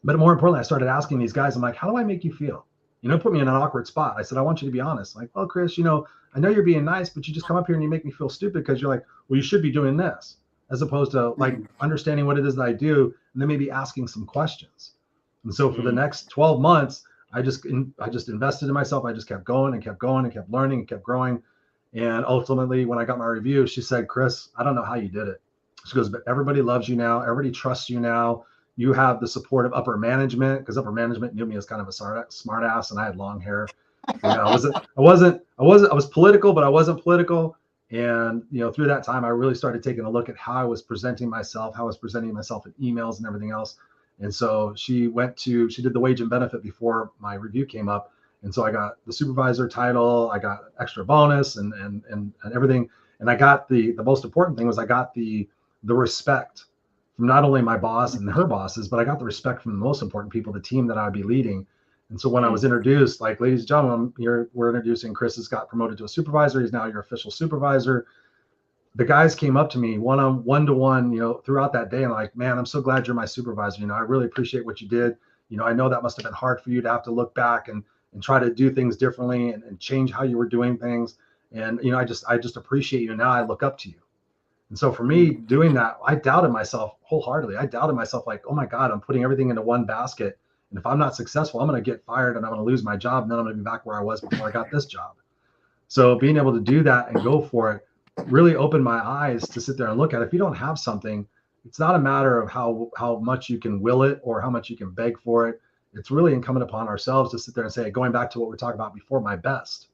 But more importantly, I started asking these guys, I'm like, how do I make you feel? You know, put me in an awkward spot. I said, I want you to be honest. Like, well, Chris, you know, I know you're being nice, but you just come up here and you make me feel stupid because you're like, well, you should be doing this, as opposed to like understanding what it is that I do and then maybe asking some questions. And so for the next 12 months, I just invested in myself. I just kept going and kept going and kept learning and kept growing. And ultimately, when I got my review, she said, Chris, I don't know how you did it. She goes, but everybody loves you now. Everybody trusts you now. You have the support of upper management, because upper management knew me as kind of a smart ass, and I had long hair. You know, I was political, but I wasn't political. And, you know, through that time, I really started taking a look at how I was presenting myself, how I was presenting myself in emails and everything else. And so she did the wage and benefit before my review came up. And so I got the supervisor title, I got extra bonus and everything. And I got the most important thing was I got the respect from not only my boss and her bosses, but I got the respect from the most important people, the team that I would be leading. And so when I was introduced, like, ladies and gentlemen, we're introducing Chris has got promoted to a supervisor. He's now your official supervisor. The guys came up to me one-to-one, you know, throughout that day and like, man, I'm so glad you're my supervisor. You know, I really appreciate what you did. You know, I know that must have been hard for you to have to look back and try to do things differently and change how you were doing things. And, you know, I just appreciate you. Now I look up to you. And so for me doing that, I doubted myself wholeheartedly. I doubted myself like, oh my God, I'm putting everything into one basket. And if I'm not successful, I'm going to get fired and I'm going to lose my job. And then I'm going to be back where I was before I got this job. So being able to do that and go for it really opened my eyes to sit there and look at it. If you don't have something, it's not a matter of how much you can will it or how much you can beg for it. It's really incumbent upon ourselves to sit there and say, going back to what we talked about before, my best.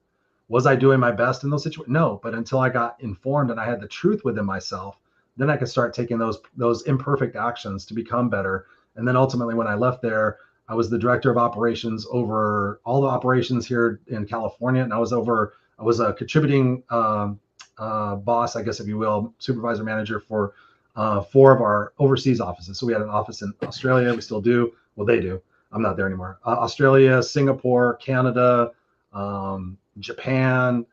Was I doing my best in those situations? No, but until I got informed and I had the truth within myself, then I could start taking those imperfect actions to become better. And then ultimately, when I left there, I was the director of operations over all the operations here in California. And I was a contributing boss, I guess, if you will, supervisor manager for 4 of our overseas offices. So we had an office in Australia. We still do. Well, they do. I'm not there anymore. Australia, Singapore, Canada, Japan.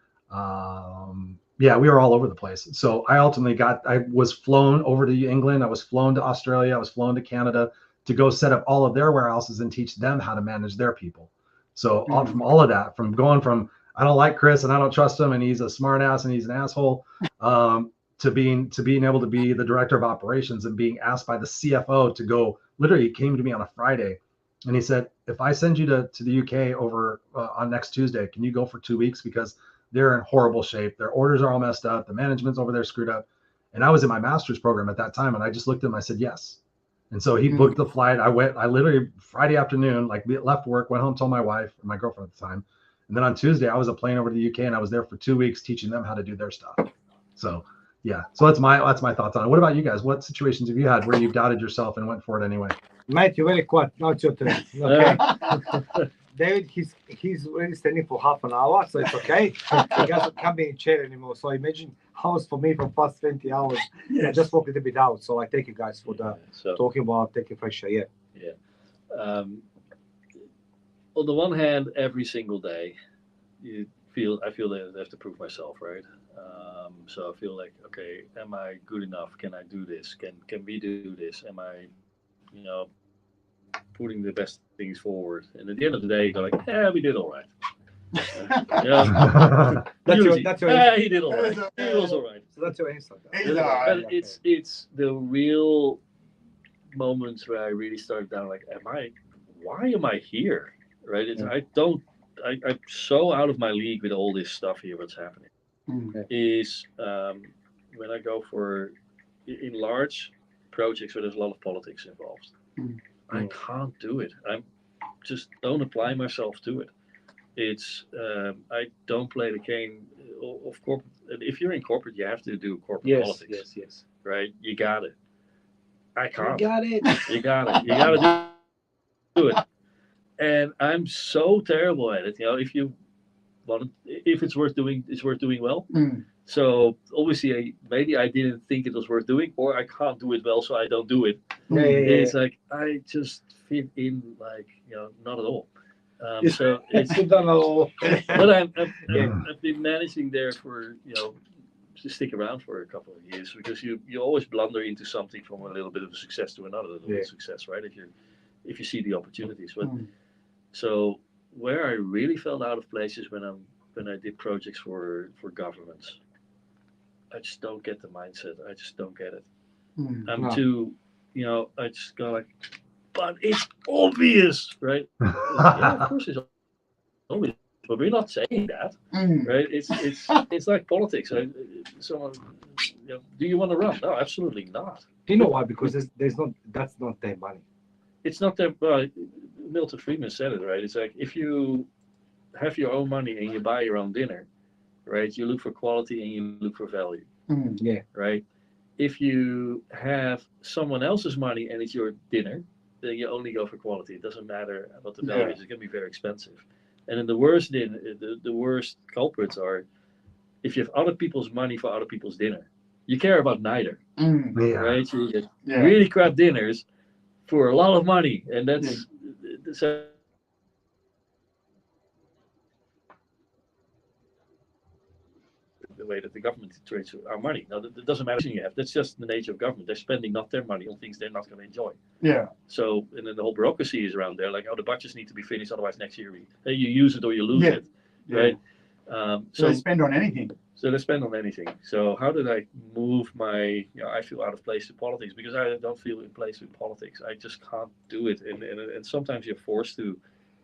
We were all over the place. So I ultimately I was flown over to England. I was flown to Australia. I was flown to Canada to go set up all of their warehouses and teach them how to manage their people. So from all of that, from going from, I don't like Chris and I don't trust him and he's a smart ass and he's an asshole, to being able to be the director of operations and being asked by the CFO to go, literally he came to me on a Friday and he said, if I send you to the UK over on next Tuesday, can you go for 2 weeks? Because they're in horrible shape. Their orders are all messed up. The management's over there screwed up. And I was in my master's program at that time. And I just looked at him. I said, yes. And so he booked the flight. I literally Friday afternoon, like left work, went home, told my wife, or my girlfriend at the time. And then on Tuesday, I was a plane over to the UK and I was there for 2 weeks teaching them how to do their stuff. So yeah, so that's my thoughts on it. What about you guys? What situations have you had where you doubted yourself and went for it anyway? Mate, you're very quiet. Now it's your turn. Okay. David, he's already standing for half an hour, so it's okay. He can't be in a chair anymore. So imagine how it's for me for past 20 hours. I just walked a bit out. So I thank you guys for the talking about taking fresh air. Yeah. on the one hand, every single day, I feel that I have to prove myself, right? So I feel like, okay, am I good enough? Can I do this? Can we do this? Am I, putting the best things forward? And at the end of the day, you go like, yeah, we did all right. That's your he did all right. He was all right. So that's your answer. But it's the real moments where I really started down like, why am I here? Right? I'm so out of my league with all this stuff here. What's happening is when I go in large projects where there's a lot of politics involved. I can't do it. I just don't apply myself to it. It's I don't play the game of corporate. If you're in corporate, you have to do corporate politics. Yes. Right? You got it. I can't. You got it. You got it. You got to do it. And I'm so terrible at it. If it's worth doing, it's worth doing well. So obviously, maybe I didn't think it was worth doing, or I can't do it well, so I don't do it. It's like I just fit in, like not at all. So it's but I've been managing there for to stick around for a couple of years, because you always blunder into something from a little bit of a success to another little bit of success, right? If you see the opportunities. But so where I really felt out of place is when I did projects for governments. I just don't get the mindset. I just don't get it. I'm too, I just go like, but it's obvious, right? Yeah, of course it's obvious, but we're not saying that, right? It's like politics. Right? Someone, do you want to run? No, absolutely not. You know why? Because that's not their money. It's not their. Milton Friedman said it, right? It's like if you have your own money and you buy your own dinner, right? You look for quality and you look for value. Right? If you have someone else's money and it's your dinner, then you only go for quality. It doesn't matter what the value is. It's going to be very expensive. And then the worst culprits are if you have other people's money for other people's dinner. You care about neither, right? You get really crap dinners for a lot of money, and that's the way that the government treats our money. Now, that doesn't matter what you have. That's just the nature of government. They're spending not their money on things they're not going to enjoy. So, and then the whole bureaucracy is around there, like, the budgets need to be finished, otherwise next year you use it or you lose it, right? So they spend on anything. So they spend on anything. So how did I move my, I feel out of place to politics, because I don't feel in place with politics. I just can't do it. And sometimes you're forced to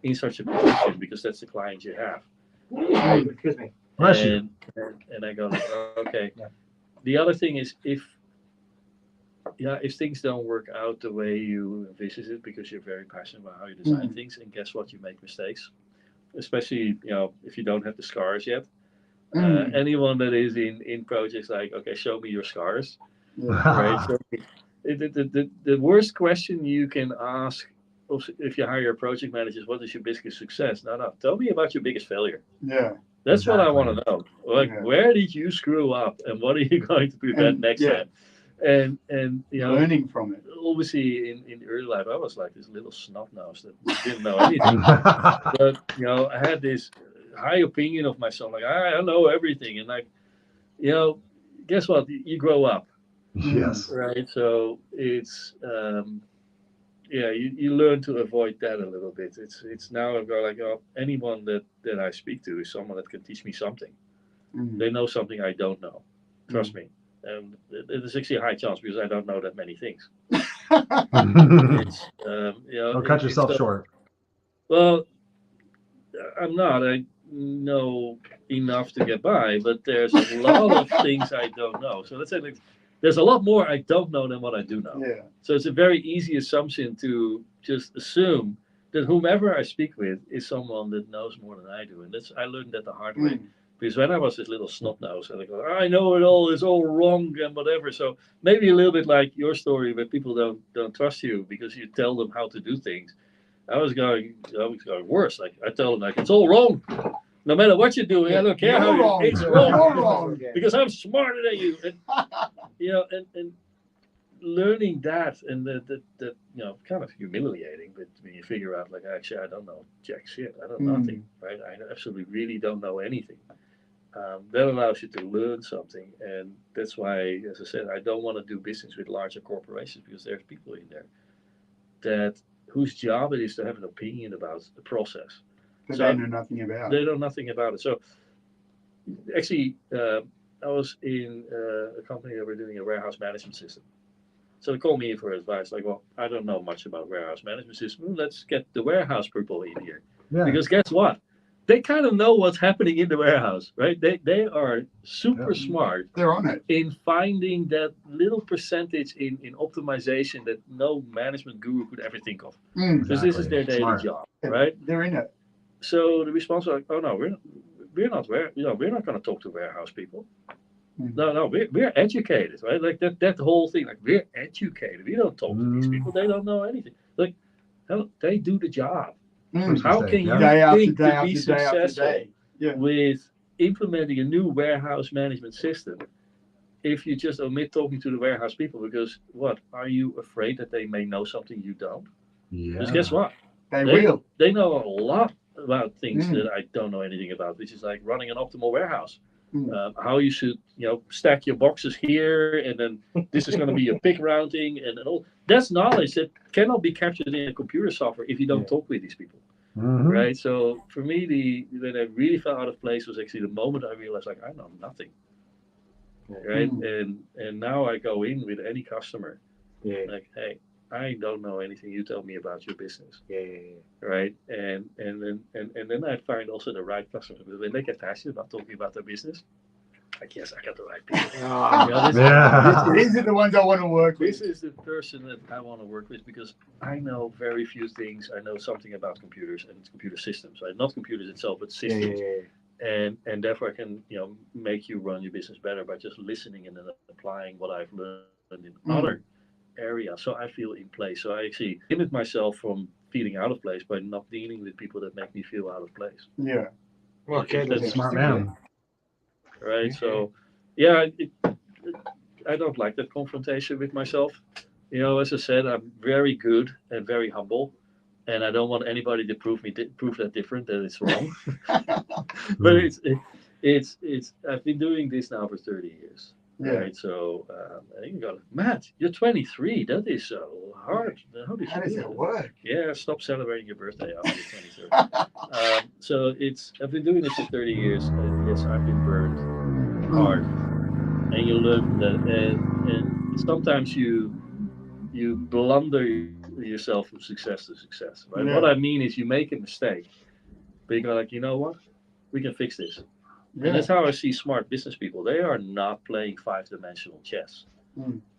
in such a position because that's the client you have. Excuse me. And I go, like, okay. The other thing is if things don't work out the way you envisage it, because you're very passionate about how you design things, and guess what, you make mistakes, especially if you don't have the scars yet. Anyone that is in projects like, okay, show me your scars, right? So the worst question you can ask if you hire a project manager is, what is your biggest success? No, tell me about your biggest failure. That's what I want to know. Like, where did you screw up, and what are you going to prevent next time? And learning from it. Obviously, in early life, I was like this little snot nose that didn't know anything. But I had this high opinion of myself, like I know everything, and like, guess what? You grow up. Yes. Right. So it's you learn to avoid that a little bit. It's now I go like, anyone that I speak to is someone that can teach me something. They know something I don't know. Trust me. And there's actually a high chance, because I don't know that many things. Don't cut yourself short. Well, I'm not. I know enough to get by, but there's a lot of things I don't know. So let's say there's a lot more I don't know than what I do know. So it's a very easy assumption to just assume that whomever I speak with is someone that knows more than I do. And I learned that the hard way. Because when I was this little snot nose, and I go, I know it all, it's all wrong and whatever. So maybe a little bit like your story, where people don't trust you because you tell them how to do things. I was going worse. Like, I tell them, like, it's all wrong. No matter what you're doing, I don't care it's wrong. Because I'm smarter than you. And learning that, and that kind of humiliating, but when you figure out, like, actually, I don't know jack shit. I don't know nothing, right? I absolutely really don't know anything. That allows you to learn something, and that's why, as I said, I don't want to do business with larger corporations, because there's people in there that whose job it is to have an opinion about the process. But they know nothing about it. They know nothing about it. So actually, I was in a company that were doing a warehouse management system. So they called me in for advice, like, well, I don't know much about warehouse management system. Let's get the warehouse people in here. Yeah. Because guess what? They kind of know what's happening in the warehouse, right? They are super smart. They're on it. In finding that little percentage in optimization that no management guru could ever think of. Because this is their daily job, right? They're in it. So the response was like, oh no, we're not going to talk to warehouse people. No, we're educated, right? Like that whole thing, like, we're educated. We don't talk to these people. They don't know anything. Like, hell, they do the job. How can you think to be successful with implementing a new warehouse management system if you just omit talking to the warehouse people? Because what, are you afraid that they may know something you don't? Yeah. Because guess what? They will. They know a lot about things that I don't know anything about, which is like running an optimal warehouse. How you should, stack your boxes here, and then this is going to be your pick routing, and all. That's knowledge that cannot be captured in a computer software if you don't talk with these people, right? So for me, when I really fell out of place was actually the moment I realized, like, I know nothing, right? And now I go in with any customer, like, hey, I don't know anything. You tell me about your business, right? And then I find also the right customer, because when they get passionate about talking about their business, like, yes, I got the right people. These are the ones I want to work with. This is the person that I want to work with, because I know very few things. I know something about computers and computer systems, right? Not computers itself, but systems. And therefore I can, make you run your business better by just listening and then applying what I've learned in other area. So I feel in place. So I actually limit myself from feeling out of place by not dealing with people that make me feel out of place. Yeah. Okay, that's smart man. Right. So I don't like that confrontation with myself. As I said, I'm very good and very humble, and I don't want anybody to prove that different, that it's wrong. But it's I've been doing this now for 30 years. Right, so I think you got it. Matt, you're 23. That is so hard. How did you do that? Work? Yeah, stop celebrating your birthday after you're 23. So I've been doing this for 30 years, and yes, I've been burned hard, and you learn that, and sometimes you blunder yourself from success to success. Right. What I mean is, you make a mistake, but you go like, you know what, we can fix this. And that's how I see smart business people. They are not playing 5-dimensional chess.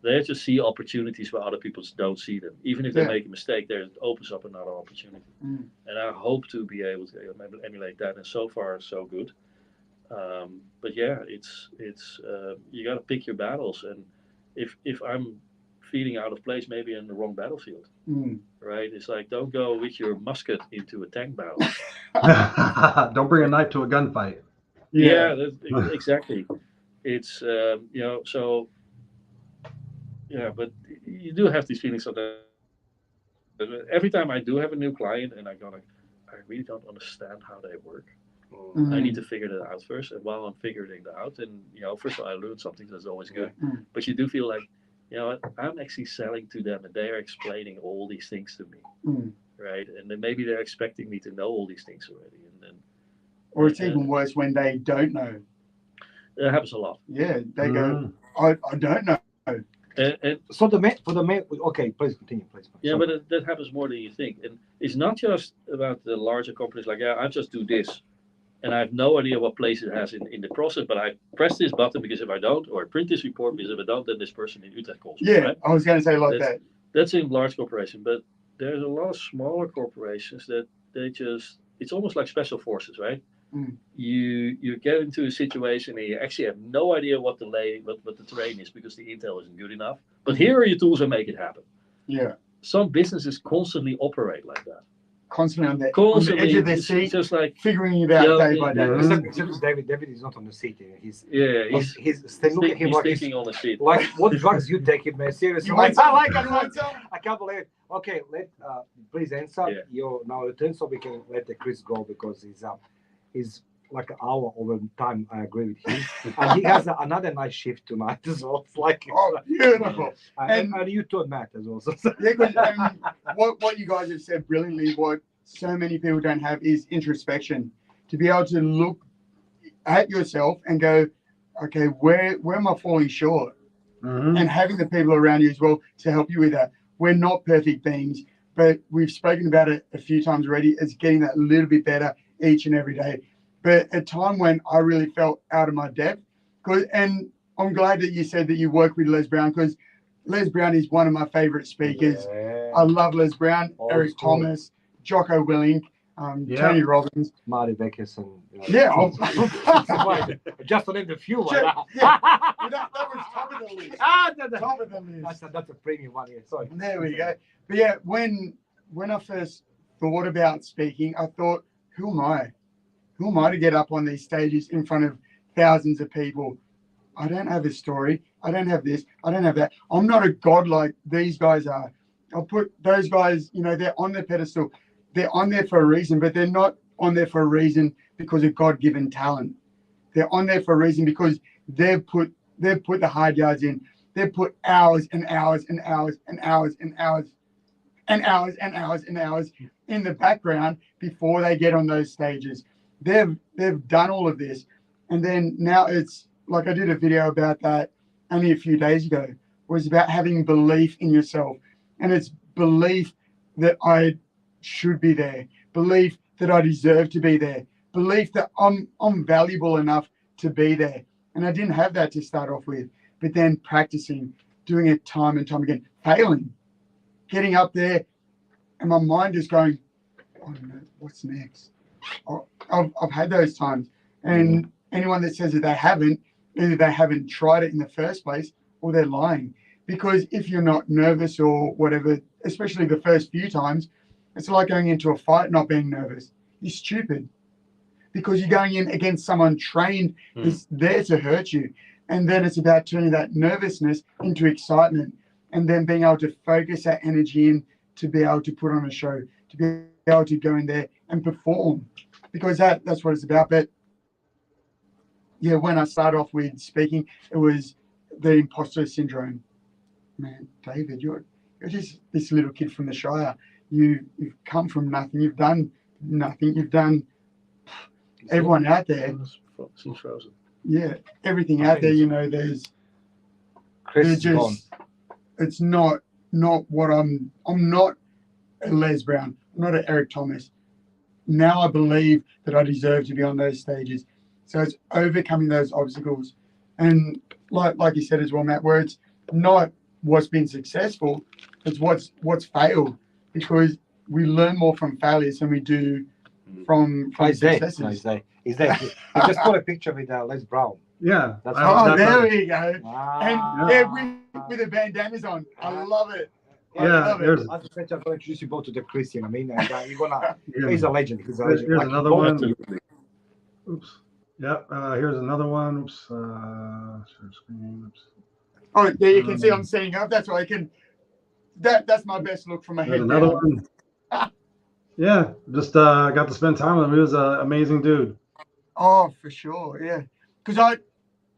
They just see opportunities where other people don't see them. Even if they make a mistake, there opens up another opportunity. And I hope to be able to emulate that. And so far, so good. But yeah, it's you got to pick your battles. And if I'm feeling out of place, maybe in the wrong battlefield, right? It's like, don't go with your musket into a tank battle. Don't bring a knife to a gunfight. Yeah, exactly. It's so but you do have these feelings sometimes. Every time I do have a new client and I really don't understand how they work. I need to figure that out first. And while I'm figuring that out, and first of all, I learned something that's always good. But you do feel like, I'm actually selling to them, and they are explaining all these things to me, right? And then maybe they're expecting me to know all these things already, and then. Or it's even worse when they don't know. That happens a lot. Yeah, they go, I don't know. And so okay, please continue, please. Yeah, but that happens more than you think. And it's not just about the larger companies like, I just do this, and I have no idea what place it has in the process, but I press this button because if I don't, or print this report because if I don't, then this person in Utrecht calls me. Yeah, right? I was going to say that. That's in large corporation, but there's a lot of smaller corporations that it's almost like special forces, right? You get into a situation and you actually have no idea what the terrain is because the intel isn't good enough. But here are your tools and make it happen. Yeah. Some businesses constantly operate like that. constantly on the Constantly, edge of their it's seat, just like figuring it out Yeah, day by day. Except David is not on the seat. He's he's look at him he's like thinking on the seat. like what drugs you take him, man? Seriously, You want I some? like You want some? I can't believe. Okay, please answer Yeah. your now return so we can let the Chris go because he's like an hour over time. I agree with him, and he has another night shift tonight as well. It's like Oh, beautiful. and you too, Matt, as well. So, Yeah, because what you guys have said brilliantly, what so many people don't have is introspection. To be able to look at yourself and go, okay, where am I falling short? Mm-hmm. And having the people around you as well to help you with that. We're not perfect beings, but we've spoken about it a few times already. It's getting that little bit better each and every day. But a time when I really felt out of my depth, and I'm glad that you said that you work with Les Brown, because Les Brown is one of my favorite speakers. yeah. I love Les Brown, Old Eric school. Thomas, Jocko Willink, Yeah. Tony Robbins. Mario Bekes and Yeah, just to name the few. Yeah, that was top of the list. Top of the list. That's a premium one here. Sorry. There we go. But yeah, when I first thought about speaking, I thought, who am I? Who am I to get up on these stages in front of thousands of people? I don't have a story. I don't have this. I don't have that. I'm not a god like these guys are. I'll put those guys, they're on their pedestal. They're on there for a reason, but they're not on there for a reason because of God-given talent. They're on there for a reason because they've put the hard yards in. They've put hours and hours and hours and hours and hours and hours and hours and hours in the background before they get on those stages. They've done all of this. And then now it's like I did a video about that only a few days ago. It was about having belief in yourself. And it's belief that I should be there. Belief that I deserve to be there. Belief that I'm valuable enough to be there. And I didn't have that to start off with. But then practicing, doing it time and time again, failing, getting up there, and my mind is going, I don't know, what's next? I've had those times. And anyone that says that they haven't, either they haven't tried it in the first place or they're lying. Because if you're not nervous or whatever, especially the first few times, it's like going into a fight not being nervous. You're stupid. Because you're going in against someone trained that's there to hurt you. And then it's about turning that nervousness into excitement and then being able to focus that energy in to be able to put on a show, to be able to go in there and perform. Because that's what it's about. But yeah, when I started off with speaking, it was the imposter syndrome. Man, David, you're just this little kid from the Shire. You've come from nothing. You've done nothing. You've done everyone out there. Since frozen. Yeah, everything out there. There's just it's not what I'm not a Les Brown. I'm not an Eric Thomas. Now I believe that I deserve to be on those stages. So it's overcoming those obstacles. And like you said as well, Matt, where it's not what's been successful, it's what's failed. Because we learn more from failures than we do from successes. He's there. He just put a picture with Les Brown. Yeah. There we go. Wow. And with the bandanas on. I love it. Yeah, there's As I said, I'm going to introduce you both to the Christian. I mean, he's a legend. He's a legend. here's Like, another both- one. Oops. Yep. Here's another one. Oops. Share screen. Oops. Oh, yeah, you can see I'm standing up. That's why I can. That's my best look from my There's head another down. one. Yeah, just got to spend time with him. He was an amazing dude. Oh, for sure, yeah. Because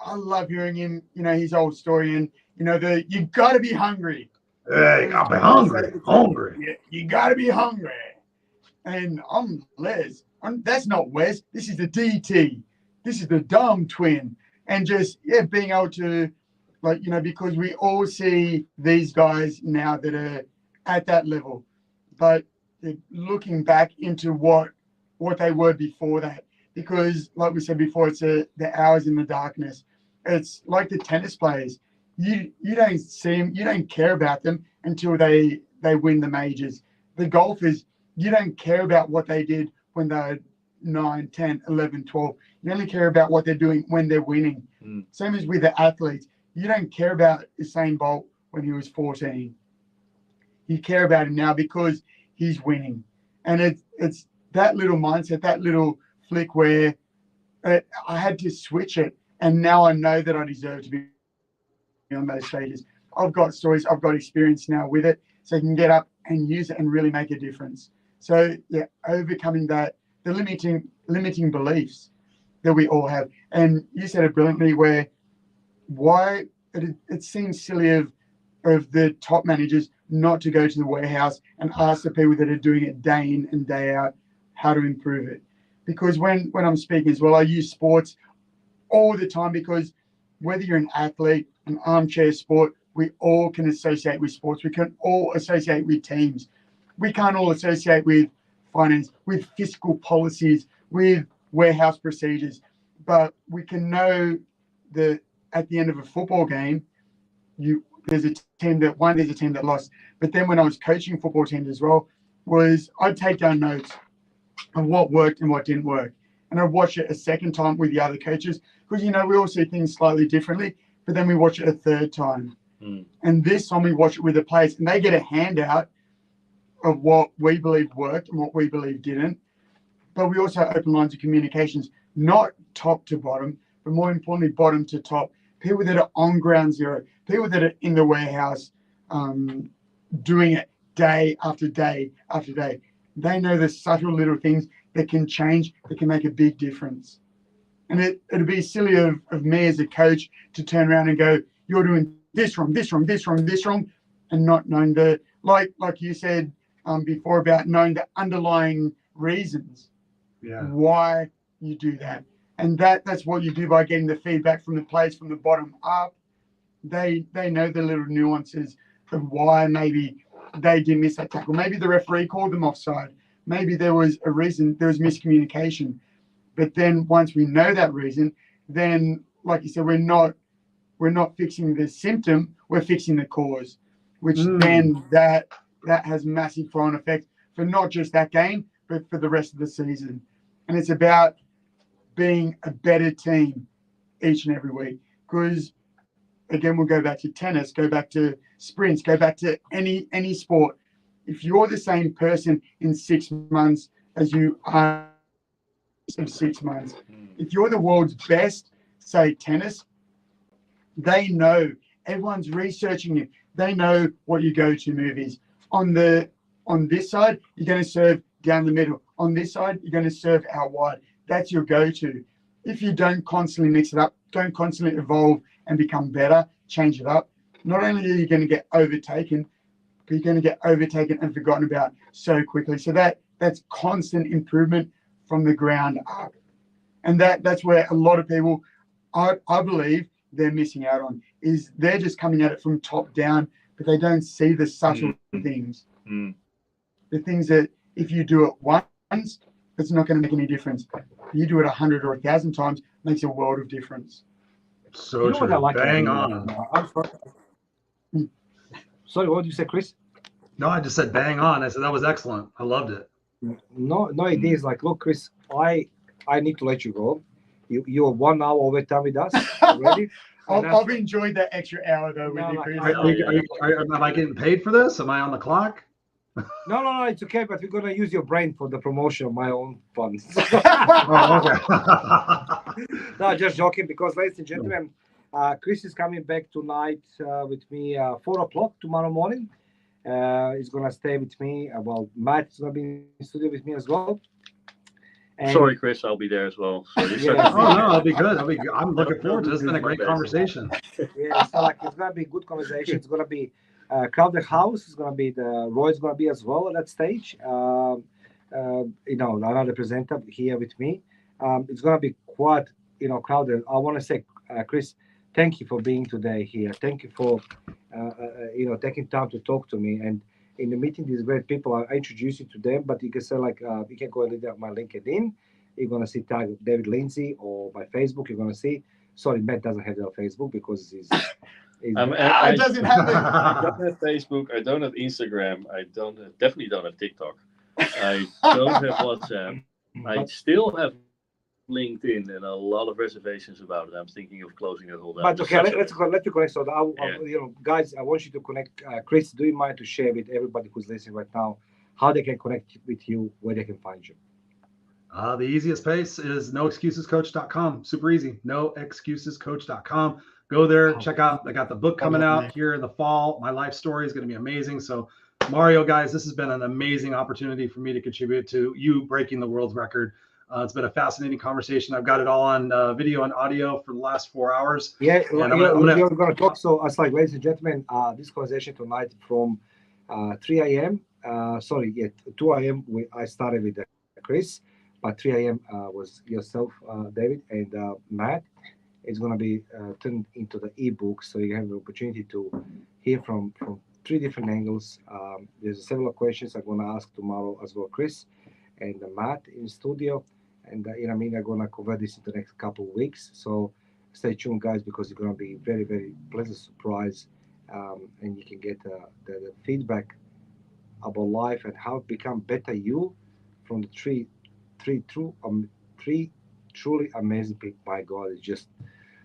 I love hearing him. His old story, and you got to be hungry. Hey, you gotta be hungry. Hungry. Yeah, you got to be hungry. And I'm Les. That's not Wes. This is the DT. This is the dumb twin. And just being able to, because we all see these guys now that are at that level, but looking back into what they were before that. Because, like we said before, it's the hours in the darkness. It's like the tennis players. You don't see them, you don't care about them until they win the majors. The golfers, you don't care about what they did when they're 9, 10, 11, 12. You only care about what they're doing when they're winning. Same as with the athletes. You don't care about Usain Bolt when he was 14. You care about him now because he's winning. And it's that little mindset, that little flick where I had to switch it. And now I know that I deserve to be on those stages. I've got stories, I've got experience now with it, so I can get up and use it and really make a difference. So yeah, overcoming the limiting beliefs that we all have. And you said it brilliantly, where why it seems silly of the top managers not to go to the warehouse and ask the people that are doing it day in and day out how to improve it. Because when I'm speaking as well, I use sports all the time, because whether you're an athlete, an armchair sport, we all can associate with sports. We can all associate with teams. We can't all associate with finance, with fiscal policies, with warehouse procedures. But we can know that at the end of a football game, there's a team that won, there's a team that lost. But then when I was coaching football teams as well, I'd take down notes of what worked and what didn't work. And I'd watch it a second time with the other coaches, because, we all see things slightly differently, but then we watch it a third time. And this time we watch it with the players, and they get a handout of what we believe worked and what we believe didn't. But we also have open lines of communications, not top to bottom, but more importantly, bottom to top. People that are on ground zero, people that are in the warehouse doing it day after day after day. They know the subtle little things that can change, that can make a big difference. And it'd be silly of me as a coach to turn around and go, you're doing this wrong, this wrong, this wrong, this wrong, and not knowing like you said before, about knowing the underlying reasons why you do that. And that's what you do by getting the feedback from the players from the bottom up. They know the little nuances of why maybe they did miss that tackle. Maybe the referee called them offside. Maybe there was a reason, there was miscommunication. But then once we know that reason, then, like you said, we're not fixing the symptom, we're fixing the cause, which then that has massive flow-on effect for not just that game, but for the rest of the season. And it's about being a better team each and every week. Because, again, we'll go back to tennis, go back to sprints, go back to any sport. If you're the same person in 6 months as you are in 6 months, if you're the world's best, say tennis, they know, everyone's researching you. They know what you go to movies. On this side, you're going to serve down the middle. On this side, you're going to serve out wide. That's your go-to. If you don't constantly mix it up, don't constantly evolve and become better, change it up, not only are you going to get overtaken, but you're going to get overtaken and forgotten about so quickly. So that's constant improvement from the ground up. And that's where a lot of people, I believe, they're missing out on, is they're just coming at it from top down, but they don't see the subtle things. The things that if you do it once, it's not going to make any difference. If you do it 100 or 1,000 times, it makes a world of difference. So true. Bang on. Sorry, what did you say, Chris? No, I just said bang on. I said that was excellent. I loved it. No, it is like, look, Chris, I need to let you go. You're 1 hour overtime with us already. I've enjoyed that extra hour though with you, Chris. Am I getting paid for this? Am I on the clock? No, it's okay, but we're gonna use your brain for the promotion of my own funds. No, just joking, because, ladies and gentlemen, Chris is coming back tonight with me 4 o'clock tomorrow morning. He's gonna stay with me. Matt's gonna be in the studio with me as well. And sorry, Chris, I'll be there as well. Oh no, I'll be good. I'm looking forward to this. It's been a great conversation. Yeah, so it's gonna be a good conversation. It's gonna be crowded house. It's gonna be Roy's gonna be as well at that stage. Another presenter here with me. It's gonna be quite crowded. I want to say, Chris, thank you for being today here. Thank you for taking time to talk to me. And in the meeting, these great people, I introduce you to them, but you can say you can go and look at my LinkedIn. You're going to see tag David Lindsay, or my Facebook. You're going to see. Sorry, Matt doesn't have that Facebook because he's I doesn't have it. I don't have Facebook. I don't have Instagram. I definitely don't have TikTok. I don't have WhatsApp. I still have LinkedIn and a lot of reservations about it. I'm thinking of closing it all down. But okay, let you connect. So, guys, I want you to connect. Chris, do you mind to share with everybody who's listening right now how they can connect with you, where they can find you. The easiest place is noexcusescoach.com. Super easy. Noexcusescoach.com. Go there, check out. I got the book coming out here in the fall. My life story is going to be amazing. So, Mario, guys, this has been an amazing opportunity for me to contribute to you breaking the world's record. It's been a fascinating conversation. I've got it all on video and audio for the last 4 hours. Yeah, and you're going to talk. So, as like, ladies and gentlemen, this conversation tonight from 3 a.m. 2 a.m. I started with Chris, but 3 a.m. Was yourself, David, and Matt. It's going to be turned into the ebook, so you have the opportunity to hear from 3 different angles. There's several questions I'm going to ask tomorrow as well, Chris and Matt in studio. And I'm going to cover this in the next couple of weeks. So stay tuned, guys, because it's going to be very, very pleasant surprise. And you can get the feedback about life and how to become better you from the three truly amazing people. My God,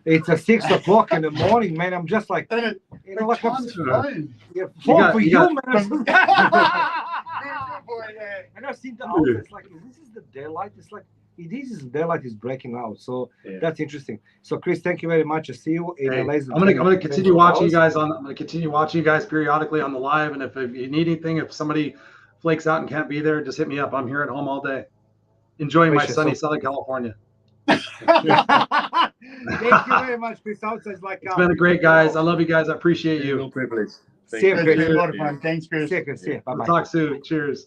it's 6 o'clock in the morning, man. I'm just like, you know what? For you, man. And I've seen the outlets like, this is the daylight. It's like, this is daylight is breaking out. So that's interesting. So, Chris, thank you very much. I see you. I'm gonna continue watching you guys I'm gonna continue watching you guys periodically on the live. And if you need anything, if somebody flakes out and can't be there, just hit me up. I'm here at home all day, enjoying my sunny Southern California. Thank you very much, Chris. It's been a great, guys. I love you guys. I appreciate you. No privilege. See you, Chris. A lot of fun. Thanks, Chris. See you, Chris. Bye-bye. We'll talk soon. Cheers.